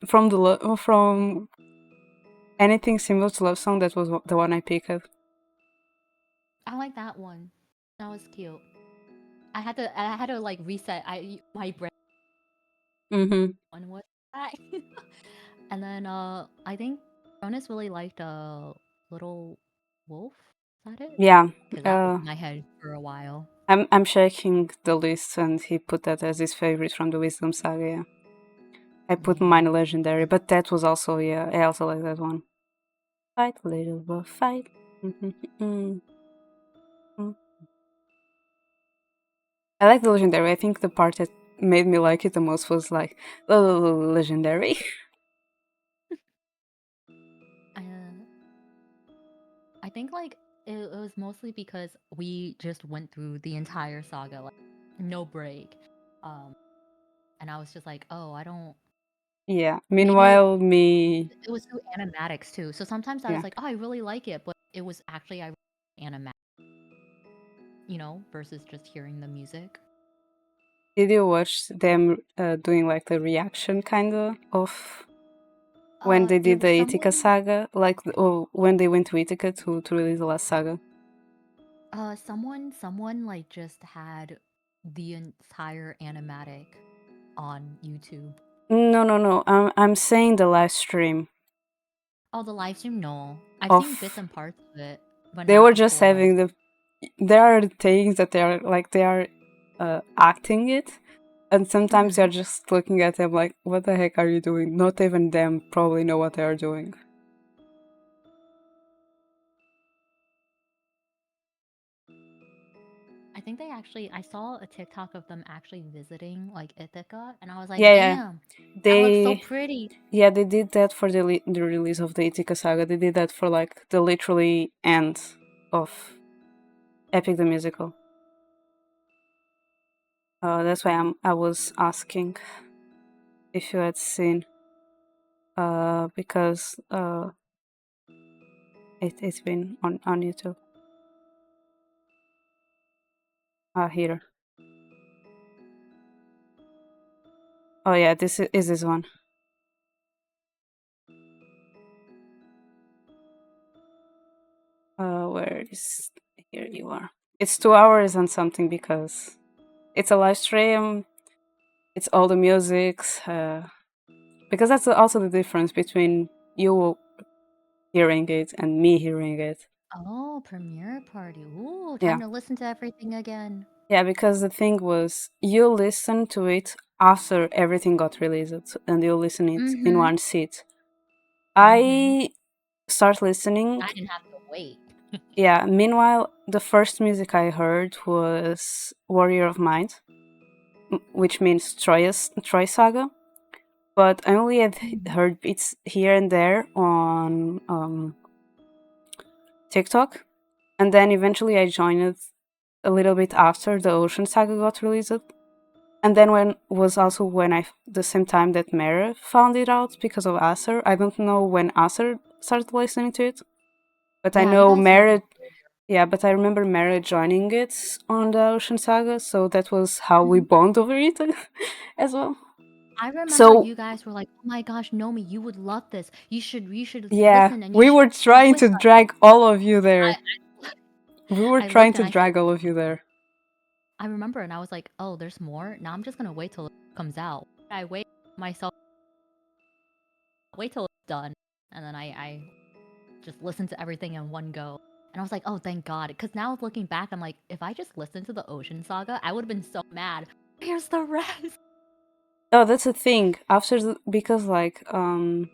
from anything similar to love song. That was the one I picked. I like that one. That was cute. I had to like reset my brain. Mm-hmm. When was that? And then I think Cronus really liked Little Wolf. Is that it? Yeah. Because that was Uh, in my head for a while. I'm checking the list and he put that as his favorite from the Wisdom Saga. Yeah. I put Yeah. mine legendary, but that was also, yeah, I also like that one. Fight, little wolf, fight. I like the legendary. I think the part that made me like it the most was like the legendary. Uh, I think like it was mostly because we just went through the entire saga, like no break. Um, and I was just like, oh, I don't. Yeah. Maybe Meanwhile, me, it was through animatics too. So sometimes I yeah. was like, oh, I really like it, but it was actually I animatic, versus just hearing the music. Did you watch them doing like the reaction kind of when they There did the was Ithaca someone, saga? Like, when they went to Ithaca to release the last saga? someone like just had the entire animatic on YouTube. No, no, no. I'm saying the live stream Oh, the live stream? No, I've seen bits of and parts of it, but they not were the just full live. having the. There are things that they are acting it, and sometimes Hmm. you're just looking at them like, what the heck are you doing? Not even them probably know what they are doing. I think I saw a TikTok of them actually visiting like Ithaca, and I was like, Yeah, yeah. damn, that looks so They pretty. Yeah, they did that for the release of the Ithaca saga. They did that for like the literally end of Epic the Musical. That's why I was asking if you had seen, because it's been on YouTube. Here. Oh yeah, is this one. Where is here you are? It's 2 hours and something because it's a live stream. It's all the musics. Because that's also the difference between you hearing it and me hearing it. Oh, premiere party. Ooh, Yeah. time to listen to everything again. Yeah, because the thing was, you listen to it after everything got released, and you listen it in Mm-hmm. one sit. Mm-hmm. I start listening. I didn't have to wait. Yeah. Meanwhile, the first music I heard was Warrior of Mind, which means Troy Saga. But I only had Mhm. heard bits here and there on TikTok, and then eventually I joined it a little bit after the Ocean Saga got released. And then when was also when I the same time that Mara found it out because of Acer. I don't know when Acer started listening to it, but I Yeah, you know guys started Mara. earlier. Yeah, but I remember Mara joining it on the Ocean Saga, so that was how we Mhm. bond over it as well. I remember So you guys were like, "Oh my gosh, Nomi, you would love this. You should yeah, listen and you we should were read trying with to us." drag all of you I there. We were I trying looked and to I said, drag all of you there. I remember, and I was like, "Oh, there's more. Now I'm just gonna wait till it comes out." I myself wait till it's done, and then I just listened to everything in one go. And I was like, "Oh, thank God," because now looking back, I'm like, if I just listened to the Ocean Saga, I would have been so mad. Where's the rest? Oh, that's a thing. After because like from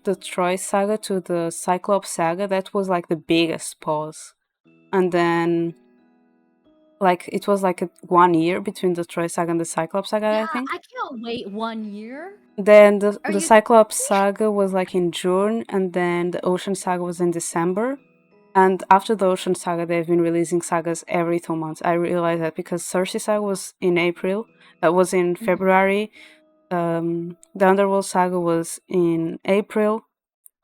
the Troy saga to the Cyclops saga, that was like the biggest pause, and then like it was like 1 year between the Troy saga and the Cyclops saga, Yeah, I think. I can't wait 1 year. Then Are the you Cyclops kidding me? saga was like in June, and then the Ocean saga was in December. And after the Ocean saga, they've been releasing sagas every 2 months. I realized that because Cersei saga was in April, that was in Mhm. February. The Underworld saga was in April.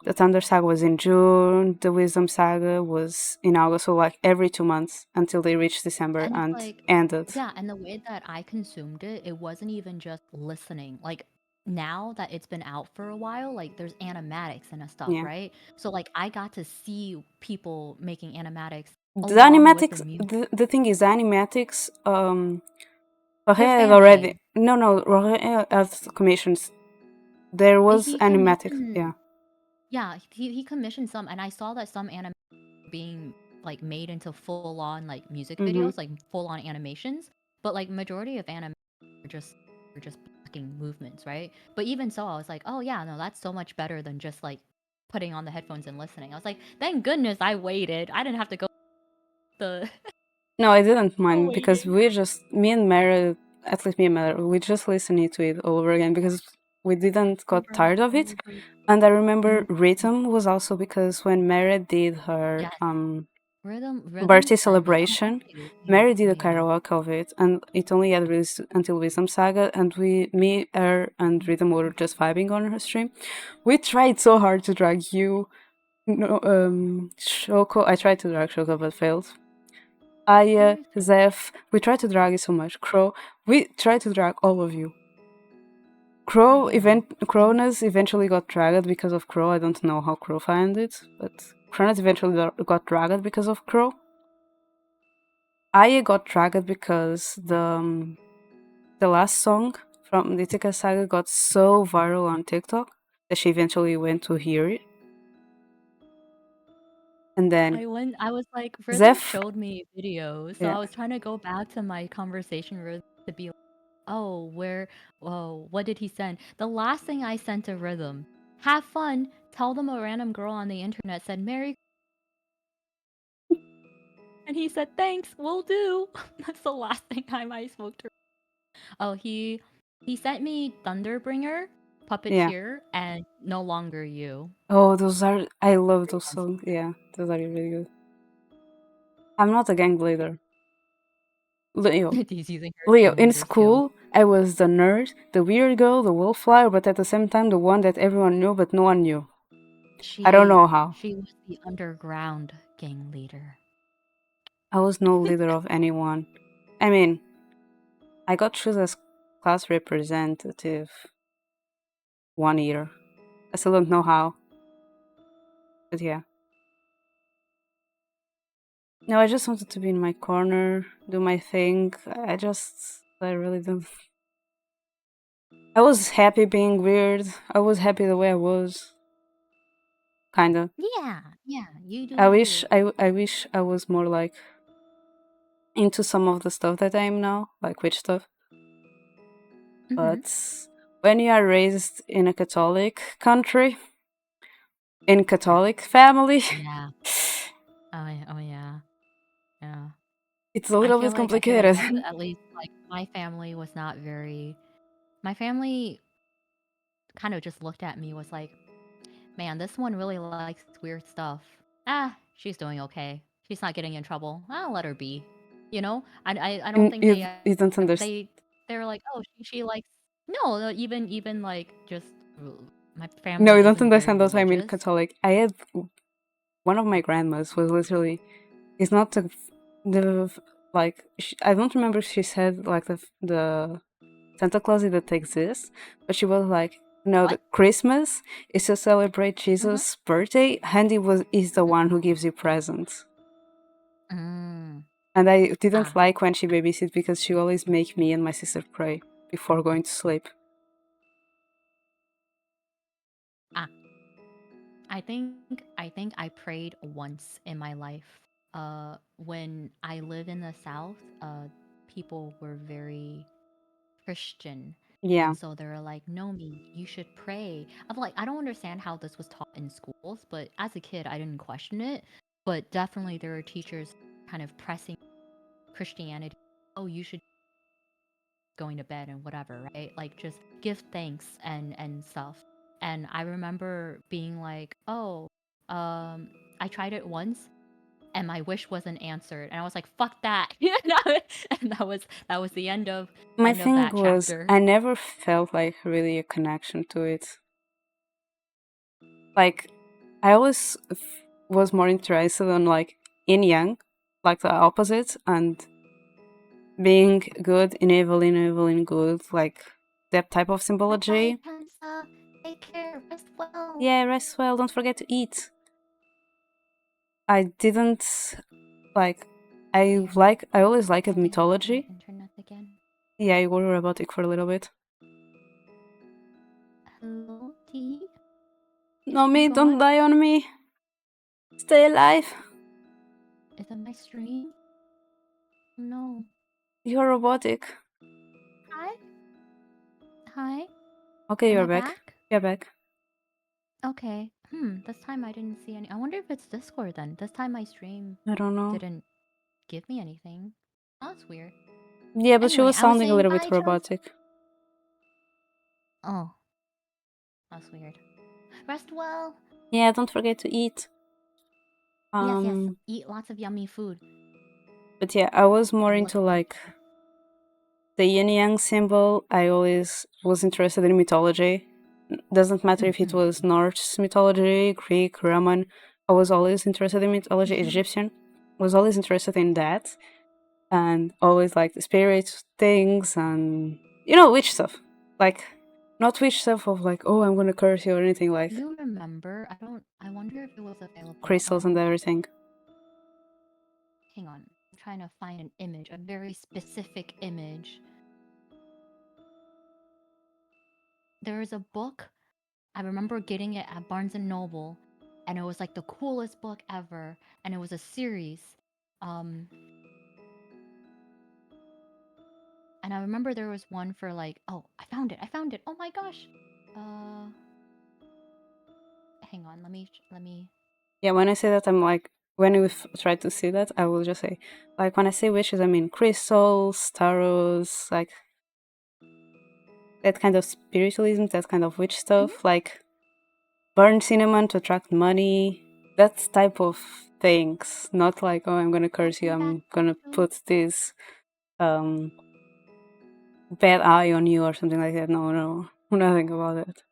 The Thunder Saga was in June. The Wisdom Saga was in August. So like every 2 months until they reached December And it's and like, ended. yeah, and the way that I consumed it, it wasn't even just listening. Like now that it's been out for a while, like there's animatics and stuff, Yeah. right? So like I got to see people making animatics The along with the animatics, music. the thing is, the animatics, Jorge They're had fan already, made. no, Jorge had commissions. There was He animatics, commissioned, yeah. yeah, he commissioned some, and I saw that some anime being like made into full on like music Mm-hmm. videos, like full on animations. But like majority of anime are just blocking movements, right? But even so, I was like, oh yeah, no, that's so much better than just like putting on the headphones and listening. I was like, thank goodness I waited. I didn't have to go the No, I didn't mind because waiting. we just, me and Mara, at least me and Mara, we just listened to it all over again because we didn't got Over tired of and it. over. And I remember Mhm. Rhythm was also because when Mara did her Yes, rhythm birthday sent me. I'm celebration, actually looking Mary did a yeah. karaoke of it, and it only had released until Wisdom Saga, and me, her, and Rhythm were just vibing on her stream. We tried so hard to drag you, no, Shoko. I tried to drag Shoko but failed. Aya, Where's the Zeph, we tried to drag you so much. Crow, we tried to drag all of you. Crow yeah. And Cronus eventually got dragged because of Crow. I don't know how Crow found it, but Cronus eventually got dragged because of Crow. Aya got dragged because the last song from the Ithaca saga got so viral on TikTok that she eventually went to hear it. And then I was like, Rhythm Zeph, showed me videos, so yeah, I was trying to go back to my conversation with to be like, oh, what did he send? The last thing I sent to Rhythm, have fun, tell them a random girl on the internet said Merry, and he said, thanks, will do. That's the last thing time I spoke to. Oh, he sent me Thunderbringer, yeah. Puppeteer, and No Longer You. Oh, those are, I love those songs. Yeah, those are really good. I'm not a gang leader. Leo. He's using her Leo, gang in leader skills. school, I was the nerd, the weird girl, the wallflower, but at the same time, the one that everyone knew but no one knew. I don't know how. She was the underground gang leader. I was no leader of anyone. I mean, I got chosen as class representative 1 year. I still don't know how, but yeah. No, I just wanted to be in my corner, do my thing. I really don't. I was happy being weird. I was happy the way I was. Kinda. Yeah, yeah, you do you. I wish I was more like into some of the stuff that I am now, like witch stuff. Mm-hmm. But when you are raised in a Catholic country, in Catholic family, Yeah. Oh yeah. Yeah. it's a little bit I feel like complicated. at least like my family was not very. My family kind of just looked at me was like, man, this one really likes weird stuff. she's doing okay. She's not getting in trouble. I'll let her be. You know, I don't And think you don't understand. they're like, oh, she likes no, even like just my No, you family don't isn't very understand what I mean, religious. Catholic. I had one of my grandmas was literally. It's not the like. I don't remember if she said like the Santa Claus that exists, but she was like, no, What? the Christmas is to celebrate Mm-hmm. Jesus' birthday. Handy is the one who gives you presents. Mm. And I didn't Ah, like when she babysit because she always make me and my sister pray before going to sleep. ah. I think I prayed once in my life. When I live in the South, people were very Christian. Yeah. And so they were like, Nomi, you should pray. I'm like, I don't understand how this was taught in schools, but as a kid, I didn't question it. But definitely, there were teachers kind of pressing Christianity. Oh, you should going to bed and whatever, right? Like just give thanks and stuff. And I remember being like, oh, I tried it once and my wish wasn't answered, and I was like, fuck that. And that was the My end of thing that was, chapter. I never felt like really a connection to it. Like, I always was more interested in like yin yang, like the opposite, and being good in evil in good, like that type of Bye bye, symbology. Kansa. Take care. Rest well. Yeah, rest well, don't forget to eat. I didn't like. Here, I always liked something happened to my mythology. internet again. Yeah, I were robotic for a little bit. Hello, T. No, You me, don't gone? die on me. Stay alive. Is it my stream? No. You're robotic. Hi. Hi. Okay, Am you're I back. back? You're back. Okay. This time I didn't see any. I wonder if it's Discord then. This time my stream I don't know. didn't give me anything. Oh, that's weird. Yeah, but she Anyway, was I was sounding a saying little bit bye, Chelsea. robotic. Oh, that's weird. Rest well. Yeah, don't forget to eat. Yes, yes. Um, Eat lots of yummy food. but yeah, I was more And look into at like the yin yang symbol. I always was interested in mythology. Doesn't matter if it was Norse mythology, Greek, Roman. I was always interested in mythology, Egyptian. Was always interested in that, and always like the spirit things and witch stuff. Like not witch stuff of like, oh, I'm gonna curse you or anything, like You remember? I wonder if it was available. crystals and everything. Hang on. I'm trying to find an image, a very specific image. There is a book. I remember getting it at Barnes and Noble, and it was like the coolest book ever, and it was a series. Um, and I remember there was one for like, oh, I found it. I found it. Oh my gosh. Uh, hang on. Let me. Yeah, when I say that, I'm like, when you try to see that, I will just say, like, when I say witches, I mean crystals, tarots, like that kind of spiritualism, that kind of witch Mhm. stuff, like burn cinnamon to attract money, that type of things. Not like, oh, I'm gonna curse you, Welcome back, I'm gonna Rachel. put this um bad eye on you or something like that. No, no, nothing about it.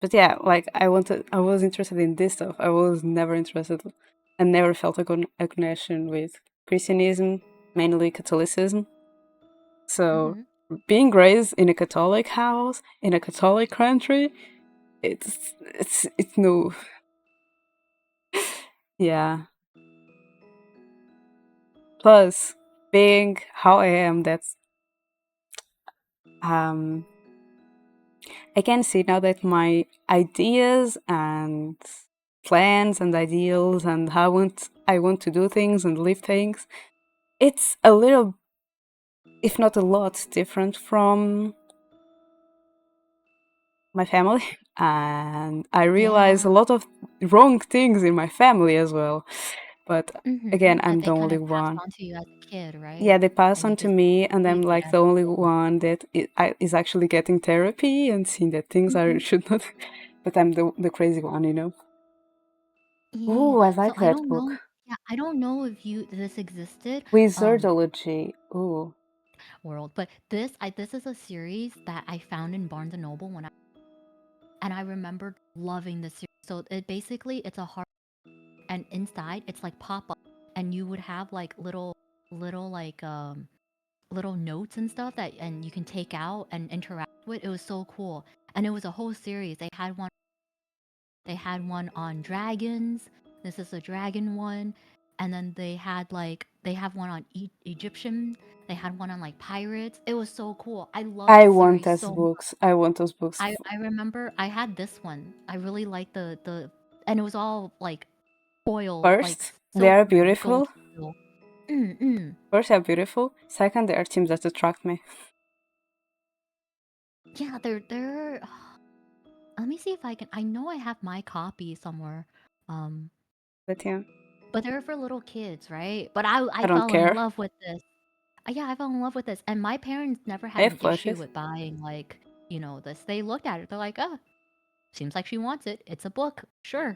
But yeah, like I was interested in this stuff. I was never interested and never felt a connection with Christianism, mainly Catholicism. So Mhm. being raised in a Catholic house in a Catholic country, it's no, yeah. Plus, being how I am, that's um, I can see now that my ideas and plans and ideals and how I want to do things and live things, it's a little, if not a lot, different from my family. And I realize a Yeah. lot of wrong things in my family as well. But again, That I'm they the kind only of passed one. on to you as a kid, right? Yeah, they pass And you on to just me, and I'm take it like as the only you go. one that is actually getting therapy and seeing that things are Mhm. should not. But I'm the crazy one. Yeah. Ooh, I So like I that don't book. know. Yeah, I don't know if you this existed. Wizardology. Ooh. World, but this is a series that I found in Barnes and Noble and I remembered loving this series. So it basically it's a hard and inside it's like pop up and you would have like little like little notes and stuff that and you can take out and interact with. It was so cool. And it was a whole series. They had one on dragons. This is a dragon one. And then they have one on Egyptian. They had one on like pirates. It was so cool. I love I the want series those so much. books. I want those books. I remember I had this one. I really liked the and it was all like foil, like First, they are silver with gold beautiful. foil. Mm-mm. First, they're beautiful. Second, they are themes that attract me. Yeah, they're. Let me see if I can. I know I have my copy somewhere. Um, But yeah, but they're for little kids, right? But I I don't fell in care. love with this. Yeah, I fell in love with this, and my parents never I had have an issue plushes. with buying like this. They looked at it. They're like, oh, seems like she wants it. It's a book, sure.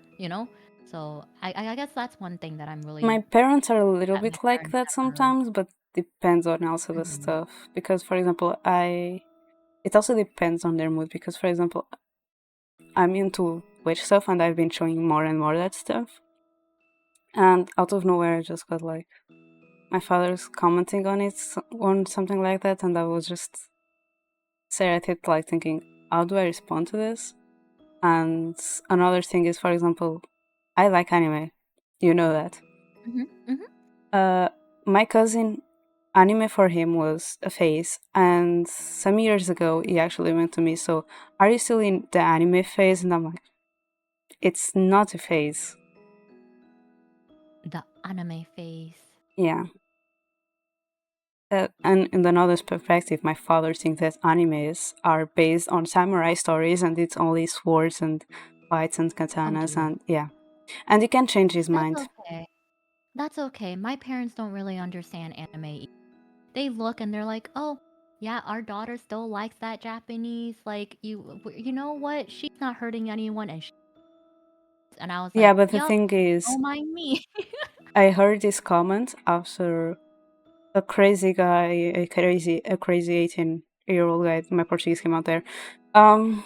So I guess that's one thing that I'm My really parents are a little that my bit like parents that never. sometimes, but depends on also the Mhm. stuff. Because, for example, it also depends on their mood. Because, for example, I'm into witch stuff and I've been showing more and more that stuff. And out of nowhere, I just got like my father's commenting on it, on something like that, and I was just stare at it like thinking, how do I respond to this? And another thing is, for example, I like anime. You know that. Mhm. Mhm. Uh, my cousin, anime for him was a phase, and some years ago he actually went to me. So, are you still in the anime phase? And I'm like, it's not a phase. The anime face. Yeah. And in another perspective, my father thinks that animes are based on samurai stories and it's only swords and fights and Oh, katanas dude, and yeah. And you can change his that's mind. okay. That's okay. My parents don't really understand anime. They look and they're like, "Oh, yeah, our daughter still likes that Japanese. Like, you know what? She's not hurting anyone." And I was Yeah, like, but the "Yup, thing is, don't mind me." I heard this comment after a crazy guy, a crazy 18-year-old guy. My Portuguese came out there. Um,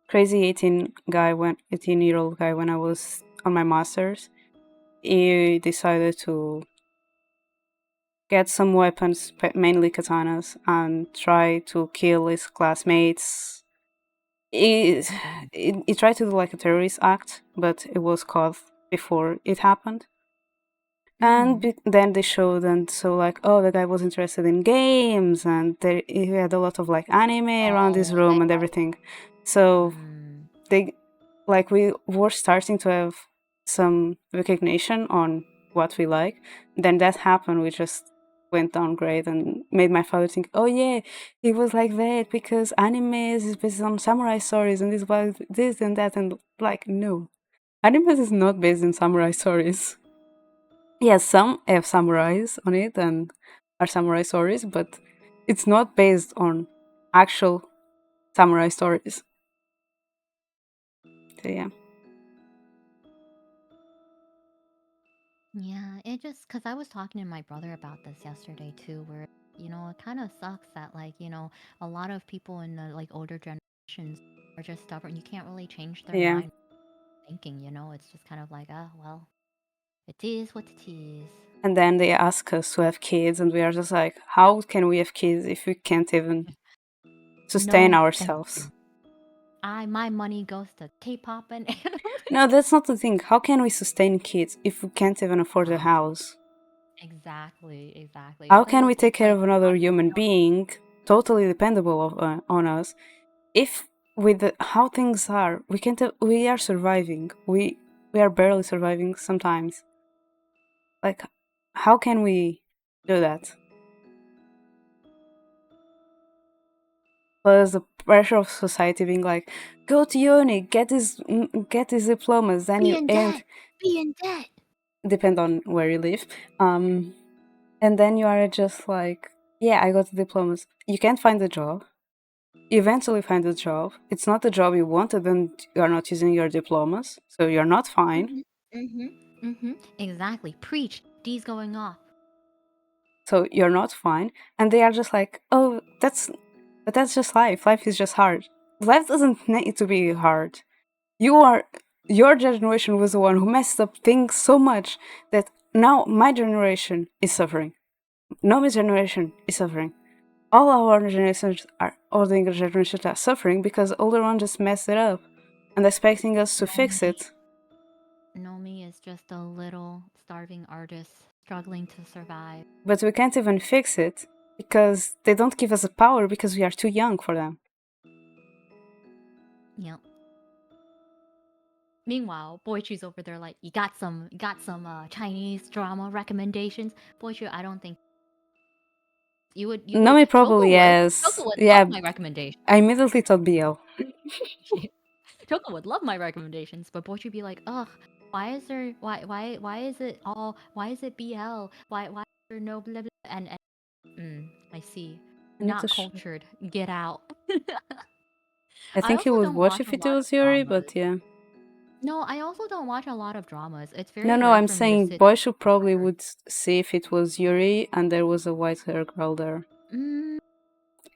crazy 18-year-old guy when I was on my masters. He decided to get some weapons, mainly katanas, and try to kill his classmates. He, Oh, dude. he tried to do like a terrorist act, but it was caught before it happened. And Mm. then they showed, and so like, oh, the guy was interested in games, and he had a lot of like anime around his Oh, they room and like. everything. So Mm. they like we were starting to have some recognition on what we like. Then that happened. We just went down great and made my father think, oh yeah, he was like that because animes is based on samurai stories and this was this and that and like no, animes is not based in samurai stories. Yes, some have samurais on it and are samurai stories, but it's not based on actual samurai stories. So yeah. Yeah, it just because I was talking to my brother about this yesterday too, where it kind of sucks that a lot of people in the like older generations are just stubborn. You can't really change their Yeah. mind thinking. It's just kind of like, ah, well, it is what it is. And then they ask us to have kids, and we are just like, how can we have kids if we can't even sustain No, thank ourselves? you. My money goes to K-pop and anime. No, that's not the thing. How can we sustain kids if we can't even afford a Ah, house? exactly, exactly. How can we take It's care like of another money, human being, totally dependable on us, if with how things are, we can't. We are surviving. We are barely surviving sometimes. Like, how can we do that? Plus the pressure of society being like, go to uni, get these diplomas, then be you in and debt, be in debt. depend on where you live. Um, and then you are just like, yeah, I got the diplomas. You can't find a job. you eventually find a job. It's not the job you wanted, and you are not using your diplomas, so you're not fine. Mhm. Mhm. Mhm. Exactly. Preach. D's going off. So you're not fine, and they are just like, oh, that's just life. Life is just hard. Life doesn't need to be hard. You are your generation was the one who messed up things so much that now my generation is suffering. Nomi's generation is suffering. All our generations are all the younger generations are suffering because older ones just messed it up and expecting us to fix Nomi. it. Nomi is just a little starving artist struggling to survive. But we can't even fix it because they don't give us the power because we are too young for them. Yep. Meanwhile, Boichu's over there like, you got some Chinese drama recommendations. Boichu, I don't think you would Nomi Choco probably would. Choco yes. would love Yeah, my recommendation. I immediately thought BL. Choco would love my recommendations, but Boichu be like, ugh, why is there why is it all why is it BL? Why is there no blah blah and I see. I need to. Not cultured. Get out. I I think he also would don't watch watch if a it lot of was Yuri, dramas. but yeah. No, I also don't watch a lot of dramas. It's No, very no, rare I'm for me to saying sit boy should for probably would see if it was Yuri and there was a white hair girl there. mm,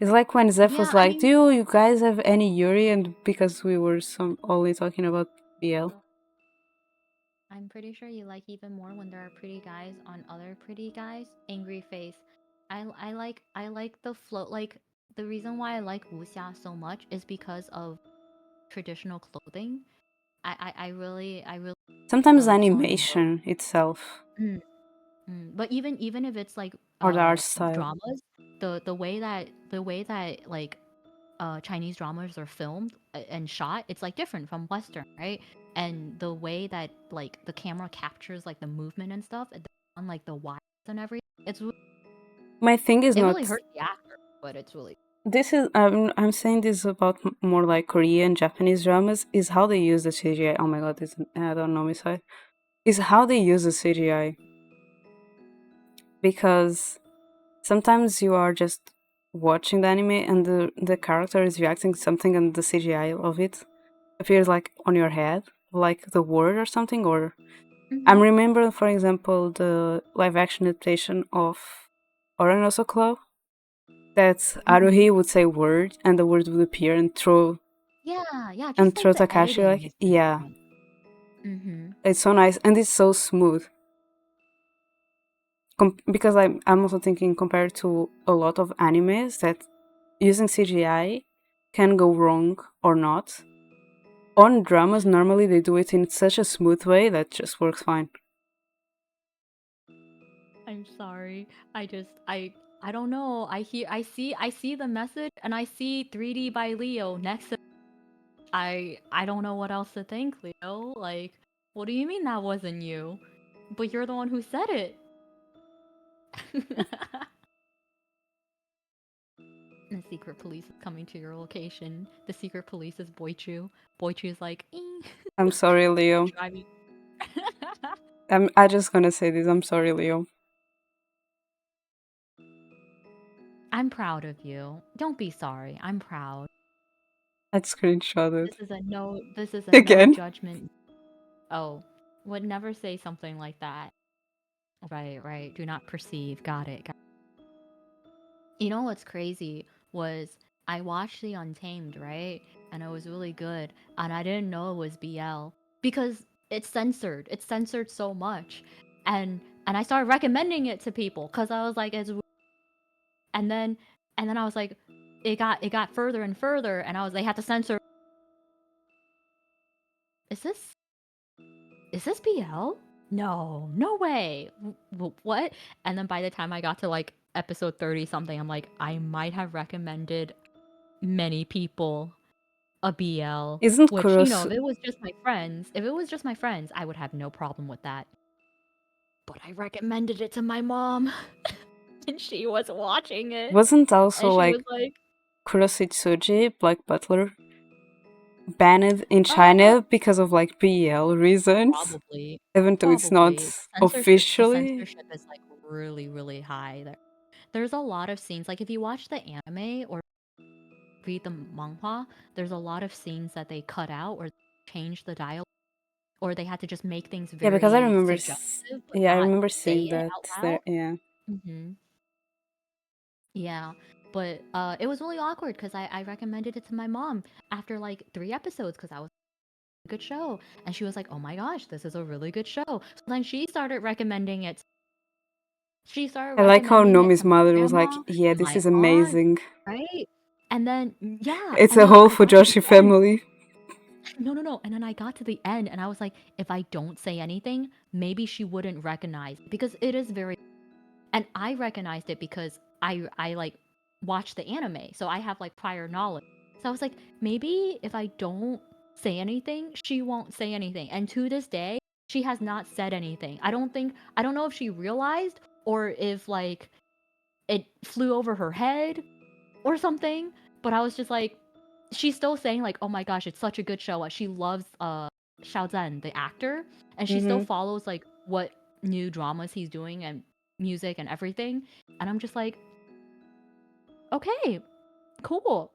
It's like when Zeph yeah, was I like, mean, "Do you guys have any Yuri?" And because we were some only talking about BL. I'm pretty sure you like even more when there are pretty guys on other pretty guys. Angry face. I like the float. Like the reason why I like wuxia so much is because of traditional clothing. I really Sometimes the flowing robe. animation itself Mm, But even if it's like or the art style. dramas, the way that like Chinese dramas are filmed and shot, it's like different from Western, right? And the way that like the camera captures like the movement and stuff on like the wires and everything, My thing is it really not. hurts the actor, but it's really This is I'm saying this about more like Korean, Japanese dramas is how they use the CGI. Oh my god, this I don't know my side. Is how they use the CGI because sometimes you are just watching the anime and the character is reacting to something and the CGI of it appears like on your head, like the word or something. Or I'm hmm remembering, for example, the live action adaptation of Oranoso Club that hmm Aruhi would say word and the word would appear yeah, and just like throw the Takashi editing like is yeah, insane. Mm-hmm. it's so nice and it's so smooth. Because I'm also thinking compared to a lot of animes that using CGI can go wrong or not. On dramas, normally they do it in such a smooth way that just works fine. I'm sorry. I don't know. I see the message and I see 3D by Leo next to I don't know what else to think, Leo. Like, what do you mean that wasn't you? But you're the one who said it. The secret police is coming to your location. The secret police is Boichu. Boichu's like, I'm sorry, Leo. driving. I just gonna say this. I'm sorry, Leo. I'm proud of you. Don't be sorry. I'm proud. I'd screenshot it This is a no again. judgment. Oh, would never say something like that. Right, right. Do not perceive. Got it. You know what's crazy was I watched The Untamed, right? And it was really good. And I didn't know it was BL because it's censored. It's censored so much. And I started recommending it to people cuz I was like and then and then I was like it got further and further and I was they had to censor. Is this BL? No, no way. What? And then by the time I got to like episode 30 something, I'm like, I might have recommended many people a BL, Isn't which, Kuros? if it was just my friends, I would have no problem with that. But I recommended it to my mom, and she was watching it, Wasn't also and she like was like, Kurositsuji, Black Butler, banned in uh, China because of like BL reasons, probably, even though it's not probably. The officially. censorship is like really, really high there. There's a lot of scenes, like if you watch the anime or read the manhwa, there's a lot of scenes that they cut out or change the dialogue, or they had to just make things Yeah, because I very remember, suggestive but yeah, I not remember say seeing it that out there. loud. Yeah, Hmm. Yeah, but it was really awkward because I recommended it to my mom after like 3 episodes because I was a good show, and she was like, "Oh my gosh, this is a really good show." So then she started recommending it. She started I like how recommending it Nomi's to my mother was like, grandma, "Yeah, to this my is aunt, amazing. right? And then yeah, It's and a then whole I got to the Fujoshi end. family." No, no, no. And then I got to the end and I was like, if I don't say anything, maybe she wouldn't recognize because it is very, and I recognized it because I like watched the anime. So I have like prior knowledge. So I was like, maybe if I don't say anything, she won't say anything. And to this day, she has not said anything. I don't know if she realized or if like it flew over her head or something. But I was just like, she's still saying like, "Oh my gosh, it's such a good show." She loves Xiao Zhan, the actor, and she still Mm-hmm. follows like what new dramas he's doing and music and everything. And I'm just like, okay, cool,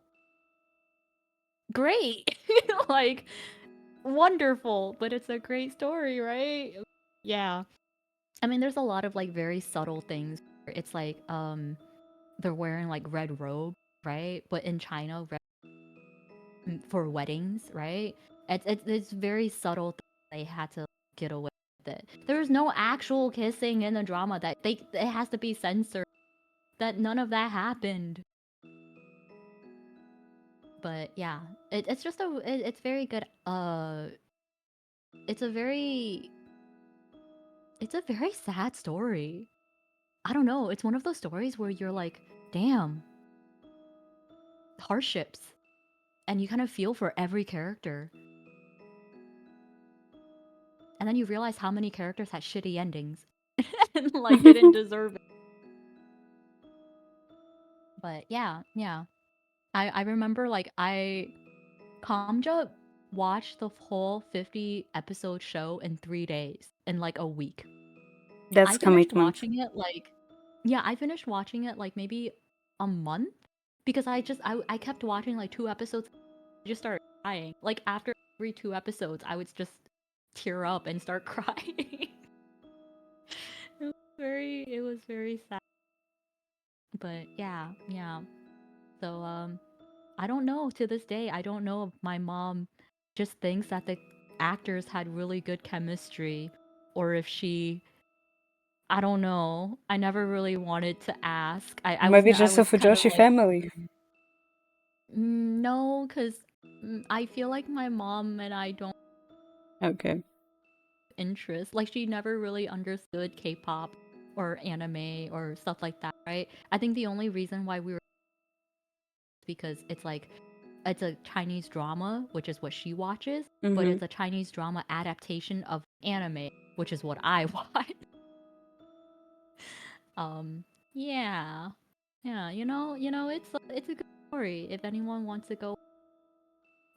great, like wonderful. But it's a great story, right? Yeah. I mean, there's a lot of like very subtle things. It's like they're wearing like red robe, right? But in China, for weddings, right? It's very subtle. They had to get away with it. There's no actual kissing in the drama. That they it has to be censored. That none of that happened. But yeah, it's just it's very good. It's a very it's a very sad story. I don't know. It's one of those stories where you're like, damn, hardships, and you kind of feel for every character. And then you realize how many characters had shitty endings and like didn't deserve it. But yeah, yeah. I remember like I Kamja watched the whole 50 episode show in 3 days in like a week. That's I finished commitment. watching it like yeah, I finished watching it like maybe a month because I kept watching like 2 episodes. I just started crying. Like after every 2 episodes, I would just tear up and start crying. It was very sad. But yeah, yeah. So I don't know to this day. I don't know if my mom just thinks that the actors had really good chemistry or if she I don't know. I never really wanted to ask. Maybe I just a was kind of Fujoshi like family. no cuz I feel like my mom and I don't Okay. interest. Like she never really understood K-pop or anime or stuff like that, right? I think the only reason why we were because it's a Chinese drama, which is what she watches, but Mm-hmm. it's a Chinese drama adaptation of anime, which is what I watch. Um, yeah, yeah, it's a good story. If anyone wants to go,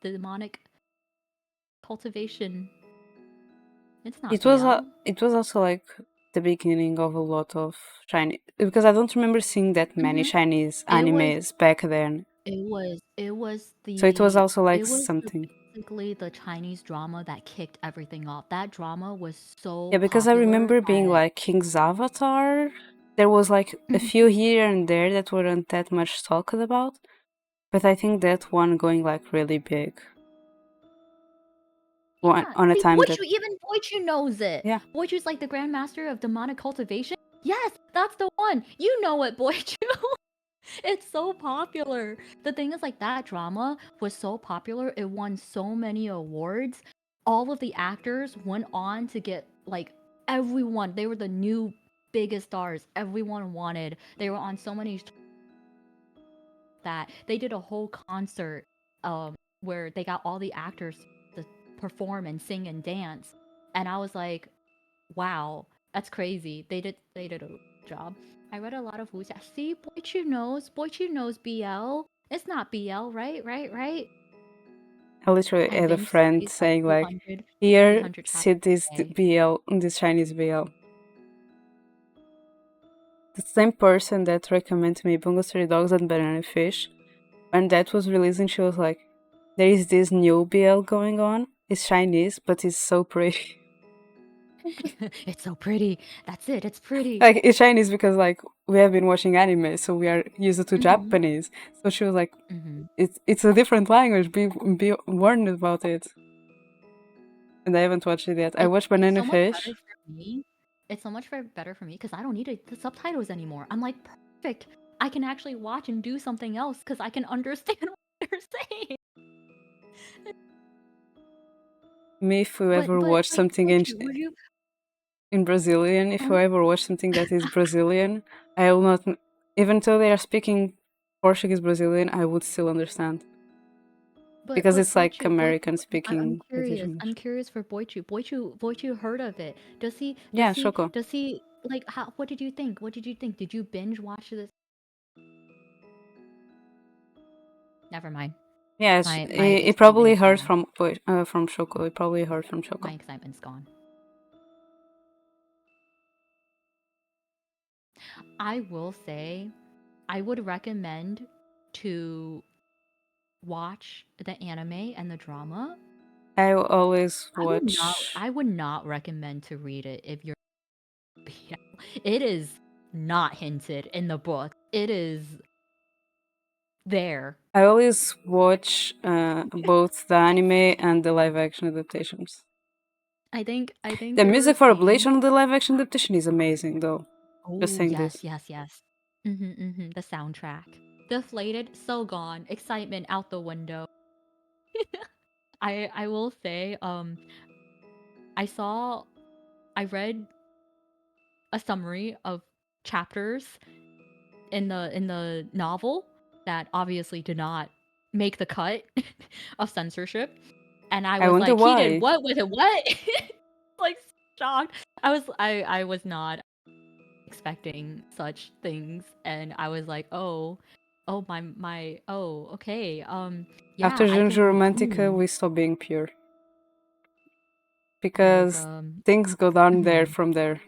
the demonic cultivation, it's not BL. It was also like the beginning of a lot of Chinese, because I don't remember seeing that many Hmm. Chinese It was animes back then. So it was also like it was something. basically the Chinese drama that kicked everything off. That drama was so Yeah, because I popular remember being that like King's Avatar. There was like a few here and there that weren't that much talked about, but I think that one going like really big. One yeah, on a see, time that, Boichu knows it. yeah. Boichu's like the Grandmaster of Demonic Cultivation. Yes, that's the one. You know it, Boichu. It's so popular. The thing is, like, that drama was so popular, it won so many awards. All of the actors went on to get, like, everyone, they were the new biggest stars everyone wanted. They were on so many that they did a whole concert where they got all the actors to perform and sing and dance. And I was like, wow, that's crazy. They did a good job. I read a lot of wuxia. See, Boichu knows BL. It's not BL, right? Right? Right? I literally I had a binge friend series like saying like, 300, three "Here, hundred chapters see this a day. BL, this Chinese BL." The same person that recommended me Bungo Stray Dogs and Banana Fish, when that was released, and she was like, "There is this new BL going on. It's Chinese, but it's so pretty." It's so pretty. That's it. It's pretty. Like it's Chinese because like we have been watching anime, so we are used to Mm-hmm. Japanese. So she was like, Mm-hmm. "It's a different language. Be warned about it." And I haven't watched it yet. I watched It's Banana so much Fish. better for me. It's so much better for me because I don't need the subtitles anymore. I'm like, perfect. I can actually watch and do something else because I can understand what they're saying. Me, if you ever But watch like, something would you? in Brazilian, if you Um, ever watch something that is Brazilian, I will not, even though they are speaking Portuguese Brazilian, I would still understand because but it's like Boichu, American I'm speaking British curious. I'm English. curious for Boichu. Boichu heard of it. Does he? Does Yeah, he? Shoko. Does he? Like, how? What did you think? What did you think? Did you binge watch this? Never mind. Yeah, My it excitement probably is heard gone. from Shoko. It probably heard from My Shoko. excitement's gone. I will say, I would recommend to watch the anime and the drama. I always watch. I would not recommend to read it if you're BL. It is not hinted in the book. It is there. I always watch both the anime and the live action adaptations. I think The there were music for scenes. Oblation of the live action adaptation is amazing, though. Just Oh, saying yes, this. yes, yes. The soundtrack. Deflated, so gone. Excitement out the window. I will say, I saw I read a summary of chapters in the novel that obviously did not make the cut of censorship, and I I was wonder like, "He did why. what with it? What?" Like, shocked. I was not expecting such things, and I was like, "Oh, oh, okay, yeah, After I Junjo can." Romantica, we stop being pure. I was, Because things go down there mhm. from there.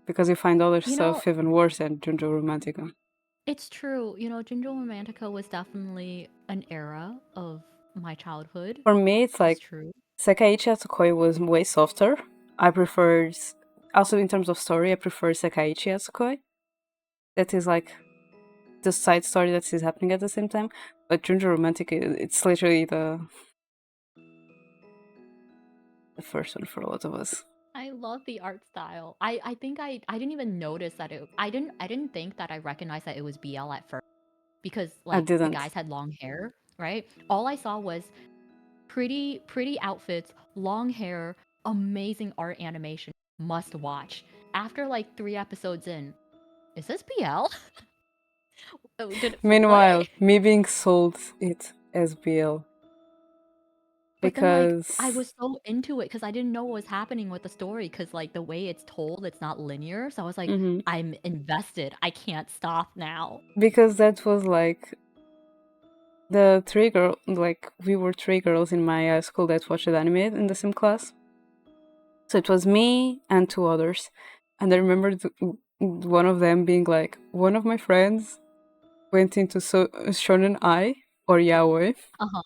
Because you find other You know, stuff even worse than Junjo Romantica. it's true. Jingle Romantica was definitely an era of my childhood. For me, it's It's like true. Sekaiichi Atsukoi was way softer. I preferred, also in terms of story, I prefer Sekaiichi Atsukoi. That is like the side story that is happening at the same time. But Junjo Romantic, it's literally the first one for a lot of us. I love the art style. I think I didn't even notice that I didn't think that I recognized that it was BL at first because I like the didn't. guys had long hair, right? All I saw was pretty outfits, long hair, amazing art animation. Must watch. After like 3 episodes in, is this BL? Oh, what? Meanwhile, me being sold it as BL But then, like, I because was so into it because I didn't know what was happening with the story because, like, the way it's told, it's not linear. So I was like, mhm, I'm invested. I can't stop now. because that was like the three girl like we were three girls in my school that watched anime in the same class. So it was me and two others, and I remember one of them being like, one of my friends went into shonen ai or yaoi, Uh-huh.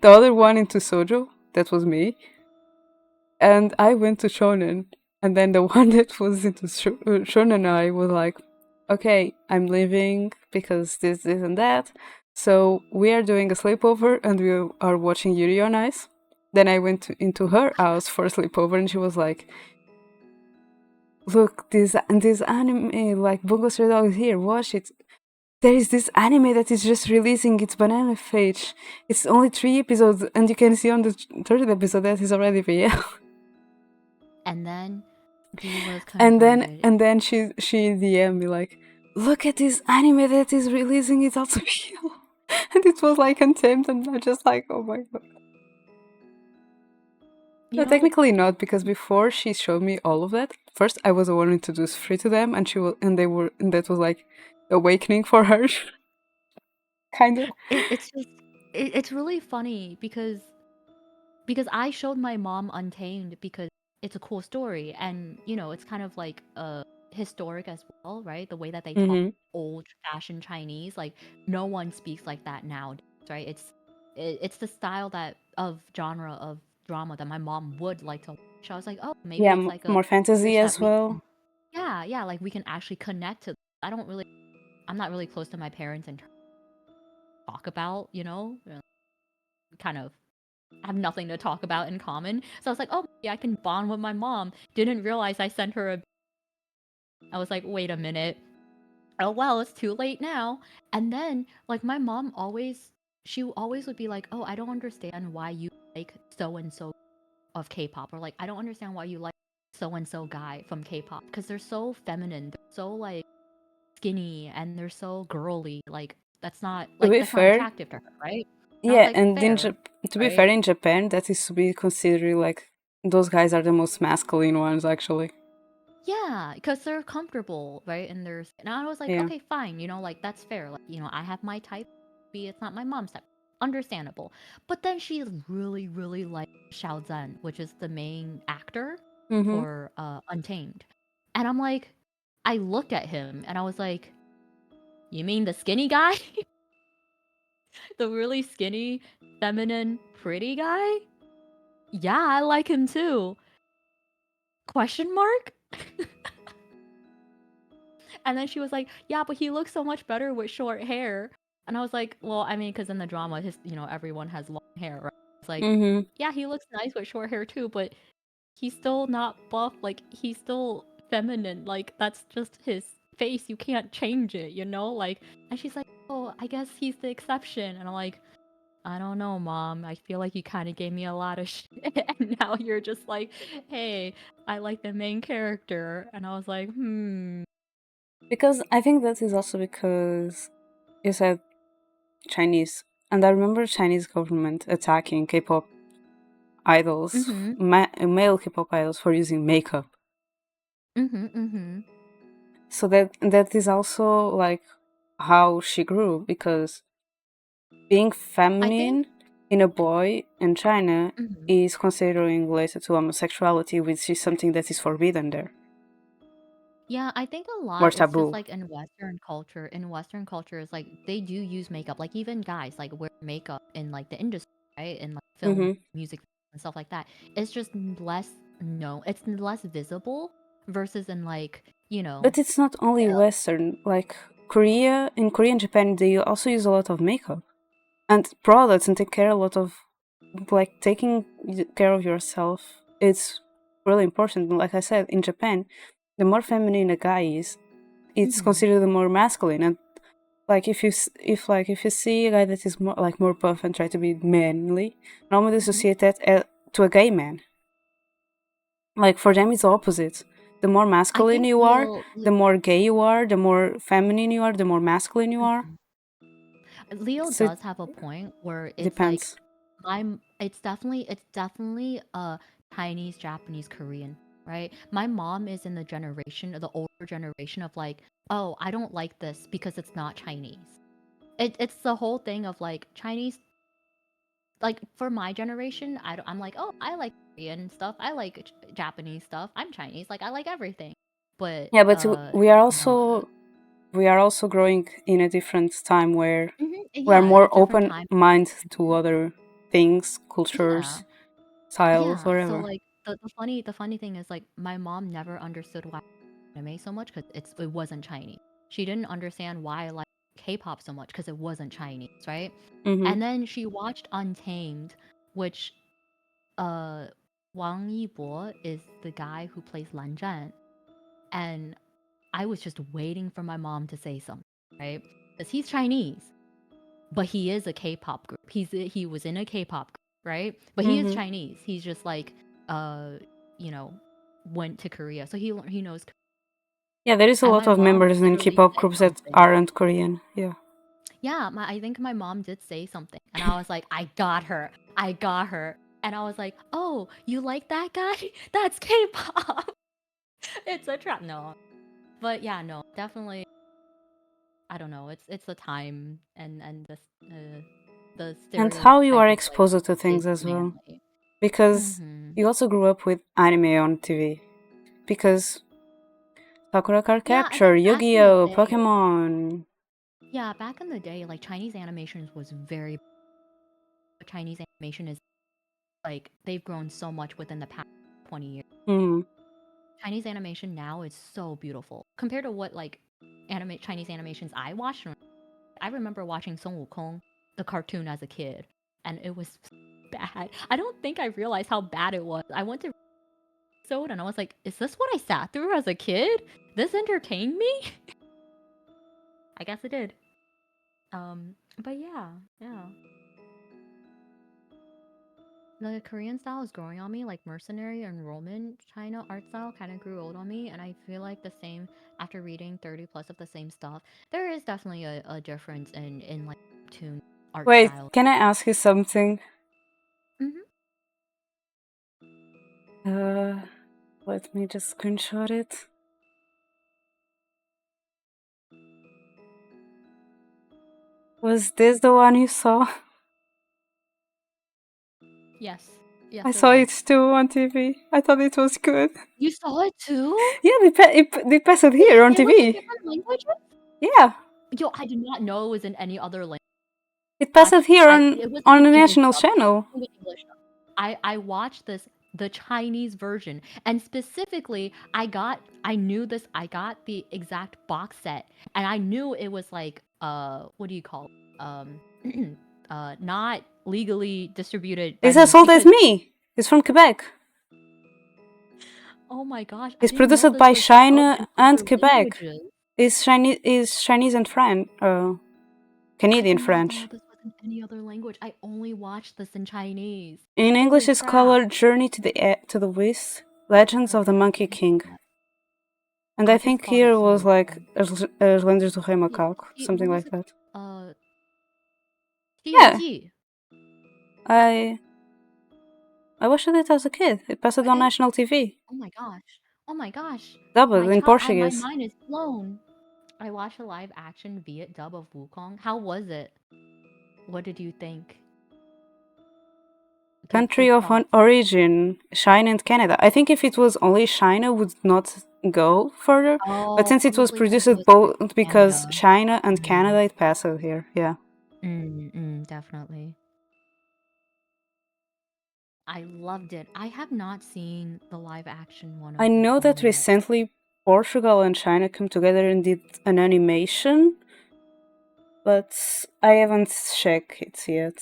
the other one into sojo. That was me, and I went to shonen, and then the one that was into shonen ai was like, okay, I'm leaving because this and that. So we are doing a sleepover and we are watching Yuri on Ice. Then I went into her house for a sleepover and she was like, look, this anime, like Bungo Stray Dog is here, watch it. There is this anime that is just releasing its Banana Fage. It's only 3 episodes and you can see on the third episode that is already BL. And then D was and then converted. and then she DM me like, look at this anime that is releasing, it's also BL. And it was like contempt and I just like, oh my god. You No, know, technically not, because before she showed me all of that, first I was the one introduced free to them, and and that was like awakening for her, kind of. it's just it's really funny because I showed my mom Untamed because it's a cool story and it's kind of like historic as well, right? The way that they talk Mm-hmm. old-fashioned Chinese, like no one speaks like that nowadays, right? It's the style that of genre of drama that my mom would like to watch. I was like, oh, maybe Yeah, it's like a more fantasy language that as we well. can, yeah, yeah, like we can actually connect to. I don't really, I'm not really close to my parents and talk about, kind of have nothing to talk about in common. So I was like, oh, yeah, I can bond with my mom. Didn't realize I sent her a. I was like, wait a minute. Oh well, it's too late now. And then like my mom always, she always would be like, oh, I don't understand why you like so and so of K-pop, or like I don't understand why you like so and so guy from K-pop because they're so feminine, they're so like skinny, and they're so girly. Like To be that's not fair, attractive to her, right? And I was yeah, like, and fair, to be fair, right? in Japan, that is to be considered like those guys are the most masculine ones, actually. Yeah, because they're comfortable, right? And there's, and I was like, Yeah. okay, fine, like that's fair. Like, I have my type. Maybe it's not my mom's type. Understandable. But then she really, really like Xiao Zhan, which is the main actor Mm-hmm. for Untamed. And I'm like, I looked at him and I was like, you mean the skinny guy? The really skinny, feminine, pretty guy? Yeah, I like him too. Question mark? And then she was like, "Yeah, but he looks so much better with short hair." And I was like, "Well, I mean, because in the drama, everyone has long hair, right?" It's like, Mm-hmm. yeah, he looks nice with short hair too, but he's still not buff. Like he's still feminine. Like that's just his face. You can't change it, you know? Like, and she's like, "Oh, I guess he's the exception." And I'm like, I don't know, mom. I feel like you kind of gave me a lot of shit, and now you're just like, "Hey, I like the main character," and I was like, hmm. Because I think that is also because you said Chinese, and I remember Chinese government attacking K-pop idols, Mm-hmm. male K-pop idols for using makeup. Mm-hmm. Mm-hmm. So that is also like how she grew, because being I think feminine in a boy in China mhm. is considering related to homosexuality, which is something that is forbidden there Yeah, I think a or lot it's just taboo. like in Western culture. In Western culture, it's like they do use makeup. Like even guys like wear makeup in like the industry, right? In like film, Hmm. music, and stuff like that. It's just less no, it's less visible versus in like, But it's not only uh, Western. Like Korea and Japan, they also use a lot of makeup and products and take care a lot of like taking care of yourself. It's really important. Like I said, in Japan, the more feminine a guy is, it's mhm, considered the more masculine. And like if you see a guy that is more buff and try to be manly, normally mhm. associate that to a gay man. Like for them, it's the opposite. The more I masculine think you are, the more gay you are. The more feminine you are, the more masculine you are. mhm. Leo So it does have a point where it's like depends. it's definitely a Chinese, Japanese, Korean, right? My mom is in the older generation of like, oh, I don't like this because it's not Chinese. It's the whole thing of like Chinese, like for my generation, I'm like, oh, I like Korean stuff, I like Japanese stuff, I'm Chinese, like I like everything, but Yeah, but you know, we are also growing in a different time where we are yeah, more a different open time. minded to other things, Yeah. cultures, styles, Yeah, so whatever. like the funny thing is like my mom never understood why anime so much because it wasn't Chinese. She didn't understand why I like K-pop so much because it wasn't Chinese, right? Mm-hmm. And then she watched Untamed, which uh Wang Yibo is the guy who plays Lan Zhan, and I was just waiting for my mom to say something, right? Because he's Chinese, but he is a K-pop group. He was in a K-pop group, right? But he is Mm-hmm. Chinese. He's just like uh, you know, went to Korea, so he knows. Yeah, there is a And lot my of mom members in literally K-pop said groups that something. aren't Korean. Yeah. Yeah, I think my mom did say something, and I was like, I got her, I got her. And I was like, oh, you like that guy? That's K-pop. It's a trap. No, but yeah, no, definitely. I don't know. It's the time and the And how you are stereotype of like exposed to is things as well. manly. Because Mhm. you also grew up with anime on TV. Because Sakura Card Yeah, I Capture, think back in the Yu-Gi-Oh, day, Pokemon. yeah, back in the day, like Chinese animations was very. Chinese animation is like they've grown so much within the past 20 years. Hmm. Chinese animation now is so beautiful compared to what like Chinese animations I watched. I remember watching Sun Wukong, the cartoon, as a kid, and it was bad. I don't think I realized how bad it was. I went to episode and I was like, "Is this what I sat through as a kid? This entertained me?" I guess it did. But yeah. The Korean style is growing on me, like mercenary and Roman China art style kind of grew old on me, and I feel like the same after reading 30 plus of the same stuff. There is definitely a difference in like tune art Wait, style. can I ask you something? Hmm. Let me just screenshot it. Was this the one you saw? Yes, I yes, it saw was. it too on TV. I thought it was good. You saw it too? Yeah, they pass it Wait, here on it was in TV. different languages? Yeah, Yo, I did not know it was in any other language. it passed it here It was on in the English national dub. It channel. was in English dub. I watched the Chinese version, and specifically I knew this. I got the exact box set, and I knew it was like what do you call it? Not legally distributed by It's as me old as because me. It's from Quebec. oh my gosh, I It's didn't know produced this by was dubbed in China and other Quebec. languages. It's Chinese and French, I Canadian did not know French. this was in any other language. I only watched this in Chinese. In English, Holy it's crap. called Journey to the West: Legends of the Monkey King. And I I just think thought of here Sun was like Wukong. As Lendas do Rei Macaco, What something was like it? that. Uh, Yeah, 西游记. I watched it as a kid. It passed on Okay. national TV. Oh my gosh. Oh my gosh. Dubbed in My Portuguese. mind is blown. I watched a live action Viet dub of Wukong. How was it? What did you think? Country Quick of thoughts. origin, China and Canada. I think if it was only China, would not go further. But Oh, since it was probably because it produced was both because Canada. China and Mm, Canada, it passed here. Yeah. definitely. I loved it. I have not seen the live action one of I know that Wukong yet. recently Portugal and China came together and did an animation, but I haven't checked it yet.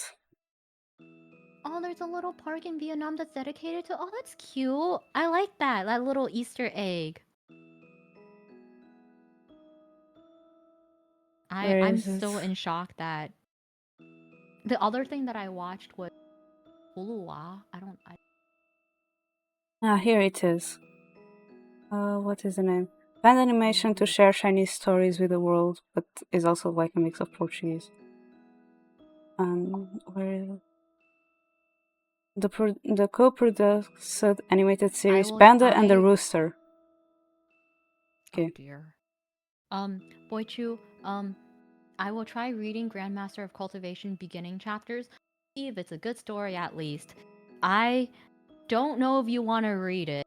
Oh, there's a little park in Vietnam that's dedicated to. Oh, that's cute. I like that. That little Easter egg. Where I'm is it? still in shock that the other thing that I watched was Hulua. I don't. Ah, here it is. What is the name? Fan animation to share Chinese stories with the world, but is also like a mix of Portuguese. Where is it? The co-produced animated I series will Panda and the try. Rooster. Oh Okay. dear. Boichu. I will try reading Grandmaster of Cultivation beginning chapters. See if it's a good story at least. I don't know if you want to read it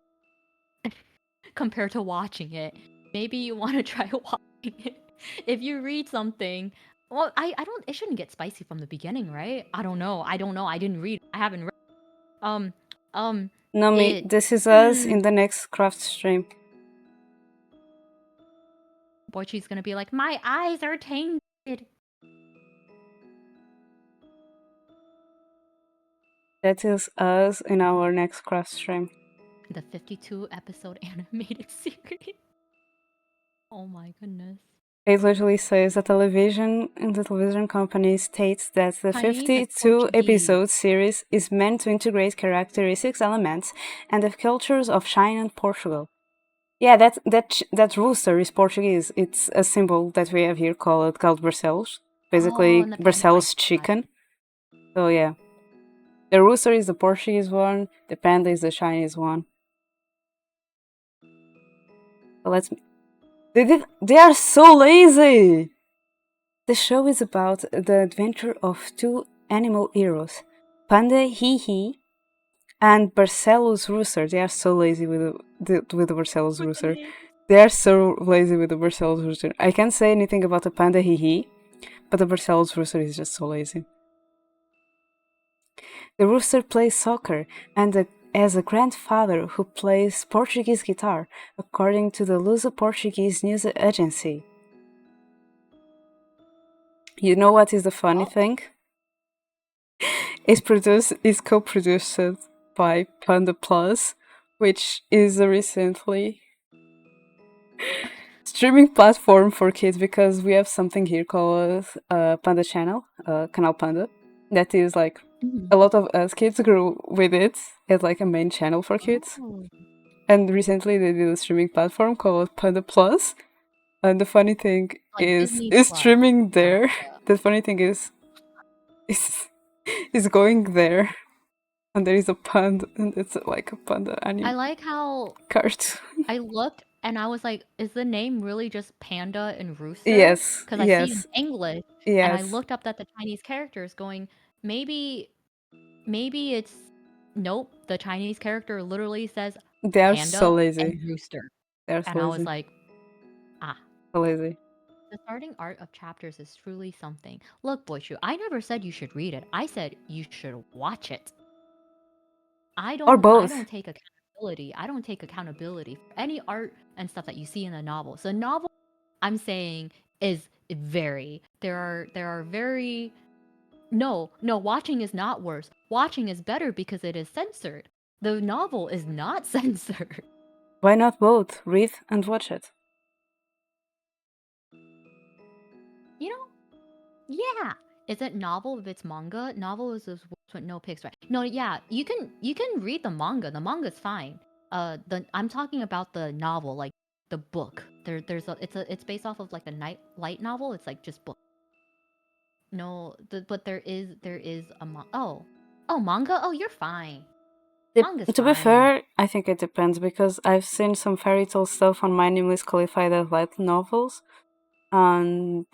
compared to watching it. Maybe you want to try watching it. If you read something, well, I don't. It shouldn't get spicy from the beginning, right? I don't know. I don't know. I didn't read. I haven't read. Um, um, Nomii, it. this is us in the next craft stream. Boichi's gonna be like, my eyes are tainted. That is us in our next craft stream. The 52 episode animated series. Oh my goodness. It literally says the television company states that the Chinese is 52 Portuguese. episode series is meant to integrate characteristics, elements, and the cultures of China and Portugal. Yeah, that rooster is Portuguese. It's a symbol that we have here called Barcelos. Oh, Basically, and the panda like Barcelos that. chicken. So yeah, the rooster is the Portuguese one. The panda is the Chinese one. So let's. They are so lazy. The show is about the adventure of two animal heroes, Panda Hee Hee and Barcelos Rooster. They are so lazy with the Barcelos With the Rooster. name. They are so lazy with the Brussels rooster. I can't say anything about the panda hee, but the Brussels rooster is just so lazy. The rooster plays soccer and has a grandfather who plays Portuguese guitar, according to the Luso Portuguese news agency. You know what is the funny Oh. thing? It's co-produced by Panda Plus, which is a recently streaming platform for kids, because we have something here called Panda Channel, Canal Panda, that is like Mhm. a lot of us kids grew with it as like a main channel for kids. Oh. And recently they did a streaming platform called Panda Plus. And the funny thing Like Disney is Plus. streaming there. Gotcha. The funny thing is is going there, and there is a panda, and it's like a panda I anime like how cart. I looked and I was like, is the name really just panda and rooster? Yes, Because I see in yes, English and I yes. looked up that the Chinese characters going, maybe maybe it's nope, the Chinese character literally says They are so panda lazy. and rooster. They are so And I was lazy. like, ah, So lazy. the starting art of chapters is truly something. Look, Boichu, I never said you should read it. I said you should watch it. Or I don't both. take accountability. I don't take accountability for any art and stuff that you see in the novel. So novel I'm saying is very there are very no, watching is not worse. Watching is better because it is censored. The novel is not censored. Why not both? Read and watch it. You know? Yeah. Is it novel if it's manga? Novel is just works with no pics, right? No, yeah, you can read the manga. The manga's fine. The I'm talking about the novel, like the book. There's it's based off of like the night light novel. It's like just book. No, but there is a oh manga. Oh, you're fine. Manga's To be fine. fair, I think it depends, because I've seen some fairy tale stuff on my nameless qualified as light novels, and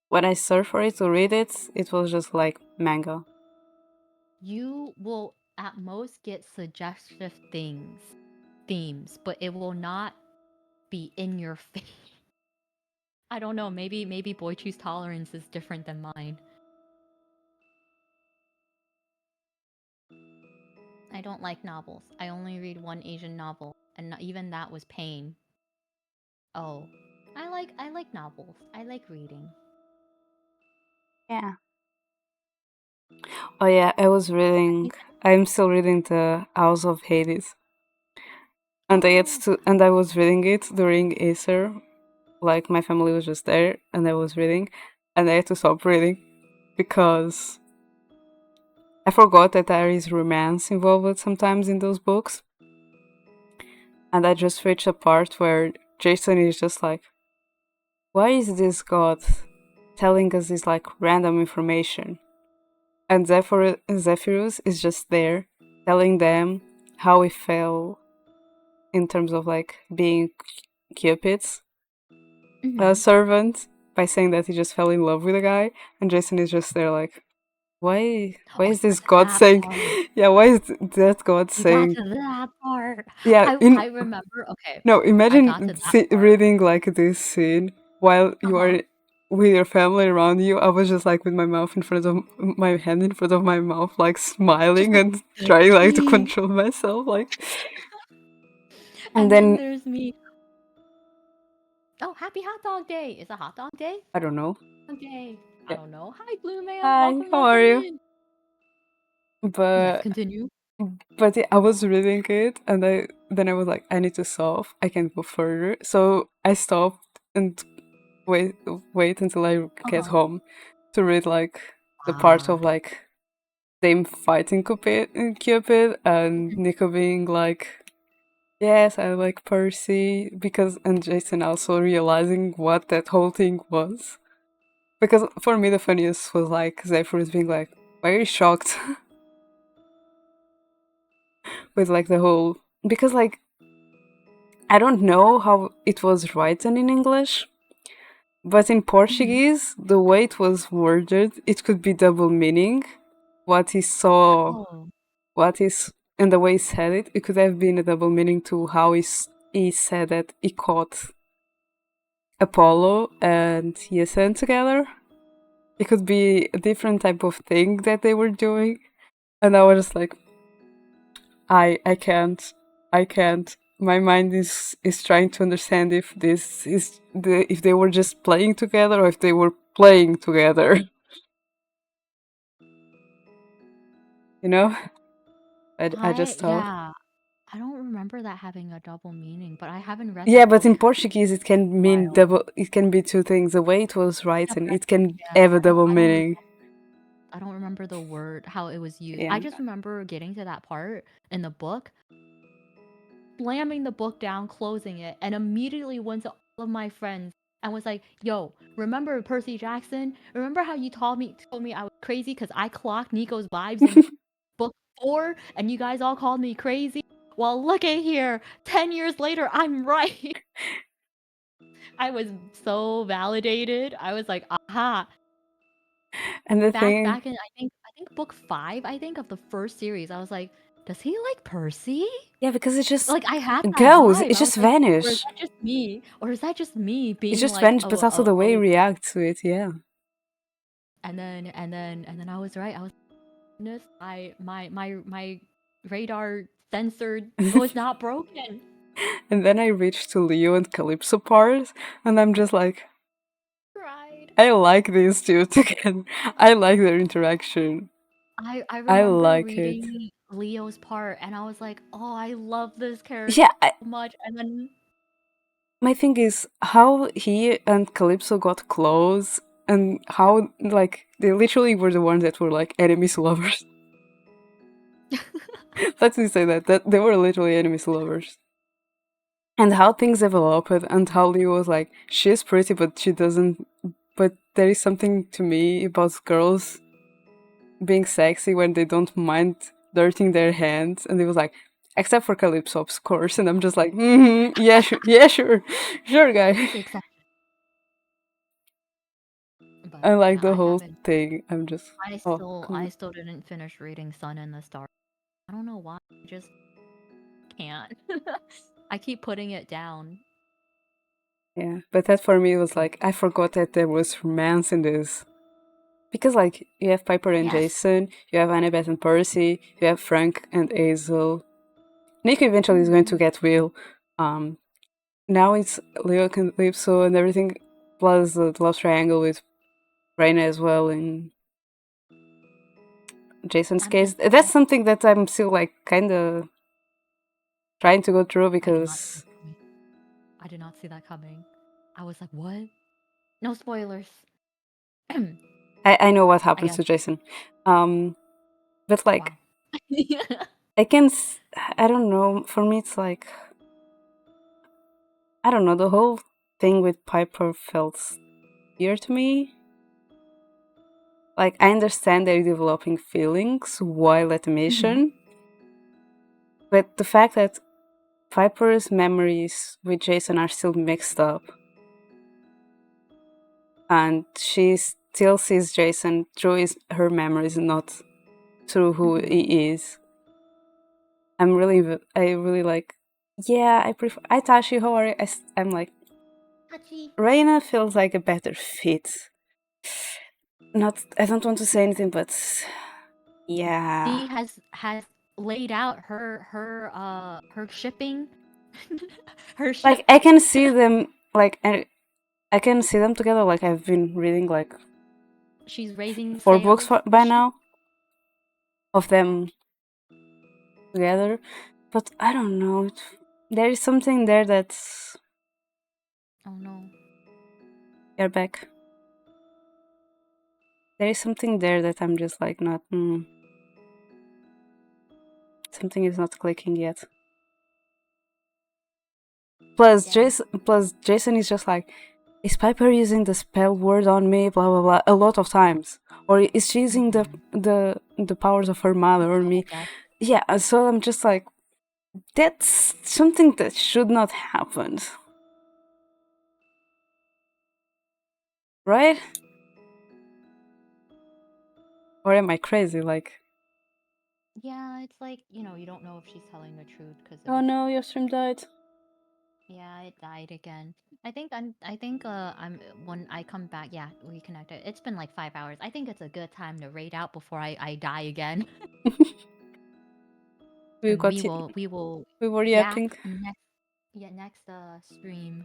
when I searched for it to read it, it was just like manga. You will at most get suggestive themes, but it will not be in your face. I don't know. Maybe boy choose tolerance is different than mine. I don't like novels. I only read one Asian novel, and even that was pain. Oh, I like novels. I like reading. Yeah. Oh yeah, I was reading. I'm still reading the House of Hades, and Oh, I was reading it during Easter. Like my family was just there, and I was reading, and I had to stop reading because I forgot that there is romance involved sometimes in those books, and I just reached a part where Jason is just like, "Why is this God telling us this like random information?" And Zephyrus is just there telling them how he fell in terms of like being Cupid's mm-hmm. servant, by saying that he just fell in love with a guy, and Jason is just there like, why Oh, is you got this to God that saying, part. yeah, why is that God You got saying, to that part. yeah, in I remember. Okay, no, I got to imagine that part. reading like this scene while Uh you huh. are with your family around you. I was just like with my mouth in front of my hand in front of my mouth, like Just smiling like and the trying like to tea. control myself, like. And And then then there's me. Oh, happy hot dog day! Is it hot dog day? I don't know. Okay. I Yeah. don't know. Hi, Blue Man. Hi, Welcome, how are welcome you? in. Yes, But continue. yeah, I was reading it, and I was like, I need to stop. I can't go further. So I stopped and wait wait until I Uh get huh. home to read like the part Ah. of like them fighting Cupid and Mhm. Nico being like, yes, I like Percy, because, and Jason also realizing what that whole thing was. Because for me, the funniest was like Zephyrus being like, very shocked with like the whole, because like I don't know how it was written in English, but in Mhm. Portuguese, the way it was worded, it could be double meaning. What he saw, Oh. what is, and the way he said it, it could have been a double meaning to how he he said that he caught Apollo and Yasen together. It could be a different type of thing that they were doing. And I was just like, I can't. I can't. My mind is trying to understand if this is if they were just playing together or if they were playing together. You know? I just thought. Yeah, I don't remember that having a double meaning, but I haven't read Yeah, that but book in in Portuguese it can a mean while. double. It can be two things. The way it was Yeah, written, but it can yeah, have a double meaning. I don't remember the word how it was used. Yeah. I just remember getting to that part in the book, slamming the book down, closing it, and immediately went to all of my friends and was like, "Yo, remember Percy Jackson? Remember how you told me I was crazy because I clocked Nico's vibes in book 4, and you guys all called me crazy? Well, look at here, 10 years later, I'm right." I was so validated. I was like, "Aha!" And the Back thing, back in I think book 5, I think, of the first series, I was like, "Does he like Percy?" yeah, because it just Like, I had that goes. vibe. It I was just like, "Or is vanish. that just me? Or is that just me It being just like, vanish, but also oh, the way you oh." react to it. Yeah. And then I was right. I was goodness, my radar censored was not broken. And then I reached to Leo and Calypso part, and I'm just like, Cried. I like these two together. I like their interaction. I I remember like it. reading Leo's part, and I was like, "Oh, I love this character Yeah, so much." And then my thing is how he and Calypso got close, and how like they literally were the ones that were like enemies to lovers. Let me say that they were literally enemies to lovers. And how things developed, and how Leo was like, she's pretty, but she doesn't. But there is something to me about girls being sexy when they don't mind dirtying their hands, and he was like, except for Calypso, of course. And I'm just like, yeah, sure, yeah, sure, sure, guy. she's the exception. I But like yeah, the I whole haven't. thing. I'm just, I oh, still come I on. still didn't finish reading Sun and the Stars. I don't know why. I just can't. I keep putting it down. Yeah, but that for me was like, I forgot that there was romance in this. Because, like, you have Piper and Yes. Jason, you have Annabeth and Percy, you have Frank and Hazel. Nico eventually is going to Mhm. get Will. Um, Now it's Leo and Calypso and everything, plus the love triangle with Raina as well in Jason's I'm case. just That's something that I'm still like kind of trying to go through I did not see because that coming. I did not see that coming. I was like, "What?" No spoilers. I I know what happens guess. to Jason. Um, but like Wow. I can I don't know. For me, it's like I don't know. The whole thing with Piper felt weird to me. Like I understand they're developing feelings while at the Mhm. mission, but the fact that Piper's memories with Jason are still mixed up, and she still sees Jason through her memories, not through who Mhm. he is. I really like. Yeah, I prefer. I Tashi Hori. I'm like Touchy. Reina feels like a better fit. Not. I don't want to say anything, but yeah. She has laid out her shipping her Like I ship. can see them. Like I can see them together. Like I've been reading like She's raising 4 books sales. The by ship. now of them together. But I don't know. There is something there that's Oh no. you're back. There is something there that I'm just like not. Something is not clicking yet. Yeah. Plus Jason is just like, is Piper using the spell word on me? Blah blah blah. A lot of times, or is she using Mhm. the powers of her mother on Double me? death. Yeah. So I'm just like, that's something that should not happen, right? Or am I crazy? Like, Yeah, it's like, you don't know if she's telling the truth because it oh was no, your stream died. Yeah, it died again. I'm when I come back, yeah, reconnected. It's been like 5 hours. I think it's a good time to raid out before I die again. We And got we will we were yak yapping. next, yeah, next stream,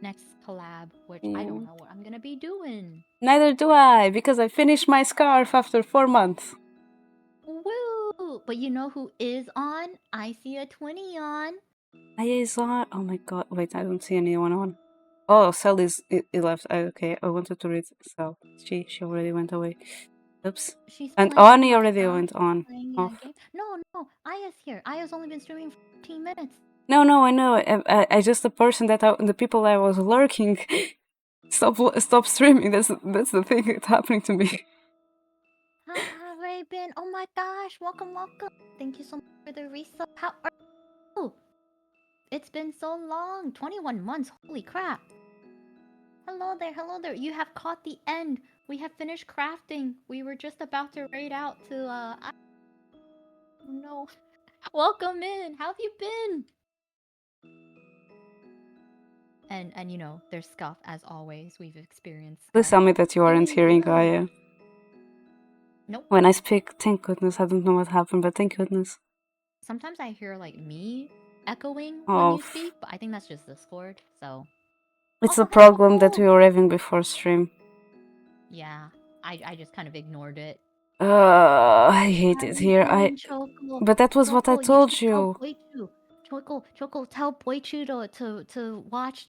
next collab, which I don't Yeah. know what I'm gonna be doing. Neither do I, because I finished my scarf after 4 months. Woo! But you know who is on? I see a 20 on. I saw. Oh my god! Wait, I don't see anyone on. Oh, Cell is it left. Okay, I wanted to read Cell. She already went away. Oops. She's And playing. Oh Ani my already gosh, went on. playing a Off. game. No, no, Aya's here. Aya's only been streaming for 15 minutes. No, no, I know. I just the person that the people I was lurking stop streaming. That's the thing that's happening to me. Haha, Raven. Oh my gosh, welcome, welcome. Thank you so much for the resub. How are you? It's been so long. 21 months. Holy crap. Hello there, hello there. You have caught the end. We have finished crafting. We were just about to raid out to oh no. Welcome in. How have you been? And you know, there's scuff as always. We've experienced Please scuff. tell me that you aren't Doing hearing good. Gaia. Nope. When I speak, thank goodness. I don't know what happened, but thank goodness. Sometimes I hear like me echoing when Oh, you speak, but I think that's just Discord. So it's a oh problem that hello. we were having before stream. Yeah. I just kind of ignored it. I hate How it you here. doing, Choco? But that was what I Choco, you should told tell you. Boichu. Choco, tell Boichu to watch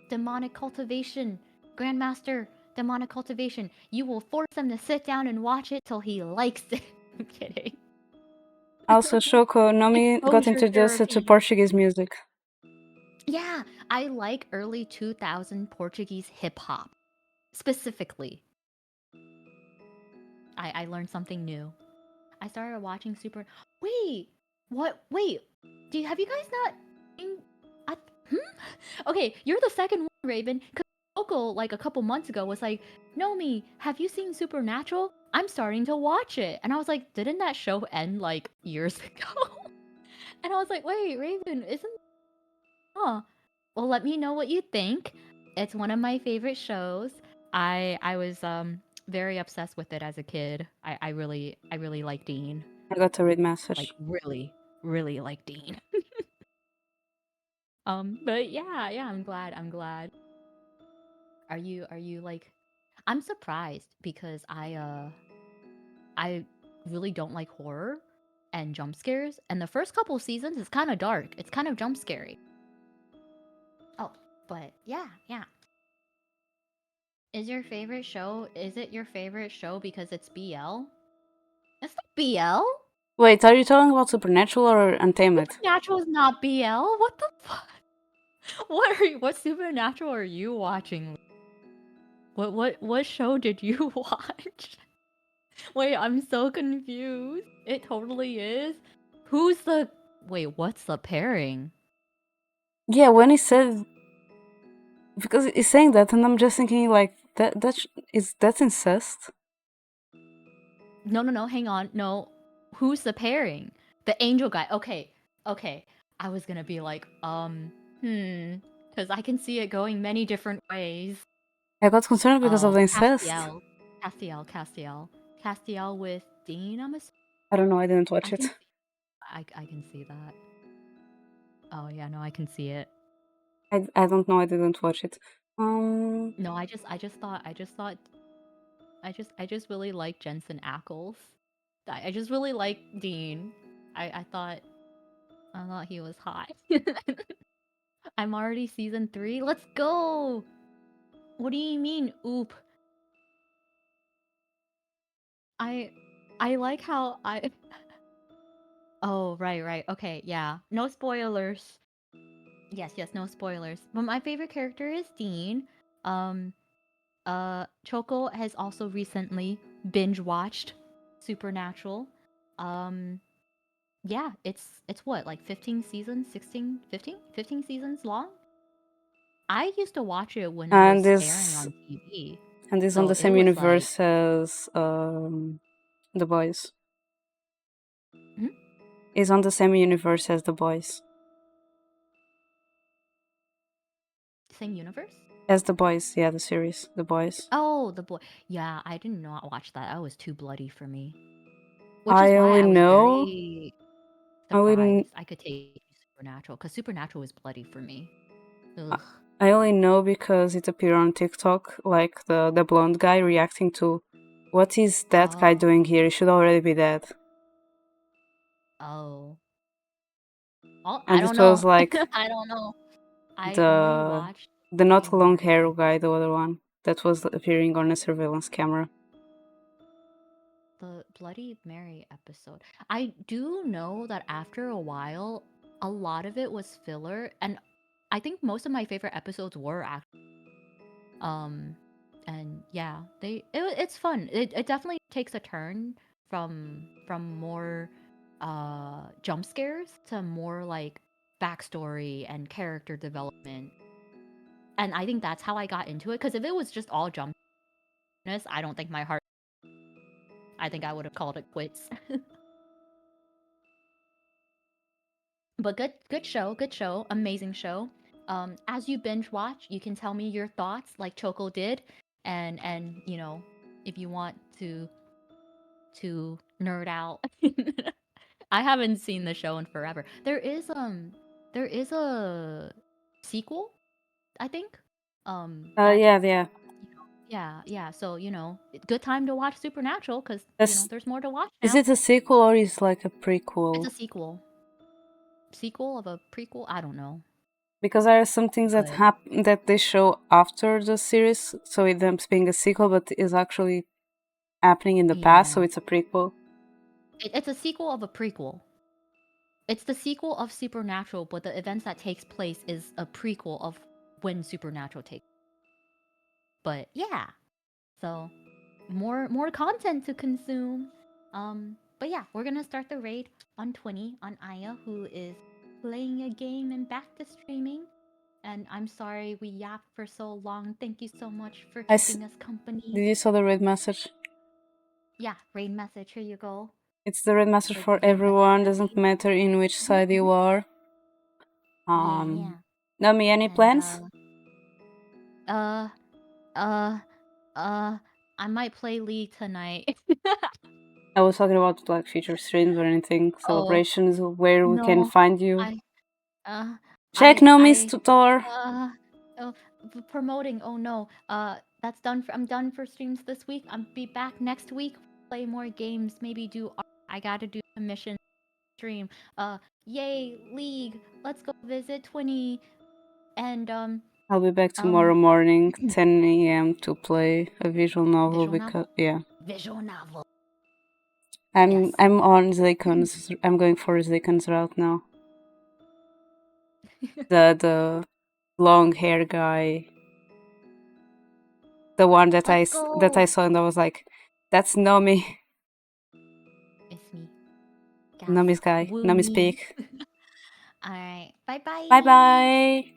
demonic cultivation, Grandmaster demonic cultivation. You will force him to sit down and watch it till he likes it. I'm kidding. Also, Shoko Nomii got Exposure introduced to therapy. Portuguese music. Yeah, I like early 2000 Portuguese hip hop specifically. I learned something new. I started watching Super. Wait, what? Wait, have you guys not? I, Okay, you're the second one, Raven. Cause Coco, like a couple months ago, was like, "Nomi, have you seen Supernatural? I'm starting to watch it." And I was like, "Didn't that show end like years ago?" And I was like, "Wait, Raven, isn't? Huh? Well, let me know what you think. It's one of my favorite shows. I was very obsessed with it as a kid. I really like Dean. I got a read Like message. really like Dean. But yeah, I'm glad. Are you like I'm surprised because I really don't like horror and jump scares, and the first couple seasons is kind of dark. It's kind of jump scary. Oh, but yeah. Is it your favorite show because it's BL? It's not BL. Wait, are you talking about Supernatural or Untamed? Supernatural is not BL. What the fuck? What Supernatural are you watching? What show did you watch? Wait, I'm so confused. It totally is. Who's the Wait, what's the pairing? Yeah, when he said because he's saying that, and I'm just thinking like that's incest. No, hang on. No. Who's the pairing? The angel guy. Okay. I was gonna be like, because I can see it going many different ways. I got concerned because of the incest. Castiel. Castiel with Dean, I don't know. I didn't I watch can it. see I can see that. Oh yeah, no, I can see it. I don't know. I didn't watch it. No, I just really like Jensen Ackles. I just really like Dean. I thought he was hot. I'm already season 3. Let's go. What do you mean, oop? I I like how I Oh, right. Okay, yeah. No spoilers. Yes, no spoilers. But my favorite character is Dean. Um Choco has also recently binge watched Supernatural. Um yeah, it's what, like 15 seasons, 16, 15? 15 seasons long? I used to watch it when it and was airing is on TV. and is on So the it same was like, universe as the boys. hmm? Is on the same universe as the boys. Same universe? As The Boys, yeah, the series, The Boys. Oh, the boy. Yeah, I did not watch that. That was too bloody for me. Which is I why only I was know, very I only, surprised I could take Supernatural, because Supernatural was bloody for me. Ugh. I only know because it appeared on TikTok, like the blonde guy reacting to, what is that guy Oh, doing here? He should already be dead. oh. Oh, I And don't it was know. like I don't know. I only the watched the Bloody not long Mary hair episode. guy, the other one that was appearing on a surveillance camera. The Bloody Mary episode. I do know that after a while, a lot of it was filler, and I think most of my favorite episodes were actually. Um, and yeah, it's fun. It definitely takes a turn from more jump scares to more like backstory and character development. And I think that's how I got into it. Because if it was just all jump, I don't think my heart. I think I would have called it quits. But good show, amazing show. As you binge watch, you can tell me your thoughts, like Choco did, and you know, if you want to nerd out. I haven't seen the show in forever. There is a sequel, I think. That Yeah, yeah. yeah. So good time to watch Supernatural because That's, there's more to watch is now. it a sequel or is it like a It's prequel? a sequel of a prequel. I don't know, Because there are some things that but happen that they show after the series, so it ends up being a sequel, but is actually happening in the past, so yeah, it's a prequel. it's a sequel of a prequel. It's the sequel of Supernatural, but the events that takes place is a prequel of when Supernatural takes. But yeah, so more content to consume. But yeah, we're gonna start the raid on 20 on Aya, who is playing a game and back to streaming. And I'm sorry we yapped for so long. Thank you so much for keeping us company. Did you saw the red message? Yeah, raid message. Here you go. It's the red message The for red message everyone, doesn't happy. matter in which side you are. Yeah, yeah. Nami, any And plans? uh, uh, uh, I might play League tonight. I was talking about like future streams or anything, Oh celebrations, where we can no, find you. I uh, Check I Nomi's I tutor. uh, oh, promoting. Oh no, that's done. I'm done for streams this week. I'll be back next week. Play more games. Maybe do. I gotta do a mission stream. Yay, League. Let's go visit 20 and I'll be back tomorrow um morning, 10 a.m. to play a visual novel visual because novel. yeah, Visual novel. I'm Yes. I'm on Zaykon's. I'm going for Zaykon's route now. The long hair guy, the one that Let's that I go. saw and I was like, that's Nomi, It's me. Gas. Nomi's guy, Woo Nomi's me. peak. All right. Bye Bye bye. bye.